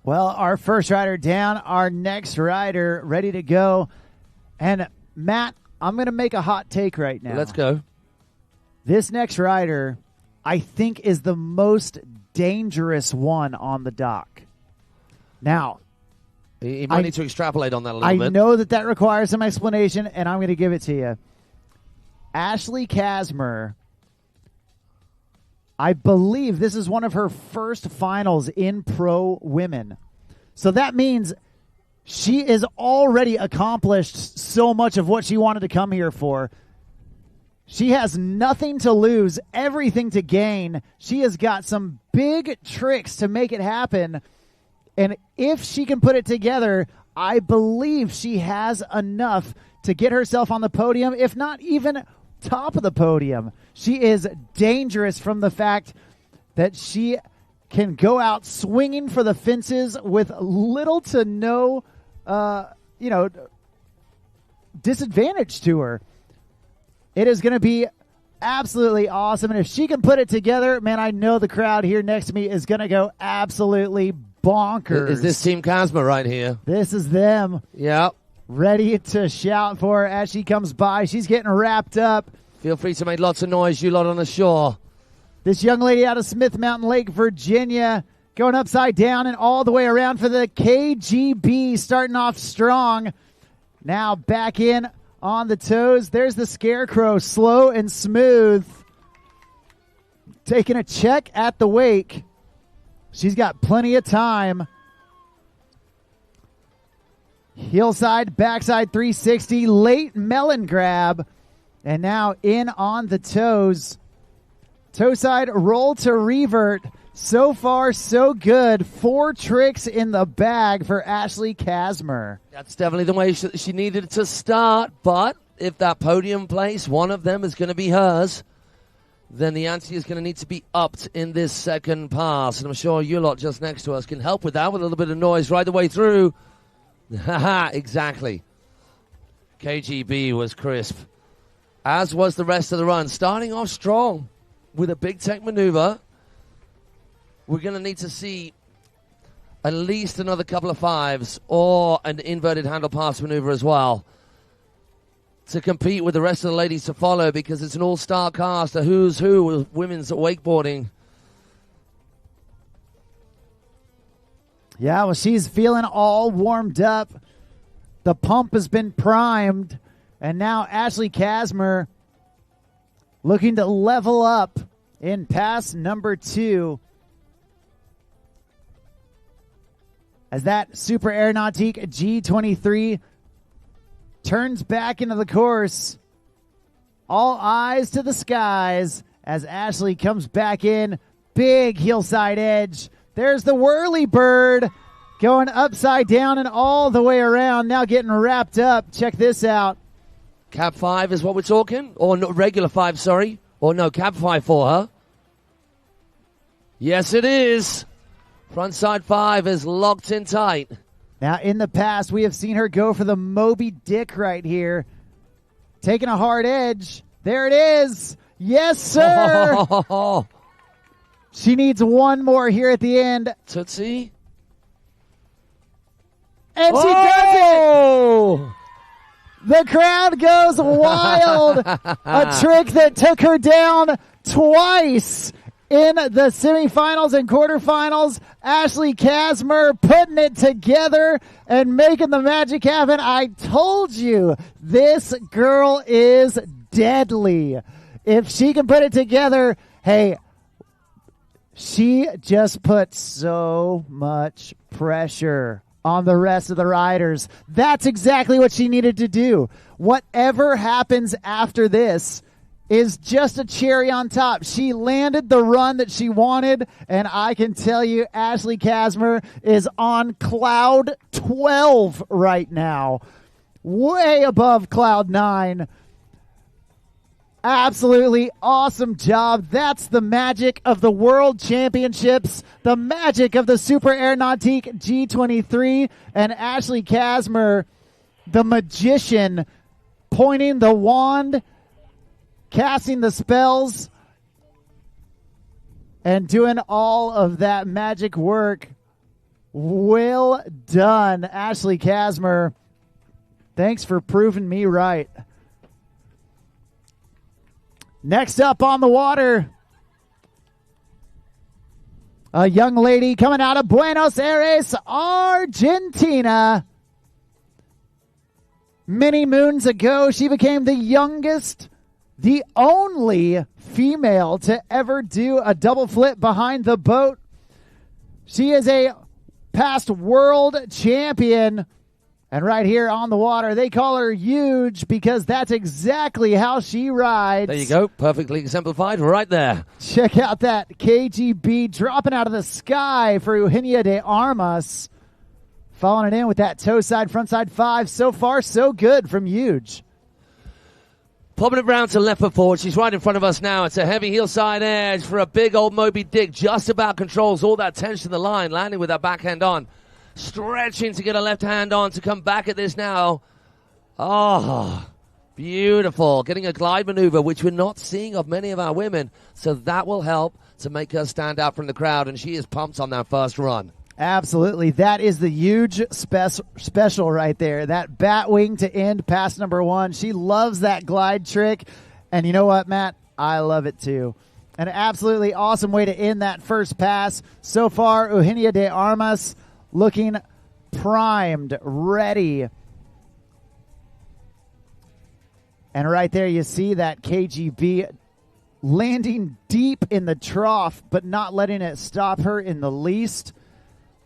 Well, our first rider down, our next rider ready to go. And Matt, I'm going to make a hot take right now. Let's go. This next rider, I think, is the most dangerous one on the dock. Now, you might need to extrapolate on that a little bit. I know that requires some explanation, and I'm going to give it to you. Ashley Kasmer, I believe this is one of her first finals in pro women. So that means she has already accomplished so much of what she wanted to come here for. She has nothing to lose, everything to gain. She has got some big tricks to make it happen. And if she can put it together, I believe she has enough to get herself on the podium, if not even top of the podium. She is dangerous from the fact that she can go out swinging for the fences with little to no, disadvantage to her. It is going to be absolutely awesome. And if she can put it together, man, I know the crowd here next to me is going to go absolutely bonkers. Is this Team Kasmer right here? This is them. Yep. Ready to shout for her as she comes by. She's getting wrapped up. Feel free to make lots of noise, you lot on the shore. This young lady out of Smith Mountain Lake, Virginia, going upside down and all the way around for the KGB, starting off strong. Now back in on the toes. There's the Scarecrow, slow and smooth. Taking a check at the wake. She's got plenty of time. Hillside, backside 360, late melon grab. And now in on the toes. Toe side roll to revert. So far, so good. 4 tricks in the bag for Ashley Kasmer. That's definitely the way she needed to start. But if that podium place, one of them is going to be hers, then the ante is going to need to be upped in this second pass. And I'm sure you lot just next to us can help with that with a little bit of noise right the way through. Haha, exactly. KGB was crisp, as was the rest of the run. Starting off strong with a big tech maneuver. We're going to need to see at least another couple of 5s or an inverted handle pass maneuver as well to compete with the rest of the ladies to follow, because it's an all-star cast, a who's who of women's wakeboarding. Yeah, well, she's feeling all warmed up. The pump has been primed. And now Ashley Kasmer looking to level up in pass number 2. As that Super Air Nautique G23 turns back into the course. All eyes to the skies as Ashley comes back in. Big hillside edge. There's the whirly bird going upside down and all the way around. Now getting wrapped up. Check this out. Cab 5 is what we're talking? Or no, regular 5, sorry. Or no, cab 5 for her. Yes, it is. Frontside 5 is locked in tight. Now, in the past, we have seen her go for the Moby Dick right here. Taking a hard edge. There it is. Yes, sir. She needs one more here at the end. Tootsie. And she does it. The crowd goes wild. A trick that took her down twice in the semifinals and quarterfinals. Ashley Kasmer putting it together and making the magic happen. I told you, this girl is deadly. If she can put it together, hey, she just put so much pressure on the rest of the riders. That's exactly what she needed to do. Whatever happens after this is just a cherry on top. She landed the run that she wanted, and I can tell you Ashley Kasmer is on cloud 12 right now. Way above cloud 9. Absolutely awesome job. That's the magic of the World Championships, the magic of the Super Air Nautique G23, and Ashley Kasmer, the magician, pointing the wand, casting the spells, and doing all of that magic work. Well done, Ashley Kasmer. Thanks for proving me right. Next up on the water, a young lady coming out of Buenos Aires, Argentina. Many moons ago, she became the youngest the only female to ever do a double flip behind the boat. She is a past world champion. And right here on the water, they call her huge because that's exactly how she rides. There you go. Perfectly exemplified right there. Check out that KGB dropping out of the sky for Eugenia de Armas. Following it in with that toe side, front side 5. So far, so good from huge. Popping it round to left foot forward. She's right in front of us now. It's a heavy heel side edge for a big old Moby Dick. Just about controls all that tension in the line, landing with that backhand on. Stretching to get a left hand on to come back at this now. Oh, beautiful. Getting a glide maneuver, which we're not seeing of many of our women. So that will help to make her stand out from the crowd. And she is pumped on that first run. Absolutely. That is the huge special right there. That bat wing to end pass number 1. She loves that glide trick. And you know what, Matt? I love it too. An absolutely awesome way to end that first pass. So far, Eugenia de Armas looking primed, ready. And right there you see that KGB landing deep in the trough, but not letting it stop her in the least.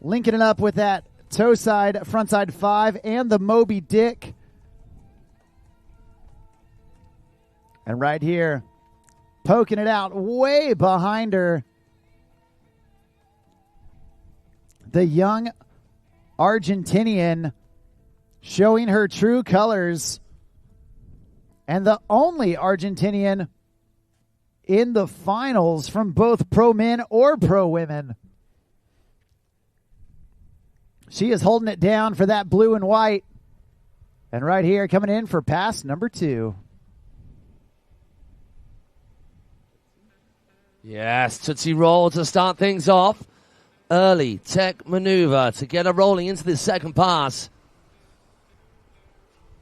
Linking it up with that toe side, front side 5, and the Moby Dick. And right here, poking it out way behind her. The young Argentinian showing her true colors, and the only Argentinian in the finals from both pro men or pro women. She is holding it down for that blue and white. And right here coming in for pass number 2. Yes, Tootsie Roll to start things off. Early tech maneuver to get her rolling into this second pass.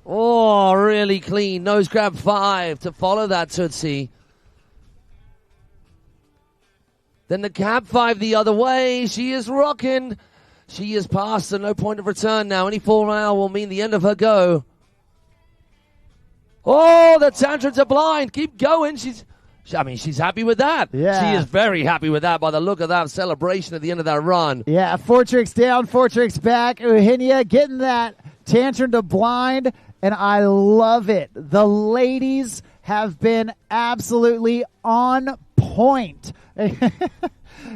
Oh, really clean. Nose grab 5 to follow that Tootsie. Then the cab 5 the other way. She is rocking. She is past the no point of return now. Any fall now will mean the end of her go. Oh, the tantrums are blind. Keep going. She's happy with that. Yeah. She is very happy with that by the look of that celebration at the end of that run. Yeah, 4 tricks down, 4 tricks back. Eugenia getting that tantrum to blind, and I love it. The ladies have been absolutely on point.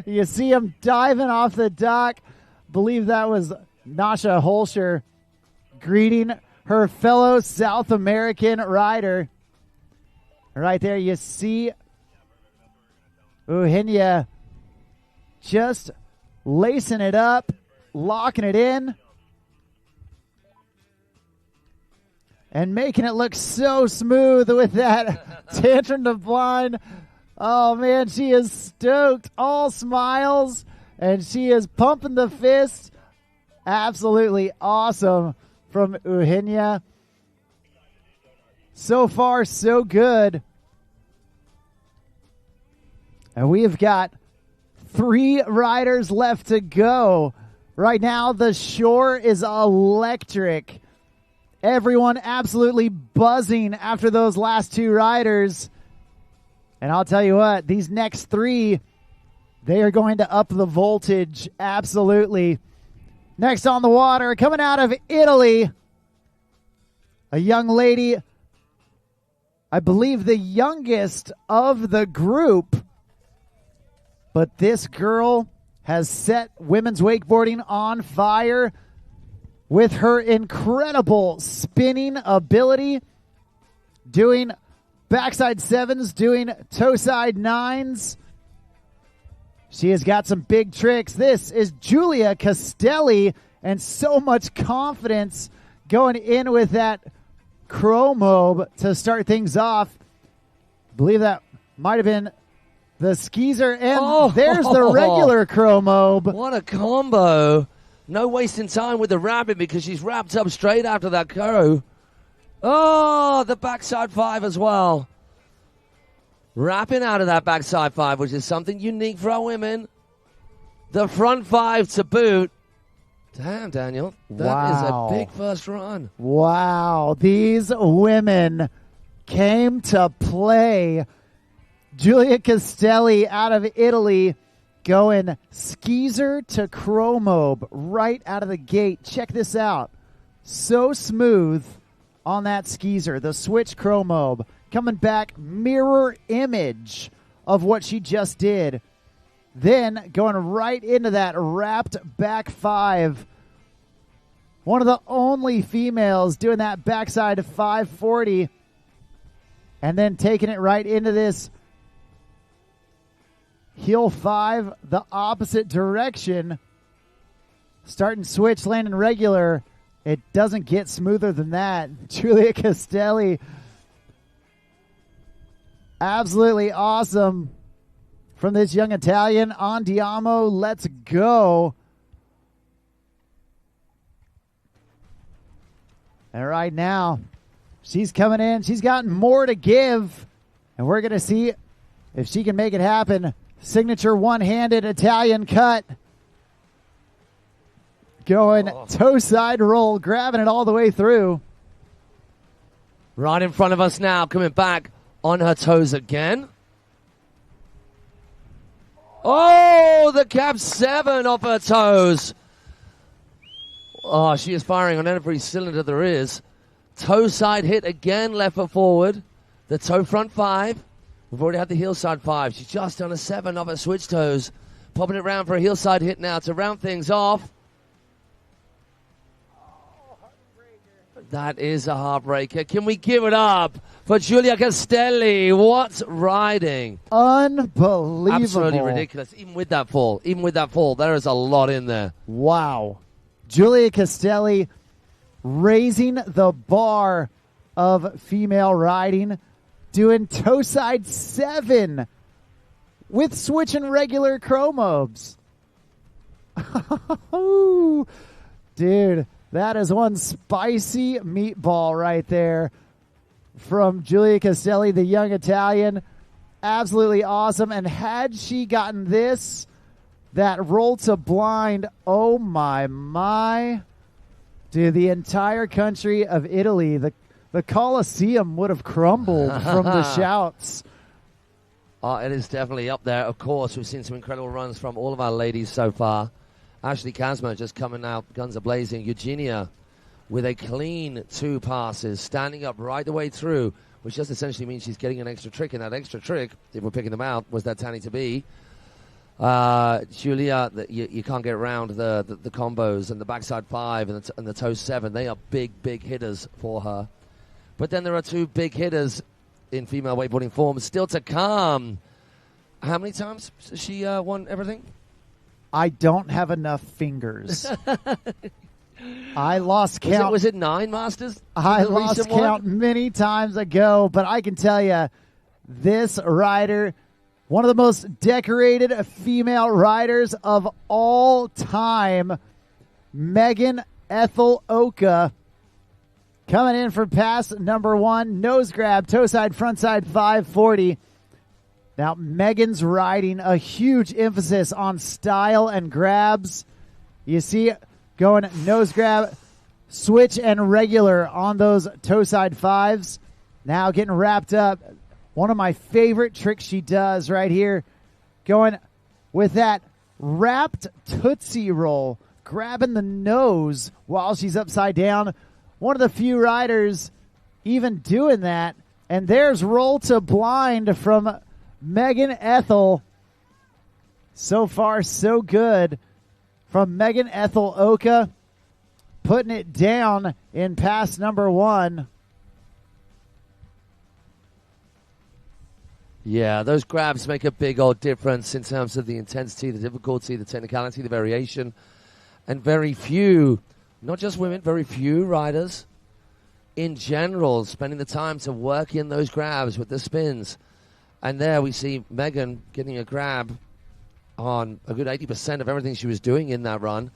You see them diving off the dock. Believe that was Nasha Holscher greeting her fellow South American rider. Right there you see Eugenia just lacing it up, locking it in, and making it look so smooth with that tantrum to blind. Oh, man, she is stoked. All smiles, and she is pumping the fist. Absolutely awesome from Eugenia. So far, so good. And we have got 3 riders left to go. Right now, the shore is electric. Everyone absolutely buzzing after those last 2 riders. And I'll tell you what, these next 3, they are going to up the voltage. Absolutely. Next on the water, coming out of Italy, a young lady, I believe the youngest of the group. But this girl has set women's wakeboarding on fire with her incredible spinning ability, doing backside 7s, doing toe side 9s. She has got some big tricks. This is Giulia Castelli, and so much confidence going in with that chromobe to start things off. I believe that might have been the skeezer, and there's the regular chromobe. What a combo. No wasting time with the rabbit because she's wrapped up straight after that curl. Oh, the backside 5 as well. Wrapping out of that backside 5, which is something unique for our women. The front 5 to boot. Damn, Daniel. That is a big first run. Wow. These women came to play. Giulia Castelli out of Italy going skeezer to chromobe right out of the gate. Check this out. So smooth on that skeezer. The switch chromobe coming back mirror image of what she just did. Then going right into that wrapped back 5. One of the only females doing that backside 540. And then taking it right into this heel 5, the opposite direction. Starting switch, landing regular. It doesn't get smoother than that. Giulia Castelli, absolutely awesome from this young Italian. Andiamo, let's go. And right now, she's coming in. She's got more to give. And we're going to see if she can make it happen. Signature one-handed Italian cut. Going toe side roll, grabbing it all the way through. Right in front of us now, coming back on her toes again. Oh, the cap 7 off her toes. Oh, she is firing on every cylinder there is. Toe side hit again, left foot forward. The toe front 5. We've already had the heel side 5. She's just done a 7 off her switch toes. Popping it around for a heel side hit now to round things off. That is a heartbreaker. Can we give it up for Giulia Castelli? What riding. Unbelievable. Absolutely ridiculous. Even with that fall, there is a lot in there. Wow. Giulia Castelli raising the bar of female riding, doing toe side 7 with switch and regular chromobes. Dude, that is one spicy meatball right there from Giulia Castelli, the young Italian. Absolutely awesome. And had she gotten this, that roll to blind, oh my. Dude, the entire country of Italy, the Colosseum would have crumbled from the shouts. It is definitely up there. Of course, we've seen some incredible runs from all of our ladies so far. Ashley Kazma just coming out, guns a-blazing. Eugenia with a clean 2 passes, standing up right the way through, which just essentially means she's getting an extra trick. And that extra trick, if we're picking them out, was that Tanny to be. Giulia, you can't get around the combos and the backside 5 and the toe 7. They are big hitters for her. But then there are 2 big hitters in female wakeboarding form still to come. How many times has she won everything? I don't have enough fingers. I lost count. Was it 9 Masters? I lost count many times ago, but I can tell you, this rider, one of the most decorated female riders of all time, Megan Ethel Oka, coming in for pass number 1, nose grab, toe side, front side 540. Now, Megan's riding a huge emphasis on style and grabs. You see going nose grab, switch, and regular on those toe side 5s. Now getting wrapped up. One of my favorite tricks she does right here, going with that wrapped Tootsie Roll, grabbing the nose while she's upside down. One of the few riders even doing that. And there's roll to blind from Megan Ethel. So far, so good from Megan Ethel Oka, putting it down in pass number 1. Yeah, those grabs make a big old difference in terms of the intensity, the difficulty, the technicality, the variation. And very few, not just women, very few riders in general spending the time to work in those grabs with the spins. And there we see Megan getting a grab on a good 80% of everything she was doing in that run,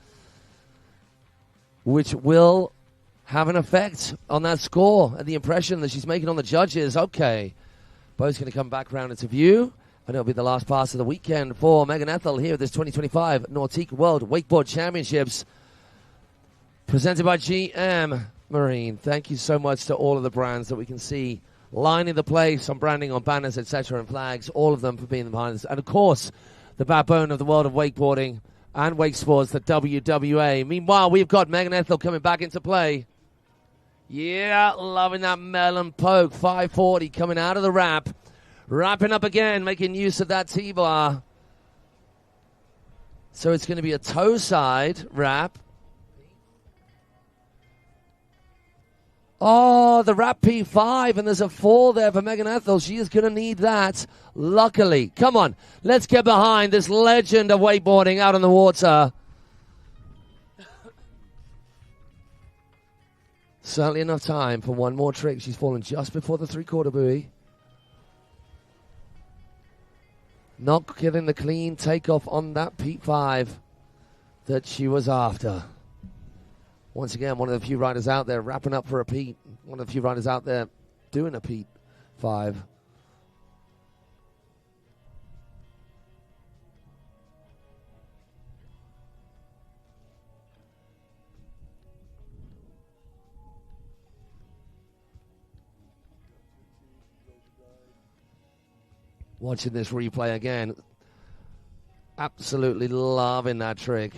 which will have an effect on that score and the impression that she's making on the judges. Okay, boat's going to come back round into view, and it'll be the last pass of the weekend for Megan Ethel here at this 2025 Nautique World Wakeboard Championships, presented by GM Marine. Thank you so much to all of the brands that we can see lining the place on branding on banners, etc., and flags, all of them for being behind us. And, of course, the backbone of the world of wakeboarding and wake sports, the WWA. Meanwhile, we've got Megan Ethel coming back into play. Yeah, loving that melon poke. 540 coming out of the wrap. Wrapping up again, making use of that T-bar. So it's going to be a toe side wrap. Oh, the wrap P5, and there's a 4 there for Megan Ethel. She is going to need that, luckily. Come on, let's get behind this legend of wakeboarding out on the water. Certainly enough time for one more trick. She's fallen just before the three-quarter buoy. Not getting the clean takeoff on that P5 that she was after. Once again, one of the few riders out there wrapping up for a Pete. One of the few riders out there doing a Pete 5. Watching this replay again. Absolutely loving that trick.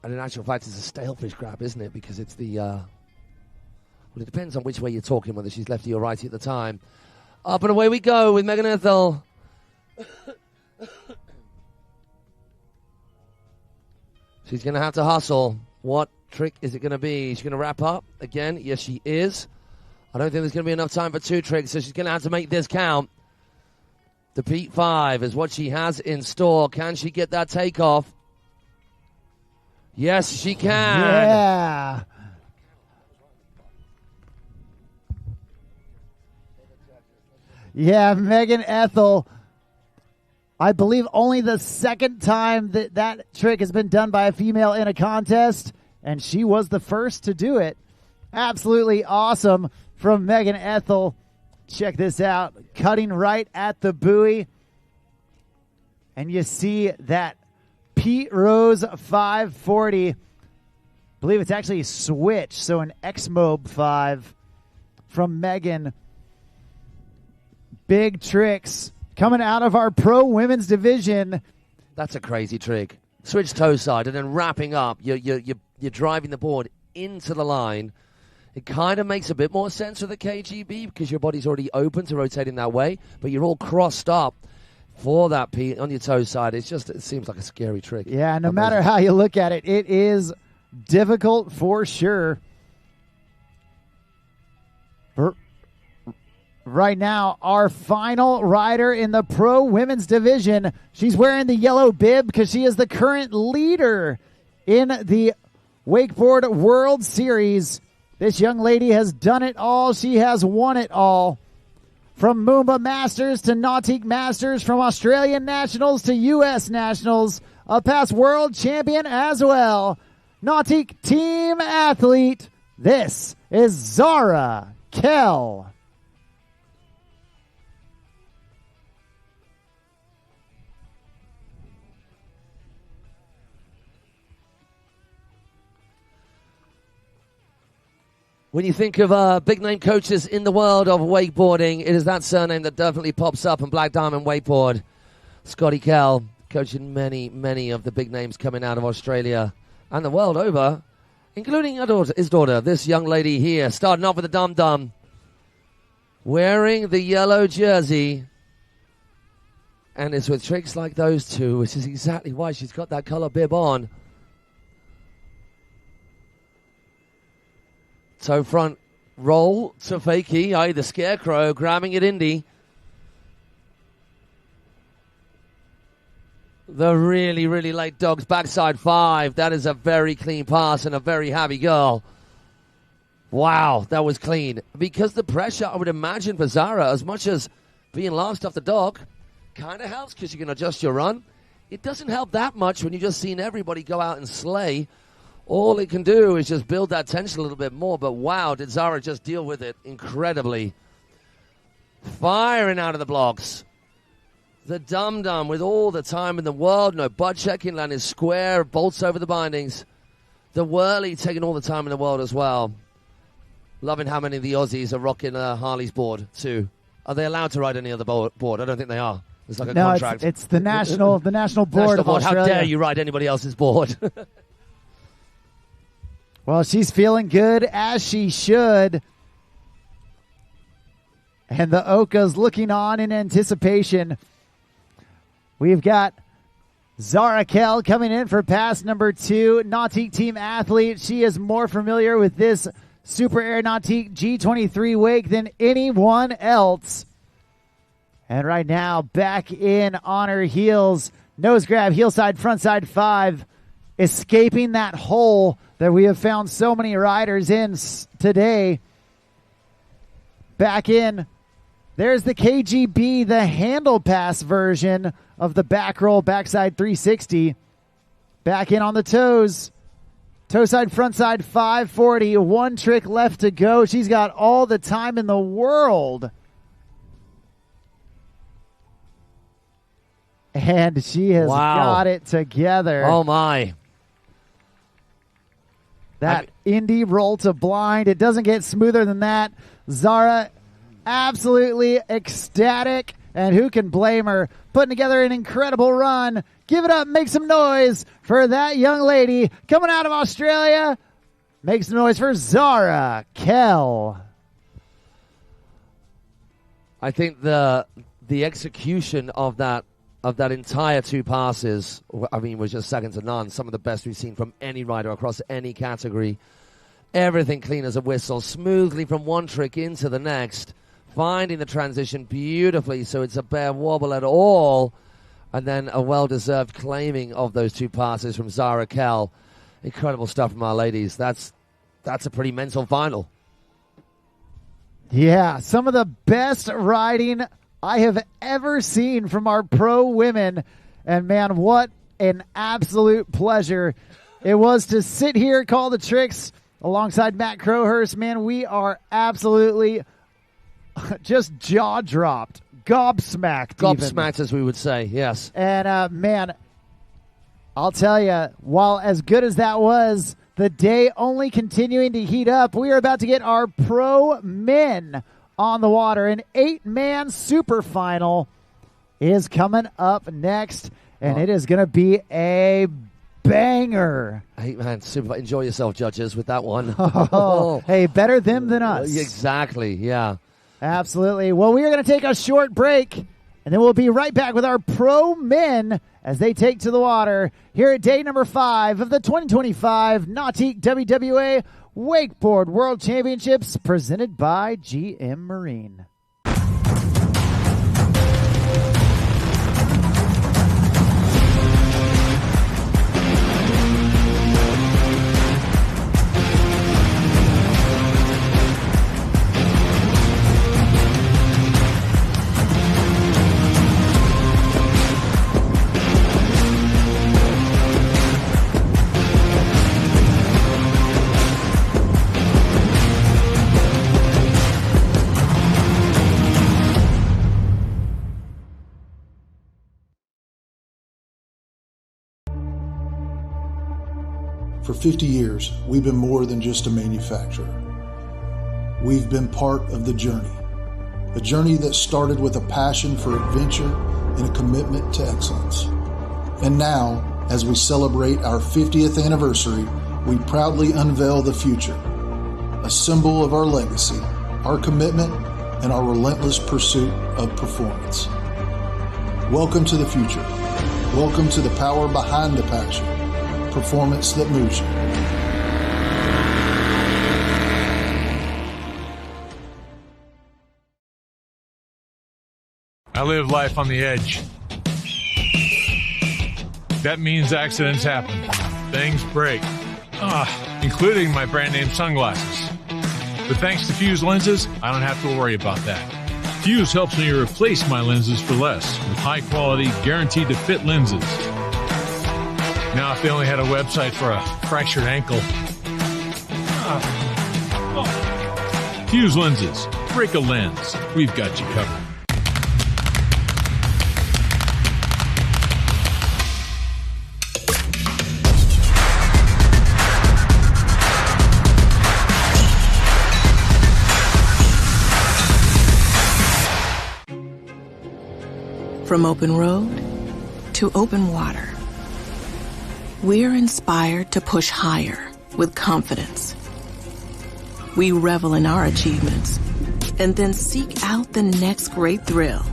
And in actual fact, it's a stalefish grab, isn't it? Because it's the... well, it depends on which way you're talking, whether she's lefty or righty at the time. Up and away we go with Megan Ethel. She's going to have to hustle. What trick is it going to be? She's going to wrap up again. Yes, she is. I don't think there's going to be enough time for 2 tricks, so she's going to have to make this count. The Pete 5 is what she has in store. Can she get that takeoff? Yes, she can. Yeah. Yeah, Megan Ethel. I believe only the second time that trick has been done by a female in a contest, and she was the first to do it. Absolutely awesome from Megan Ethel. Check this out. Cutting right at the buoy. And you see that Pete Rose 540. I believe it's actually a switch, so an X-Mob 5 from Megan. Big tricks coming out of our pro women's division. That's a crazy trick. Switch toe side and then wrapping up. You're driving the board into the line. It kind of makes a bit more sense with the KGB because your body's already open to rotating that way, but you're all crossed up for that Pete on your toe side. It seems like a scary trick. Yeah, no matter how you look at it, it is difficult for sure. Right now, our final rider in the pro women's division. She's wearing the yellow bib because she is the current leader in the Wakeboard World Series. This young lady has done it all. She has won it all. From Moomba Masters to Nautique Masters, from Australian Nationals to U.S. Nationals, a past world champion as well. Nautique team athlete, this is Zara Kell. When you think of big-name coaches in the world of wakeboarding, it is that surname that definitely pops up in Black Diamond Wakeboard. Scotty Kell, coaching many of the big names coming out of Australia and the world over, including his daughter, this young lady here, starting off with the dum-dum, wearing the yellow jersey. And it's with tricks like those two, which is exactly why she's got that color bib on. Toe front roll to fakie, i.e. the scarecrow, grabbing it indie. The really late dog's backside 5. That is a very clean pass and a very happy girl. Wow, that was clean. Because the pressure, I would imagine, for Zara, as much as being last off the dog, kind of helps because you can adjust your run. It doesn't help that much when you've just seen everybody go out and slay. All it can do is just build that tension a little bit more. But wow, did Zara just deal with it incredibly. Firing out of the blocks. The dum-dum with all the time in the world. No butt checking, landing square, bolts over the bindings. The whirly taking all the time in the world as well. Loving how many of the Aussies are rocking Harley's board too. Are they allowed to ride any other board? I don't think they are. It's like a contract. It's the national board national of board. Australia. How dare you ride anybody else's board? Well, she's feeling good, as she should. And the Oka's looking on in anticipation. We've got Zara Kell coming in for pass number 2. Nautique team athlete. She is more familiar with this Super Air Nautique G23 wake than anyone else. And right now, back in on her heels. Nose grab, heel side, front side 5. Escaping that hole that we have found so many riders in today. Back in. There's the KGB, the handle pass version of the back roll, backside 360. Back in on the toes. Toe side, front side 540. One trick left to go. She's got all the time in the world. And she has got it together. Oh, my. That indie roll to blind. It doesn't get smoother than that. Zara absolutely ecstatic. And who can blame her? Putting together an incredible run. Give it up. Make some noise for that young lady coming out of Australia. Make some noise for Zara Kell. I think the execution of that entire 2 passes, I mean, was just second to none. Some of the best we've seen from any rider across any category. Everything clean as a whistle, smoothly from one trick into the next, finding the transition beautifully so it's a bare wobble at all, and then a well-deserved claiming of those 2 passes from Zara Kell. Incredible stuff from our ladies. That's a pretty mental final. Yeah, some of the best riding I have ever seen from our pro women. And man, what an absolute pleasure it was to sit here, call the tricks alongside Matt Crowhurst. Man, we are absolutely just jaw-dropped, gobsmacked. Gobsmacked, even. as we would say, yes. And man, I'll tell you, while as good as that was, the day only continuing to heat up, we are about to get our pro men on the water. An 8-man super final is coming up next, and it is going to be a banger. 8-man super. Enjoy yourself, judges, with that one. Hey, better them than us. Exactly, yeah. Absolutely. Well, we are going to take a short break, and then we'll be right back with our pro men as they take to the water here at day number 5 of the 2025 Nautique WWA Wakeboard World Championships, presented by GM Marine. For 50 years, we've been more than just a manufacturer. We've been part of the journey, a journey that started with a passion for adventure and a commitment to excellence. And now, as we celebrate our 50th anniversary, we proudly unveil the future, a symbol of our legacy, our commitment, and our relentless pursuit of performance. Welcome to the future. Welcome to the power behind the passion. Performance that moves you. I live life on the edge. That means accidents happen. Things break. Including my brand name sunglasses. But thanks to Fuse lenses, I don't have to worry about that. Fuse helps me replace my lenses for less with high quality, guaranteed to fit lenses. Now, if they only had a website for a fractured ankle. Fuse lenses. Break a lens. We've got you covered. From open road to open water, we're inspired to push higher with confidence. We revel in our achievements and then seek out the next great thrill.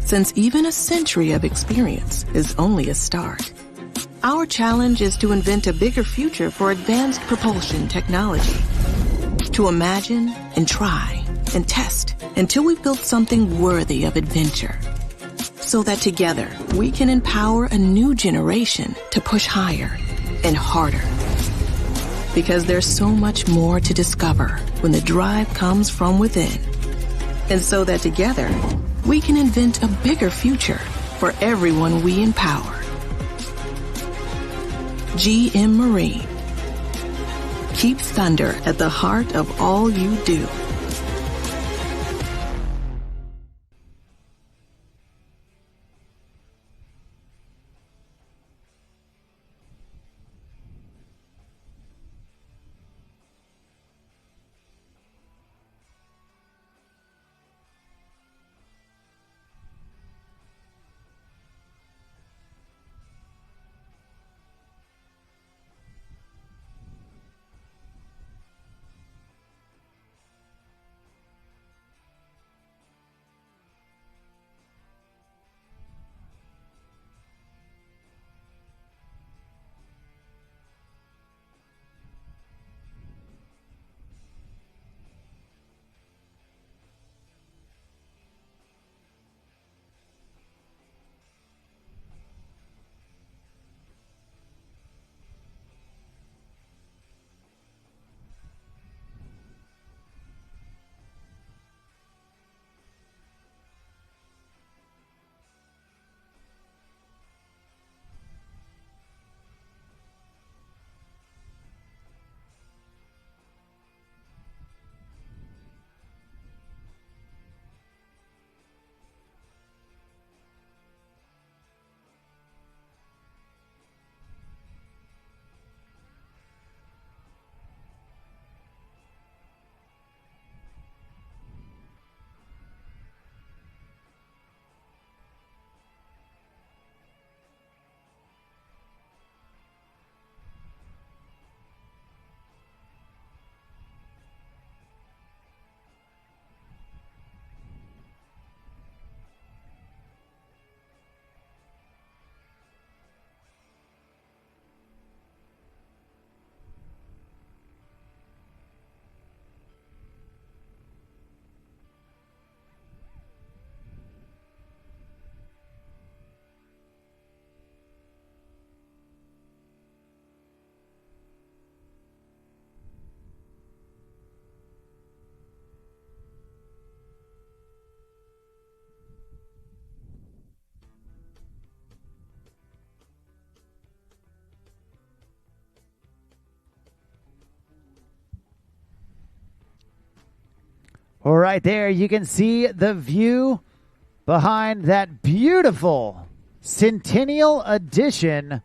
Since even a century of experience is only a start, our challenge is to invent a bigger future for advanced propulsion technology. To imagine and try and test until we've built something worthy of adventure. So that together we can empower a new generation to push higher and harder. Because there's so much more to discover when the drive comes from within. And so that together we can invent a bigger future for everyone we empower. GM Marine. Keep thunder at the heart of all you do. All right, there you can see the view behind that beautiful Centennial edition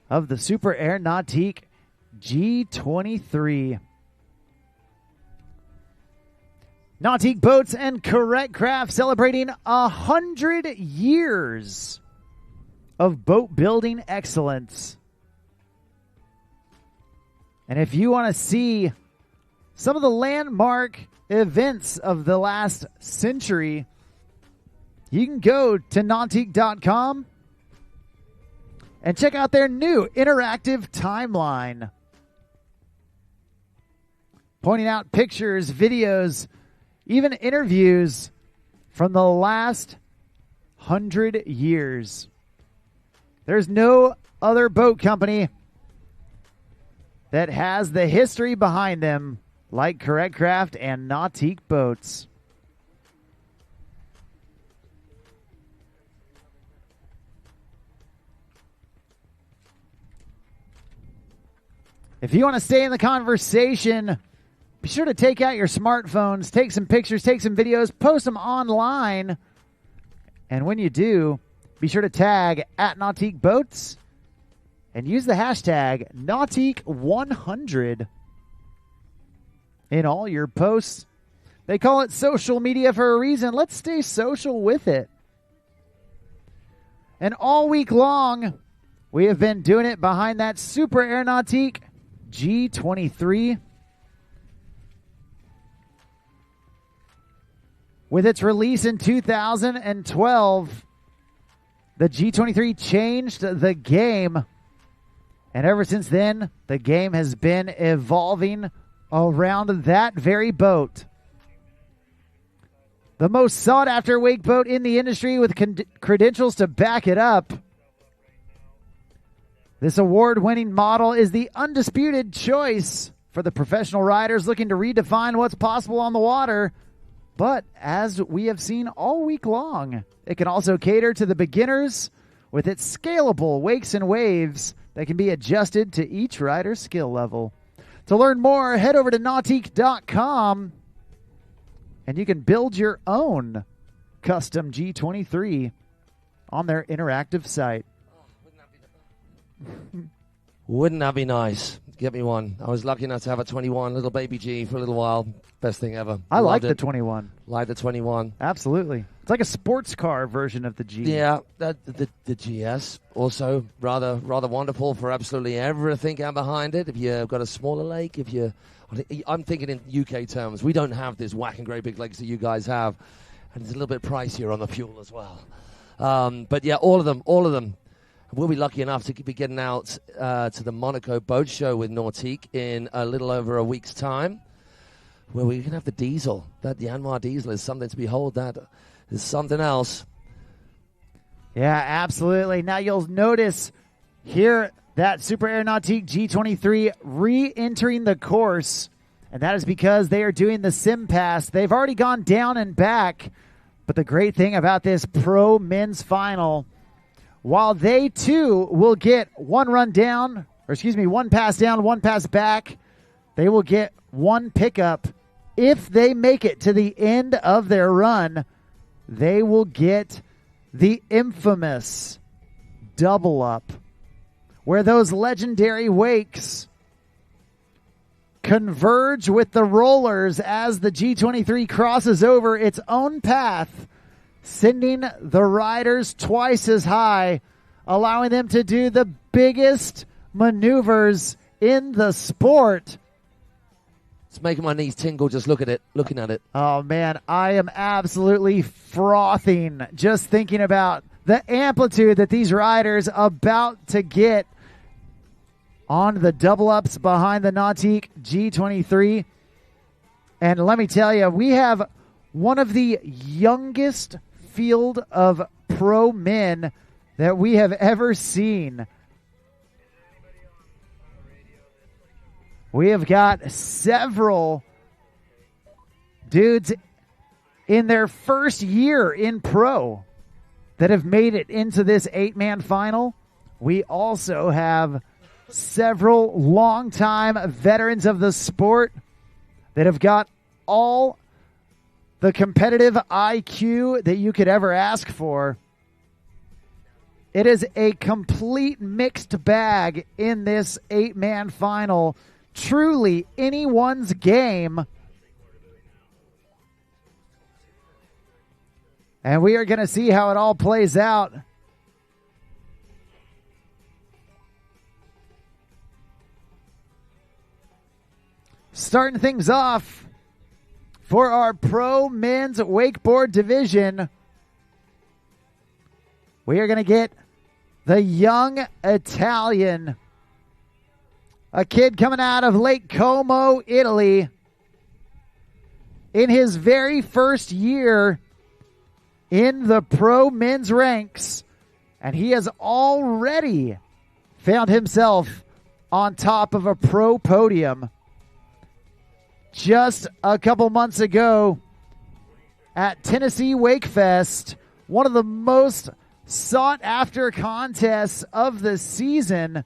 of the Super Air Nautique G23. Nautique Boats and Correct Craft celebrating 100 years of boat building excellence. And if you want to see some of the landmark events of the last century, you can go to Nautique.com and check out their new interactive timeline, pointing out pictures, videos, even interviews from the last 100 years. There's no other boat company that has the history behind them like Correct Craft and Nautique Boats. If you want to stay in the conversation, be sure to take out your smartphones, take some pictures, take some videos, post them online. And when you do, be sure to tag at Nautique Boats and use the hashtag Nautique100 in all your posts. They call it social media for a reason. Let's stay social with it. And all week long, we have been doing it behind that Super Nautique G23. With its release in 2012, the G23 changed the game. And ever since then, the game has been evolving around that very boat. The most sought-after wake boat in the industry with credentials to back it up. This award-winning model is the undisputed choice for the professional riders looking to redefine what's possible on the water. But as we have seen all week long, it can also cater to the beginners with its scalable wakes and waves that can be adjusted to each rider's skill level. To learn more, head over to Nautique.com and you can build your own custom G23 on their interactive site. Wouldn't that be nice? Get me one. I was lucky enough to have a 21, little baby G for a little while. Best thing ever. I like the 21. Like the 21. Absolutely. It's like a sports car version of the G. Yeah, the GS also rather wonderful for absolutely everything out behind it. If you've got a smaller lake, I'm thinking in UK terms, we don't have this whacking great big lakes that you guys have, and it's a little bit pricier on the fuel as well. But yeah, all of them. We'll be lucky enough to be getting out to the Monaco Boat Show with Nautique in a little over a week's time, where we can have the diesel. That Yanmar diesel is something to behold. That is something else. Yeah, absolutely. Now you'll notice here that Super Nautique G23 re-entering the course, and that is because they are doing the Sim Pass. They've already gone down and back, but the great thing about this Pro Men's Final, while they too will get one pass down, one pass back, they will get one pickup. If they make it to the end of their run, they will get the infamous double up, where those legendary wakes converge with the rollers as the G23 crosses over its own path, sending the riders twice as high, allowing them to do the biggest maneuvers in the sport. It's making my knees tingle just looking at it. Oh, man, I am absolutely frothing just thinking about the amplitude that these riders about to get on the double ups behind the Nautique G23. And let me tell you, we have one of the youngest field of pro men that we have ever seen. We have got several dudes in their first year in pro that have made it into this 8-man final. We also have several longtime veterans of the sport that have got all the competitive IQ that you could ever ask for. It is a complete mixed bag in this 8-man final. Truly anyone's game. And we are going to see how it all plays out. Starting things off for our pro men's wakeboard division, we are going to get the young Italian, a kid coming out of Lake Como, Italy, in his very first year in the pro men's ranks, and he has already found himself on top of a pro podium. Just a couple months ago at Tennessee Wake Fest, one of the most sought-after contests of the season,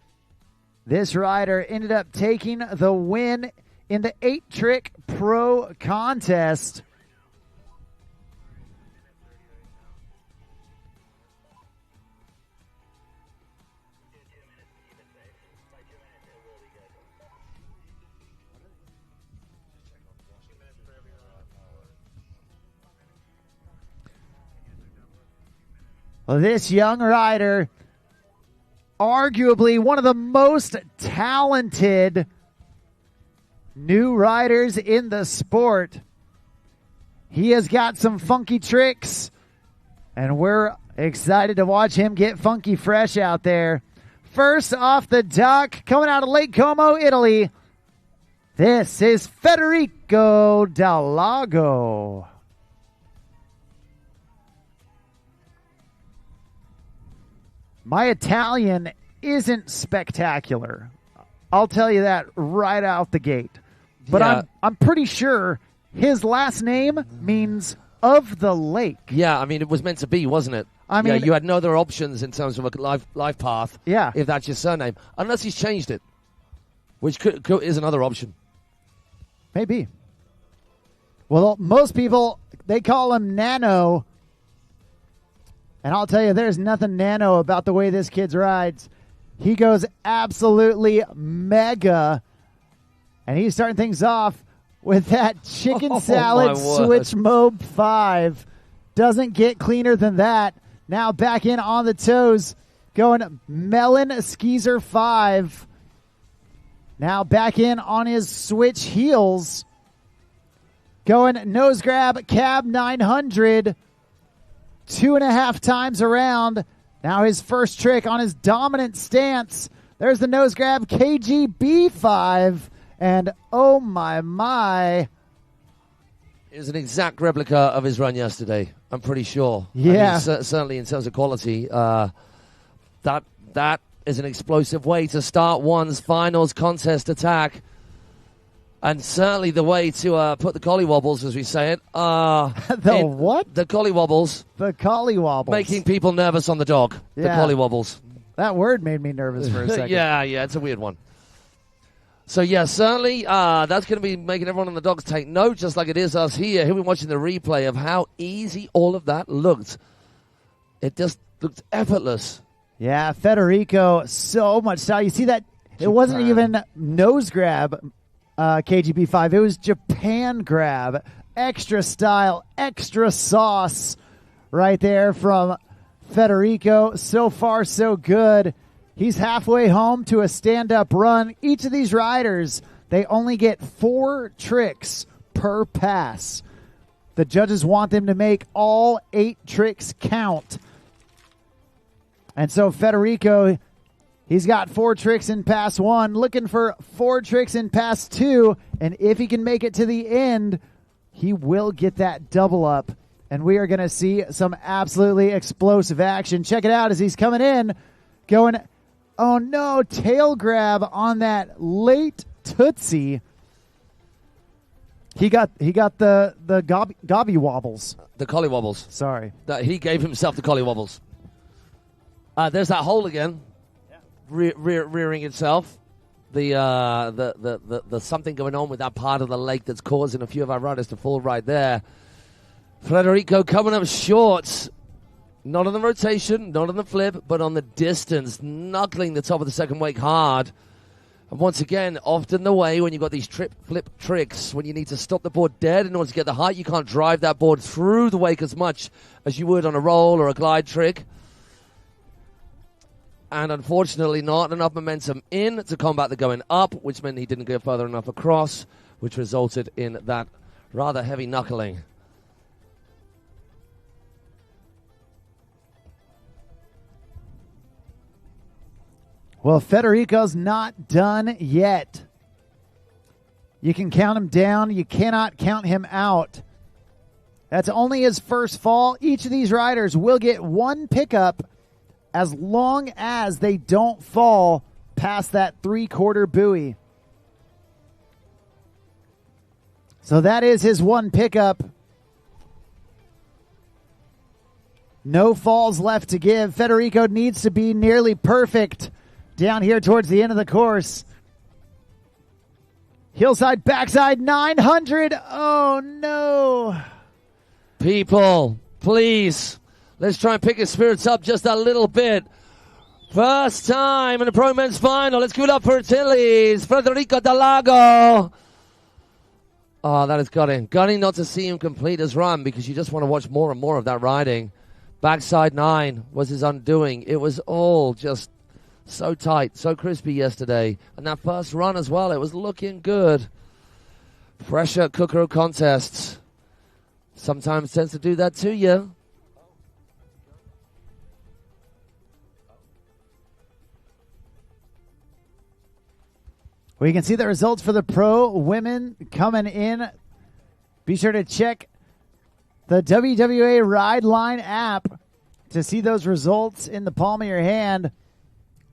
this rider ended up taking the win in the 8-trick pro contest. Well, this young rider, arguably one of the most talented new riders in the sport. He has got some funky tricks, and we're excited to watch him get funky fresh out there. First off the dock, coming out of Lake Como, Italy, this is Federico Dalago. My Italian isn't spectacular. I'll tell you that right out the gate. But Yeah. I'm pretty sure his last name means of the lake. Yeah, I mean, it was meant to be, wasn't it? I mean- you had no other options in terms of a life path. Yeah. If that's your surname, unless he's changed it, which is another option. Maybe. Well, most people, they call him Nano. And I'll tell you, there's nothing nano about the way this kid rides. He goes absolutely mega. And he's starting things off with that chicken salad my word. switch mob 5. Doesn't get cleaner than that. Now back in on the toes, going melon skeezer 5. Now back in on his switch heels. Going nose grab cab 900. 2.5 times around. Now his first trick on his dominant stance. There's the nose grab KGB5. And oh my. It was an exact replica of his run yesterday, I'm pretty sure. Yeah. I mean, certainly in terms of quality. That is an explosive way to start one's finals contest attack. And certainly the way to put the collie wobbles, as we say it. What? The collie wobbles. The collie wobbles. Making people nervous on the dog. The Yeah. collie wobbles. That word made me nervous for a second. yeah, it's a weird one. So, yeah, certainly that's going to be making everyone on the dogs take note, just like it is us here. Here we're watching the replay of how easy all of that looked. It just looked effortless. Yeah, Federico, so much style. You see that? It wasn't even nose grab KGB5. It was Japan grab. Extra style, extra sauce right there from Federico. So far, so good. He's halfway home to a stand-up run. Each of these riders, they only get 4 tricks per pass. The judges want them to make all 8 tricks count. And so Federico, he's got 4 tricks in pass 1, looking for 4 tricks in pass 2, and if he can make it to the end, he will get that double up. And we are going to see some absolutely explosive action. Check it out as he's coming in, going, oh no, tail grab on that late Tootsie. He got the gobby wobbles. The collie wobbles. Sorry. He gave himself the collie wobbles. There's that hole again. Rearing itself. The something going on with that part of the lake that's causing a few of our riders to fall right there. Federico coming up short. Not on the rotation, not on the flip, but on the distance, knuckling the top of the second wake hard. And once again, often the way when you've got these flip tricks, when you need to stop the board dead in order to get the height, you can't drive that board through the wake as much as you would on a roll or a glide trick. And unfortunately, not enough momentum in to combat the going up, which meant he didn't go further enough across, which resulted in that rather heavy knuckling. Well, Federico's not done yet. You can count him down. You cannot count him out. That's only his first fall. Each of these riders will get 1 pickup as long as they don't fall past that 3/4 buoy. So that is his 1 pickup. No falls left to give. Federico needs to be nearly perfect down here towards the end of the course. Hillside, backside, 900. Oh, no. People, please, let's try and pick his spirits up just a little bit. First time in the Pro Men's Final. Let's give it up for Italy's Federico Dalago. Oh, that is gutting. Gutting not to see him complete his run because you just want to watch more and more of that riding. Backside 9 was his undoing. It was all just so tight, so crispy yesterday. And that first run as well, it was looking good. Pressure cooker contests sometimes tends to do that to you. We can see the results for the pro women coming in. Be sure to check the WWA Ride Line app to see those results in the palm of your hand.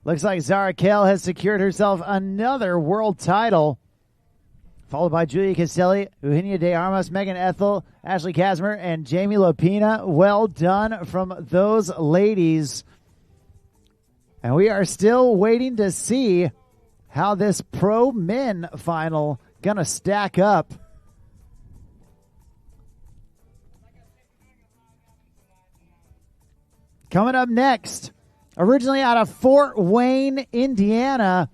Looks like Zara Kale has secured herself another world title, followed by Julia Castelli, Eugenia De Armas, Megan Ethel, Ashley Casimir, and Jamie Lopina. Well done from those ladies. And we are still waiting to see how this pro men final gonna stack up. Coming up next, originally out of Fort Wayne, Indiana,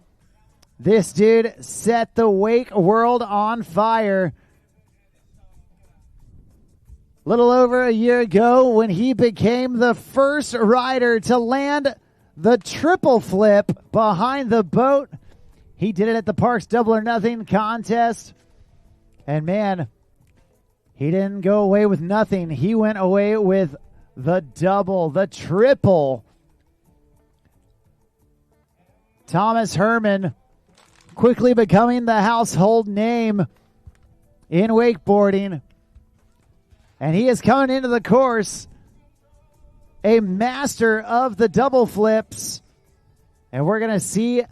this dude set the wake world on fire. Little over a year ago when he became the first rider to land the triple flip behind the boat. He did it at the Parks Double or Nothing contest. And man, he didn't go away with nothing. He went away with the double, the triple. Thomas Herman quickly becoming the household name in wakeboarding. And he is coming into the course a master of the double flips. And we're going to see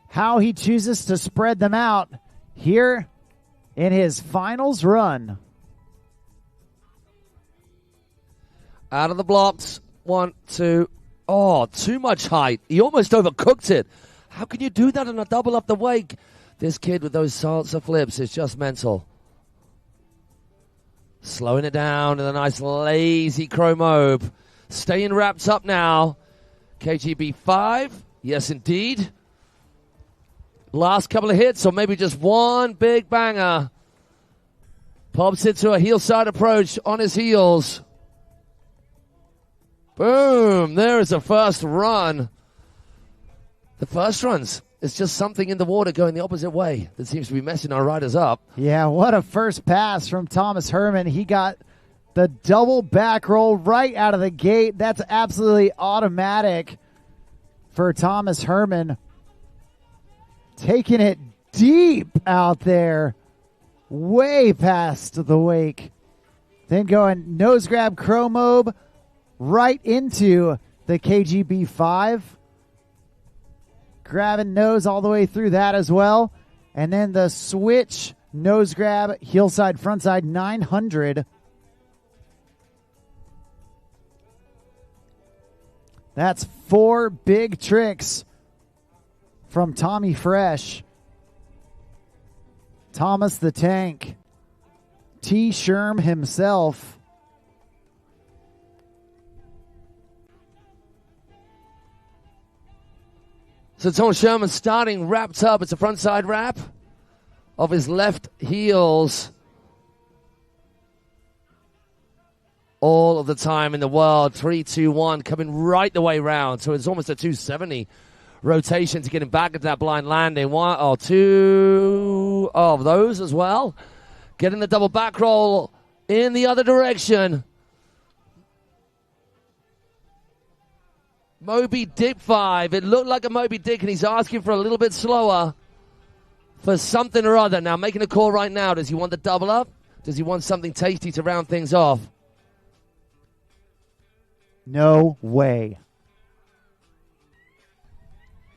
how he chooses to spread them out here in his finals run. Out of the blocks. 1, 2. Oh, too much height. He almost overcooked it. How can you do that on a double up the wake? This kid with those salsa flips is just mental. Slowing it down in a nice lazy chromobe. Staying wrapped up now. KGB 5. Yes, indeed. Last couple of hits, or maybe just one big banger. Pops into a heel side approach on his heels. Boom! There is a first run. The first runs, it's just something in the water going the opposite way that seems to be messing our riders up. Yeah, what a first pass from Thomas Herman. He got the double back roll right out of the gate. That's absolutely automatic for Thomas Herman. Taking it deep out there, way past the wake. Then going nose grab chromobe right into the KGB 5. Grabbing nose all the way through that as well. And then the switch nose grab, heel side, front side, 900. That's 4 big tricks from Tommy Fresh. Thomas the Tank. T. Sherm himself. So Thomas Sherman starting wrapped up. It's a front side wrap of his left heels. All of the time in the world. 3, 2, 1 coming right the way round. So it's almost a 270 rotation to get him back into that blind landing. 1 or 2 of those as well. Getting the double back roll in the other direction. Moby Dick 5. It looked like a Moby Dick, and he's asking for a little bit slower for something or other. Now, making a call right now. Does he want the double up? Does he want something tasty to round things off? No way.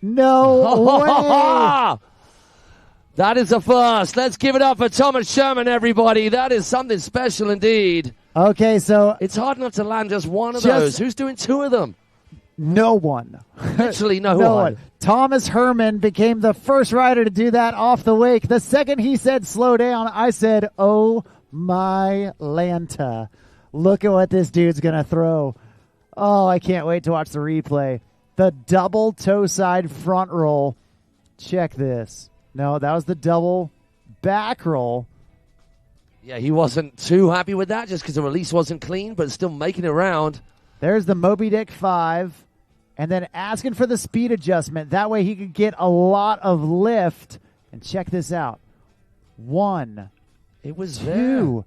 No way. That is a first. Let's give it up for Thomas Sherman, everybody. That is something special indeed. Okay, so it's hard enough to land just one of those. Who's doing 2 of them? No one. Literally no one. Thomas Herman became the first rider to do that off the wake. The second he said slow down, I said, oh my Lanta. Look at what this dude's going to throw. Oh, I can't wait to watch the replay. The double toe side front roll. Check this. No, that was the double back roll. Yeah, he wasn't too happy with that just because the release wasn't clean, but still making it around. There's the Moby Dick 5. And then asking for the speed adjustment. That way he could get a lot of lift. And check this out. 1. It was 2. there.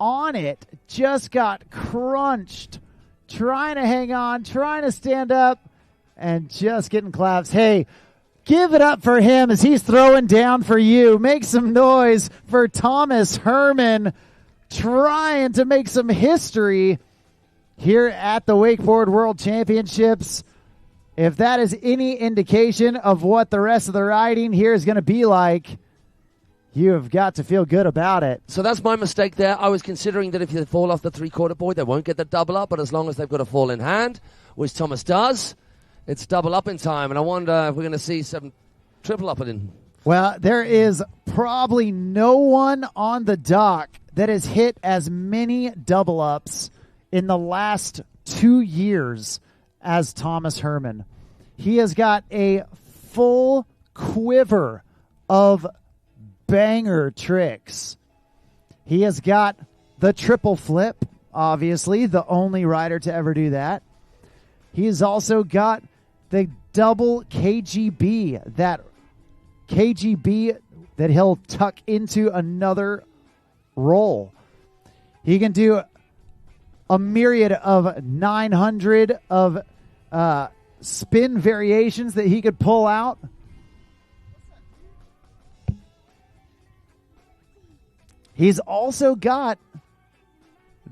On it. Just got crunched. Trying to hang on. Trying to stand up. And just getting claps. Hey, give it up for him as he's throwing down for you. Make some noise for Thomas Herman. Trying to make some history here at the Wakeboard World Championships. If that is any indication of what the rest of the riding here is going to be like, you have got to feel good about it. So that's my mistake there. I was considering that if you fall off the three-quarter buoy, they won't get the double up, but as long as they've got a fall in hand, which Thomas does, it's double up in time. And I wonder if we're going to see some triple up in. Well, there is probably no one on the dock that has hit as many double ups in the last 2 years as Thomas Herman. He has got a full quiver of banger tricks. He has got the triple flip, obviously, the only rider to ever do that. He has also got the double KGB, that KGB that he'll tuck into another roll. He can do a myriad of 900 of spin variations that he could pull out. He's also got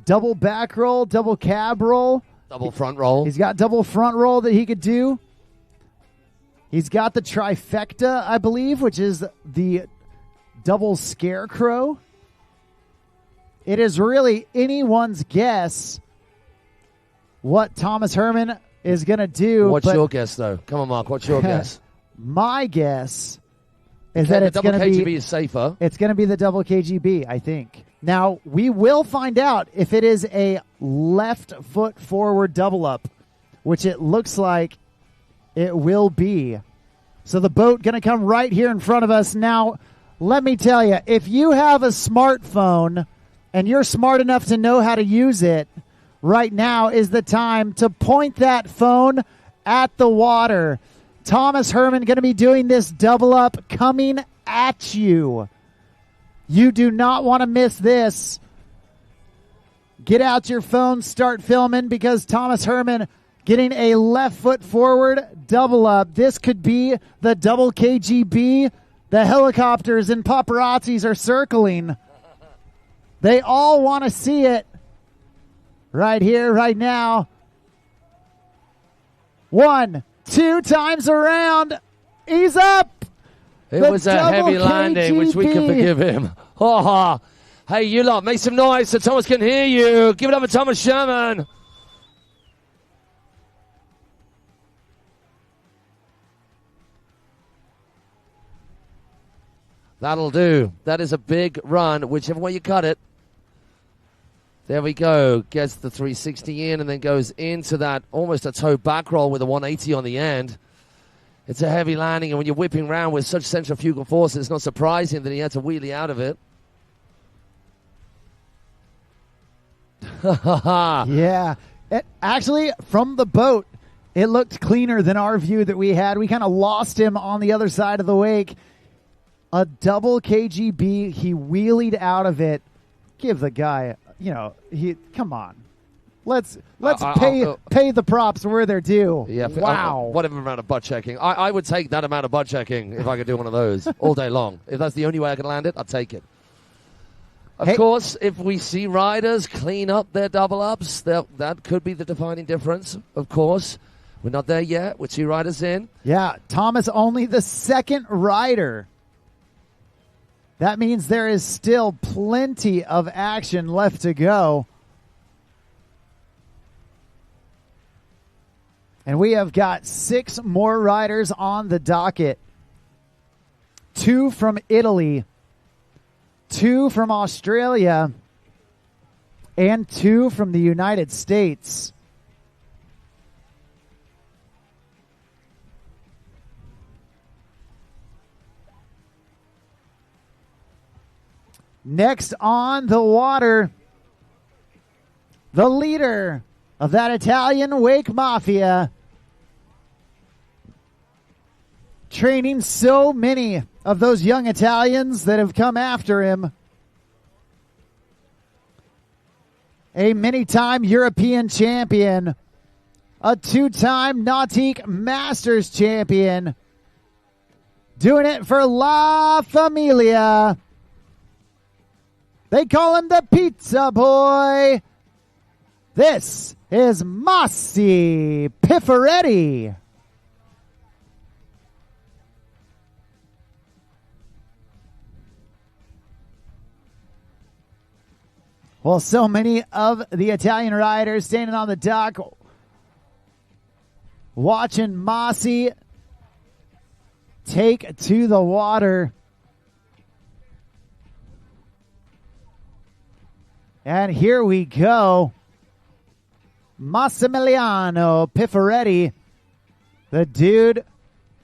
double back roll, double cab roll. Double front roll. He's got double front roll that he could do. He's got the trifecta, I believe, which is the double scarecrow. It is really anyone's guess what Thomas Herman is going to do. What's your guess, though? Come on, Mark. What's your guess? My guess is that it's going to be... The double KGB be is safer. It's going to be the double KGB, I think. Now, we will find out if it is a left foot forward double up, which it looks like it will be. So the boat going to come right here in front of us. Now, let me tell you, if you have a smartphone and you're smart enough to know how to use it, right now is the time to point that phone at the water. Thomas Herman going to be doing this double up coming at you. You do not want to miss this. Get out your phone, start filming, because Thomas Herman getting a left foot forward double up. This could be the double KGB. The helicopters and paparazzis are circling. They all want to see it right here, right now. 1, 2 times around. He's up. It was a heavy landing, which we can forgive him. Oh, hey, you lot, make some noise so Thomas can hear you. Give it up for Thomas Sherman. That'll do. That is a big run, whichever way you cut it. There we go. Gets the 360 in and then goes into that almost a toe back roll with a 180 on the end. It's a heavy landing, and when you're whipping around with such centrifugal force, it's not surprising that he had to wheelie out of it. Yeah. Actually, from the boat, it looked cleaner than our view that we had. We kind of lost him on the other side of the wake. A double KGB. He wheelied out of it. Give the guy, come on. Let's pay the props where they're due. Yeah, wow. Whatever amount of butt checking. I would take that amount of butt checking if I could do one of those all day long. If that's the only way I can land it, I'd take it. Of course, if we see riders clean up their double ups, that could be the defining difference, of course. We're not there yet. We're 2 riders in. Yeah, Thomas only the second rider. That means there is still plenty of action left to go. And we have got 6 more riders on the docket. 2 from Italy, 2 from Australia, and 2 from the United States. Next on the water, the leader of that Italian wake mafia, training so many of those young Italians that have come after him. A many-time European champion, a two-time Nautique Masters champion, doing it for La Familia. They call him the Pizza Boy. This is Masi Pifferetti. Well, so many of the Italian riders standing on the dock watching Masi take to the water. And here we go. Massimiliano Pifferetti, the dude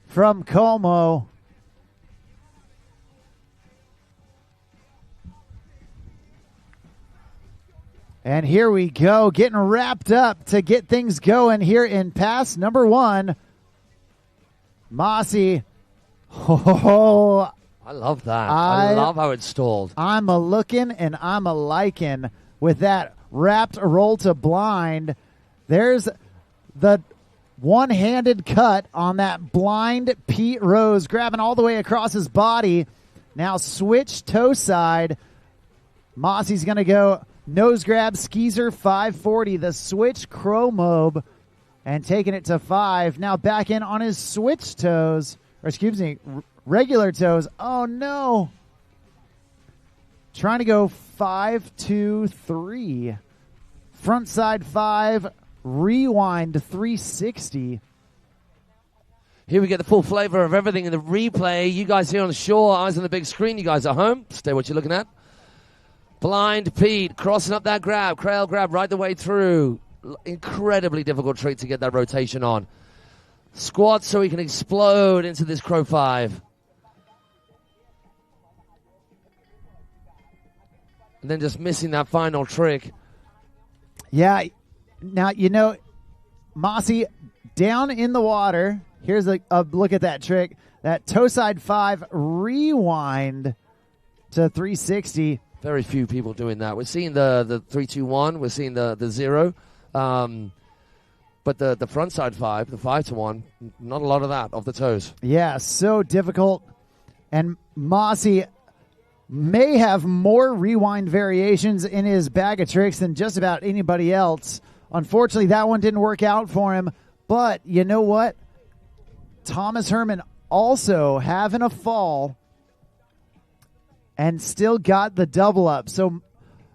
from Como. And here we go, getting wrapped up to get things going here in pass number 1. Masi. Oh, I love that. I love how it's stalled. I'm a looking and I'm a liking with that wrapped roll to blind. There's the one-handed cut on that blind Pete Rose, grabbing all the way across his body. Now switch toe side. Masi's going to go nose grab skeezer 540, the switch chromobe, and taking it to 5. Now back in on his switch toes, or excuse me, regular toes. Oh no. Trying to go 5-2-3. Front side 5, rewind 360. Here we get the full flavor of everything in the replay. You guys here on the shore, eyes on the big screen. You guys at home, stay what you're looking at. Blind Pete crossing up that grab, crail grab right the way through. Incredibly difficult trick to get that rotation on. Squat so he can explode into this Crow 5. And then just missing that final trick. Yeah, now, you know, Masi down in the water. Here's a look at that trick. That toe side 5 rewind to 360. Very few people doing that. We're seeing the 3-2-1. We're seeing the 0. But the front side 5, the 5-1, not a lot of that off the toes. Yeah, so difficult. And Masi may have more rewind variations in his bag of tricks than just about anybody else. Unfortunately, that one didn't work out for him. But you know what? Thomas Herman also having a fall and still got the double up. So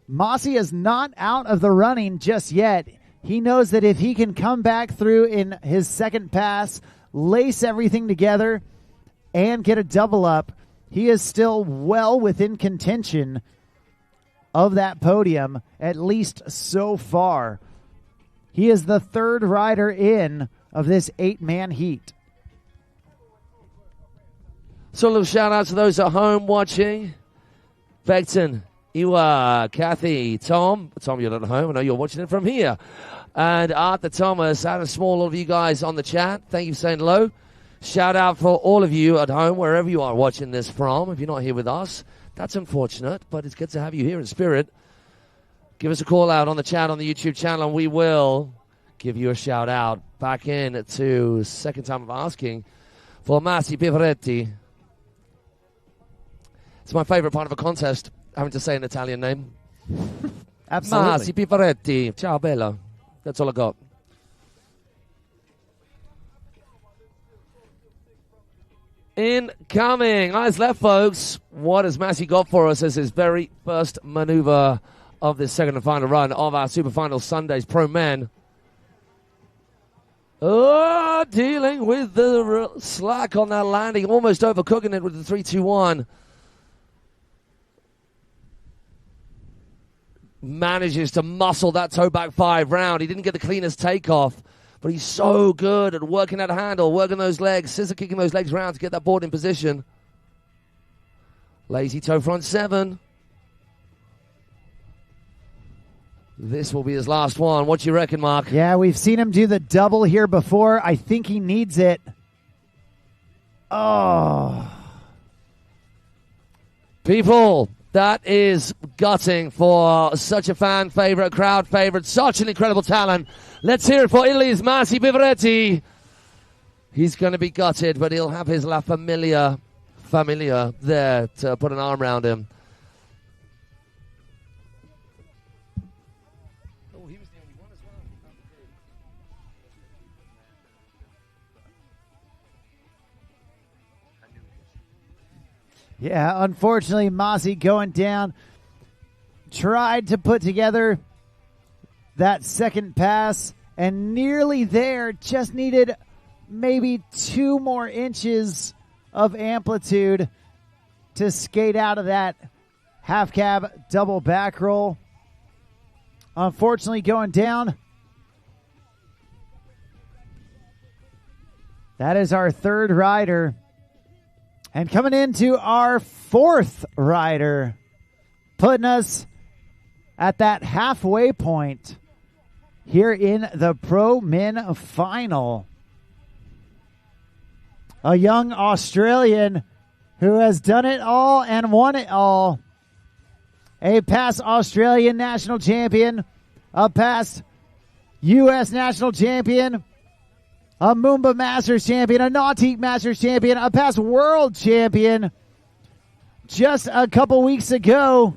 Masi is not out of the running just yet. He knows that if he can come back through in his second pass, lace everything together, and get a double up, he is still well within contention of that podium, at least so far. He is the third rider in of this 8-man heat. So a little shout out to those at home watching. Beckton, Iwa, Kathy, Tom. Tom, you're not at home. I know you're watching it from here. And Arthur Thomas, Adam Small, all of you guys on the chat. Thank you for saying hello. Shout out for all of you at home, wherever you are watching this from. If you're not here with us, that's unfortunate, but it's good to have you here in spirit. Give us a call out on the chat on the YouTube channel, and we will give you a shout out. Back in to second time of asking for Masi Pifferetti. It's my favorite part of a contest, having to say an Italian name. Absolutely. Masi Pifferetti. Ciao, bello. That's all I got. Incoming. Eyes left, folks. What has Masi got for us as his very first maneuver of this second and final run of our Super Final Sundays Pro Men? Oh, dealing with the slack on that landing. Almost overcooking it with the 3-2-1. Manages to muscle that toe back 5 round. He didn't get the cleanest takeoff, but he's so good at working that handle, working those legs, scissor kicking those legs round to get that board in position. Lazy toe front 7. this will be his last one. What do you reckon, Mark? Yeah, we've seen him do the double here before. I think he needs it. Oh. People, that is gutting for such a fan favorite, crowd favorite, such an incredible talent. Let's hear it for Italy's Massi Pivaretti. He's going to be gutted, but he'll have his La Familia there to put an arm around him. Yeah, unfortunately, Massi going down. Tried to put together that second pass and nearly there. Just needed maybe 2 more inches of amplitude to skate out of that half cab double back roll. Unfortunately, going down. That is our third rider. And coming into our fourth rider, putting us at that halfway point here in the Pro Min final. A young Australian who has done it all and won it all. A past Australian national champion, a past U.S. national champion, a Moomba Masters champion, a Nautique Masters champion, a past world champion. Just a couple weeks ago,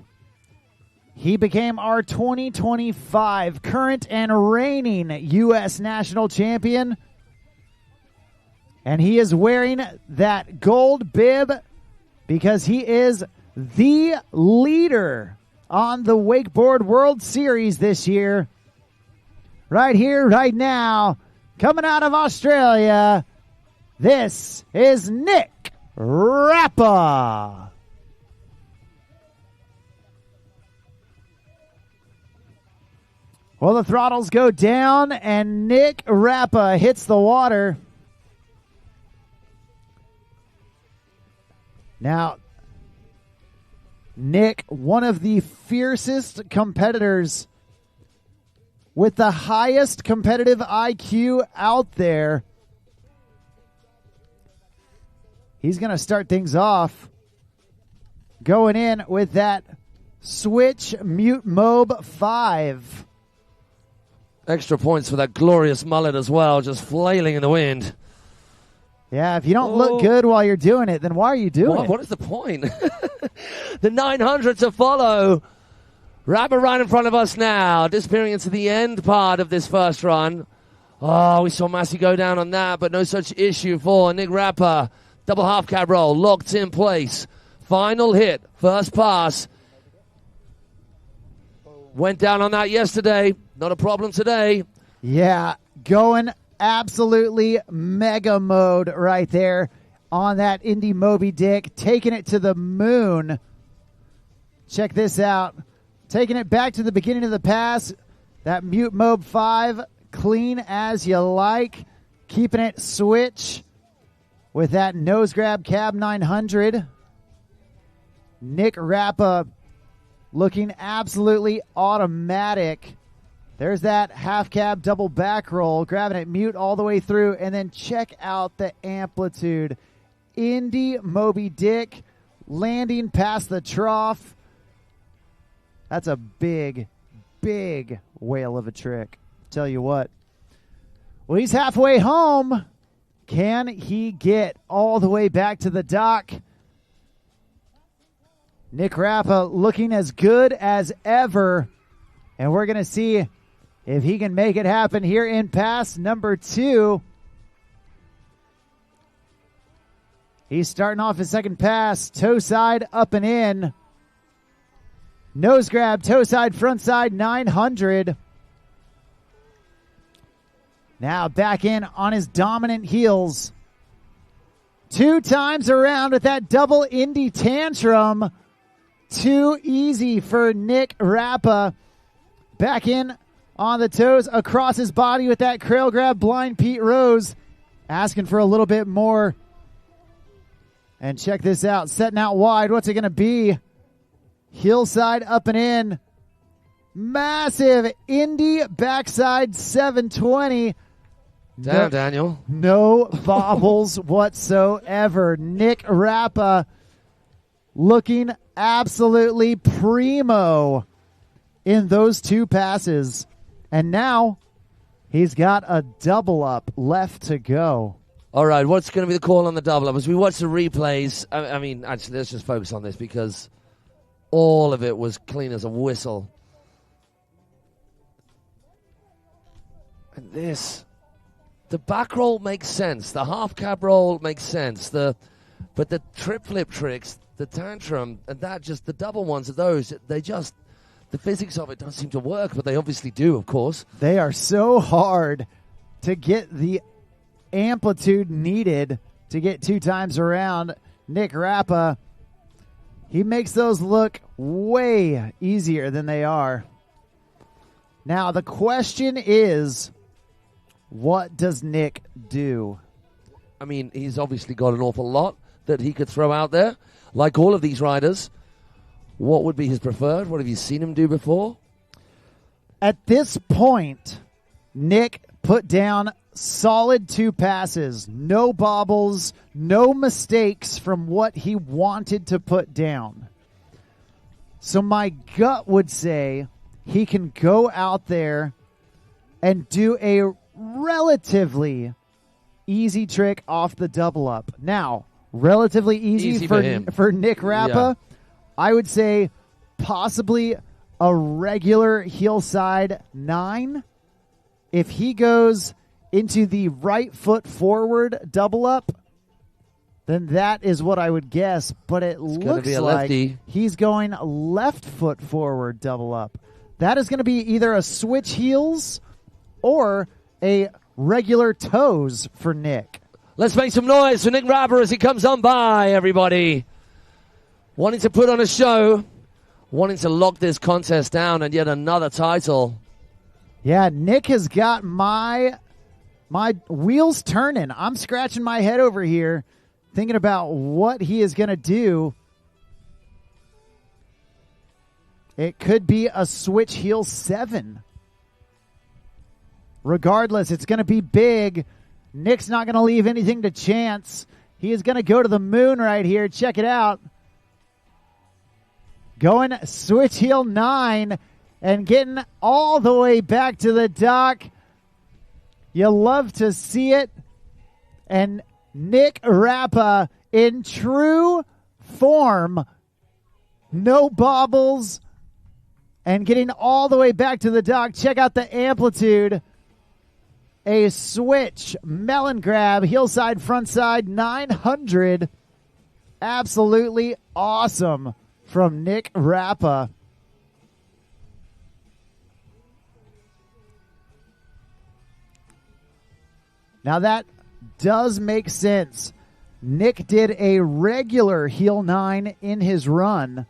he became our 2025 current and reigning U.S. national champion. And he is wearing that gold bib because he is the leader on the Wakeboard World Series this year. Right here, right now, coming out of Australia, this is Nick Rappa. Well, the throttles go down, and Nick Rappa hits the water. Now, Nick, one of the fiercest competitors with the highest competitive IQ out there. He's going to start things off going in with that Switch Mute Mob 5. Extra points for that glorious mullet as well, just flailing in the wind. Yeah, if you don't look good while you're doing it, then why are you doing it? What is the point? The 900 to follow. Rappa right in front of us now, disappearing into the end part of this first run. Oh, we saw Massi go down on that, but no such issue for Nick Rappa. Double half cab roll, locked in place. Final hit, first pass. Went down on that yesterday. Not a problem today. Yeah, going absolutely mega mode right there on that Indy Moby Dick, taking it to the moon. Check this out. Taking it back to the beginning of the pass. That Mute Mob 5, clean as you like. Keeping it switch with that nose grab cab 900. Nick Rappa looking absolutely automatic. There's that half cab double back roll, grabbing it mute all the way through, and then check out the amplitude. Indy Moby Dick landing past the trough. That's a big, big whale of a trick. Tell you what. Well, he's halfway home. Can he get all the way back to the dock? Nick Rappa looking as good as ever. And we're going to see if he can make it happen here in pass number 2. He's starting off his second pass. Toe side, up and in. Nose grab, toe side, front side, 900. Now back in on his dominant heels. 2 times around with that double Indy tantrum. Too easy for Nick Rappa. Back in on the toes, across his body with that crail grab, blind Pete Rose. Asking for a little bit more. And check this out, setting out wide. What's it going to be? Hillside up and in. Massive Indy backside 720. Damn, Daniel. No bobbles whatsoever. Nick Rappa looking absolutely primo in those two passes. And now he's got a double up left to go. All right, what's going to be the call on the double up? As we watch the replays, I mean, actually, let's just focus on this because all of it was clean as a whistle. And this, the back roll makes sense. The half cab roll makes sense. But the trip flip tricks, the tantrum, and that just the double ones of those, they just, the physics of it don't seem to work, but they obviously do, of course. They are so hard to get the amplitude needed to get 2 times around. Nick Rappa, he makes those look way easier than they are. Now the question is, what does Nick do? I mean, he's obviously got an awful lot that he could throw out there, like all of these riders. What would be his preferred? What have you seen him do before? At this point, Nick put down solid 2 passes, no bobbles, no mistakes from what he wanted to put down. So my gut would say he can go out there and do a relatively easy trick off the double up. Now, relatively easy for Nick Rappa. Yeah. I would say possibly a regular heel side 9. If he goes into the right foot forward double up, then that is what I would guess. But it looks like he's going left foot forward double up. That is going to be either a switch heels or a regular toes for Nick. Let's make some noise for Nick Rappa as he comes on by, everybody. Wanting to put on a show, wanting to lock this contest down and yet another title. Yeah, Nick has got my wheels turning. I'm scratching my head over here thinking about what he is going to do. It could be a switch heel 7. Regardless, it's going to be big. Nick's not going to leave anything to chance. He is going to go to the moon right here. Check it out. Going switch heel 9 and getting all the way back to the dock. You love to see it. And Nick Rappa in true form. No bobbles. And getting all the way back to the dock. Check out the amplitude. A switch, melon grab, heel side, front side, 900. Absolutely awesome from Nick Rappa. Now that does make sense. Nick did a regular heel 9 in his run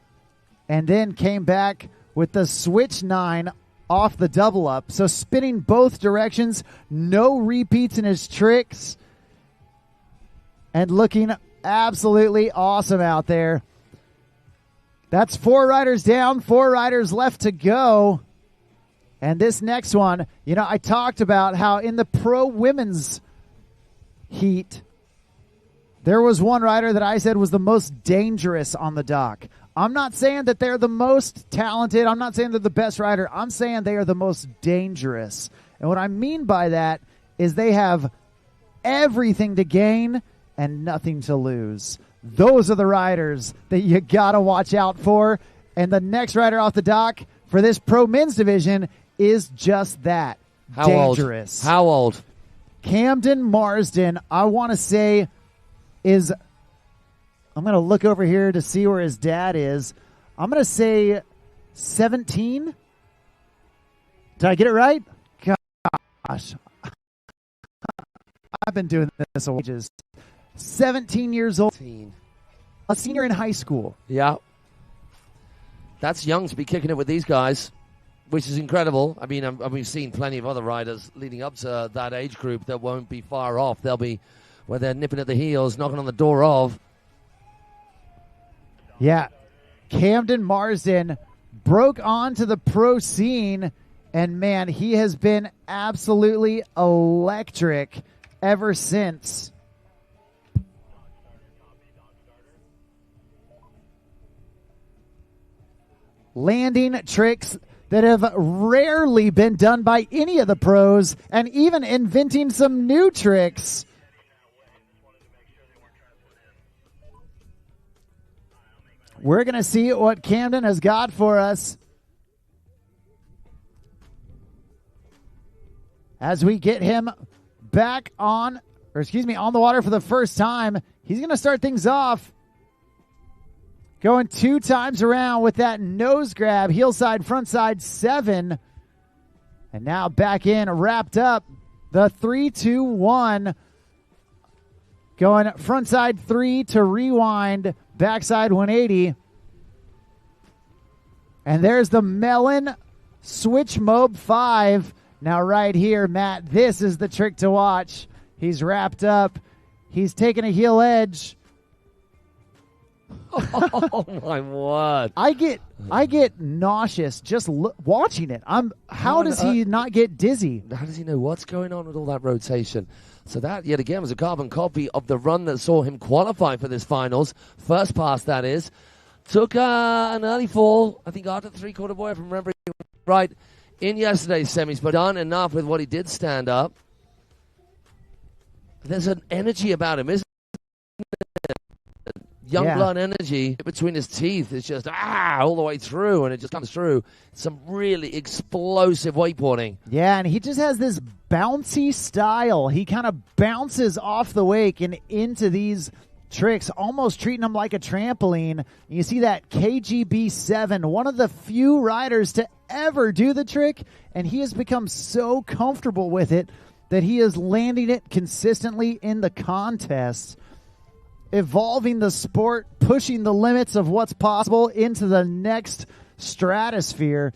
and then came back with the switch 9 off the double up. So spinning both directions, no repeats in his tricks, and looking absolutely awesome out there. That's 4 riders down, 4 riders left to go. And this next one, you know, I talked about how in the pro women's heat, there was one rider that I said was the most dangerous on the dock. I'm not saying that they're the most talented. I'm not saying they're the best rider. I'm saying they are the most dangerous. And what I mean by that is they have everything to gain and nothing to lose. Those are the riders that you got to watch out for. And the next rider off the dock for this pro men's division is just that. How dangerous. Old? How old? Camden Marsden, I want to say, is... I'm going to look over here to see where his dad is. I'm going to say 17. Did I get it right? Gosh. I've been doing this for ages. 17 years old. A senior in high school. Yeah. That's young to be kicking it with these guys, which is incredible. I mean, we've seen plenty of other riders leading up to that age group that won't be far off. They'll be where they're nipping at the heels, knocking on the door of. Yeah, Camden Marsden broke onto the pro scene, and man, he has been absolutely electric ever since. Landing tricks that have rarely been done by any of the pros, and even inventing some new tricks. We're going to see what Camden has got for us as we get him back on the water for the first time. He's going to start things off going 2 times around with that nose grab, heel side, front side, 7. And now back in, wrapped up the 3-2-1. Going front side 3 to rewind, backside 180. And there's the Melon Switch Mob 5. Now right here, Matt, this is the trick to watch. He's wrapped up. He's taking a heel edge. Oh my word! I get nauseous just watching it. How does he not get dizzy? How does he know what's going on with all that rotation? So that yet again was a carbon copy of the run that saw him qualify for this finals. First pass, that is. Took an early fall, I think after the 3/4 boy, if I'm remembering right, in yesterday's semis, but done enough with what he did stand up. There's an energy about him, isn't there? Young blood energy between his teeth is just all the way through, and it just comes through. Some really explosive wakeboarding. Yeah, and he just has this bouncy style. He kind of bounces off the wake and into these tricks, almost treating them like a trampoline. You see that KGB7, one of the few riders to ever do the trick, and he has become so comfortable with it that he is landing it consistently in the contest, evolving the sport, pushing the limits of what's possible into the next stratosphere.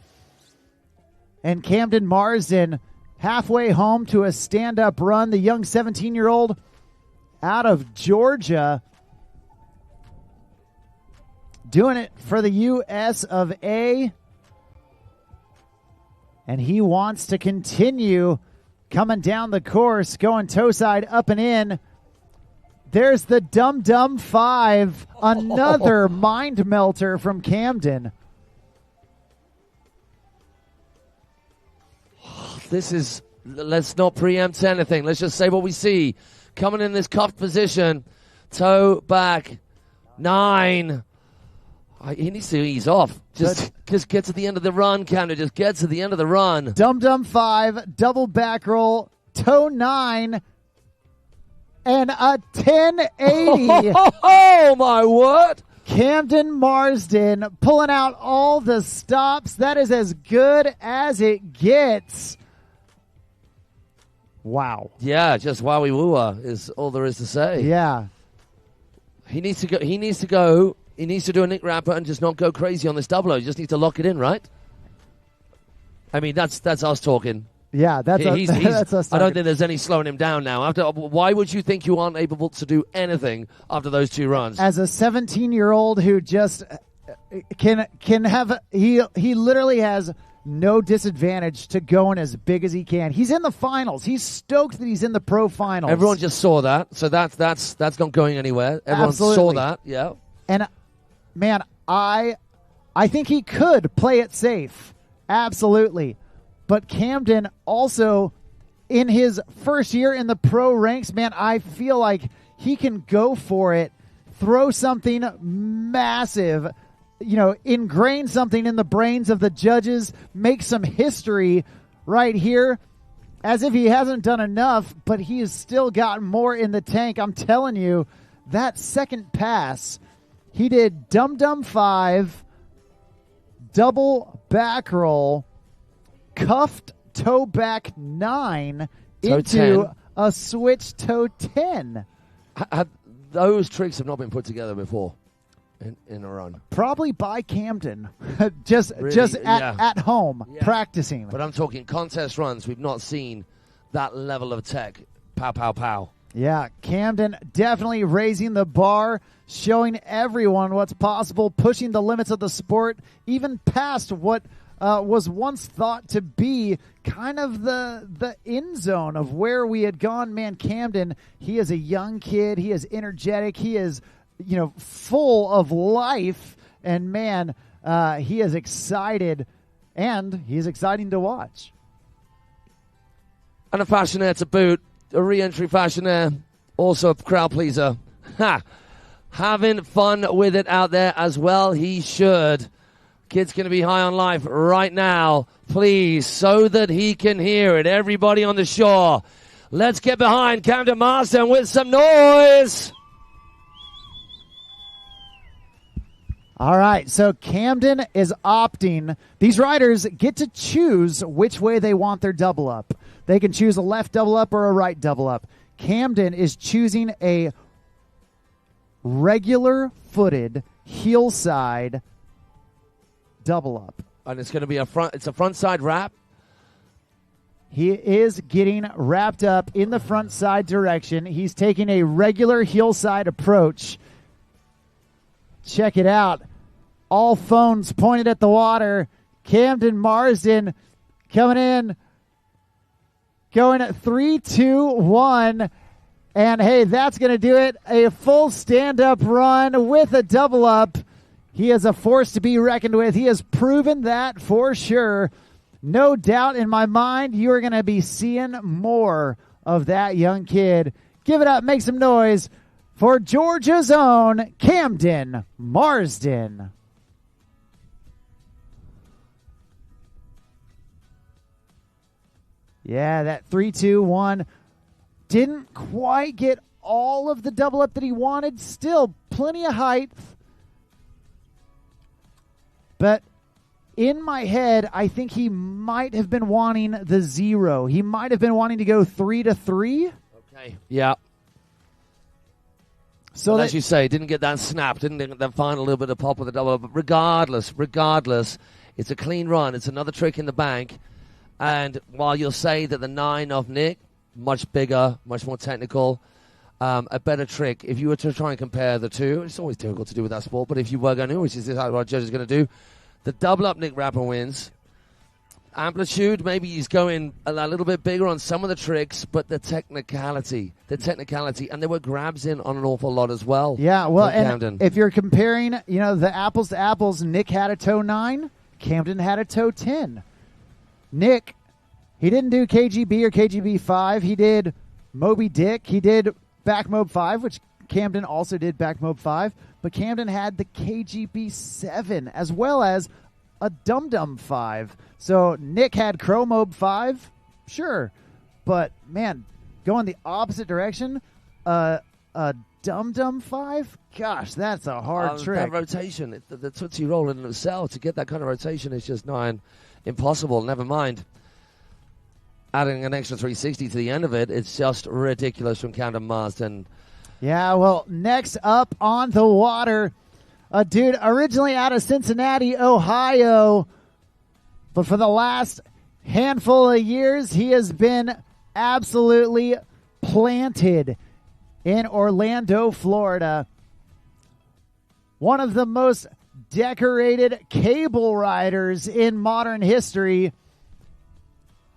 And Camden Marsden halfway home to a stand-up run, the young 17-year-old out of Georgia, doing it for the US of A. And he wants to continue coming down the course, going toe side up and in. There's the Dum Dum 5, another mind melter from Camden. This is, let's not preempt anything. Let's just say what we see. Coming in this cuffed position, toe back, 9. He needs to ease off. Just get to the end of the run, Camden. Just get to the end of the run. Dum Dum 5, double back roll, toe 9. And a 1080. Oh, my word. Camden Marsden pulling out all the stops. That is as good as it gets. Wow. Yeah, just wowie wooah is all there is to say. Yeah. He needs to go. He needs to do a Nick Rapper and just not go crazy on this double. He just needs to lock it in, right? I mean, that's us talking. Yeah, that's us. I don't think there's any slowing him down now. Why would you think you aren't able to do anything after those 2 runs? As a 17-year-old who just can have, he literally has no disadvantage to going as big as he can. He's in the finals. He's stoked that he's in the pro finals. Everyone just saw that, so that's not going anywhere. Everyone saw that, yeah. And man, I think he could play it safe, absolutely. But Camden also, in his first year in the pro ranks, man, I feel like he can go for it, throw something massive, ingrain something in the brains of the judges, make some history right here, as if he hasn't done enough, but he has still got more in the tank. I'm telling you, that second pass, he did Dum Dum 5, double back roll, cuffed toe back 9 toe into 10. A switch toe 10. Those tricks have not been put together before in a run. Probably by Camden, just Really? at home practicing. But I'm talking contest runs. We've not seen that level of tech. Pow, pow, pow. Yeah, Camden definitely raising the bar, showing everyone what's possible, pushing the limits of the sport, even past what was once thought to be kind of the end zone of where we had gone. Man, Camden, he is a young kid. He is energetic. He is, full of life. And, man, he is excited, and he's exciting to watch. And a fashionaire to boot. A re-entry fashionaire, also a crowd pleaser. Ha! Having fun with it out there as well. He should. Kid's going to be high on life right now. Please, so that he can hear it. Everybody on the shore. Let's get behind Camden Marsden with some noise. All right, so Camden is opting. These riders get to choose which way they want their double up. They can choose a left double up or a right double up. Camden is choosing a regular footed heel side double up. And it's going to be a front side wrap. He is getting wrapped up in the front side direction. He's taking a regular heel side approach. Check it out. All phones pointed at the water. Camden Marsden coming in. Going at 3, 2, 1. And, hey, that's going to do it. A full stand-up run with a double up. He is a force to be reckoned with. He has proven that for sure. No doubt in my mind you are going to be seeing more of that young kid. Give it up. Make some noise for Georgia's own Camden Marsden. Yeah, that 3, 2, 1 didn't quite get all of the double up that he wanted. Still plenty of height. But in my head, I think he might have been wanting the 0. He might have been wanting to go 3 to 3. Okay. Yeah. So as you say, didn't get that snap, didn't get that final little bit of pop with the double up. But regardless, it's a clean run. It's another trick in the bank. And while you'll say that the 9 of Nick, much bigger, much more technical, a better trick, if you were to try and compare the two, it's always difficult to do with that sport, but if you were going to, which is what our judge is going to do, the double up Nick Rapper wins. Amplitude, maybe he's going a little bit bigger on some of the tricks, but the technicality, and there were grabs in on an awful lot as well. Yeah, well, and if you're comparing, the apples to apples, Nick had a toe 9, Camden had a toe 10. Nick, he didn't do KGB or KGB 5. He did Moby Dick. He did Back Mob 5, which Camden also did Back Mob 5. But Camden had the KGB 7 as well as a Dum Dum 5. So Nick had Crow Mob 5, sure. But, man, going the opposite direction, a Dum Dum 5? Gosh, that's a hard trick. That rotation, the Tootsie Roll in itself, to get that kind of rotation is just impossible. Never mind adding an extra 360 to the end of it. It's just ridiculous from Camden Marsden. Yeah, well, next up on the water, a dude originally out of Cincinnati, Ohio, but for the last handful of years, he has been absolutely planted in Orlando, Florida. One of the most decorated cable riders in modern history.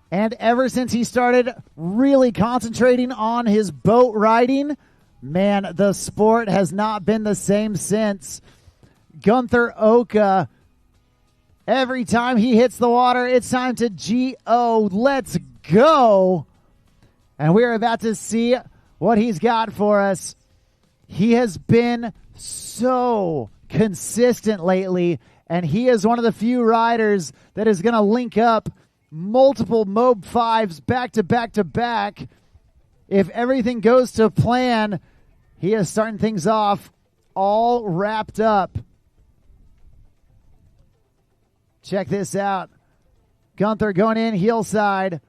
And ever since he started really concentrating on his boat riding, man, the sport has not been the same since. Gunther Oka, every time he hits the water, it's time to G-O. Let's go. And we're about to see what he's got for us. He has been so consistent lately, and he is one of the few riders that is going to link up multiple Mob 5s back to back to back. If everything goes to plan, he is starting things off all wrapped up. Check this out. Gunther going in, heel side.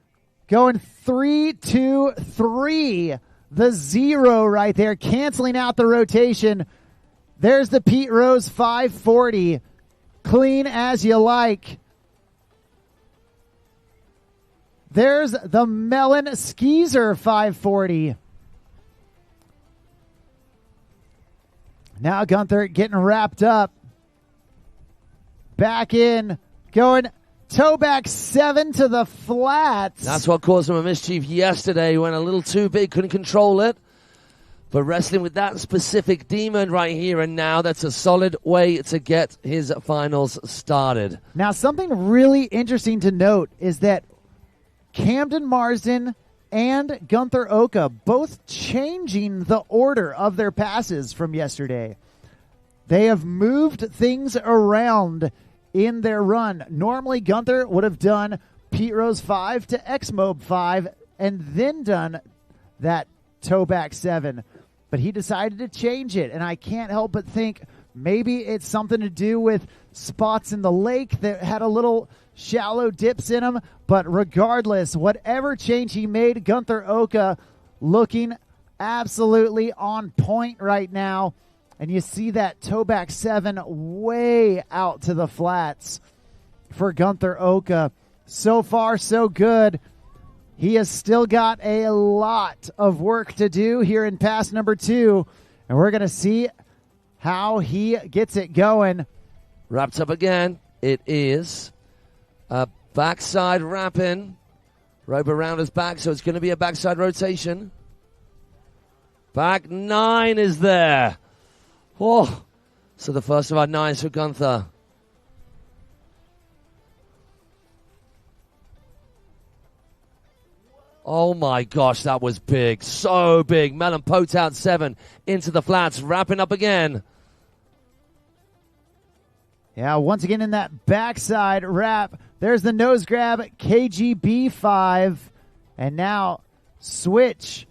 Going 3, 2, 3. The 0 right there, canceling out the rotation. There's the Pete Rose 540. Clean as you like. There's the Mellon Skeezer 540. Now Gunther getting wrapped up. Back in, going toe back 7 to the flats. That's what caused him a mischief yesterday. He went a little too big, couldn't control it. But wrestling with that specific demon right here and now, that's a solid way to get his finals started. Now, something really interesting to note is that Camden Marsden and Gunther Oka both changing the order of their passes from yesterday. They have moved things around in their run. Normally, Gunther would have done Pete Rose 5 to X-Mob 5 and then done that toe back 7. But he decided to change it, and I can't help but think maybe it's something to do with spots in the lake that had a little shallow dips in them. But regardless, whatever change he made, Gunther Oka looking absolutely on point right now. And you see that toe back 7 way out to the flats for Gunther Oka. So far, so good. He has still got a lot of work to do here in pass number 2. And we're going to see how he gets it going. Wrapped up again. It is a backside wrap-in. Rope around his back, so it's going to be a backside rotation. Back 9 is there. Oh, so the first of our 9s for Gunther. Oh my gosh, that was big. So big. Melon poked out 7 into the flats, wrapping up again. Yeah, once again in that backside wrap. There's the nose grab, KGB 5. And now switch.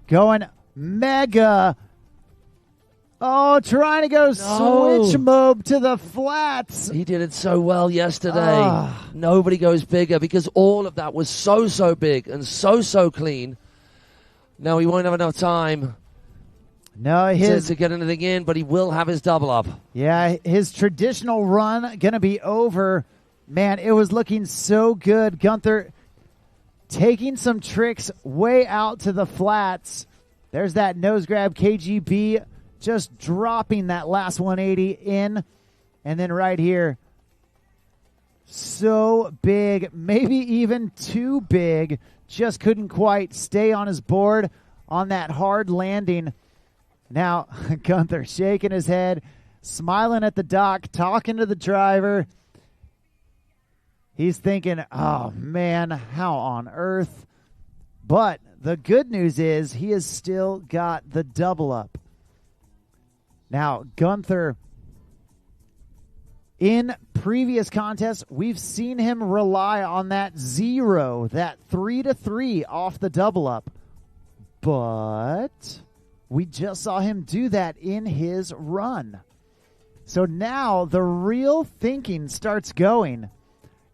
Going mega. Oh, trying to go switch mob to the flats. He did it so well yesterday. Nobody goes bigger because all of that was so big and so clean. Now he won't have enough time to get anything in, but he will have his double up. Yeah, his traditional run going to be over. Man, it was looking so good. Gunther taking some tricks way out to the flats. There's that nose grab, KGB. Just dropping that last 180 in. And then right here, so big, maybe even too big. Just couldn't quite stay on his board on that hard landing. Now, Gunther shaking his head, smiling at the dock, talking to the driver. He's thinking, oh, man, how on earth? But the good news is he has still got the double up. Now, Gunther, in previous contests, we've seen him rely on that 0, that 3-3 off the double up. But we just saw him do that in his run. So now the real thinking starts going.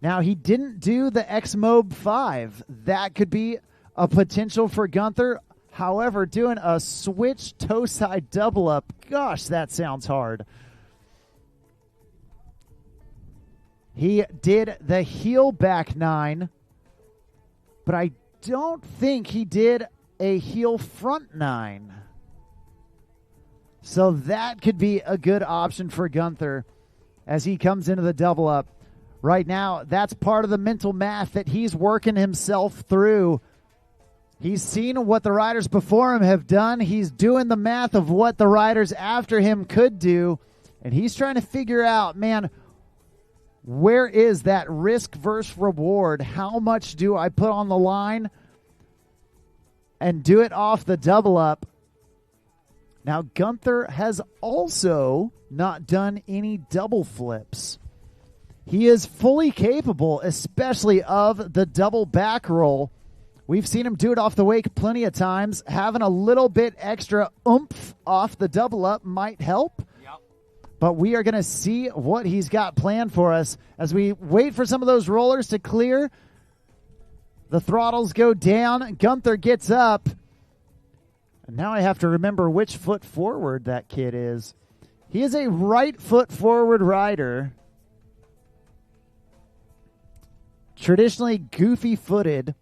Now, he didn't do the X-Mob 5. That could be a potential for Gunther. However, doing a switch toe side double up, gosh, that sounds hard. He did the heel back 9, but I don't think he did a heel front 9. So that could be a good option for Gunther as he comes into the double up. Right now, that's part of the mental math that he's working himself through. He's seen what the riders before him have done. He's doing the math of what the riders after him could do. And he's trying to figure out, man, where is that risk versus reward? How much do I put on the line and do it off the double up? Now, Gunther has also not done any double flips. He is fully capable, especially of the double back roll. We've seen him do it off the wake plenty of times. Having a little bit extra oomph off the double up might help. Yep. But we are going to see what he's got planned for us as we wait for some of those rollers to clear. The throttles go down. Gunther gets up. And now I have to remember which foot forward that kid is. He is a right foot forward rider. Traditionally goofy footed.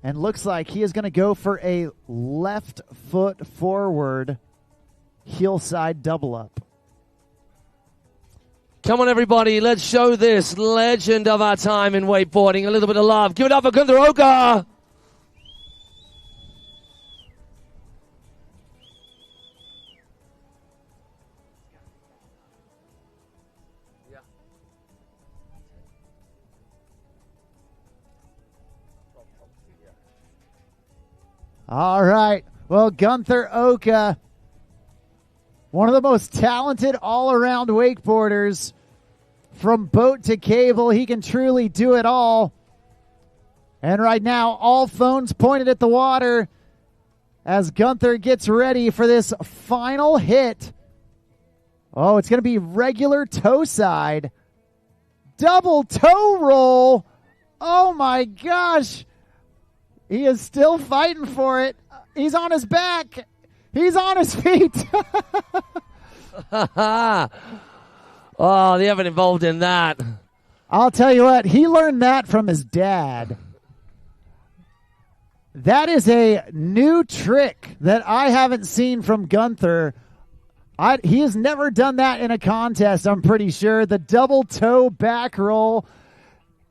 And looks like he is going to go for a left foot forward heel side double up. Come on, everybody. Let's show this legend of our time in wakeboarding a little bit of love. Give it up for Gunther Oka. All right. Well, Gunther Oka, one of the most talented all-around wakeboarders. From boat to cable, he can truly do it all. And right now, all phones pointed at the water as Gunther gets ready for this final hit. Oh, it's going to be regular toe side. Double toe roll. Oh, my gosh. He is still fighting for it. He's on his back. He's on his feet. Oh, they haven't involved in that. I'll tell you what, he learned that from his dad. That is a new trick that I haven't seen from Gunther. He has never done that in a contest, I'm pretty sure. The double toe back roll.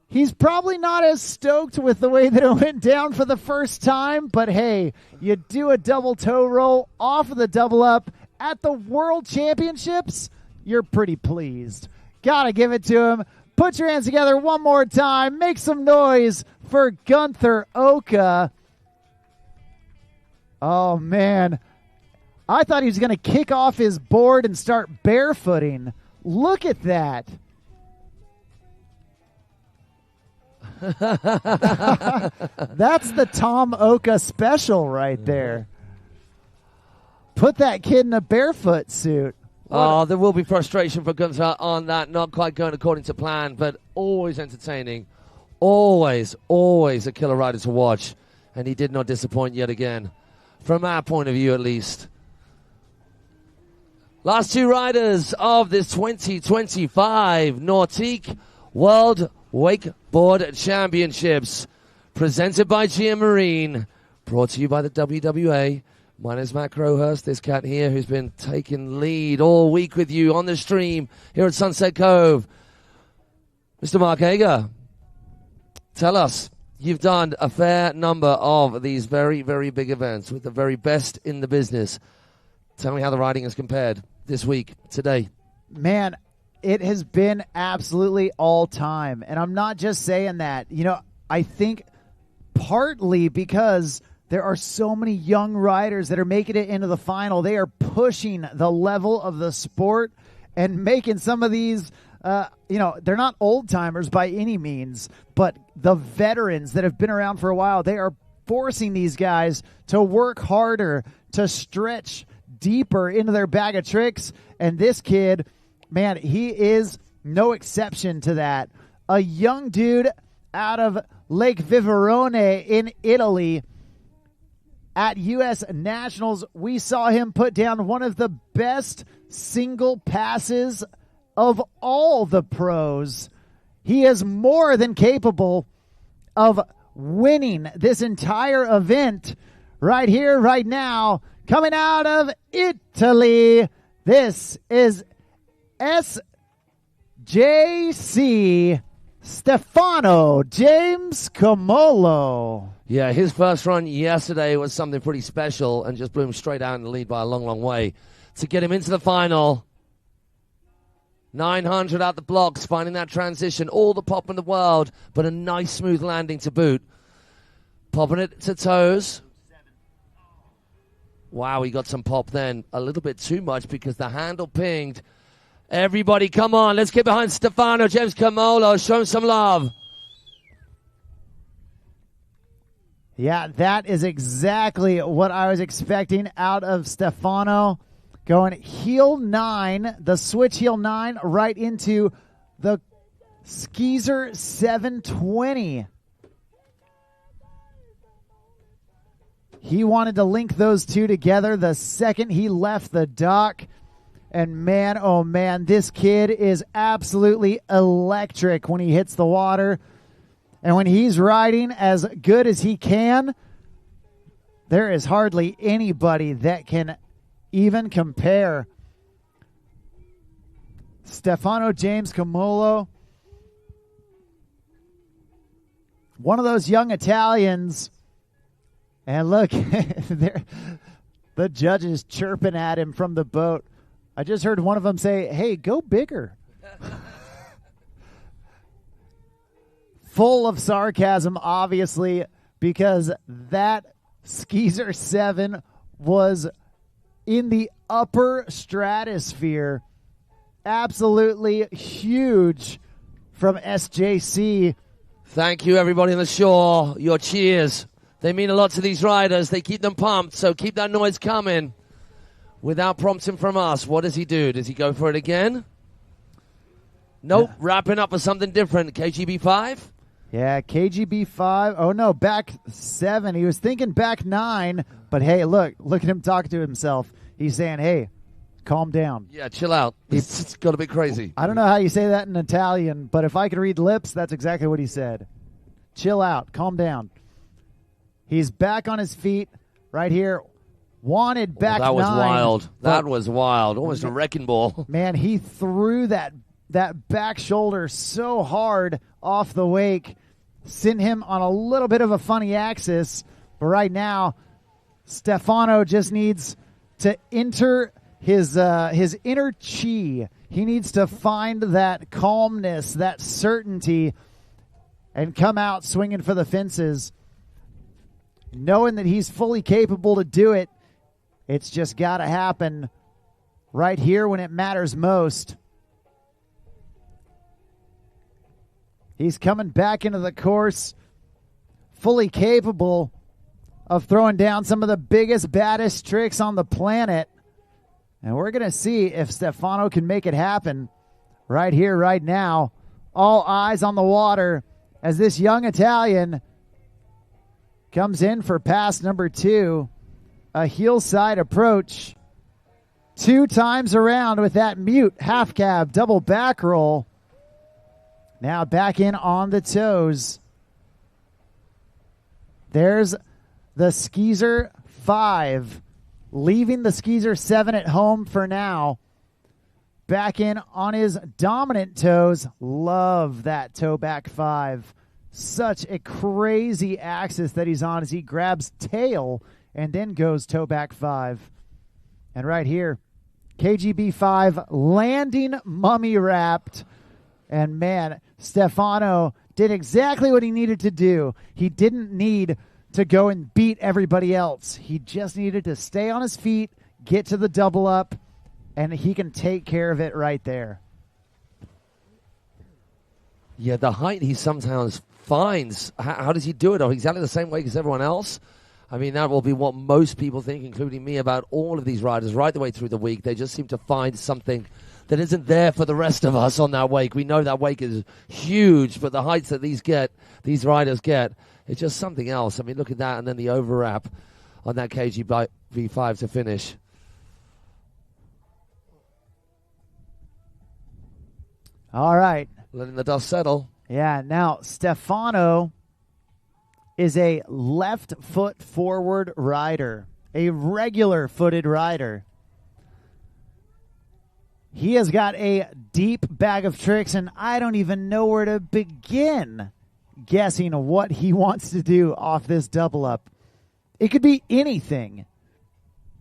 He's probably not as stoked with the way that it went down for the first time, but hey, you do a double toe roll off of the double up at the World Championships, you're pretty pleased. Gotta give it to him. Put your hands together one more time. Make some noise for Gunther Oka. Oh, man. I thought he was going to kick off his board and start barefooting. Look at that. That's the Tom Oka special right there. Put that kid in a barefoot suit. Oh, there will be frustration for Gunther on that. Not quite going according to plan, but always entertaining. Always a killer rider to watch. And he did not disappoint yet again. From our point of view, at least. Last two riders of this 2025 Nautique World Wakeboard Championships. Presented by GM Marine. Brought to you by the WWA. My name is Matt Crowhurst, this cat here who's been taking lead all week with you on the stream here at Sunset Cove. Mr. Mark Hager, tell us, you've done a fair number of these very, very big events with the very best in the business. Tell me how the riding has compared this week, today. Man, it has been absolutely all time. And I'm not just saying that. You know, I think partly because there are so many young riders that are making it into the final. They are pushing the level of the sport and making some of these, they're not old timers by any means, but the veterans that have been around for a while, they are forcing these guys to work harder, to stretch deeper into their bag of tricks. And this kid, man, he is no exception to that. A young dude out of Lake Viverone in Italy. At U.S. Nationals, we saw him put down one of the best single passes of all the pros. He is more than capable of winning this entire event right here, right now. Coming out of Italy, this is SJC Stefano James Camolo. Yeah, his first run yesterday was something pretty special and just blew him straight out in the lead by a long, long way. To get him into the final, 900 out the blocks, finding that transition, all the pop in the world, but a nice smooth landing to boot. Popping it to toes. Wow, he got some pop then. A little bit too much because the handle pinged. Everybody, come on, let's get behind Stefano James Camolo. Show him some love. Yeah, that is exactly what I was expecting out of Stefano. Going heel 9, the switch heel 9, right into the Skeezer 720. He wanted to link those two together the second he left the dock. And man, oh man, this kid is absolutely electric when he hits the water. And when he's riding as good as he can, there is hardly anybody that can even compare. Stefano James Camolo, one of those young Italians. And look, the judges chirping at him from the boat. I just heard one of them say, hey, go bigger. Full of sarcasm, obviously, because that Skeezer 7 was in the upper stratosphere. Absolutely huge from SJC. Thank you, everybody on the shore. Your cheers. They mean a lot to these riders. They keep them pumped, so keep that noise coming. Without prompting from us, what does he do? Does he go for it again? Nope, wrapping up with something different. KGB 5? Yeah, KGB 5. Oh, no, back 7. He was thinking back 9, but hey, look at him talking to himself. He's saying, hey, calm down. Yeah, chill out. It's got a bit crazy. I don't know how you say that in Italian, but if I could read lips, that's exactly what he said. Chill out. Calm down. He's back on his feet right here. Wanted back 9. That was wild. That was wild. Almost a wrecking ball. Man, he threw that back shoulder so hard off the wake. Sent him on a little bit of a funny axis. But right now, Stefano just needs to enter his inner chi. He needs to find that calmness, that certainty, and come out swinging for the fences. Knowing that he's fully capable to do it, it's just got to happen right here when it matters most. He's coming back into the course, fully capable of throwing down some of the biggest, baddest tricks on the planet. And we're going to see if Stefano can make it happen right here, right now. All eyes on the water as this young Italian comes in for pass number 2, a heel side approach. 2 times around with that mute half cab double back roll. Now back in on the toes. There's the Skeezer 5, leaving the Skeezer 7 at home for now. Back in on his dominant toes. Love that toe back 5. Such a crazy axis that he's on as he grabs tail and then goes toe back 5. And right here, KGB 5 landing mummy wrapped. And man, Stefano did exactly what he needed to do. He didn't need to go and beat everybody else. He just needed to stay on his feet, get to the double up, and he can take care of it right there. Yeah, the height he sometimes finds. How does he do it? Exactly the same way as everyone else? I mean, that will be what most people think, including me, about all of these riders right the way through the week. They just seem to find something that isn't there for the rest of us on that wake. We know that wake is huge, but the heights that these riders get, it's just something else. I mean, look at that, and then the overwrap on that KGB5 to finish. All right. Letting the dust settle. Yeah, now Stefano is a left foot forward rider, a regular footed rider. He has got a deep bag of tricks, and I don't even know where to begin guessing what he wants to do off this double up. It could be anything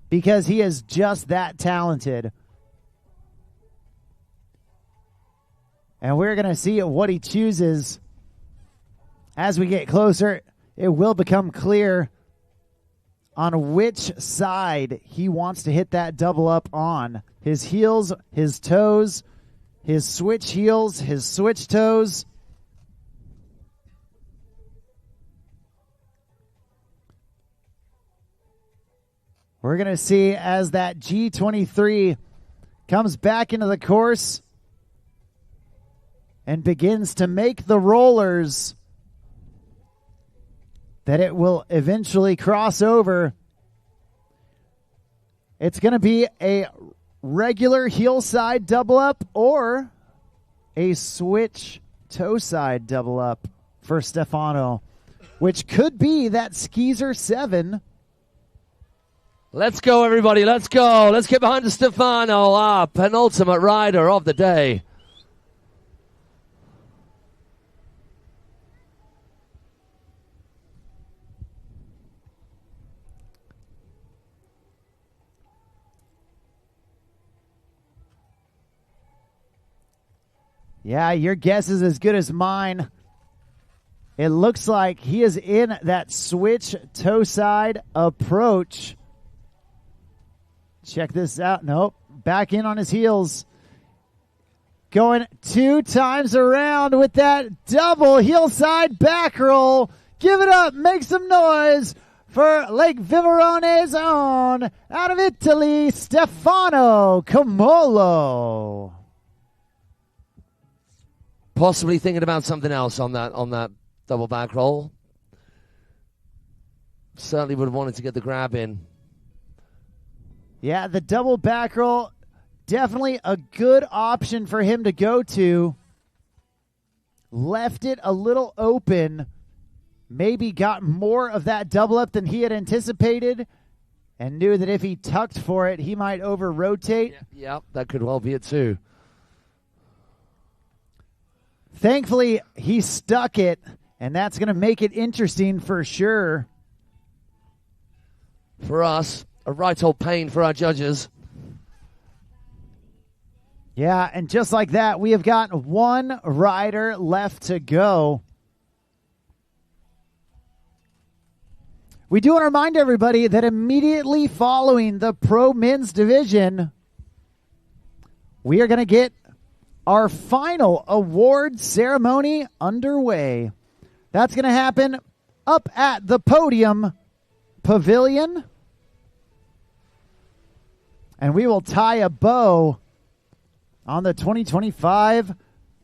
because he is just that talented. And we're going to see what he chooses as we get closer. It will become clear on which side he wants to hit that double up on. His heels, his toes, his switch heels, his switch toes. We're going to see as that G23 comes back into the course and begins to make the rollers, that it will eventually cross over. It's going to be a regular heel side double up or a switch toe side double up for Stefano, which could be that Skeezer 7 Let's go, everybody. Let's go. Let's get behind the Stefano, our penultimate rider of the day. Yeah, your guess is as good as mine. It looks like he is in that switch toe side approach. Check this out. Nope. Back in on his heels. Going 2 times around with that double heel side back roll. Give it up. Make some noise for Lake Viverone's own, out of Italy, Stefano Camolo. Possibly thinking about something else on that double back roll. Certainly would have wanted to get the grab in. Yeah, the double back roll, definitely a good option for him to go to. Left it a little open. Maybe got more of that double up than he had anticipated, and knew that if he tucked for it, he might over-rotate. Yeah, that could well be it too. Thankfully, he stuck it, and that's going to make it interesting for sure. For us, a right old pain for our judges. Yeah, and just like that, we have got one rider left to go. We do want to remind everybody that immediately following the Pro Men's Division, we are going to get our final award ceremony underway. That's going to happen up at the Podium Pavilion. And we will tie a bow on the 2025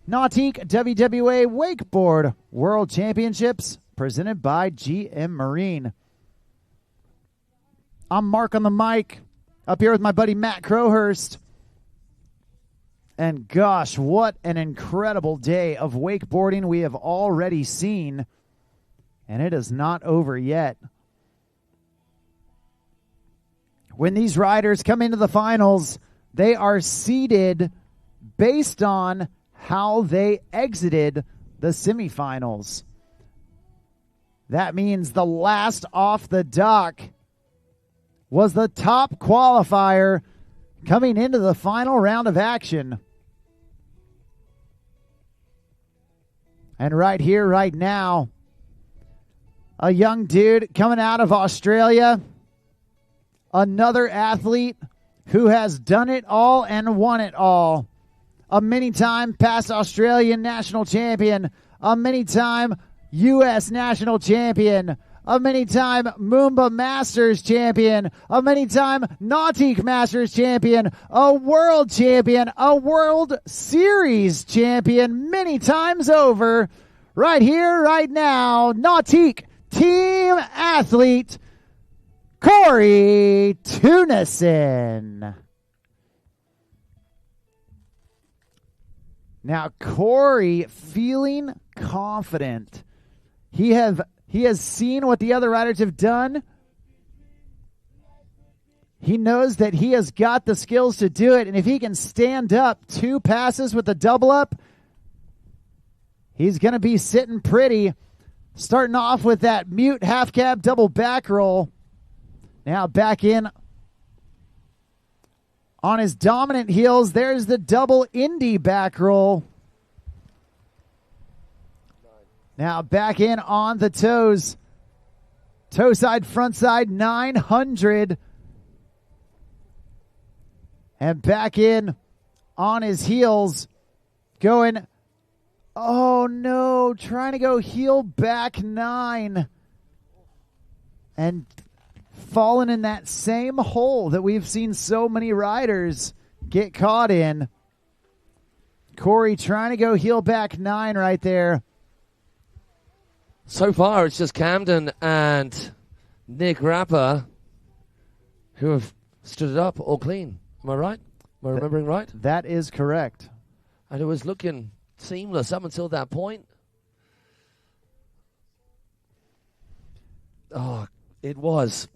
Nautique WWA Wakeboard World Championships presented by GM Marine. I'm Mark on the mic, up here with my buddy Matt Crowhurst. And gosh, what an incredible day of wakeboarding we have already seen. And it is not over yet. When these riders come into the finals, they are seeded based on how they exited the semifinals. That means the last off the dock was the top qualifier coming into the final round of action. And right here, right now, a young dude coming out of Australia, another athlete who has done it all and won it all. A many-time past Australian national champion, a many-time U.S. national champion, a many-time Moomba Masters champion, a many-time Nautique Masters champion, a world champion, a World Series champion many times over. Right here, right now, Nautique team athlete Corey Tunison. Now, Corey feeling confident. He has seen what the other riders have done. He knows that he has got the skills to do it, and if he can stand up 2 passes with a double up, he's going to be sitting pretty. Starting off with that mute half cab double back roll. Now back in on his dominant heels. There's the double Indy back roll. Now back in on the toes. Toe side, front side, 900. And back in on his heels. Going, oh no, trying to go heel back 9. And falling in that same hole that we've seen so many riders get caught in. Corey trying to go heel back 9 right there. So far, it's just Camden and Nick Rapper who have stood it up all clean. Am I right? Am I remembering right? That is correct. And it was looking seamless up until that point. Oh, it was.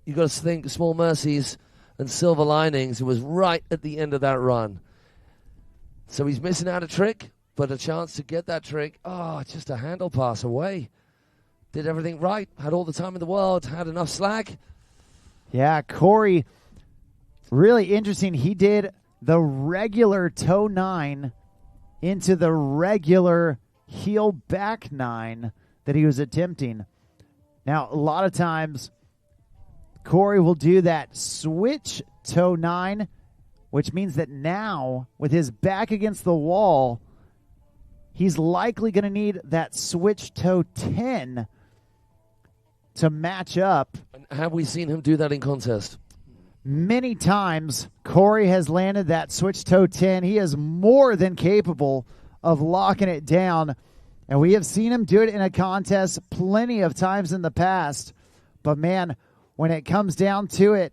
you got to think small mercies and silver linings. It was right at the end of that run. So he's missing out a trick, but a chance to get that trick. Oh, just a handle pass away. Did everything right, had all the time in the world, had enough slack. Yeah, Corey, really interesting. He did the regular toe 9 into the regular heel back 9 that he was attempting. Now, a lot of times, Corey will do that switch toe 9, which means that now, with his back against the wall, he's likely going to need that switch toe 10 to match up. And have we seen him do that in contest? Many times, Corey has landed that switch toe 10. He is more than capable of locking it down. And we have seen him do it in a contest plenty of times in the past. But man, when it comes down to it,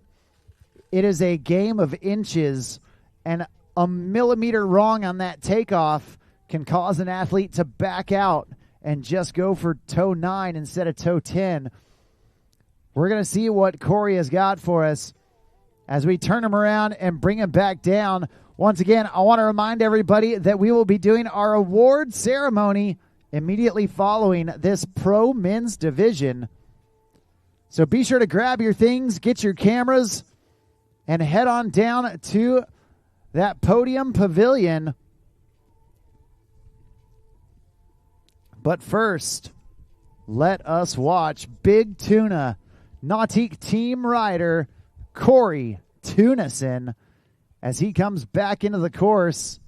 it is a game of inches. And a millimeter wrong on that takeoff can cause an athlete to back out and just go for toe 9 instead of toe 10. We're going to see what Corey has got for us as we turn him around and bring him back down. Once again, I want to remind everybody that we will be doing our award ceremony immediately following this pro men's division. So be sure to grab your things, get your cameras, and head on down to that podium pavilion. But first, let us watch Big Tuna Nautique team rider Corey Tunison as he comes back into the course.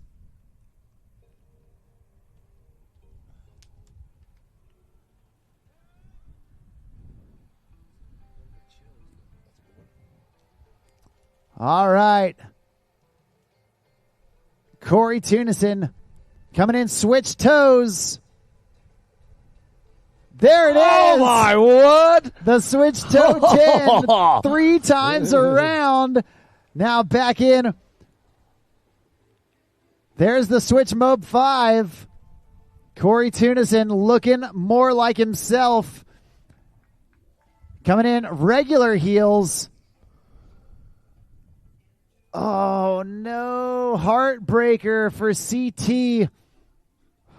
All right. Corey Tunison coming in switch toes. There it is. Oh, my word. The switch toe 10 3 times around. Now back in. There's the switch mob 5. Corey Tunison looking more like himself. Coming in regular heels. Oh, no. Heartbreaker for CT.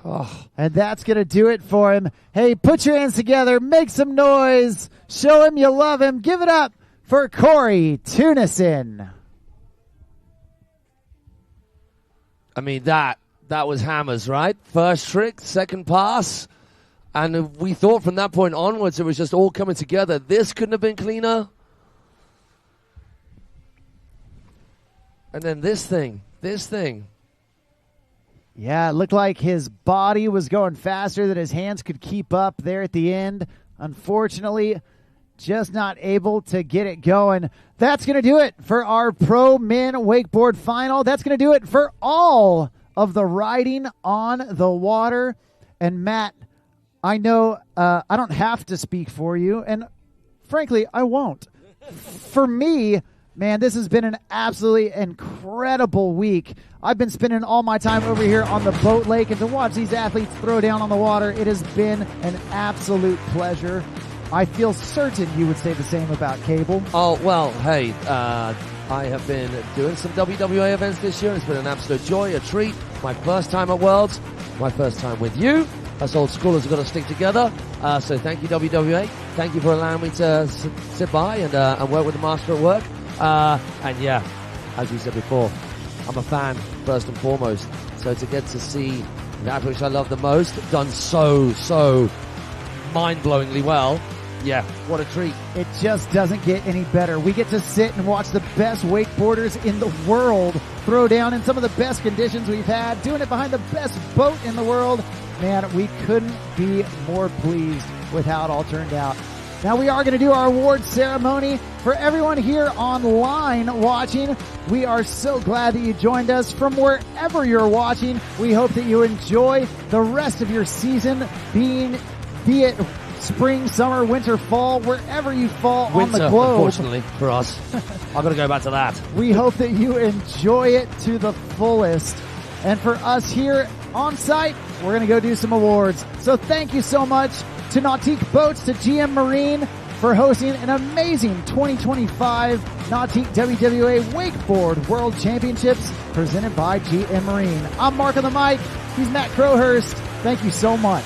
Oh, and that's going to do it for him. Hey, put your hands together. Make some noise. Show him you love him. Give it up for Corey Tunison. I mean, that was hammers, right? First trick, second pass. And we thought from that point onwards it was just all coming together. This couldn't have been cleaner. And then this thing. Yeah, it looked like his body was going faster than his hands could keep up there at the end. Unfortunately, just not able to get it going. That's going to do it for our Pro Men Wakeboard Final. That's going to do it for all of the riding on the water. And Matt, I know I don't have to speak for you, and frankly, I won't. For me, man, this has been an absolutely incredible week. I've been spending all my time over here on the boat lake, and to watch these athletes throw down on the water, it has been an absolute pleasure. I feel certain you would say the same about Cable. Oh, well, hey, I have been doing some WWA events this year. It's been an absolute joy, a treat. My first time at Worlds, my first time with you. Us old schoolers have got to stick together. So thank you, WWA. Thank you for allowing me to sit by and work with the master at work. And yeah, as we said before, I'm a fan first and foremost. So to get to see that which I love the most done so mind-blowingly well, yeah, what a treat. It just doesn't get any better. We get to sit and watch the best wakeboarders in the world throw down in some of the best conditions we've had, doing it behind the best boat in the world. Man, we couldn't be more pleased with how it all turned out. Now we are going to do our award ceremony. For everyone here online watching, we are so glad that you joined us from wherever you're watching. We hope that you enjoy the rest of your season, be it spring, summer, winter, fall, wherever you fall winter, on the globe. Unfortunately for us. I've got to go back to that. We hope that you enjoy it to the fullest. And for us here on site, we're going to go do some awards. So thank you so much to Nautique Boats, to GM Marine, for hosting an amazing 2025 Nautique WWA Wakeboard World Championships presented by GM Marine. I'm Mark on the mic. He's Matt Crowhurst. Thank you so much.